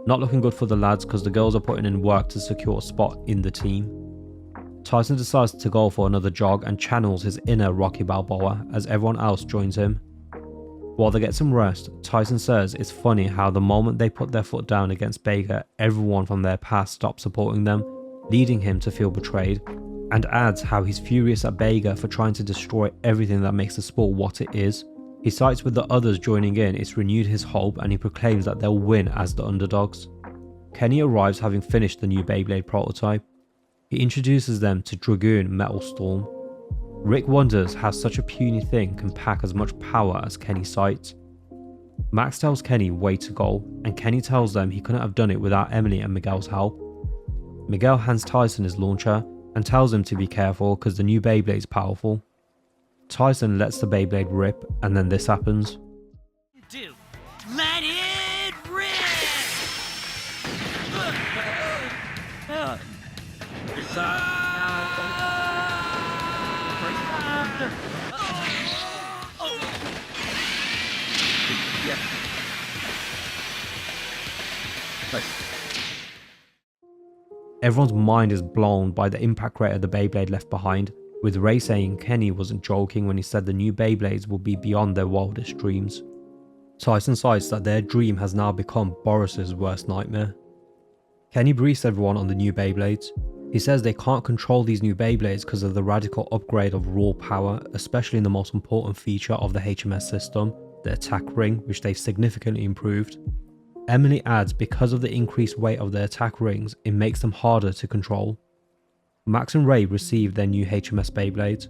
Not looking good for the lads because the girls are putting in work to secure a spot in the team. Tyson decides to go for another jog and channels his inner Rocky Balboa as everyone else joins him. While they get some rest, Tyson says it's funny how the moment they put their foot down against BEGA, everyone from their past stops supporting them, leading him to feel betrayed, and adds how he's furious at BEGA for trying to destroy everything that makes the sport what it is. He cites with the others joining in it's renewed his hope, and he proclaims that they'll win as the underdogs. Kenny arrives having finished the new Beyblade prototype. He introduces them to Dragoon Metal Storm. Rick wonders how such a puny thing can pack as much power as Kenny cites. Max tells Kenny way to go, and Kenny tells them he couldn't have done it without Emily and Miguel's help. Miguel hands Tyson his launcher and tells him to be careful because the new Beyblade's powerful. Tyson lets the Beyblade rip, and then this happens. Do let it rip! Everyone's mind is blown by the impact rate of the Beyblade left behind, with Ray saying Kenny wasn't joking when he said the new Beyblades will be beyond their wildest dreams. Tyson cites that their dream has now become Boris's worst nightmare. Kenny briefs everyone on the new Beyblades. He says they can't control these new Beyblades because of the radical upgrade of raw power, especially in the most important feature of the HMS system, the attack ring, which they've significantly improved. Emily adds because of the increased weight of the attack rings, it makes them harder to control. Max and Ray receive their new HMS Beyblades.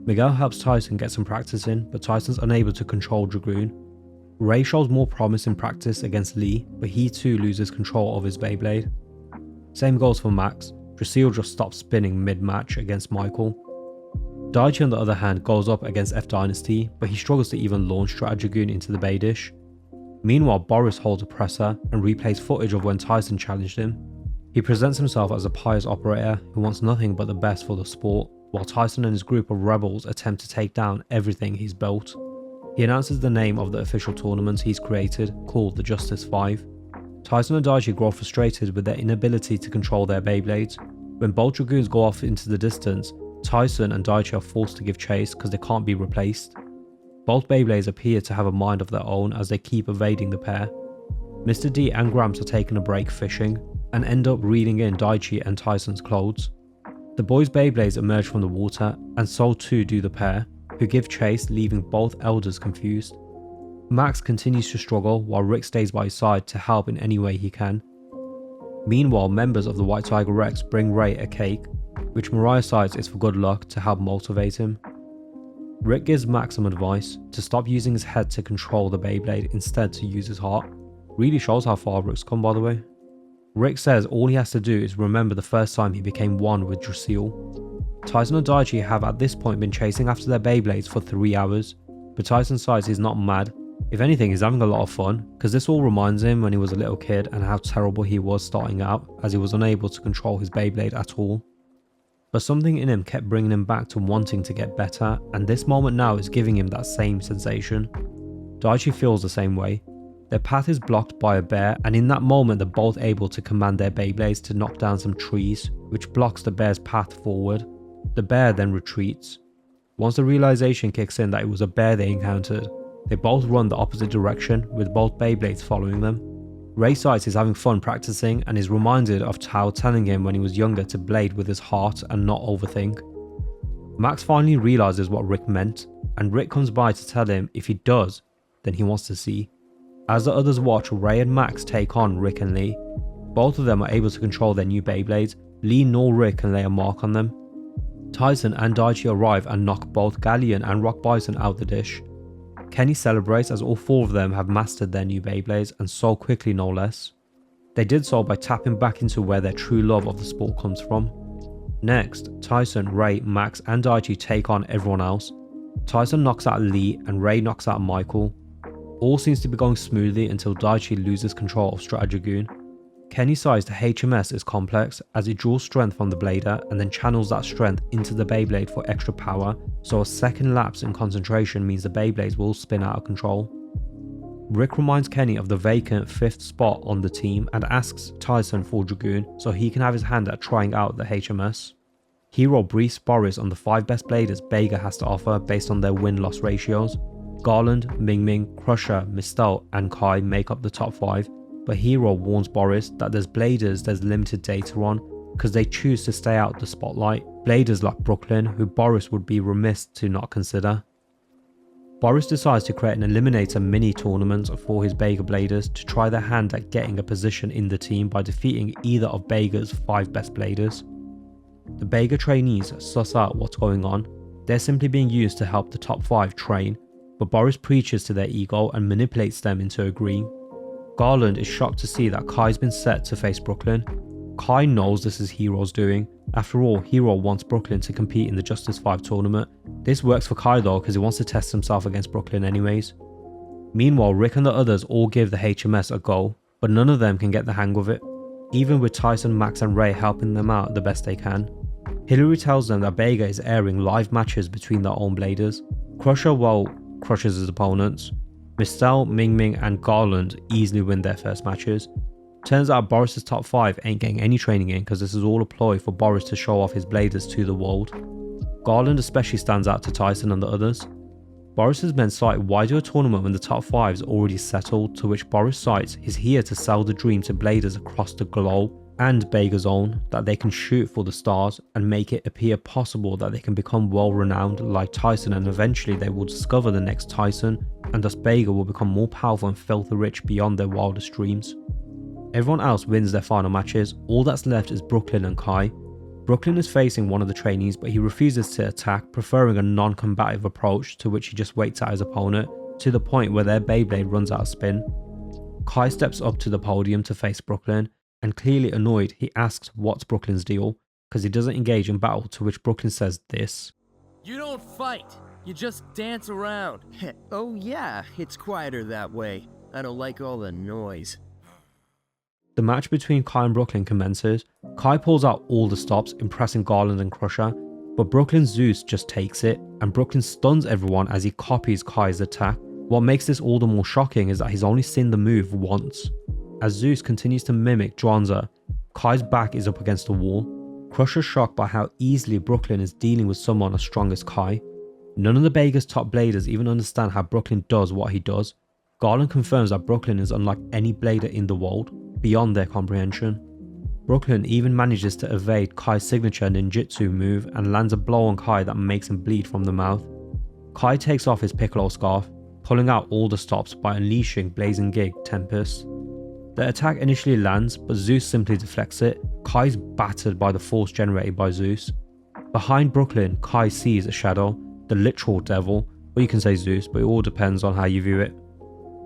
Miguel helps Tyson get some practice in, but Tyson's unable to control Dragoon. Ray shows more promise in practice against Lee, but he too loses control of his Beyblade. Same goes for Max. Drasil just stops spinning mid-match against Michael. Daichi on the other hand goes up against F Dynasty, but he struggles to even launch Dragoon into the Bay Dish. Meanwhile, Boris holds a presser and replays footage of when Tyson challenged him. He presents himself as a pious operator who wants nothing but the best for the sport, while Tyson and his group of rebels attempt to take down everything he's built. He announces the name of the official tournament he's created, called the Justice 5. Tyson and Daichi grow frustrated with their inability to control their Beyblades. When both Dragoons go off into the distance, Tyson and Daichi are forced to give chase because they can't be replaced. Both Beyblades appear to have a mind of their own as they keep evading the pair. Mr. D and Gramps are taking a break fishing and end up reeling in Daichi and Tyson's clothes. The boys' Beyblades emerge from the water, and so too do the pair, who give chase, leaving both elders confused. Max continues to struggle while Rick stays by his side to help in any way he can. Meanwhile, members of the White Tiger Rex bring Ray a cake, which Mariah cites is for good luck to help motivate him. Rick gives Max some advice to stop using his head to control the Beyblade, instead to use his heart. Really shows how far Rick's come, by the way. Rick says all he has to do is remember the first time he became one with Drasil. Tyson and Daichi have at this point been chasing after their Beyblades for 3 hours, but Tyson says he's not mad. If anything, he's having a lot of fun, because this all reminds him when he was a little kid and how terrible he was starting out, as he was unable to control his Beyblade at all. But something in him kept bringing him back to wanting to get better, and this moment now is giving him that same sensation. Daichi feels the same way. Their path is blocked by a bear, and in that moment they're both able to command their Beyblades to knock down some trees, which blocks the bear's path forward. The bear then retreats. Once the realization kicks in that it was a bear they encountered, they both run the opposite direction, with both Beyblades following them. Ray cites is having fun practicing and is reminded of Tao telling him when he was younger to blade with his heart and not overthink. Max finally realizes what Rick meant, and Rick comes by to tell him if he does, then he wants to see. As the others watch, Ray and Max take on Rick and Lee. Both of them are able to control their new Beyblades. Lee nor Rick can lay a mark on them. Tyson and Daichi arrive and knock both Galleon and Rock Bison out the dish. Kenny celebrates as all 4 of them have mastered their new Beyblades, and so quickly no less. They did so by tapping back into where their true love of the sport comes from. Next, Tyson, Ray, Max and Daichi take on everyone else. Tyson knocks out Lee and Ray knocks out Michael. All seems to be going smoothly until Daichi loses control of Dragoon. Kenny says the HMS is complex as it draws strength from the blader and then channels that strength into the Beyblade for extra power, so a second lapse in concentration means the Beyblades will spin out of control. Rick reminds Kenny of the vacant 5th spot on the team and asks Tyson for Dragoon so he can have his hand at trying out the HMS. Hero briefs Boris on the 5 best bladers BEGA has to offer based on their win-loss ratios. Garland, Ming Ming, Crusher, Mistel and Kai make up the top 5. But Hero warns Boris that there's bladers there's limited data on because they choose to stay out the spotlight. Bladers like Brooklyn, who Boris would be remiss to not consider. Boris decides to create an eliminator mini tournament for his BEGA bladers to try their hand at getting a position in the team by defeating either of BEGA's 5 best bladers. The BEGA trainees suss out what's going on. They're simply being used to help the top 5 train, but Boris preaches to their ego and manipulates them into agreeing. Garland is shocked to see that Kai's been set to face Brooklyn. Kai knows this is Hero's doing. After all, Hero wants Brooklyn to compete in the Justice 5 tournament. This works for Kai though because he wants to test himself against Brooklyn anyways. Meanwhile, Rick and the others all give the HMS a go, but none of them can get the hang of it, even with Tyson, Max and Ray helping them out the best they can. Hillary tells them that BEGA is airing live matches between their own bladers. Crusher, crushes his opponents. Mistel, Ming, and Garland easily win their first matches. Turns out Boris's top 5 ain't getting any training in because this is all a ploy for Boris to show off his bladers to the world. Garland especially stands out to Tyson and the others. Boris's men cite, why do a tournament when the top 5 is already settled, to which Boris cites he's here to sell the dream to bladers across the globe and BEGA's own, that they can shoot for the stars and make it appear possible that they can become well renowned like Tyson, and eventually they will discover the next Tyson, and thus BEGA will become more powerful and filthy rich beyond their wildest dreams. Everyone else wins their final matches. All that's left is Brooklyn and Kai. Brooklyn is facing one of the trainees, but he refuses to attack, preferring a non-combative approach, to which he just waits out his opponent, to the point where their Beyblade runs out of spin. Kai steps up to the podium to face Brooklyn, and clearly annoyed, he asks what's Brooklyn's deal, because he doesn't engage in battle, to which Brooklyn says this. You don't fight, you just dance around. Oh yeah, it's quieter that way. I don't like all the noise. The match between Kai and Brooklyn commences. Kai pulls out all the stops, impressing Garland and Crusher, but Brooklyn's Zeus just takes it, and Brooklyn stuns everyone as he copies Kai's attack. What makes this all the more shocking is that he's only seen the move once. As Zeus continues to mimic Dranzer, Kai's back is up against the wall. Crusher's shocked by how easily Brooklyn is dealing with someone as strong as Kai. None of the BEGA's top bladers even understand how Brooklyn does what he does. Garland confirms that Brooklyn is unlike any blader in the world, beyond their comprehension. Brooklyn even manages to evade Kai's signature ninjutsu move and lands a blow on Kai that makes him bleed from the mouth. Kai takes off his piccolo scarf, pulling out all the stops by unleashing Blazing Gig Tempest. The attack initially lands, but Zeus simply deflects it. Kai's battered by the force generated by Zeus. Behind Brooklyn, Kai sees a shadow, the literal devil, or you can say Zeus, but it all depends on how you view it.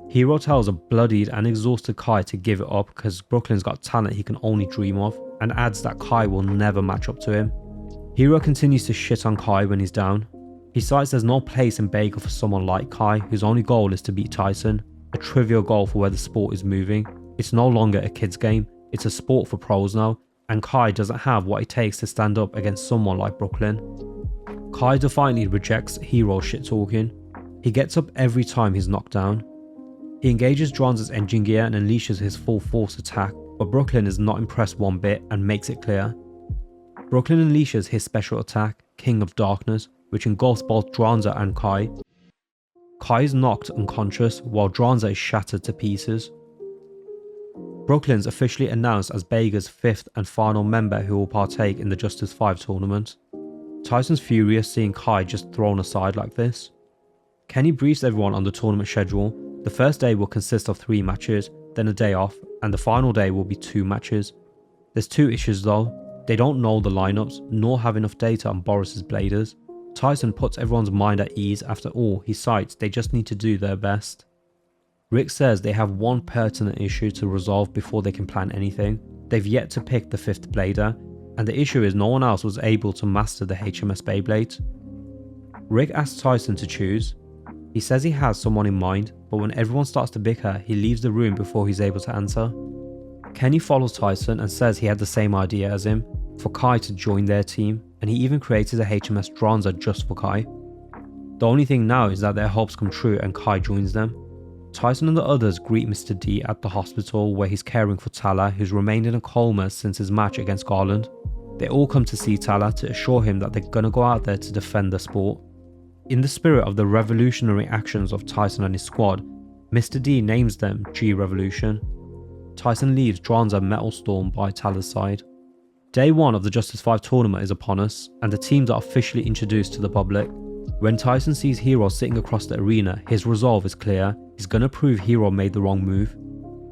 Hero tells a bloodied and exhausted Kai to give it up because Brooklyn's got talent he can only dream of, and adds that Kai will never match up to him. Hero continues to shit on Kai when he's down. He cites there's no place in BEGA for someone like Kai, whose only goal is to beat Tyson, a trivial goal for where the sport is moving. It's no longer a kid's game, it's a sport for pros now, and Kai doesn't have what it takes to stand up against someone like Brooklyn. Kai defiantly rejects Hero's shit talking. He gets up every time he's knocked down. He engages Dranzer's engine gear and unleashes his full force attack, but Brooklyn is not impressed one bit and makes it clear. Brooklyn unleashes his special attack, King of Darkness, which engulfs both Dranzer and Kai. Kai is knocked unconscious while Dranzer is shattered to pieces. Brooklyn's officially announced as BEGA's 5th and final member who will partake in the Justice 5 tournament. Tyson's furious seeing Kai just thrown aside like this. Kenny briefs everyone on the tournament schedule. The first day will consist of 3 matches, then a day off, and the final day will be 2 matches. There's 2 issues though. They don't know the lineups, nor have enough data on Boris's bladers. Tyson puts everyone's mind at ease. After all, he cites they just need to do their best. Rick says they have one pertinent issue to resolve before they can plan anything. They've yet to pick the 5th blader, and the issue is no one else was able to master the HMS Beyblade. Rick asks Tyson to choose. He says he has someone in mind, but when everyone starts to bicker, he leaves the room before he's able to answer. Kenny follows Tyson and says he had the same idea as him, for Kai to join their team, and he even created a HMS Dranzer just for Kai. The only thing now is that their hopes come true and Kai joins them. Tyson and the others greet Mr. D at the hospital where he's caring for Tala, who's remained in a coma since his match against Garland. They all come to see Tala to assure him that they're gonna go out there to defend the sport. In the spirit of the revolutionary actions of Tyson and his squad, Mr. D names them G-Revolution. Tyson leaves Dranzer Metal Storm by Tala's side. Day 1 of the Justice 5 tournament is upon us, and the teams are officially introduced to the public. When Tyson sees Hero sitting across the arena, his resolve is clear. He's gonna prove Hero made the wrong move.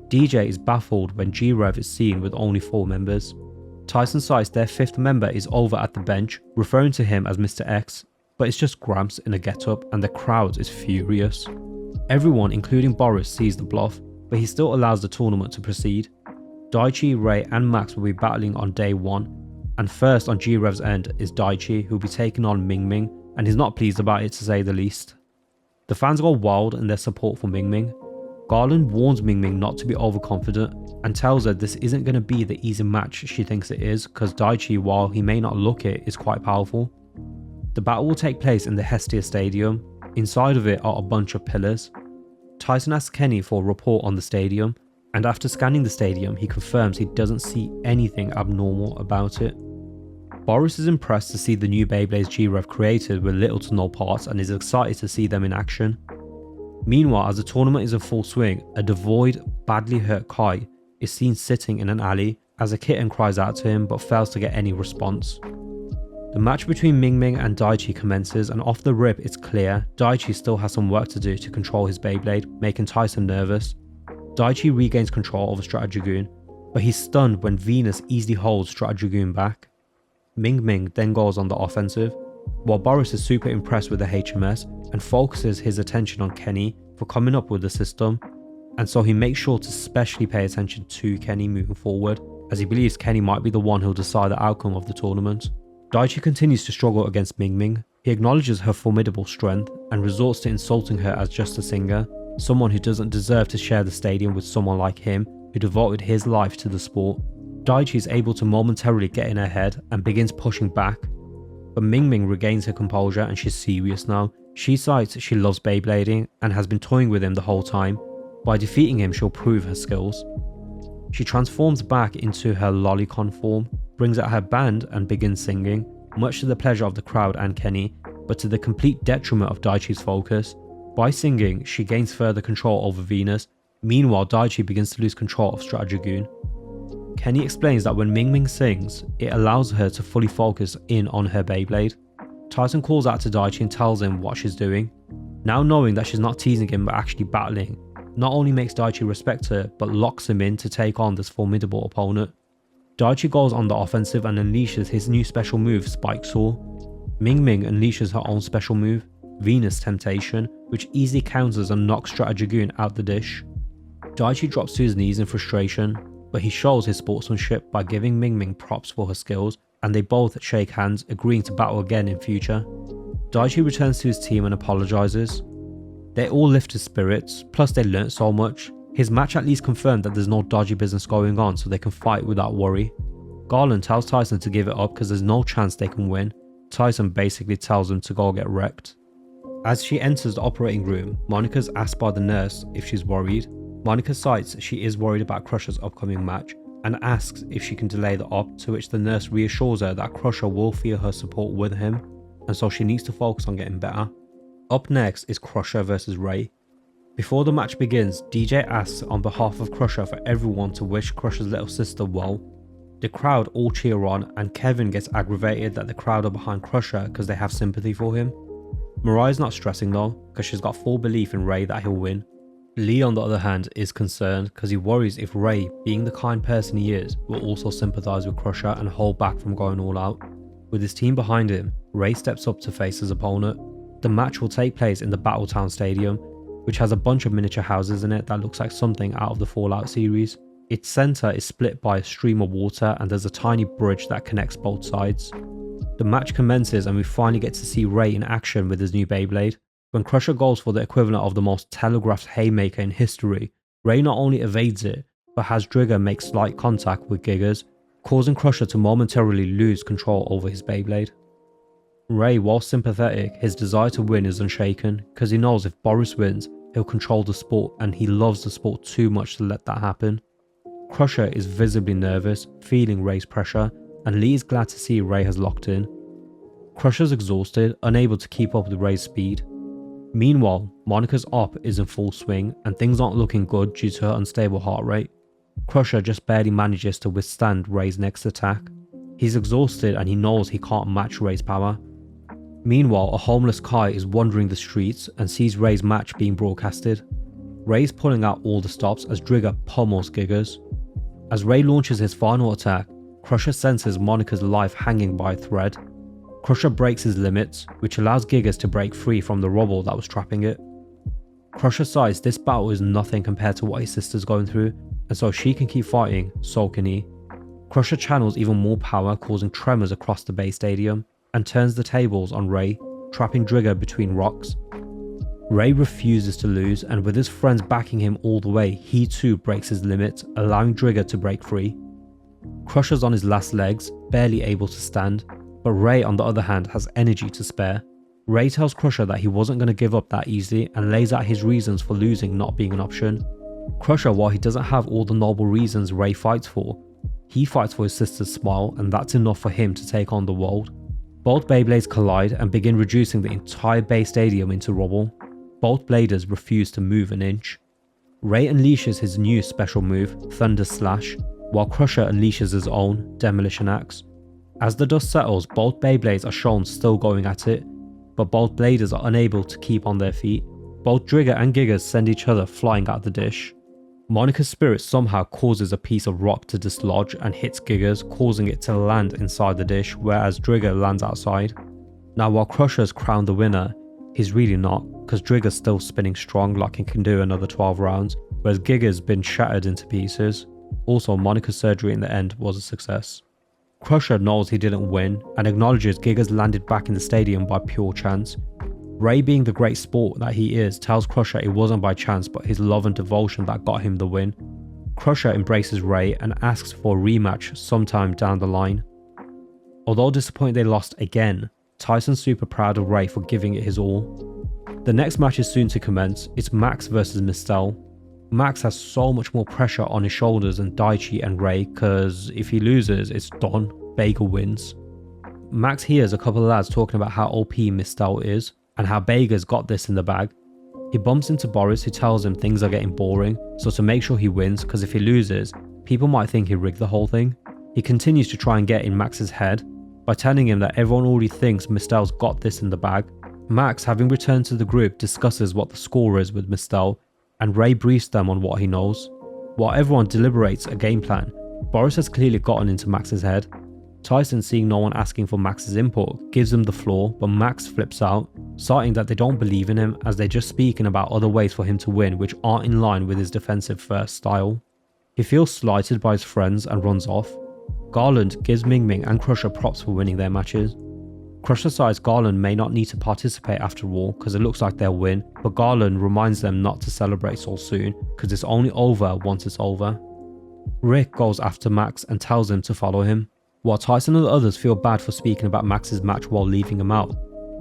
DJ is baffled when G-Rev is seen with only 4 members. Tyson cites their 5th member is over at the bench, referring to him as Mr. X, but it's just Gramps in a get-up and the crowd is furious. Everyone, including Boris, sees the bluff, but he still allows the tournament to proceed. Daichi, Ray and Max will be battling on day 1, and first on G-Rev's end is Daichi, who will be taking on Ming Ming, and he's not pleased about it to say the least. The fans go wild in their support for Ming Ming. Garland warns Ming Ming not to be overconfident and tells her this isn't going to be the easy match she thinks it is, because Daichi, while he may not look it, is quite powerful. The battle will take place in the Hestia Stadium. Inside of it are a bunch of pillars. Tyson asks Kenny for a report on the stadium, and after scanning the stadium, he confirms he doesn't see anything abnormal about it. Boris is impressed to see the new Beyblade G-Rev created with little to no parts and is excited to see them in action. Meanwhile, as the tournament is in full swing, a devoid, badly hurt Kai is seen sitting in an alley as a kitten cries out to him but fails to get any response. The match between Ming Ming and Daichi commences, and off the rip it's clear Daichi still has some work to do to control his Beyblade, making Tyson nervous. Daichi regains control over Dragoon, but he's stunned when Venus easily holds Dragoon back. Ming Ming then goes on the offensive, while Boris is super impressed with the HMS and focuses his attention on Kenny for coming up with the system, and so he makes sure to specially pay attention to Kenny moving forward, as he believes Kenny might be the one who'll decide the outcome of the tournament. Daichi continues to struggle against Ming Ming. He acknowledges her formidable strength and resorts to insulting her as just a singer, someone who doesn't deserve to share the stadium with someone like him who devoted his life to the sport. Daichi is able to momentarily get in her head and begins pushing back, but Ming Ming regains her composure and she's serious now. She cites she loves Beyblading and has been toying with him the whole time. By defeating him, she'll prove her skills. She transforms back into her lolicon form, brings out her band and begins singing, much to the pleasure of the crowd and Kenny, but to the complete detriment of Daichi's focus. By singing, she gains further control over Venus. Meanwhile, Daichi begins to lose control of Dragoon. Kenny explains that when Ming Ming sings, it allows her to fully focus in on her Beyblade. Tyson calls out to Daichi and tells him what she's doing. Now knowing that she's not teasing him but actually battling, not only makes Daichi respect her, but locks him in to take on this formidable opponent. Daichi goes on the offensive and unleashes his new special move, Spike Saw. Ming Ming unleashes her own special move, Venus Temptation, which easily counters and knocks Dragoon out the dish. Daichi drops to his knees in frustration, but he shows his sportsmanship by giving Ming Ming props for her skills, and they both shake hands, agreeing to battle again in future. Daichi returns to his team and apologizes. They all lift his spirits, plus they learnt so much. His match at least confirmed that there's no dodgy business going on, so they can fight without worry. Garland tells Tyson to give it up because there's no chance they can win. Tyson basically tells him to go get wrecked. As she enters the operating room, Monica's asked by the nurse if she's worried. Monica cites she is worried about Crusher's upcoming match and asks if she can delay the op, to which the nurse reassures her that Crusher will feel her support with him, and so she needs to focus on getting better. Up next is Crusher versus Ray. Before the match begins, DJ asks on behalf of Crusher for everyone to wish Crusher's little sister well. The crowd all cheer on, and Kevin gets aggravated that the crowd are behind Crusher because they have sympathy for him. Mariah's not stressing though, because she's got full belief in Ray that he'll win. Lee, on the other hand, is concerned because he worries if Ray, being the kind person he is, will also sympathise with Crusher and hold back from going all out. With his team behind him, Ray steps up to face his opponent. The match will take place in the Battletown Stadium, which has a bunch of miniature houses in it that looks like something out of the Fallout series. Its centre is split by a stream of water and there's a tiny bridge that connects both sides. The match commences and we finally get to see Ray in action with his new Beyblade. When Crusher goes for the equivalent of the most telegraphed haymaker in history, Ray not only evades it, but has Drigger make slight contact with Gigas, causing Crusher to momentarily lose control over his Beyblade. Ray, while sympathetic, his desire to win is unshaken, because he knows if Boris wins, he'll control the sport and he loves the sport too much to let that happen. Crusher is visibly nervous, feeling Ray's pressure, and Lee is glad to see Ray has locked in. Crusher's exhausted, unable to keep up with Ray's speed. Meanwhile, Monica's op is in full swing and things aren't looking good due to her unstable heart rate. Crusher just barely manages to withstand Ray's next attack. He's exhausted and he knows he can't match Ray's power. Meanwhile, a homeless Kai is wandering the streets and sees Ray's match being broadcasted. Ray's pulling out all the stops as Drigger pummels Gigas. As Ray launches his final attack, Crusher senses Monica's life hanging by a thread. Crusher breaks his limits, which allows Gigas to break free from the rubble that was trapping it. Crusher sighs this battle is nothing compared to what his sister's going through, and so she can keep fighting, so can he. Crusher channels even more power, causing tremors across the base stadium, and turns the tables on Ray, trapping Drigger between rocks. Ray refuses to lose, and with his friends backing him all the way, he too breaks his limit, allowing Drigger to break free. Crusher's on his last legs, barely able to stand, but Ray on the other hand has energy to spare. Ray tells Crusher that he wasn't going to give up that easily and lays out his reasons for losing not being an option. Crusher, while he doesn't have all the noble reasons Ray fights for, he fights for his sister's smile, and that's enough for him to take on the world. Both Beyblades collide and begin reducing the entire Bay Stadium into rubble. Both bladers refuse to move an inch. Ray unleashes his new special move, Thunder Slash, while Crusher unleashes his own, Demolition Axe. As the dust settles, both Beyblades are shown still going at it, but both bladers are unable to keep on their feet. Both Drigger and Giggers send each other flying out the dish. Monica's spirit somehow causes a piece of rock to dislodge and hits Giggers, causing it to land inside the dish, whereas Drigger lands outside. Now while Crusher's crowned the winner, he's really not, because Drigger's still spinning strong like he can do another 12 rounds, whereas Giggers been shattered into pieces. Also, Monica's surgery in the end was a success. Crusher knows he didn't win and acknowledges Giggers landed back in the stadium by pure chance. Ray, being the great sport that he is, tells Crusher it wasn't by chance but his love and devotion that got him the win. Crusher embraces Ray and asks for a rematch sometime down the line. Although disappointed they lost again, Tyson's super proud of Ray for giving it his all. The next match is soon to commence. It's Max versus Mistel. Max has so much more pressure on his shoulders than Daichi and Ray, cause if he loses, it's done. BEGA wins. Max hears a couple of lads talking about how OP Mistel is, and how BEGA's got this in the bag. He bumps into Boris, who tells him things are getting boring, so to make sure he wins, cause if he loses, people might think he rigged the whole thing. He continues to try and get in Max's head, by telling him that everyone already thinks Mistel's got this in the bag. Max, having returned to the group, discusses what the score is with Mistel, and Ray briefs them on what he knows. While everyone deliberates a game plan, Boris has clearly gotten into Max's head. Tyson, seeing no one asking for Max's input, gives him the floor, but Max flips out, citing that they don't believe in him as they're just speaking about other ways for him to win which aren't in line with his defensive first style. He feels slighted by his friends and runs off. Garland gives Ming Ming and Crusher props for winning their matches. Crusher decides Garland may not need to participate after all because it looks like they'll win, but Garland reminds them not to celebrate so soon because it's only over once it's over. Rick goes after Max and tells him to follow him. While Tyson and the others feel bad for speaking about Max's match while leaving him out,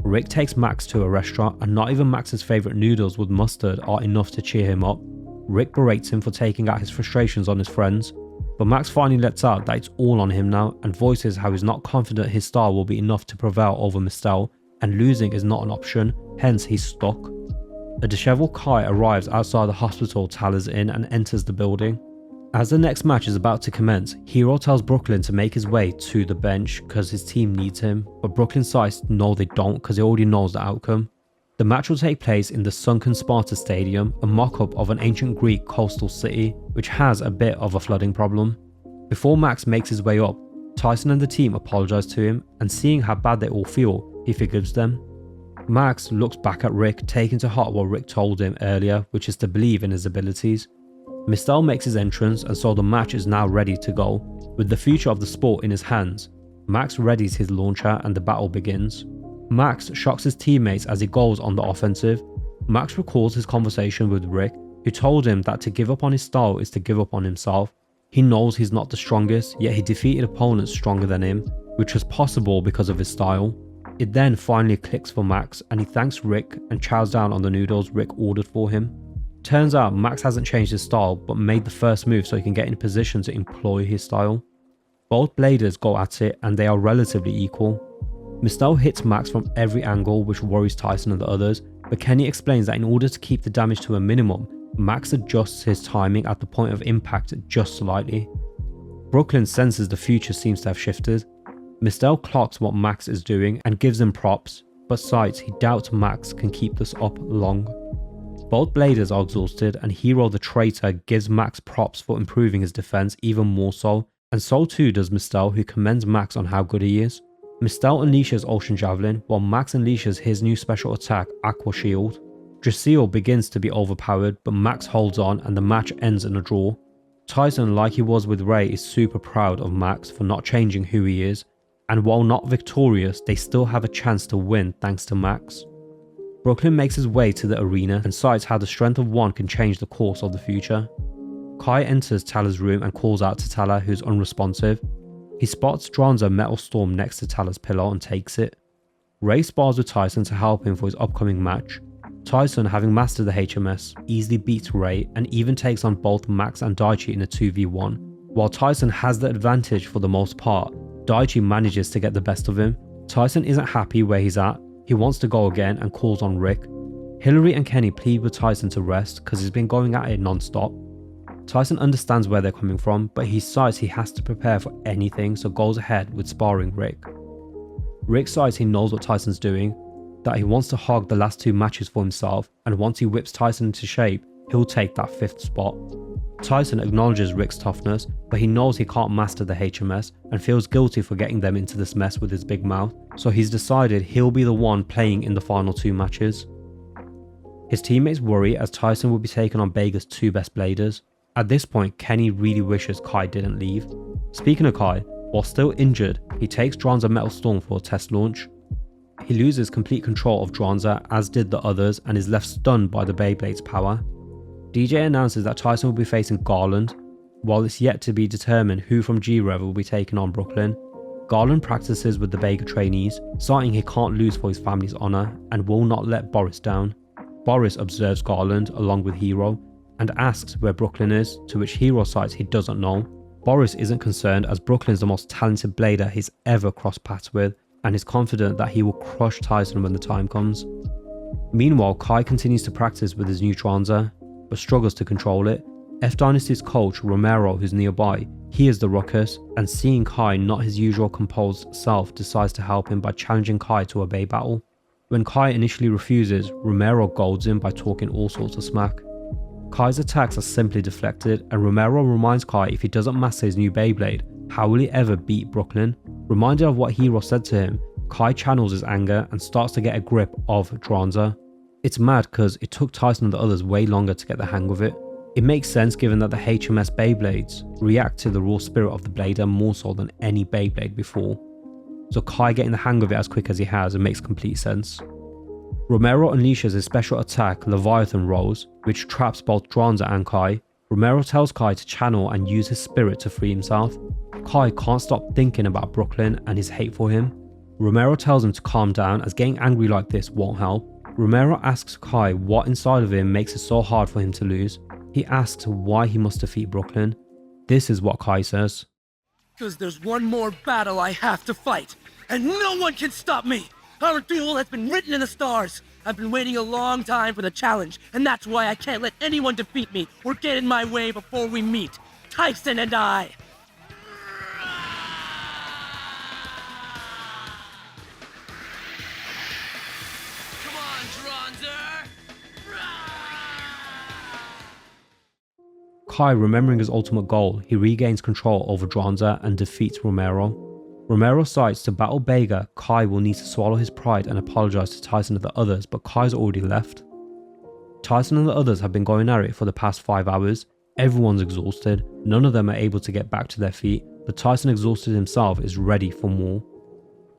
Rick takes Max to a restaurant and not even Max's favourite noodles with mustard are enough to cheer him up. Rick berates him for taking out his frustrations on his friends, but Max finally lets out that it's all on him now and voices how he's not confident his style will be enough to prevail over Mistel, and losing is not an option, hence he's stuck. A disheveled Kai arrives outside the hospital Taller's in and enters the building. As the next match is about to commence, Hero tells Brooklyn to make his way to the bench because his team needs him, but Brooklyn sides no they don't because he already knows the outcome. The match will take place in the sunken Sparta Stadium, a mock-up of an ancient Greek coastal city which has a bit of a flooding problem. Before Max makes his way up, Tyson and the team apologise to him, and seeing how bad they all feel, he forgives them. Max looks back at Rick, taking to heart what Rick told him earlier, which is to believe in his abilities. Mistel makes his entrance, and so the match is now ready to go. With the future of the sport in his hands, Max readies his launcher and the battle begins. Max shocks his teammates as he goes on the offensive. Max recalls his conversation with Rick, who told him that to give up on his style is to give up on himself. He knows he's not the strongest, yet he defeated opponents stronger than him, which was possible because of his style. It then finally clicks for Max, and he thanks Rick and chows down on the noodles Rick ordered for him. Turns out Max hasn't changed his style but made the first move so he can get in position to employ his style. Both bladers go at it and they are relatively equal. Mistel hits Max from every angle, which worries Tyson and the others, but Kenny explains that in order to keep the damage to a minimum, Max adjusts his timing at the point of impact just slightly. Brooklyn senses the future seems to have shifted. Mistel clocks what Max is doing and gives him props, but cites he doubts Max can keep this up long. Both bladers are exhausted, and Hero the traitor gives Max props for improving his defense even more so, and so too does Mistel, who commends Max on how good he is. Mistel unleashes Ocean Javelin, while Max unleashes his new special attack, Aqua Shield. Drasil begins to be overpowered, but Max holds on and the match ends in a draw. Tyson, like he was with Ray, is super proud of Max for not changing who he is, and while not victorious, they still have a chance to win thanks to Max. Brooklyn makes his way to the arena and cites how the strength of one can change the course of the future. Kai enters Tala's room and calls out to Tala, who's unresponsive. He spots Dranzer Metal Storm next to Tala's pillow and takes it. Ray spars with Tyson to help him for his upcoming match. Tyson, having mastered the HMS, easily beats Ray and even takes on both Max and Daichi in a 2v1. While Tyson has the advantage for the most part, Daichi manages to get the best of him. Tyson isn't happy where he's at. He wants to go again and calls on Rick. Hillary and Kenny plead with Tyson to rest because he's been going at it non-stop. Tyson understands where they're coming from, but he decides he has to prepare for anything, so goes ahead with sparring Rick. Rick decides he knows what Tyson's doing, that he wants to hog the last 2 matches for himself, and once he whips Tyson into shape, he'll take that 5th spot. Tyson acknowledges Rick's toughness, but he knows he can't master the HMS and feels guilty for getting them into this mess with his big mouth, so he's decided he'll be the one playing in the final 2 matches. His teammates worry as Tyson will be taking on BEGA's 2 best bladers. At this point, Kenny really wishes Kai didn't leave. Speaking of Kai, while still injured, he takes Dranzer Metal Storm for a test launch. He loses complete control of Dranzer, as did the others, and is left stunned by the Beyblade's power. DJ announces that Tyson will be facing Garland, while it's yet to be determined who from G-Rev will be taking on Brooklyn. Garland practices with the BEGA trainees, citing he can't lose for his family's honour and will not let Boris down. Boris observes Garland along with Hero and asks where Brooklyn is, to which Hero cites he doesn't know. Boris isn't concerned as Brooklyn's the most talented blader he's ever crossed paths with and is confident that he will crush Tyson when the time comes. Meanwhile, Kai continues to practice with his new Dranzer, but struggles to control it. F Dynasty's coach, Romero, who's nearby, hears the ruckus and seeing Kai not his usual composed self decides to help him by challenging Kai to a Bay battle. When Kai initially refuses, Romero golds him by talking all sorts of smack. Kai's attacks are simply deflected and Romero reminds Kai if he doesn't master his new Beyblade, how will he ever beat Brooklyn? Reminded of what Hero said to him, Kai channels his anger and starts to get a grip of Dranzer. It's mad because it took Tyson and the others way longer to get the hang of it. It makes sense given that the HMS Beyblades react to the raw spirit of the blader more so than any Beyblade before. So Kai getting the hang of it as quick as he has, it makes complete sense. Romero unleashes his special attack, Leviathan Rose, which traps both Dranzer and Kai. Romero tells Kai to channel and use his spirit to free himself. Kai can't stop thinking about Brooklyn and his hate for him. Romero tells him to calm down as getting angry like this won't help. Romero asks Kai what inside of him makes it so hard for him to lose. He asks why he must defeat Brooklyn. This is what Kai says. Because there's one more battle I have to fight, and no one can stop me! Our duel has been written in the stars! I've been waiting a long time for the challenge, and that's why I can't let anyone defeat me or get in my way before we meet. Tyson and I! Come on, Dranzer! Kai, remembering his ultimate goal, he regains control over Dranzer and defeats Romero. Romero cites to battle BEGA, Kai will need to swallow his pride and apologise to Tyson and the others, but Kai's already left. Tyson and the others have been going at it for the past 5 hours. Everyone's exhausted, none of them are able to get back to their feet, but Tyson, exhausted himself, is ready for more.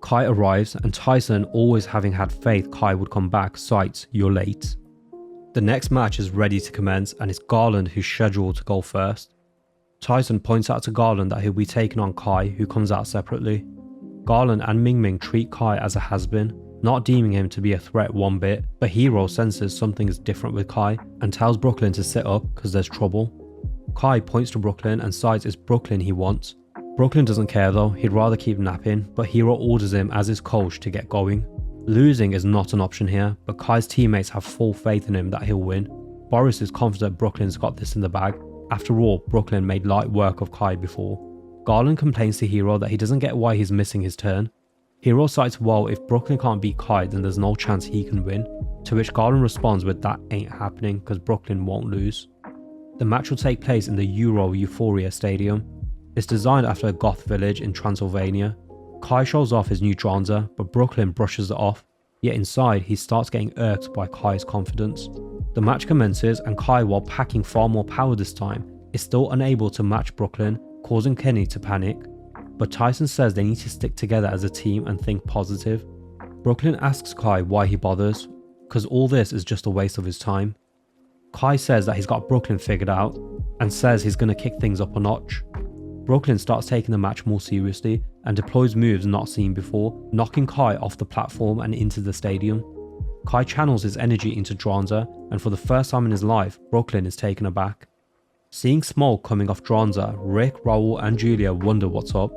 Kai arrives and Tyson, always having had faith Kai would come back, cites, "You're late." The next match is ready to commence and it's Garland who's scheduled to go first. Tyson points out to Garland that he'll be taking on Kai, who comes out separately. Garland and Ming Ming treat Kai as a has-been, not deeming him to be a threat one bit, but Hero senses something is different with Kai and tells Brooklyn to sit up because there's trouble. Kai points to Brooklyn and decides it's Brooklyn he wants. Brooklyn doesn't care though, he'd rather keep napping, but Hero orders him as his coach to get going. Losing is not an option here, but Kai's teammates have full faith in him that he'll win. Boris is confident Brooklyn's got this in the bag. After all, Brooklyn made light work of Kai before. Garland complains to Hero that he doesn't get why he's missing his turn. Hero cites, well, if Brooklyn can't beat Kai then there's no chance he can win, to which Garland responds with that ain't happening because Brooklyn won't lose. The match will take place in the Euro Euphoria Stadium. It's designed after a goth village in Transylvania. Kai shows off his new Dranzer, but Brooklyn brushes it off, yet inside he starts getting irked by Kai's confidence. The match commences and Kai, while packing far more power this time, is still unable to match Brooklyn, causing Kenny to panic. But Tyson says they need to stick together as a team and think positive. Brooklyn asks Kai why he bothers. because all this is just a waste of his time. Kai says that he's got Brooklyn figured out and says he's going to kick things up a notch. Brooklyn starts taking the match more seriously and deploys moves not seen before, knocking Kai off the platform and into the stadium. Kai channels his energy into Dranzer, and for the first time in his life, Brooklyn is taken aback. Seeing smoke coming off Dranzer, Rick, Raul and Julia wonder what's up.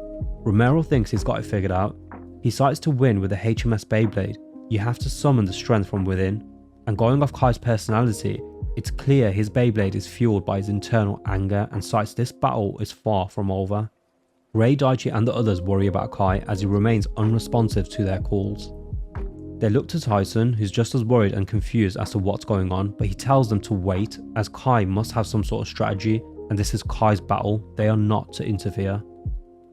Romero thinks he's got it figured out. He cites to win with the HMS Beyblade, you have to summon the strength from within, and going off Kai's personality, it's clear his Beyblade is fueled by his internal anger and cites this battle is far from over. Ray, Daichi and the others worry about Kai as he remains unresponsive to their calls. They look to Tyson, who's just as worried and confused as to what's going on, but he tells them to wait as Kai must have some sort of strategy and this is Kai's battle, they are not to interfere.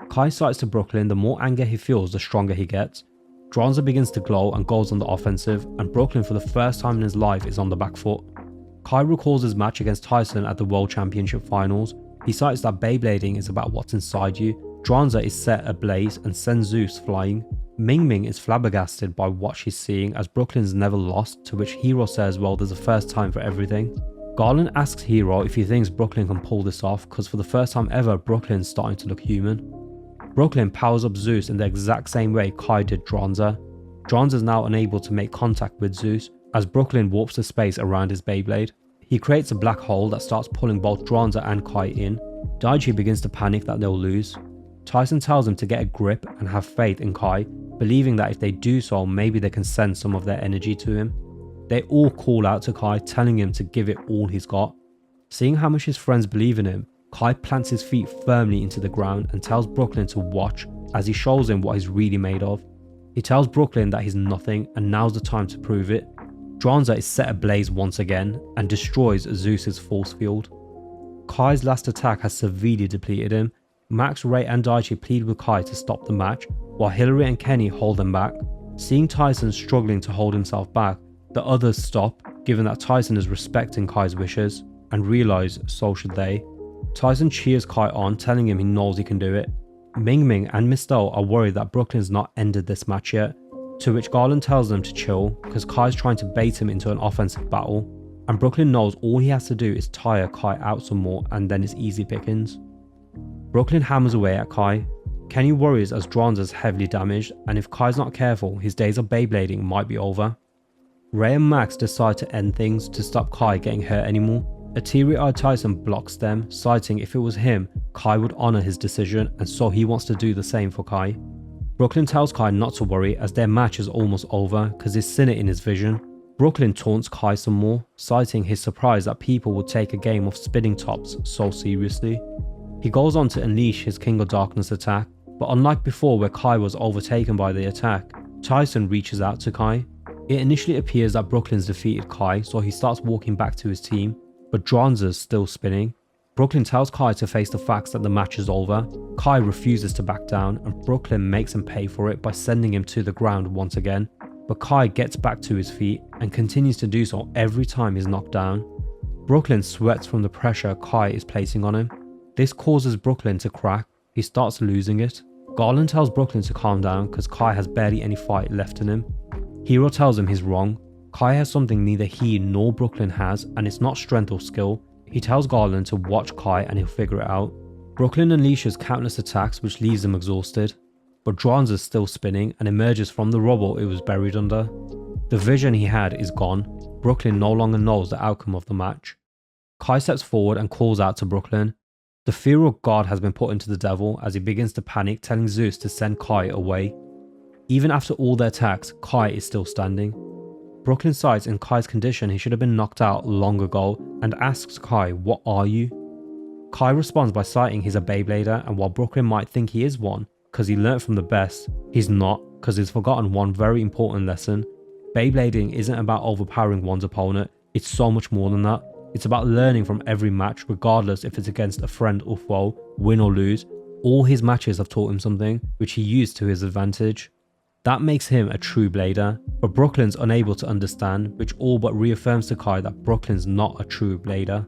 Kai cites to Brooklyn the more anger he feels the stronger he gets. Dranzer begins to glow and goes on the offensive, and Brooklyn for the first time in his life is on the back foot. Kai recalls his match against Tyson at the World Championship Finals. He cites that Beyblading is about what's inside you. Dranzer is set ablaze and sends Zeus flying. Ming Ming is flabbergasted by what she's seeing as Brooklyn's never lost, to which Hero says well there's a first time for everything. Garland asks Hero if he thinks Brooklyn can pull this off because for the first time ever Brooklyn's starting to look human. Brooklyn powers up Zeus in the exact same way Kai did Dranzer. Dranzer is now unable to make contact with Zeus as Brooklyn warps the space around his Beyblade. He creates a black hole that starts pulling both Dranzer and Kai in. Daichi begins to panic that they'll lose. Tyson tells him to get a grip and have faith in Kai, believing that if they do so, maybe they can send some of their energy to him. They all call out to Kai, telling him to give it all he's got. Seeing how much his friends believe in him, Kai plants his feet firmly into the ground and tells Brooklyn to watch as he shows him what he's really made of. He tells Brooklyn that he's nothing and now's the time to prove it. Dranzer is set ablaze once again and destroys Zeus's force field. Kai's last attack has severely depleted him. Max, Ray and Daichi plead with Kai to stop the match, while Hillary and Kenny hold them back. Seeing Tyson struggling to hold himself back, the others stop, given that Tyson is respecting Kai's wishes, and realise so should they. Tyson cheers Kai on, telling him he knows he can do it. Ming Ming and Mistel are worried that Brooklyn's not ended this match yet, to which Garland tells them to chill because Kai's trying to bait him into an offensive battle, and Brooklyn knows all he has to do is tire Kai out some more and then it's easy pickings. Brooklyn hammers away at Kai. Kenny worries as Dranzer's heavily damaged, and if Kai's not careful, his days of Beyblading might be over. Ray and Max decide to end things to stop Kai getting hurt anymore. A teary-eyed Tyson blocks them, citing if it was him, Kai would honour his decision and so he wants to do the same for Kai. Brooklyn tells Kai not to worry as their match is almost over because he's seen it in his vision. Brooklyn taunts Kai some more, citing his surprise that people would take a game of spinning tops so seriously. He goes on to unleash his King of Darkness attack, but unlike before where Kai was overtaken by the attack, Tyson reaches out to Kai. It initially appears that Brooklyn's defeated Kai, so he starts walking back to his team, but Dranzer's still spinning. Brooklyn tells Kai to face the facts that the match is over. Kai refuses to back down and Brooklyn makes him pay for it by sending him to the ground once again, but Kai gets back to his feet and continues to do so every time he's knocked down. Brooklyn sweats from the pressure Kai is placing on him. This causes Brooklyn to crack. He starts losing it. Garland tells Brooklyn to calm down because Kai has barely any fight left in him. Hero tells him he's wrong. Kai has something neither he nor Brooklyn has, and it's not strength or skill. He tells Garland to watch Kai and he'll figure it out. Brooklyn unleashes countless attacks which leaves him exhausted, but Dranzer's still spinning and emerges from the rubble it was buried under. The vision he had is gone. Brooklyn no longer knows the outcome of the match. Kai steps forward and calls out to Brooklyn. The fear of God has been put into the devil as he begins to panic, telling Zeus to send Kai away. Even after all their attacks, Kai is still standing. Brooklyn cites in Kai's condition he should have been knocked out long ago and asks Kai, "What are you?" Kai responds by citing he's a Beyblader, and while Brooklyn might think he is one because he learnt from the best, he's not because he's forgotten one very important lesson. Beyblading isn't about overpowering one's opponent, it's so much more than that. It's about learning from every match regardless if it's against a friend or foe, win or lose. All his matches have taught him something which he used to his advantage. That makes him a true blader, but Brooklyn's unable to understand, which all but reaffirms to Kai that Brooklyn's not a true blader.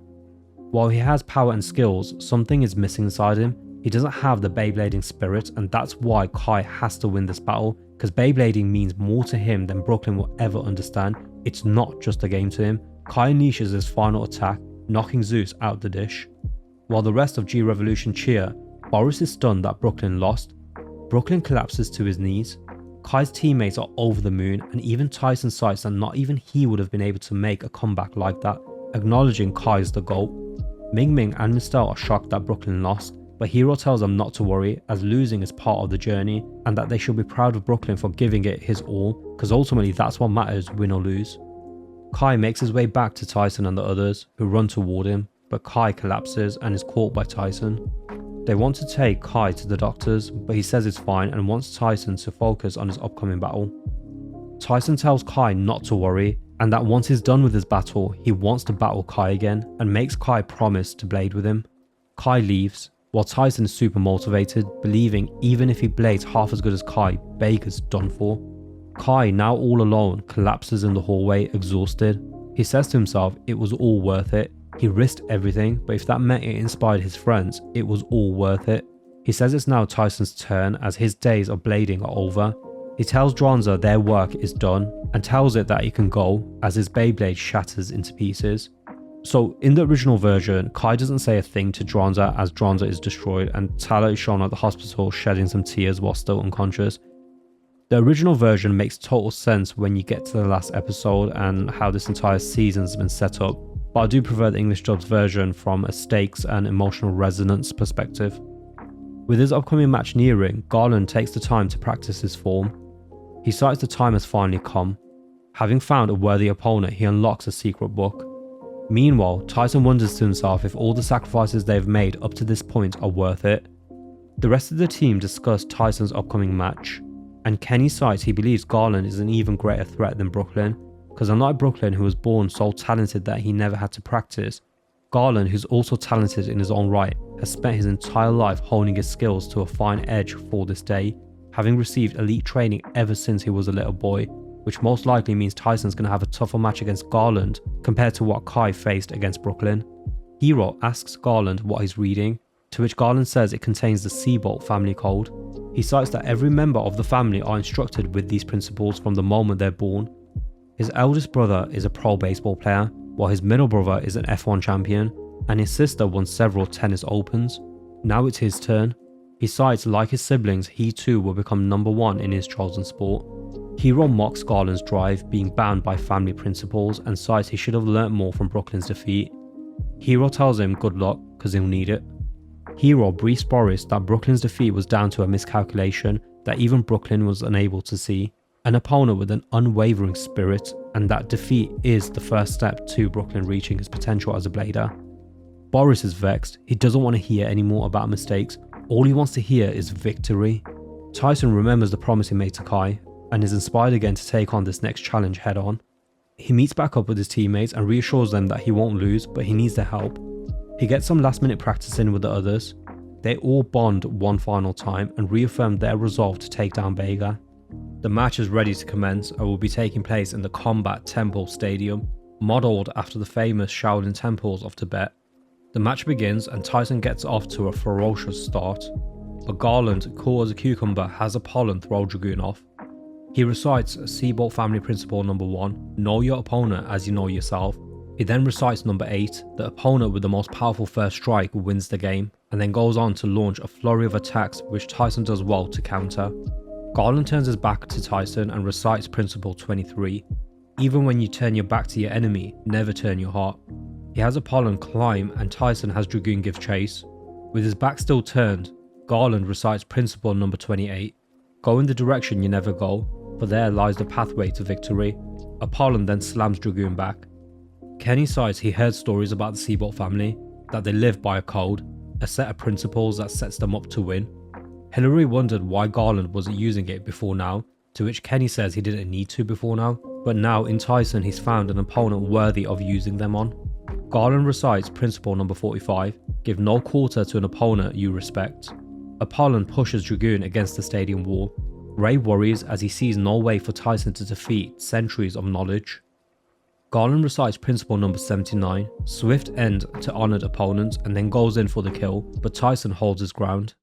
While he has power and skills, something is missing inside him. He doesn't have the Beyblading spirit, and that's why Kai has to win this battle, because Beyblading means more to him than Brooklyn will ever understand, It's not just a game to him. Kai unleashes his final attack, knocking Zeus out the dish. While the rest of G-Revolution cheer, Boris is stunned that Brooklyn lost. Brooklyn collapses to his knees. Kai's teammates are over the moon, and even Tyson cites that not even he would have been able to make a comeback like that, acknowledging Kai's the GOAT. Ming Ming and Mistel are shocked that Brooklyn lost, but Hero tells them not to worry, as losing is part of the journey, and that they should be proud of Brooklyn for giving it his all, because ultimately that's what matters, win or lose. Kai makes his way back to Tyson and the others, who run toward him, but Kai collapses and is caught by Tyson. They want to take Kai to the doctors, but he says it's fine and wants Tyson to focus on his upcoming battle. Tyson tells Kai not to worry, and that once he's done with his battle, he wants to battle Kai again, and makes Kai promise to blade with him. Kai leaves, while Tyson is super motivated, believing even if he blades half as good as Kai, BEGA's done for. Kai, now all alone, collapses in the hallway, exhausted. He says to himself it was all worth it. He risked everything, but if that meant it inspired his friends, it was all worth it. He says it's now Tyson's turn, as his days of blading are over. He tells Dranzer their work is done, and tells it that he can go, as his Beyblade shatters into pieces. So in the original version, Kai doesn't say a thing to Dranzer as Dranzer is destroyed, and Tala is shown at the hospital shedding some tears while still unconscious. The original version makes total sense when you get to the last episode and how this entire season has been set up, but I do prefer the English dub's version from a stakes and emotional resonance perspective. With his upcoming match nearing, Garland takes the time to practice his form. He cites the time has finally come. Having found a worthy opponent, he unlocks a secret book. Meanwhile, Tyson wonders to himself if all the sacrifices they've made up to this point are worth it. The rest of the team discuss Tyson's upcoming match, and Kenny cites he believes Garland is an even greater threat than Brooklyn, because unlike Brooklyn, who was born so talented that he never had to practice, Garland, who's also talented in his own right, has spent his entire life honing his skills to a fine edge for this day, having received elite training ever since he was a little boy, which most likely means Tyson's going to have a tougher match against Garland compared to what Kai faced against Brooklyn. Hero asks Garland what he's reading, to which Garland says it contains the Seabolt family code. He cites that every member of the family are instructed with these principles from the moment they're born. His eldest brother is a pro baseball player, while his middle brother is an F1 champion, and his sister won several tennis opens. Now it's his turn. He cites, like his siblings, he too will become number one in his chosen sport. Hero mocks Garland's drive, being bound by family principles, and cites he should have learnt more from Brooklyn's defeat. Hero tells him good luck, cause he'll need it. Hero briefs Boris that Brooklyn's defeat was down to a miscalculation that even Brooklyn was unable to see, an opponent with an unwavering spirit, and that defeat is the first step to Brooklyn reaching his potential as a blader. Boris is vexed. He doesn't want to hear any more about mistakes. All he wants to hear is victory. Tyson remembers the promise he made to Kai, and is inspired again to take on this next challenge head on. He meets back up with his teammates and reassures them that he won't lose, but he needs their help. He gets some last minute practice in with the others. They all bond one final time and reaffirm their resolve to take down BEGA. The match is ready to commence and will be taking place in the Combat Temple Stadium, modelled after the famous Shaolin temples of Tibet. The match begins and Tyson gets off to a ferocious start, but Garland, cool as a cucumber, has Apollon throw Dragoon off. He recites Seabolt family principle number 1, know your opponent as you know yourself. He then recites number 8, the opponent with the most powerful first strike wins the game, and then goes on to launch a flurry of attacks which Tyson does well to counter. Garland turns his back to Tyson and recites principle 23, even when you turn your back to your enemy, never turn your heart. He has Apollon climb and Tyson has Dragoon give chase. With his back still turned, Garland recites principle number 28, go in the direction you never go, for there lies the pathway to victory. Apollon then slams Dragoon back. Kenny cites he heard stories about the Seabolt family, that they live by a code, a set of principles that sets them up to win. Hillary wondered why Garland wasn't using it before now, to which Kenny says he didn't need to before now, but now in Tyson he's found an opponent worthy of using them on. Garland recites principle number 45, give no quarter to an opponent you respect. Apollon pushes Dragoon against the stadium wall. Ray worries as he sees no way for Tyson to defeat centuries of knowledge. Garland recites principle number 79, swift end to honoured opponents, and then goes in for the kill, but Tyson holds his ground.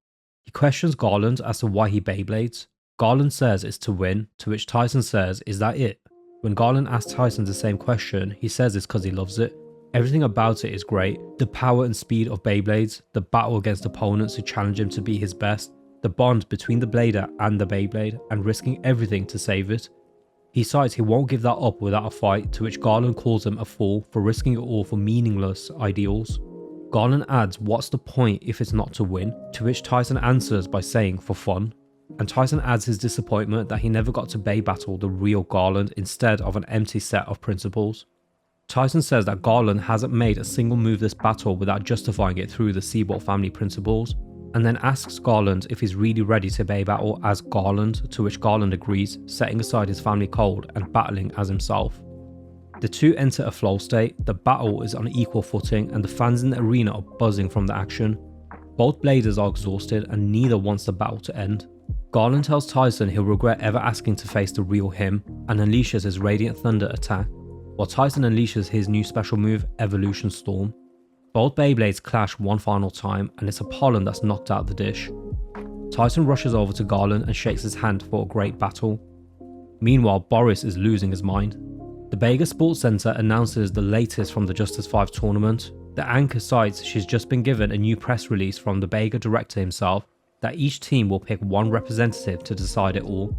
He questions Garland as to why he Beyblades. Garland says it's to win, to which Tyson says, is that it? When Garland asks Tyson the same question, he says it's because he loves it. Everything about it is great. The power and speed of Beyblades, the battle against opponents who challenge him to be his best, the bond between the blader and the Beyblade, and risking everything to save it. He cites he won't give that up without a fight, to which Garland calls him a fool for risking it all for meaningless ideals. Garland adds, what's the point if it's not to win? To which Tyson answers by saying, for fun. And Tyson adds his disappointment that he never got to Bay battle the real Garland instead of an empty set of principles. Tyson says that Garland hasn't made a single move this battle without justifying it through the Seabolt family principles, and then asks Garland if he's really ready to Bay battle as Garland, to which Garland agrees, setting aside his family code and battling as himself. The two enter a flow state, the battle is on equal footing, and the fans in the arena are buzzing from the action. Both bladers are exhausted and neither wants the battle to end. Garland tells Tyson he'll regret ever asking to face the real him and unleashes his Radiant Thunder attack, while Tyson unleashes his new special move, Evolution Storm. Both Beyblades clash one final time and it's a pollen that's knocked out the dish. Tyson rushes over to Garland and shakes his hand for a great battle. Meanwhile, Boris is losing his mind. The BEGA Sports Center announces the latest from the Justice 5 tournament. The anchor cites she's just been given a new press release from the BEGA director himself that each team will pick one representative to decide it all.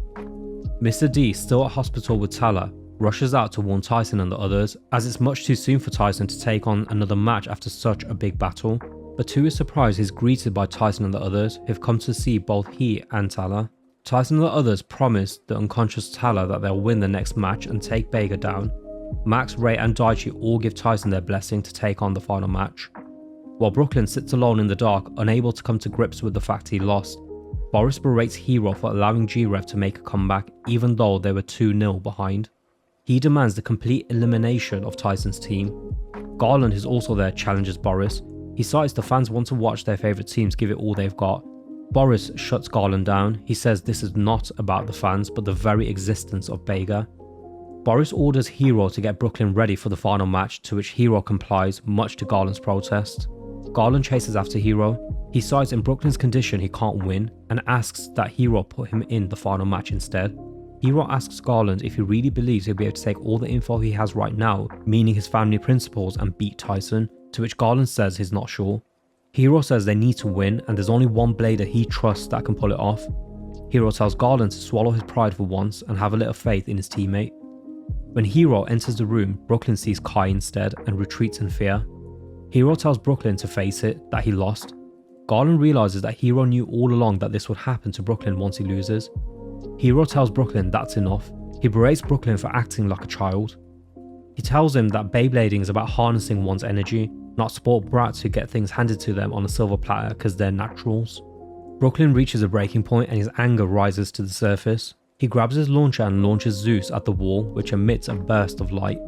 Mr. D, still at hospital with Tala, rushes out to warn Tyson and the others, as it's much too soon for Tyson to take on another match after such a big battle, but to his surprise he's greeted by Tyson and the others, who've come to see both he and Tala. Tyson and the others promise the unconscious Tala that they'll win the next match and take BEGA down. Max, Ray and Daichi all give Tyson their blessing to take on the final match. While Brooklyn sits alone in the dark, unable to come to grips with the fact he lost, Boris berates Hero for allowing G-Rev to make a comeback even though they were 2-0 behind. He demands the complete elimination of Tyson's team. Garland, who's also there, challenges Boris. He cites the fans want to watch their favourite teams give it all they've got. Boris shuts Garland down. He says this is not about the fans but the very existence of BEGA. Boris orders Hero to get Brooklyn ready for the final match, to which Hero complies, much to Garland's protest. Garland chases after Hero. He cites in Brooklyn's condition he can't win and asks that Hero put him in the final match instead. Hero asks Garland if he really believes he'll be able to take all the info he has right now, meaning his family principles, and beat Tyson, to which Garland says he's not sure. Hero says they need to win and there's only one blader he trusts that can pull it off. Hero tells Garland to swallow his pride for once and have a little faith in his teammate. When Hero enters the room, Brooklyn sees Kai instead and retreats in fear. Hero tells Brooklyn to face it, that he lost. Garland realizes that Hero knew all along that this would happen to Brooklyn once he loses. Hero tells Brooklyn that's enough. He berates Brooklyn for acting like a child. He tells him that Beyblading is about harnessing one's energy, not sport brats who get things handed to them on a silver platter because they're naturals. Brooklyn reaches a breaking point and his anger rises to the surface. He grabs his launcher and launches Zeus at the wall, which emits a burst of light.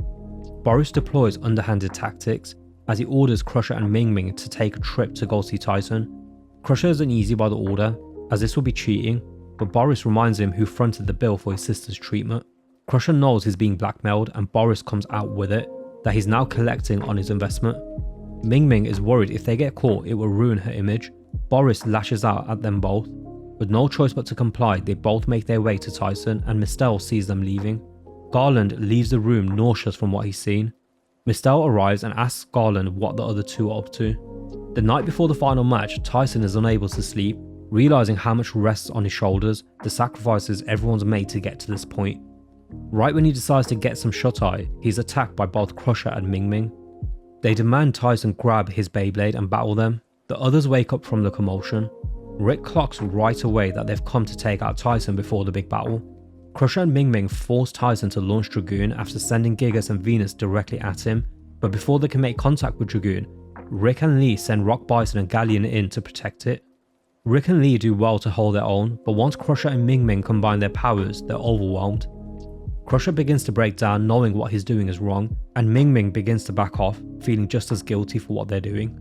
Boris deploys underhanded tactics as he orders Crusher and Ming Ming to take a trip to go see Tyson. Crusher isn't easy by the order, as this will be cheating, but Boris reminds him who fronted the bill for his sister's treatment. Crusher knows he's being blackmailed and Boris comes out with it, that he's now collecting on his investment. Ming Ming is worried if they get caught it will ruin her image. Boris lashes out at them both. With no choice but to comply, they both make their way to Tyson and Mistel sees them leaving. Garland leaves the room nauseous from what he's seen. Mistel arrives and asks Garland what the other two are up to. The night before the final match, Tyson is unable to sleep, realizing how much rests on his shoulders, the sacrifices everyone's made to get to this point. Right when he decides to get some shut-eye, he's attacked by both Crusher and Ming Ming. They demand Tyson grab his Beyblade and battle them. The others wake up from the commotion. Rick clocks right away that they've come to take out Tyson before the big battle. Crusher and Ming Ming force Tyson to launch Dragoon after sending Gigas and Venus directly at him, but before they can make contact with Dragoon, Rick and Lee send Rock Bison and Galleon in to protect it. Rick and Lee do well to hold their own, but once Crusher and Ming Ming combine their powers, they're overwhelmed. Crusher begins to break down, knowing what he's doing is wrong, and Ming Ming begins to back off, feeling just as guilty for what they're doing.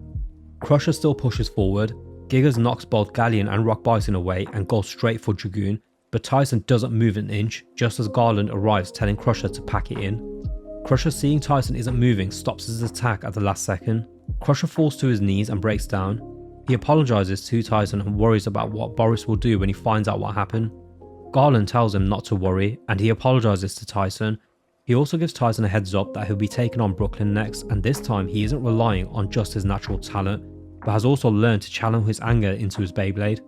Crusher still pushes forward. Gigas knocks both Galleon and Rock Bison away and goes straight for Dragoon, but Tyson doesn't move an inch, just as Garland arrives telling Crusher to pack it in. Crusher, seeing Tyson isn't moving, stops his attack at the last second. Crusher falls to his knees and breaks down. He apologizes to Tyson and worries about what Boris will do when he finds out what happened. Garland tells him not to worry and he apologizes to Tyson, He also gives Tyson a heads up that he'll be taking on Brooklyn next, and this time he isn't relying on just his natural talent, but has also learned to channel his anger into his Beyblade.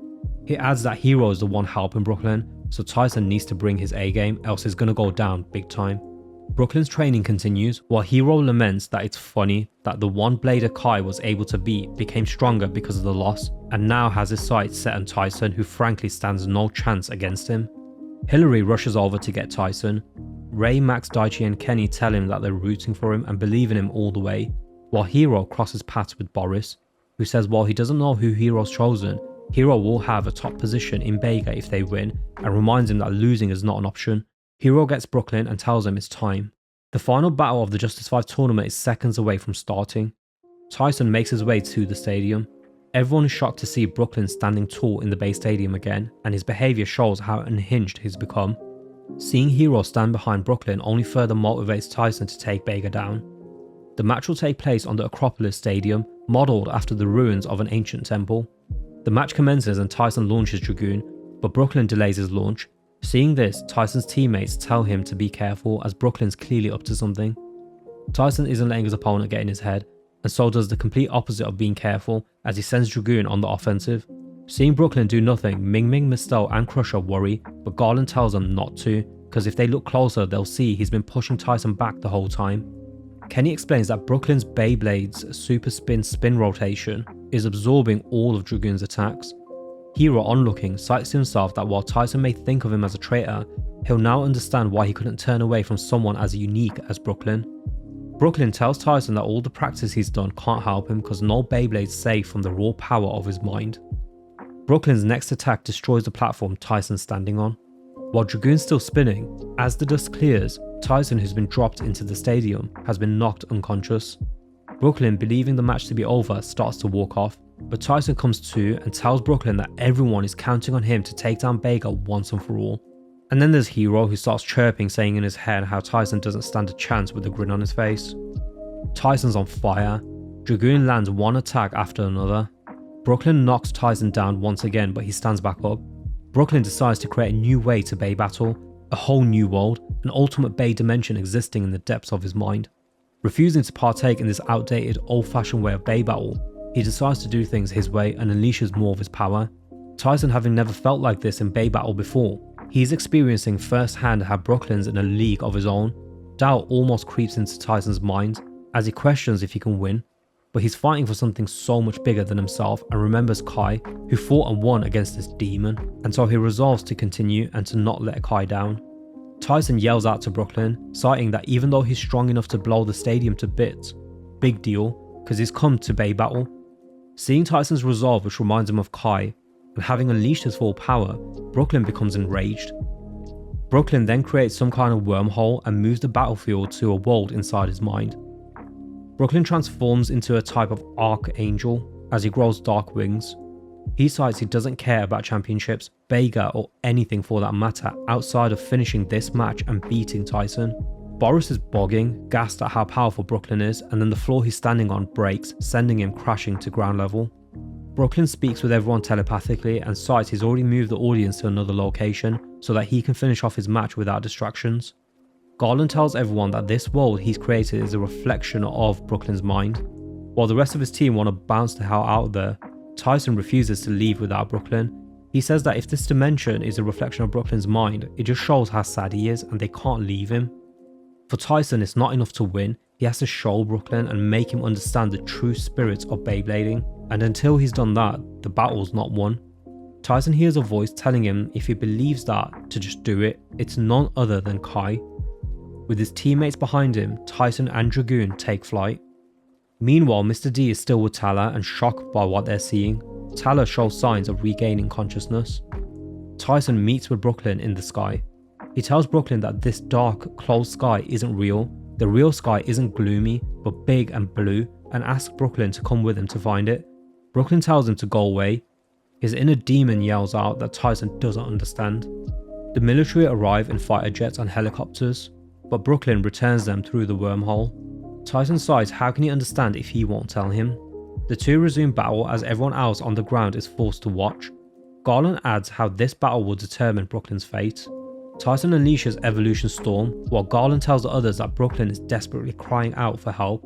He adds that Hero is the one helping Brooklyn, so Tyson needs to bring his A game, else he's gonna go down big time. Brooklyn's training continues, while Hero laments that it's funny that the one blader Kai was able to beat became stronger because of the loss, and now has his sights set on Tyson, who frankly stands no chance against him. Hillary rushes over to get Tyson. Ray, Max, Daichi and Kenny tell him that they're rooting for him and believe in him all the way, while Hero crosses paths with Boris, who says while he doesn't know who Hero's chosen, Hero will have a top position in BEGA if they win, and reminds him that losing is not an option. Hero gets Brooklyn and tells him it's time. The final battle of the Justice 5 tournament is seconds away from starting. Tyson makes his way to the stadium. Everyone is shocked to see Brooklyn standing tall in the base stadium again, and his behaviour shows how unhinged he's become. Seeing Hero stand behind Brooklyn only further motivates Tyson to take BEGA down. The match will take place on the Acropolis Stadium, modelled after the ruins of an ancient temple. The match commences and Tyson launches Dragoon, but Brooklyn delays his launch. Seeing this, Tyson's teammates tell him to be careful as Brooklyn's clearly up to something. Tyson isn't letting his opponent get in his head, and so does the complete opposite of being careful as he sends Dragoon on the offensive. Seeing Brooklyn do nothing, Ming Ming, Mistel and Crusher worry, but Garland tells them not to, because if they look closer they'll see he's been pushing Tyson back the whole time. Kenny explains that Brooklyn's Beyblade's super spin rotation is absorbing all of Dragoon's attacks. Hero, onlooking, cites to himself that while Tyson may think of him as a traitor, he'll now understand why he couldn't turn away from someone as unique as Brooklyn. Brooklyn tells Tyson that all the practice he's done can't help him because no Beyblade's safe from the raw power of his mind. Brooklyn's next attack destroys the platform Tyson's standing on. While Dragoon's still spinning, as the dust clears, Tyson, who's been dropped into the stadium, has been knocked unconscious. Brooklyn, believing the match to be over, starts to walk off, but Tyson comes to and tells Brooklyn that everyone is counting on him to take down BEGA once and for all. And then there's Hero, who starts chirping, saying in his head how Tyson doesn't stand a chance with a grin on his face. Tyson's on fire. Dragoon lands one attack after another. Brooklyn knocks Tyson down once again, but he stands back up. Brooklyn decides to create a new way to Bay battle, a whole new world, an ultimate Bay dimension existing in the depths of his mind. Refusing to partake in this outdated, old-fashioned way of Bay battle, he decides to do things his way and unleashes more of his power. Tyson, having never felt like this in Bay battle before, he's experiencing firsthand how Brooklyn's in a league of his own. Doubt almost creeps into Tyson's mind as he questions if he can win, but he's fighting for something so much bigger than himself and remembers Kai, who fought and won against this demon, and so he resolves to continue and to not let Kai down. Tyson yells out to Brooklyn, citing that even though he's strong enough to blow the stadium to bits, big deal, because he's come to Bay battle. Seeing Tyson's resolve, which reminds him of Kai, and having unleashed his full power, Brooklyn becomes enraged. Brooklyn then creates some kind of wormhole and moves the battlefield to a world inside his mind. Brooklyn transforms into a type of archangel as he grows dark wings. He cites he doesn't care about championships, BEGA or anything for that matter outside of finishing this match and beating Tyson. Boris is bogging, gassed at how powerful Brooklyn is, and then the floor he's standing on breaks, sending him crashing to ground level. Brooklyn speaks with everyone telepathically and cites he's already moved the audience to another location so that he can finish off his match without distractions. Garland tells everyone that this world he's created is a reflection of Brooklyn's mind. While the rest of his team want to bounce the hell out of there, Tyson refuses to leave without Brooklyn. He says that if this dimension is a reflection of Brooklyn's mind, it just shows how sad he is and they can't leave him. For Tyson, it's not enough to win, he has to show Brooklyn and make him understand the true spirit of Beyblading, and until he's done that, the battle's not won. Tyson hears a voice telling him if he believes that, to just do it. It's none other than Kai. With his teammates behind him, Tyson and Dragoon take flight. Meanwhile, Mr. D is still with Tala and shocked by what they're seeing. Tala shows signs of regaining consciousness. Tyson meets with Brooklyn in the sky. He tells Brooklyn that this dark, closed sky isn't real. The real sky isn't gloomy, but big and blue, and asks Brooklyn to come with him to find it. Brooklyn tells him to go away. His inner demon yells out that Tyson doesn't understand. The military arrive in fighter jets and helicopters, but Brooklyn returns them through the wormhole. Tyson sighs how can he understand if he won't tell him. The two resume battle as everyone else on the ground is forced to watch. Garland adds how this battle will determine Brooklyn's fate. Tyson unleashes Evolution Storm, while Garland tells the others that Brooklyn is desperately crying out for help.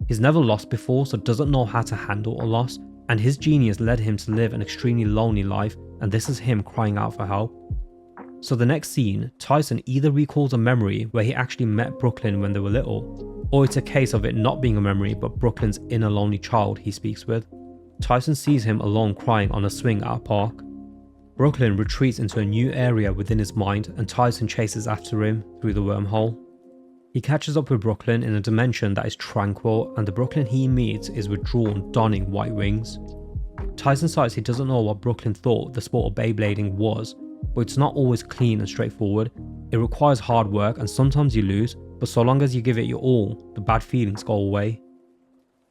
He's never lost before, so doesn't know how to handle a loss, and his genius led him to live an extremely lonely life, and this is him crying out for help. So the next scene, Tyson either recalls a memory where he actually met Brooklyn when they were little, or it's a case of it not being a memory but Brooklyn's inner lonely child he speaks with. Tyson sees him alone crying on a swing at a park. Brooklyn retreats into a new area within his mind and Tyson chases after him through the wormhole. He catches up with Brooklyn in a dimension that is tranquil, and the Brooklyn he meets is withdrawn, donning white wings. Tyson cites he doesn't know what Brooklyn thought the sport of Beyblading was, but it's not always clean and straightforward. It requires hard work and sometimes you lose, but so long as you give it your all, the bad feelings go away.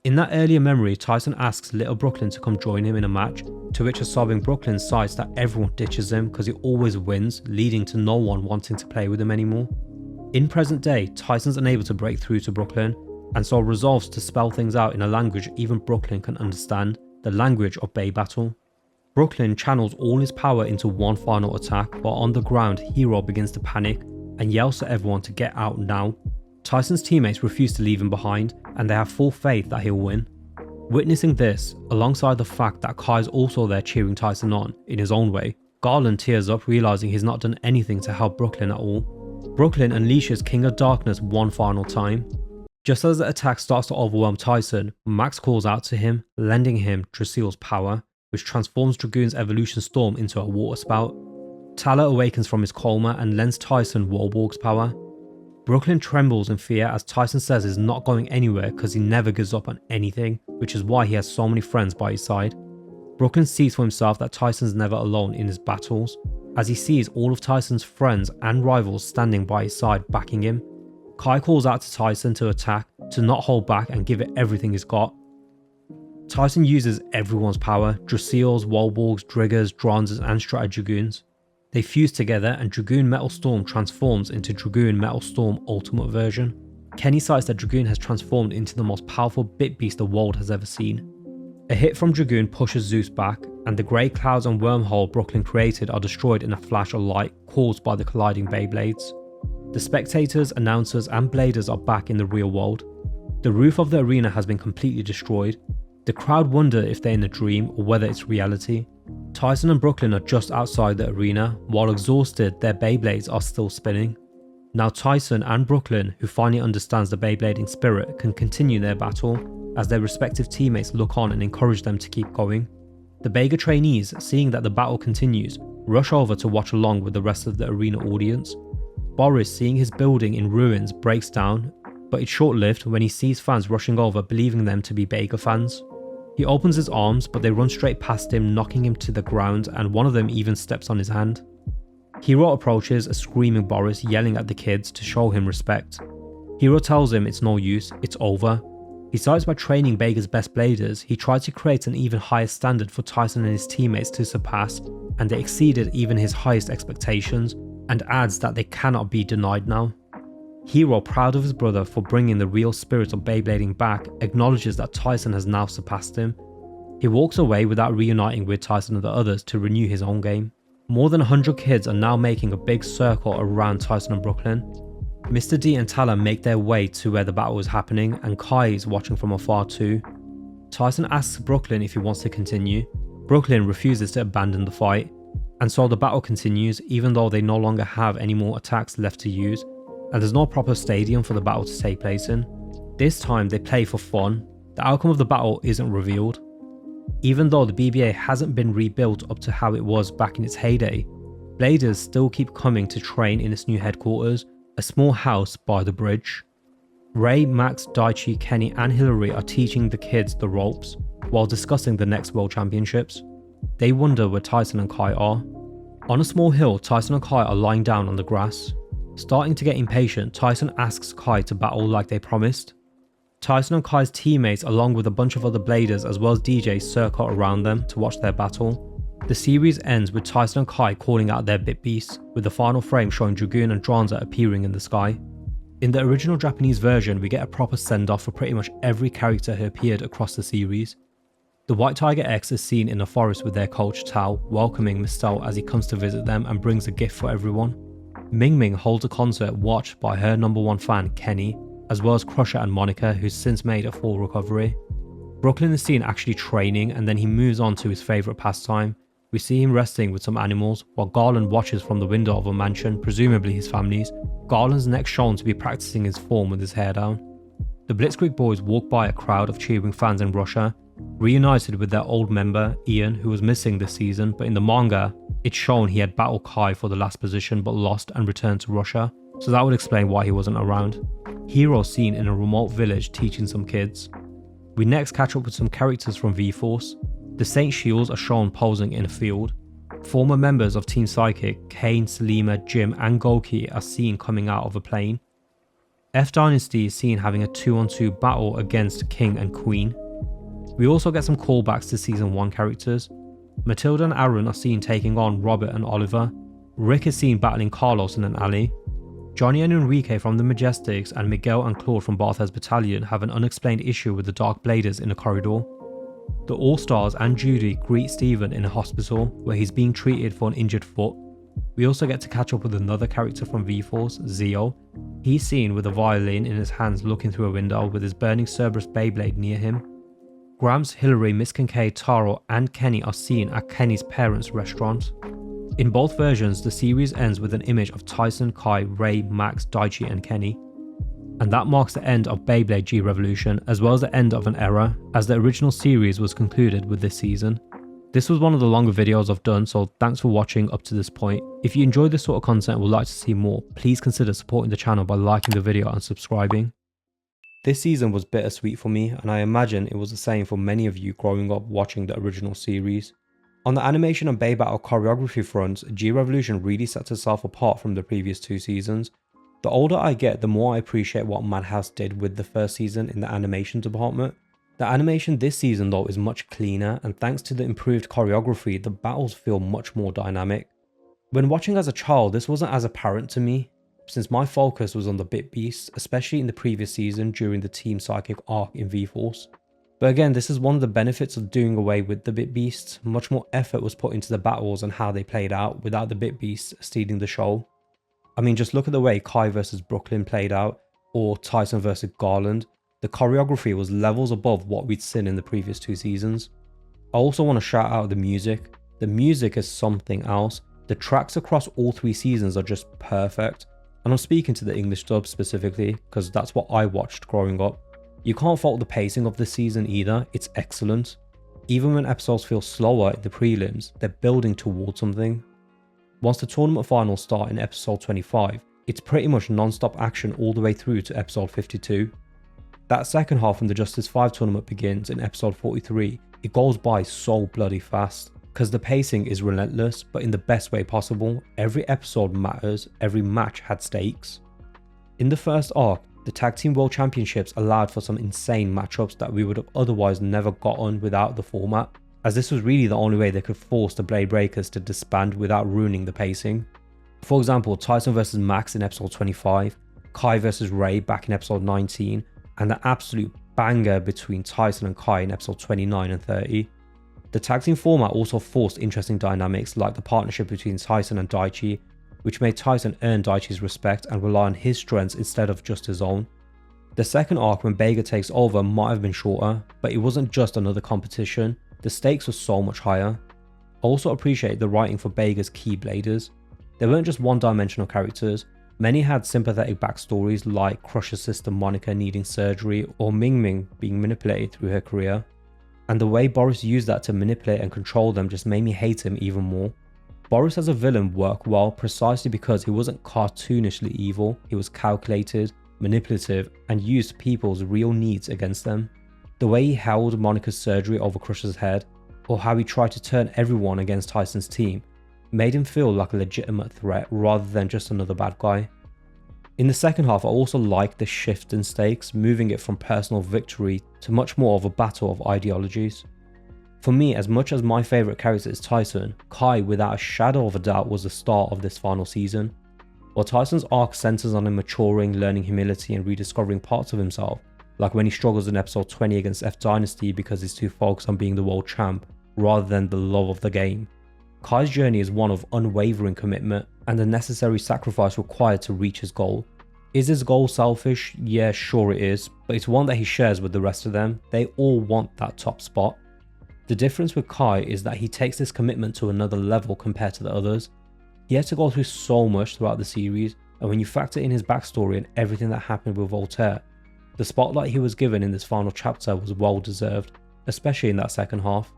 In that earlier memory, Tyson asks little Brooklyn to come join him in a match, to which a sobbing Brooklyn cites that everyone ditches him because he always wins, leading to no one wanting to play with him anymore. In present day, Tyson's unable to break through to Brooklyn, and so resolves to spell things out in a language even Brooklyn can understand, the language of Bay Battle. Brooklyn channels all his power into one final attack, but on the ground, Hero begins to panic and yells to everyone to get out now. Tyson's teammates refuse to leave him behind, and they have full faith that he'll win. Witnessing this, alongside the fact that Kai's also there cheering Tyson on, in his own way, Garland tears up realizing he's not done anything to help Brooklyn at all. Brooklyn unleashes King of Darkness one final time. Just as the attack starts to overwhelm Tyson, Max calls out to him, lending him Drasil's power, which transforms Dragoon's Evolution Storm into a water spout. Tala awakens from his coma and lends Tyson Warborg's power. Brooklyn trembles in fear as Tyson says he's not going anywhere because he never gives up on anything, which is why he has so many friends by his side. Brooklyn sees for himself that Tyson's never alone in his battles, as he sees all of Tyson's friends and rivals standing by his side backing him. Kai calls out to Tyson to attack, to not hold back and give it everything he's got. Tyson uses everyone's power, Drasil's, Warborg's, Driggers, Dranzers and Dragoons. They fuse together and Dragoon Metal Storm transforms into Dragoon Metal Storm Ultimate version. Kenny cites that Dragoon has transformed into the most powerful bit beast the world has ever seen. A hit from Dragoon pushes Zeus back, and the grey clouds and wormhole Brooklyn created are destroyed in a flash of light caused by the colliding Beyblades. The spectators, announcers and bladers are back in the real world. The roof of the arena has been completely destroyed. The crowd wonder if they're in a dream or whether it's reality. Tyson and Brooklyn are just outside the arena, while exhausted their Beyblades are still spinning. Now Tyson and Brooklyn, who finally understands the Beyblading spirit, can continue their battle, as their respective teammates look on and encourage them to keep going. The BEGA trainees, seeing that the battle continues, rush over to watch along with the rest of the arena audience. Boris, seeing his building in ruins, breaks down, but it's short-lived when he sees fans rushing over believing them to be BEGA fans. He opens his arms, but they run straight past him, knocking him to the ground, and one of them even steps on his hand. Hero approaches a screaming Boris, yelling at the kids to show him respect. Hero tells him it's no use, it's over. He cites by training BEGA's best bladers, he tried to create an even higher standard for Tyson and his teammates to surpass, and they exceeded even his highest expectations, and adds that they cannot be denied now. Hero, proud of his brother for bringing the real spirit of Beyblading back, acknowledges that Tyson has now surpassed him. He walks away without reuniting with Tyson and the others to renew his own game. More than 100 kids are now making a big circle around Tyson and Brooklyn. Mr. D and Tala make their way to where the battle is happening, and Kai is watching from afar too. Tyson asks Brooklyn if he wants to continue. Brooklyn refuses to abandon the fight, and so the battle continues even though they no longer have any more attacks left to use, and there's no proper stadium for the battle to take place in. This time they play for fun. The outcome of the battle isn't revealed. Even though the BBA hasn't been rebuilt up to how it was back in its heyday, bladers still keep coming to train in its new headquarters, a small house by the bridge. Ray, Max, Daichi, Kenny and Hillary are teaching the kids the ropes while discussing the next World Championships. They wonder where Tyson and Kai are. On a small hill, Tyson and Kai are lying down on the grass. Starting to get impatient, Tyson asks Kai to battle like they promised. Tyson and Kai's teammates along with a bunch of other bladers as well as DJs circle around them to watch their battle. The series ends with Tyson and Kai calling out their bit beasts, with the final frame showing Dragoon and Dranzer appearing in the sky. In the original Japanese version, we get a proper send-off for pretty much every character who appeared across the series. The White Tiger X is seen in the forest with their coach Tao, welcoming Mistel as he comes to visit them and brings a gift for everyone. Ming Ming holds a concert watched by her #1 fan Kenny, as well as Crusher and Monica, who's since made a full recovery. Brooklyn is seen actually training, and then he moves on to his favourite pastime. We see him resting with some animals, while Garland watches from the window of a mansion, presumably his family's. Garland's next shown to be practicing his form with his hair down. The Blitzkrieg boys walk by a crowd of cheering fans in Russia, reunited with their old member, Ian, who was missing this season, but in the manga, it's shown he had battled Kai for the last position but lost and returned to Russia, so that would explain why he wasn't around. Hero seen in a remote village teaching some kids. We next catch up with some characters from V-Force. The Saint Shields are shown posing in a field. Former members of Team Psychic, Kane, Selima, Jim and Goki are seen coming out of a plane. F Dynasty is seen having a 2-on-2 battle against King and Queen. We also get some callbacks to Season 1 characters. Matilda and Aaron are seen taking on Robert and Oliver. Rick is seen battling Carlos in an alley. Johnny and Enrique from the Majestics and Miguel and Claude from Barthez Battalion have an unexplained issue with the Dark Bladers in a corridor. The All-Stars and Judy greet Steven in a hospital where he's being treated for an injured foot. We also get to catch up with another character from V-Force, Zio. He's seen with a violin in his hands looking through a window with his burning Cerberus Beyblade near him. Gramps, Hillary, Miss Kincaid, Taro and Kenny are seen at Kenny's parents' restaurant. In both versions, the series ends with an image of Tyson, Kai, Ray, Max, Daichi and Kenny. And that marks the end of Beyblade G-Revolution, as well as the end of an era, as the original series was concluded with this season. This was one of the longer videos I've done, so thanks for watching up to this point. If you enjoyed this sort of content and would like to see more, please consider supporting the channel by liking the video and subscribing. This season was bittersweet for me, and I imagine it was the same for many of you growing up watching the original series. On the animation and Bay Battle choreography fronts, G-Revolution really sets itself apart from the previous 2 seasons. The older I get, the more I appreciate what Madhouse did with the first season in the animation department. The animation this season though is much cleaner, and thanks to the improved choreography, the battles feel much more dynamic. When watching as a child, this wasn't as apparent to me, since my focus was on the Bit Beasts, especially in the previous season during the Team Psychic arc in V-Force. But again, this is one of the benefits of doing away with the Bit Beasts. Much more effort was put into the battles and how they played out without the Bit Beasts stealing the show. I mean, just look at the way Kai vs Brooklyn played out, or Tyson vs Garland. The choreography was levels above what we'd seen in the previous 2 seasons. I also want to shout out the music. The music is something else. The tracks across all 3 seasons are just perfect. And I'm speaking to the English dub specifically, because that's what I watched growing up. You can't fault the pacing of this season either, it's excellent. Even when episodes feel slower in the prelims, they're building towards something. Once the tournament finals start in episode 25, it's pretty much non-stop action all the way through to episode 52. That second half when the Justice 5 tournament begins in episode 43, it goes by so bloody fast, because the pacing is relentless, but in the best way possible. Every episode matters, every match had stakes. In the first arc, the Tag Team World Championships allowed for some insane matchups that we would have otherwise never gotten without the format, as this was really the only way they could force the Bladebreakers to disband without ruining the pacing. For example, Tyson vs Max in episode 25, Kai vs Ray back in episode 19, and the absolute banger between Tyson and Kai in episode 29 and 30. The tag team format also forced interesting dynamics like the partnership between Tyson and Daichi, which made Tyson earn Daichi's respect and rely on his strengths instead of just his own. The second arc when BEGA takes over might have been shorter, but it wasn't just another competition, the stakes were so much higher. I also appreciate the writing for BEGA's key bladers. They weren't just one-dimensional characters, many had sympathetic backstories like Crusher's sister Monica needing surgery or Ming Ming being manipulated through her career. And the way Boris used that to manipulate and control them just made me hate him even more. Boris as a villain worked well precisely because he wasn't cartoonishly evil, he was calculated, manipulative, and used people's real needs against them. The way he held Monica's surgery over Crusher's head, or how he tried to turn everyone against Tyson's team, made him feel like a legitimate threat rather than just another bad guy. In the second half, I also liked the shift in stakes, moving it from personal victory to much more of a battle of ideologies. For me, as much as my favourite character is Tyson, Kai without a shadow of a doubt was the star of this final season. While Tyson's arc centres on him maturing, learning humility and rediscovering parts of himself, like when he struggles in episode 20 against F Dynasty because he's too focused on being the world champ rather than the love of the game. Kai's journey is one of unwavering commitment, and the necessary sacrifice required to reach his goal. Is his goal selfish? Yeah, sure it is, but it's one that he shares with the rest of them. They all want that top spot. The difference with Kai is that he takes this commitment to another level compared to the others. He had to go through so much throughout the series, and when you factor in his backstory and everything that happened with Voltaire, the spotlight he was given in this final chapter was well deserved, especially in that second half.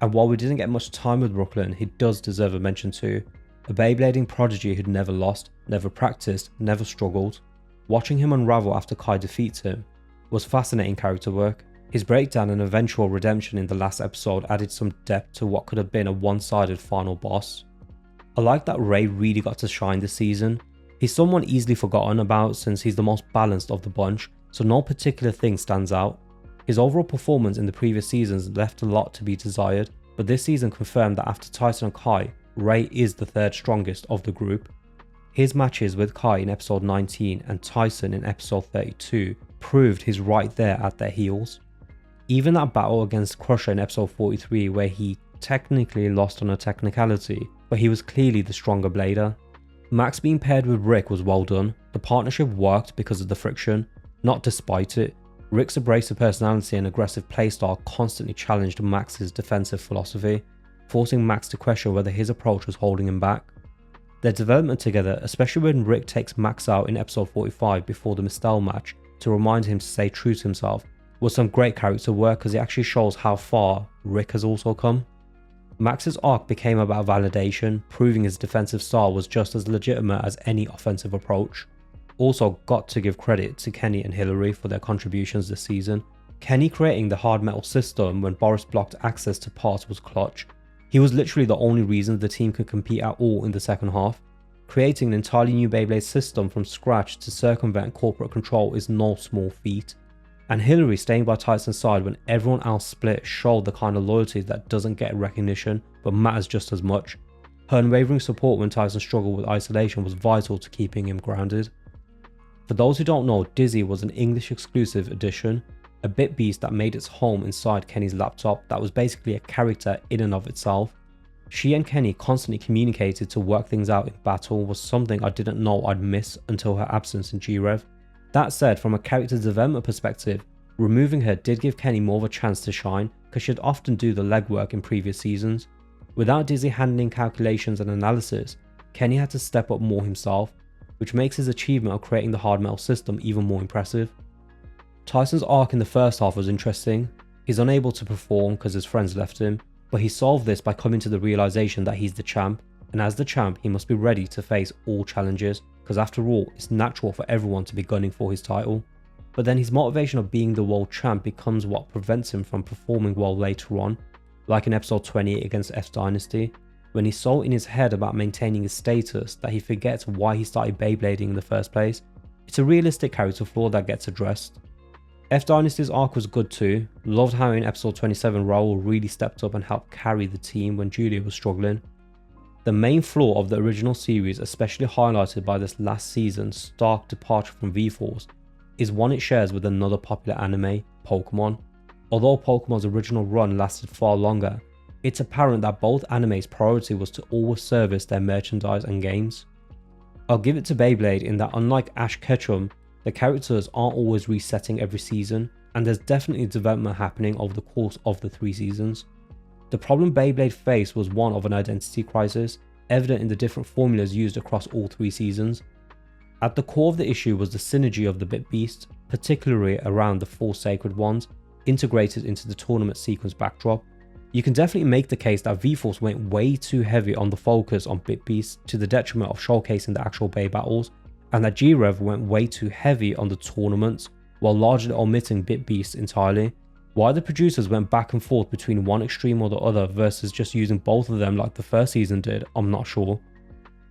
And while we didn't get much time with Brooklyn, he does deserve a mention too. A Beyblading prodigy who'd never lost, never practiced, never struggled. Watching him unravel after Kai defeats him was fascinating character work. His breakdown and eventual redemption in the last episode added some depth to what could have been a one-sided final boss. I like that Ray really got to shine this season. He's someone easily forgotten about since he's the most balanced of the bunch, so no particular thing stands out. His overall performance in the previous seasons left a lot to be desired, but this season confirmed that after Tyson and Kai, Ray is the third strongest of the group. His matches with Kai in episode 19 and Tyson in episode 32 proved he's right there at their heels. Even that battle against Crusher in episode 43 where he technically lost on a technicality, but he was clearly the stronger blader. Max being paired with Rick was well done. The partnership worked because of the friction, not despite it. Rick's abrasive personality and aggressive playstyle constantly challenged Max's defensive philosophy, forcing Max to question whether his approach was holding him back. Their development together, especially when Rick takes Max out in episode 45 before the Mistel match to remind him to stay true to himself, was some great character work because it actually shows how far Rick has also come. Max's arc became about validation, proving his defensive style was just as legitimate as any offensive approach. Also got to give credit to Kenny and Hillary for their contributions this season. Kenny creating the hard metal system when Boris blocked access to parts was clutch. He was literally the only reason the team could compete at all in the second half. Creating an entirely new Beyblade system from scratch to circumvent corporate control is no small feat. And Hillary staying by Tyson's side when everyone else split showed the kind of loyalty that doesn't get recognition but matters just as much. Her unwavering support when Tyson struggled with isolation was vital to keeping him grounded. For those who don't know, Dizzy was an English exclusive edition, a bit beast that made its home inside Kenny's laptop that was basically a character in and of itself. She and Kenny constantly communicated to work things out in battle was something I didn't know I'd miss until her absence in G-Rev. That said, from a character development perspective, removing her did give Kenny more of a chance to shine because she'd often do the legwork in previous seasons. Without Dizzy handling calculations and analysis, Kenny had to step up more himself, which makes his achievement of creating the hard metal system even more impressive. Tyson's arc in the first half was interesting. He's unable to perform because his friends left him, but he solved this by coming to the realization that he's the champ, and as the champ he must be ready to face all challenges, because after all it's natural for everyone to be gunning for his title. But then his motivation of being the world champ becomes what prevents him from performing well later on, like in episode 28 against F Dynasty, when he's so in his head about maintaining his status that he forgets why he started Beyblading in the first place. It's a realistic character flaw that gets addressed. F Dynasty's arc was good too. Loved how in episode 27 Raul really stepped up and helped carry the team when Julia was struggling. The main flaw of the original series, especially highlighted by this last season's stark departure from V-Force, is one it shares with another popular anime, Pokemon. Although Pokemon's original run lasted far longer, it's apparent that both animes' priority was to always service their merchandise and games. I'll give it to Beyblade in that unlike Ash Ketchum, the characters aren't always resetting every season, and there's definitely development happening over the course of the 3 seasons. The problem Beyblade faced was one of an identity crisis, evident in the different formulas used across all 3 seasons. At the core of the issue was the synergy of the Bit Beast, particularly around the 4 sacred ones, integrated into the tournament sequence backdrop. You can definitely make the case that V-Force went way too heavy on the focus on Bit Beast to the detriment of showcasing the actual Bay battles, and that G-Rev went way too heavy on the tournaments while largely omitting Bit Beast entirely. Why the producers went back and forth between one extreme or the other versus just using both of them like the first season did, I'm not sure.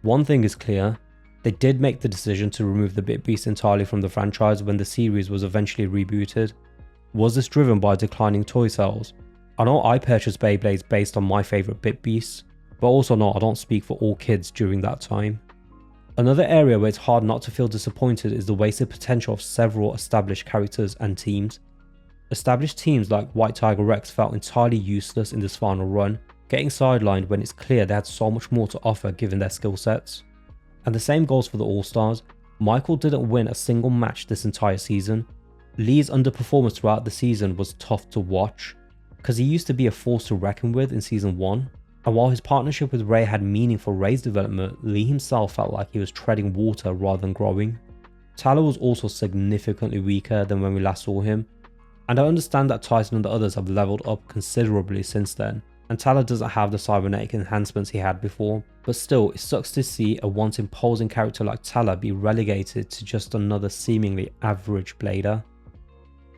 One thing is clear, they did make the decision to remove the Bit Beast entirely from the franchise when the series was eventually rebooted. Was this driven by declining toy sales? I know I purchased Beyblades based on my favourite Bit Beasts, but also no, I don't speak for all kids during that time. Another area where it's hard not to feel disappointed is the wasted potential of several established characters and teams. Established teams like White Tiger Rex felt entirely useless in this final run, getting sidelined when it's clear they had so much more to offer given their skill sets. And the same goes for the All-Stars. Michael didn't win a single match this entire season. Lee's underperformance throughout the season was tough to watch, because he used to be a force to reckon with in season 1. And while his partnership with Ray had meaning for Ray's development, Lee himself felt like he was treading water rather than growing. Tyler was also significantly weaker than when we last saw him, and I understand that Tyson and the others have leveled up considerably since then, and Tyler doesn't have the cybernetic enhancements he had before, but still it sucks to see a once imposing character like Tyler be relegated to just another seemingly average blader.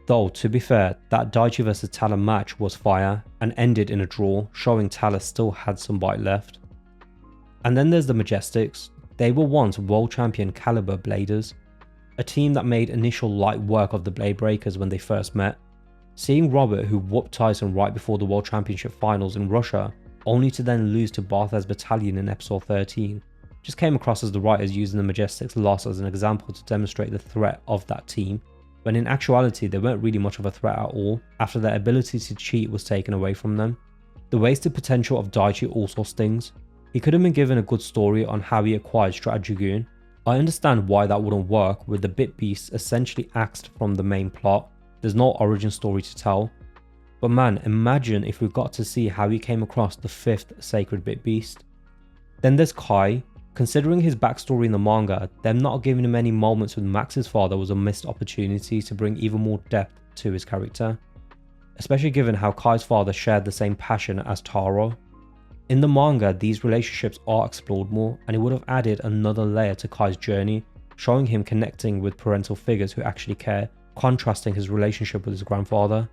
Though, to be fair, that Daichi vs Tyler match was fire and ended in a draw, showing Tyler still had some bite left. And then there's the Majestics. They were once world champion caliber bladers, a team that made initial light work of the Bladebreakers when they first met. Seeing Robert, who whooped Tyson right before the World Championship finals in Russia, only to then lose to Barthez Battalion in episode 13, just came across as the writers using the Majestics' loss as an example to demonstrate the threat of that team, when in actuality they weren't really much of a threat at all after their ability to cheat was taken away from them. The wasted potential of Daichi also stings. He could have been given a good story on how he acquired Dragoon. I understand why that wouldn't work, with the Bit Beast essentially axed from the main plot. There's no origin story to tell. But man, imagine if we got to see how he came across the 5th Sacred Bit Beast. Then there's Kai. Considering his backstory in the manga, them not giving him any moments with Max's father was a missed opportunity to bring even more depth to his character, especially given how Kai's father shared the same passion as Taro. In the manga, these relationships are explored more, and it would have added another layer to Kai's journey, showing him connecting with parental figures who actually care, contrasting his relationship with his grandfather.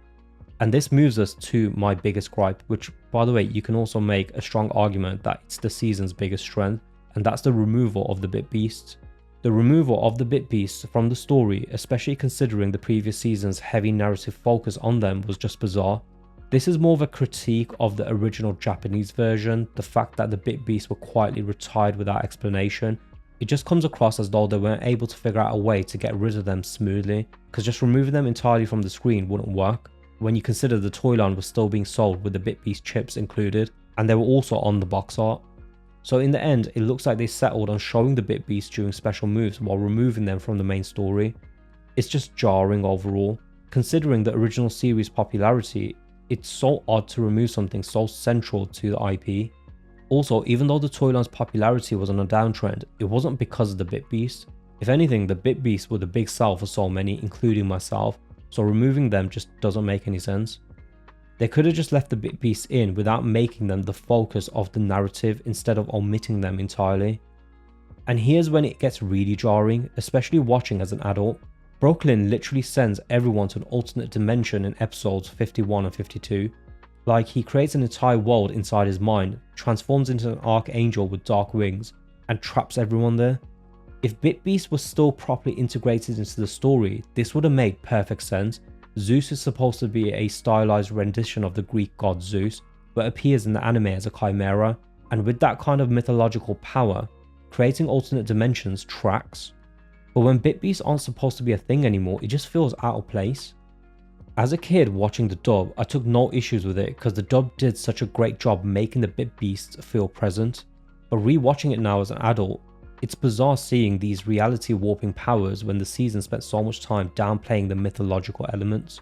And this moves us to my biggest gripe, which, by the way, you can also make a strong argument that it's the season's biggest strength, and that's the removal of the Bit Beasts. The removal of the Bit Beasts from the story, especially considering the previous season's heavy narrative focus on them, was just bizarre. This is more of a critique of the original Japanese version, the fact that the Bit Beasts were quietly retired without explanation. It just comes across as though they weren't able to figure out a way to get rid of them smoothly, because just removing them entirely from the screen wouldn't work, when you consider the toy line was still being sold with the Bit Beast chips included, and they were also on the box art. So in the end, it looks like they settled on showing the Bit Beasts during special moves while removing them from the main story. It's just jarring overall. Considering the original series' popularity, it's so odd to remove something so central to the IP. Also, even though the toy line's popularity was on a downtrend, it wasn't because of the Bit Beasts. If anything, the Bit Beasts were the big sell for so many, including myself, so removing them just doesn't make any sense. They could have just left the Bit Beasts in without making them the focus of the narrative instead of omitting them entirely. And here's when it gets really jarring, especially watching as an adult. Brooklyn literally sends everyone to an alternate dimension in episodes 51 and 52. Like, he creates an entire world inside his mind, transforms into an archangel with dark wings, and traps everyone there. If Bit Beast was still properly integrated into the story, this would have made perfect sense. Zeus is supposed to be a stylized rendition of the Greek god Zeus, but appears in the anime as a chimera, and with that kind of mythological power, creating alternate dimensions tracks. But when Bit Beasts aren't supposed to be a thing anymore, it just feels out of place. As a kid watching the dub, I took no issues with it because the dub did such a great job making the Bit Beasts feel present, but rewatching it now as an adult, it's bizarre seeing these reality warping powers when the season spent so much time downplaying the mythological elements.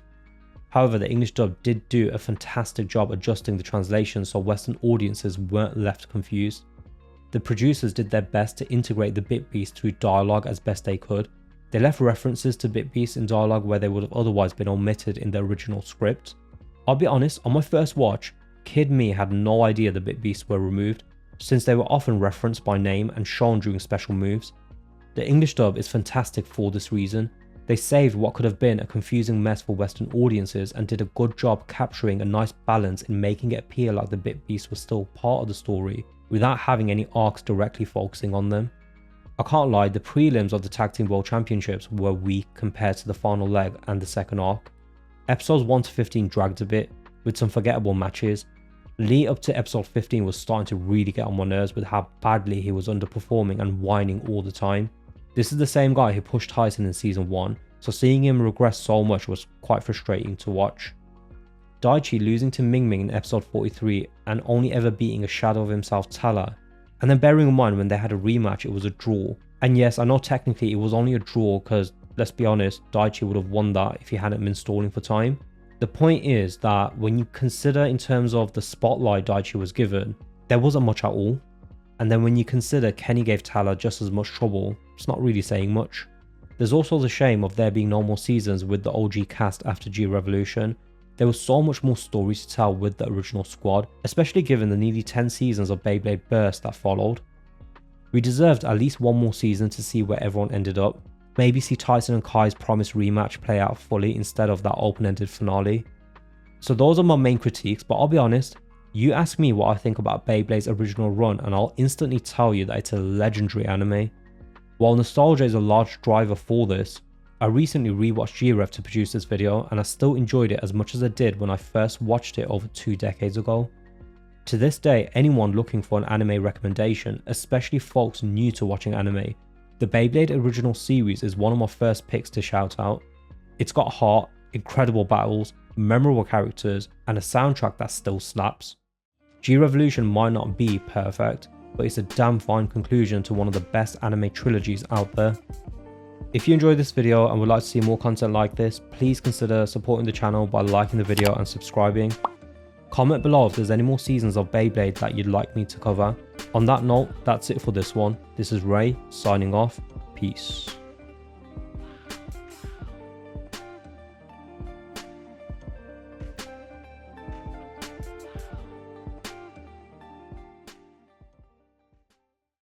However, the English dub did do a fantastic job adjusting the translation so Western audiences weren't left confused. The producers did their best to integrate the Bit Beasts through dialogue as best they could. They left references to Bit Beasts in dialogue where they would have otherwise been omitted in the original script. I'll be honest, on my first watch, kid me had no idea the Bit Beasts were removed, since they were often referenced by name and shown during special moves. The English dub is fantastic for this reason. They saved what could have been a confusing mess for Western audiences and did a good job capturing a nice balance in making it appear like the Bit Beasts were still part of the story without having any arcs directly focusing on them. I can't lie, the prelims of the Tag Team World Championships were weak compared to the final leg and the second arc. Episodes 1 to 15 dragged a bit, with some forgettable matches. Lee up to episode 15 was starting to really get on my nerves with how badly he was underperforming and whining all the time. This is the same guy who pushed Tyson in season 1, so seeing him regress so much was quite frustrating to watch. Daichi losing to Ming Ming in episode 43 and only ever beating a shadow of himself Tala And then bearing in mind when they had a rematch it was a draw. And yes, I know technically it was only a draw because, let's be honest, Daichi would have won that if he hadn't been stalling for time. The point is that when you consider in terms of the spotlight Daichi was given, there wasn't much at all. And then when you consider Kenny gave Tyler just as much trouble, it's not really saying much. There's also the shame of there being no more seasons with the OG cast after G-Revolution. There was so much more stories to tell with the original squad, especially given the nearly 10 seasons of Beyblade Burst that followed. We deserved at least one more season to see where everyone ended up. Maybe see Tyson and Kai's promised rematch play out fully instead of that open-ended finale. So those are my main critiques, but I'll be honest, you ask me what I think about Beyblade's original run and I'll instantly tell you that it's a legendary anime. While nostalgia is a large driver for this, I recently rewatched G-Rev to produce this video and I still enjoyed it as much as I did when I first watched it over 2 decades ago. To this day, anyone looking for an anime recommendation, especially folks new to watching anime, the Beyblade original series is one of my first picks to shout out. It's got heart, incredible battles, memorable characters, and a soundtrack that still slaps. G-Revolution might not be perfect, but it's a damn fine conclusion to one of the best anime trilogies out there. If you enjoyed this video and would like to see more content like this, please consider supporting the channel by liking the video and subscribing. Comment below if there's any more seasons of Beyblade that you'd like me to cover. On that note, that's it for this one. This is Ray, signing off. Peace.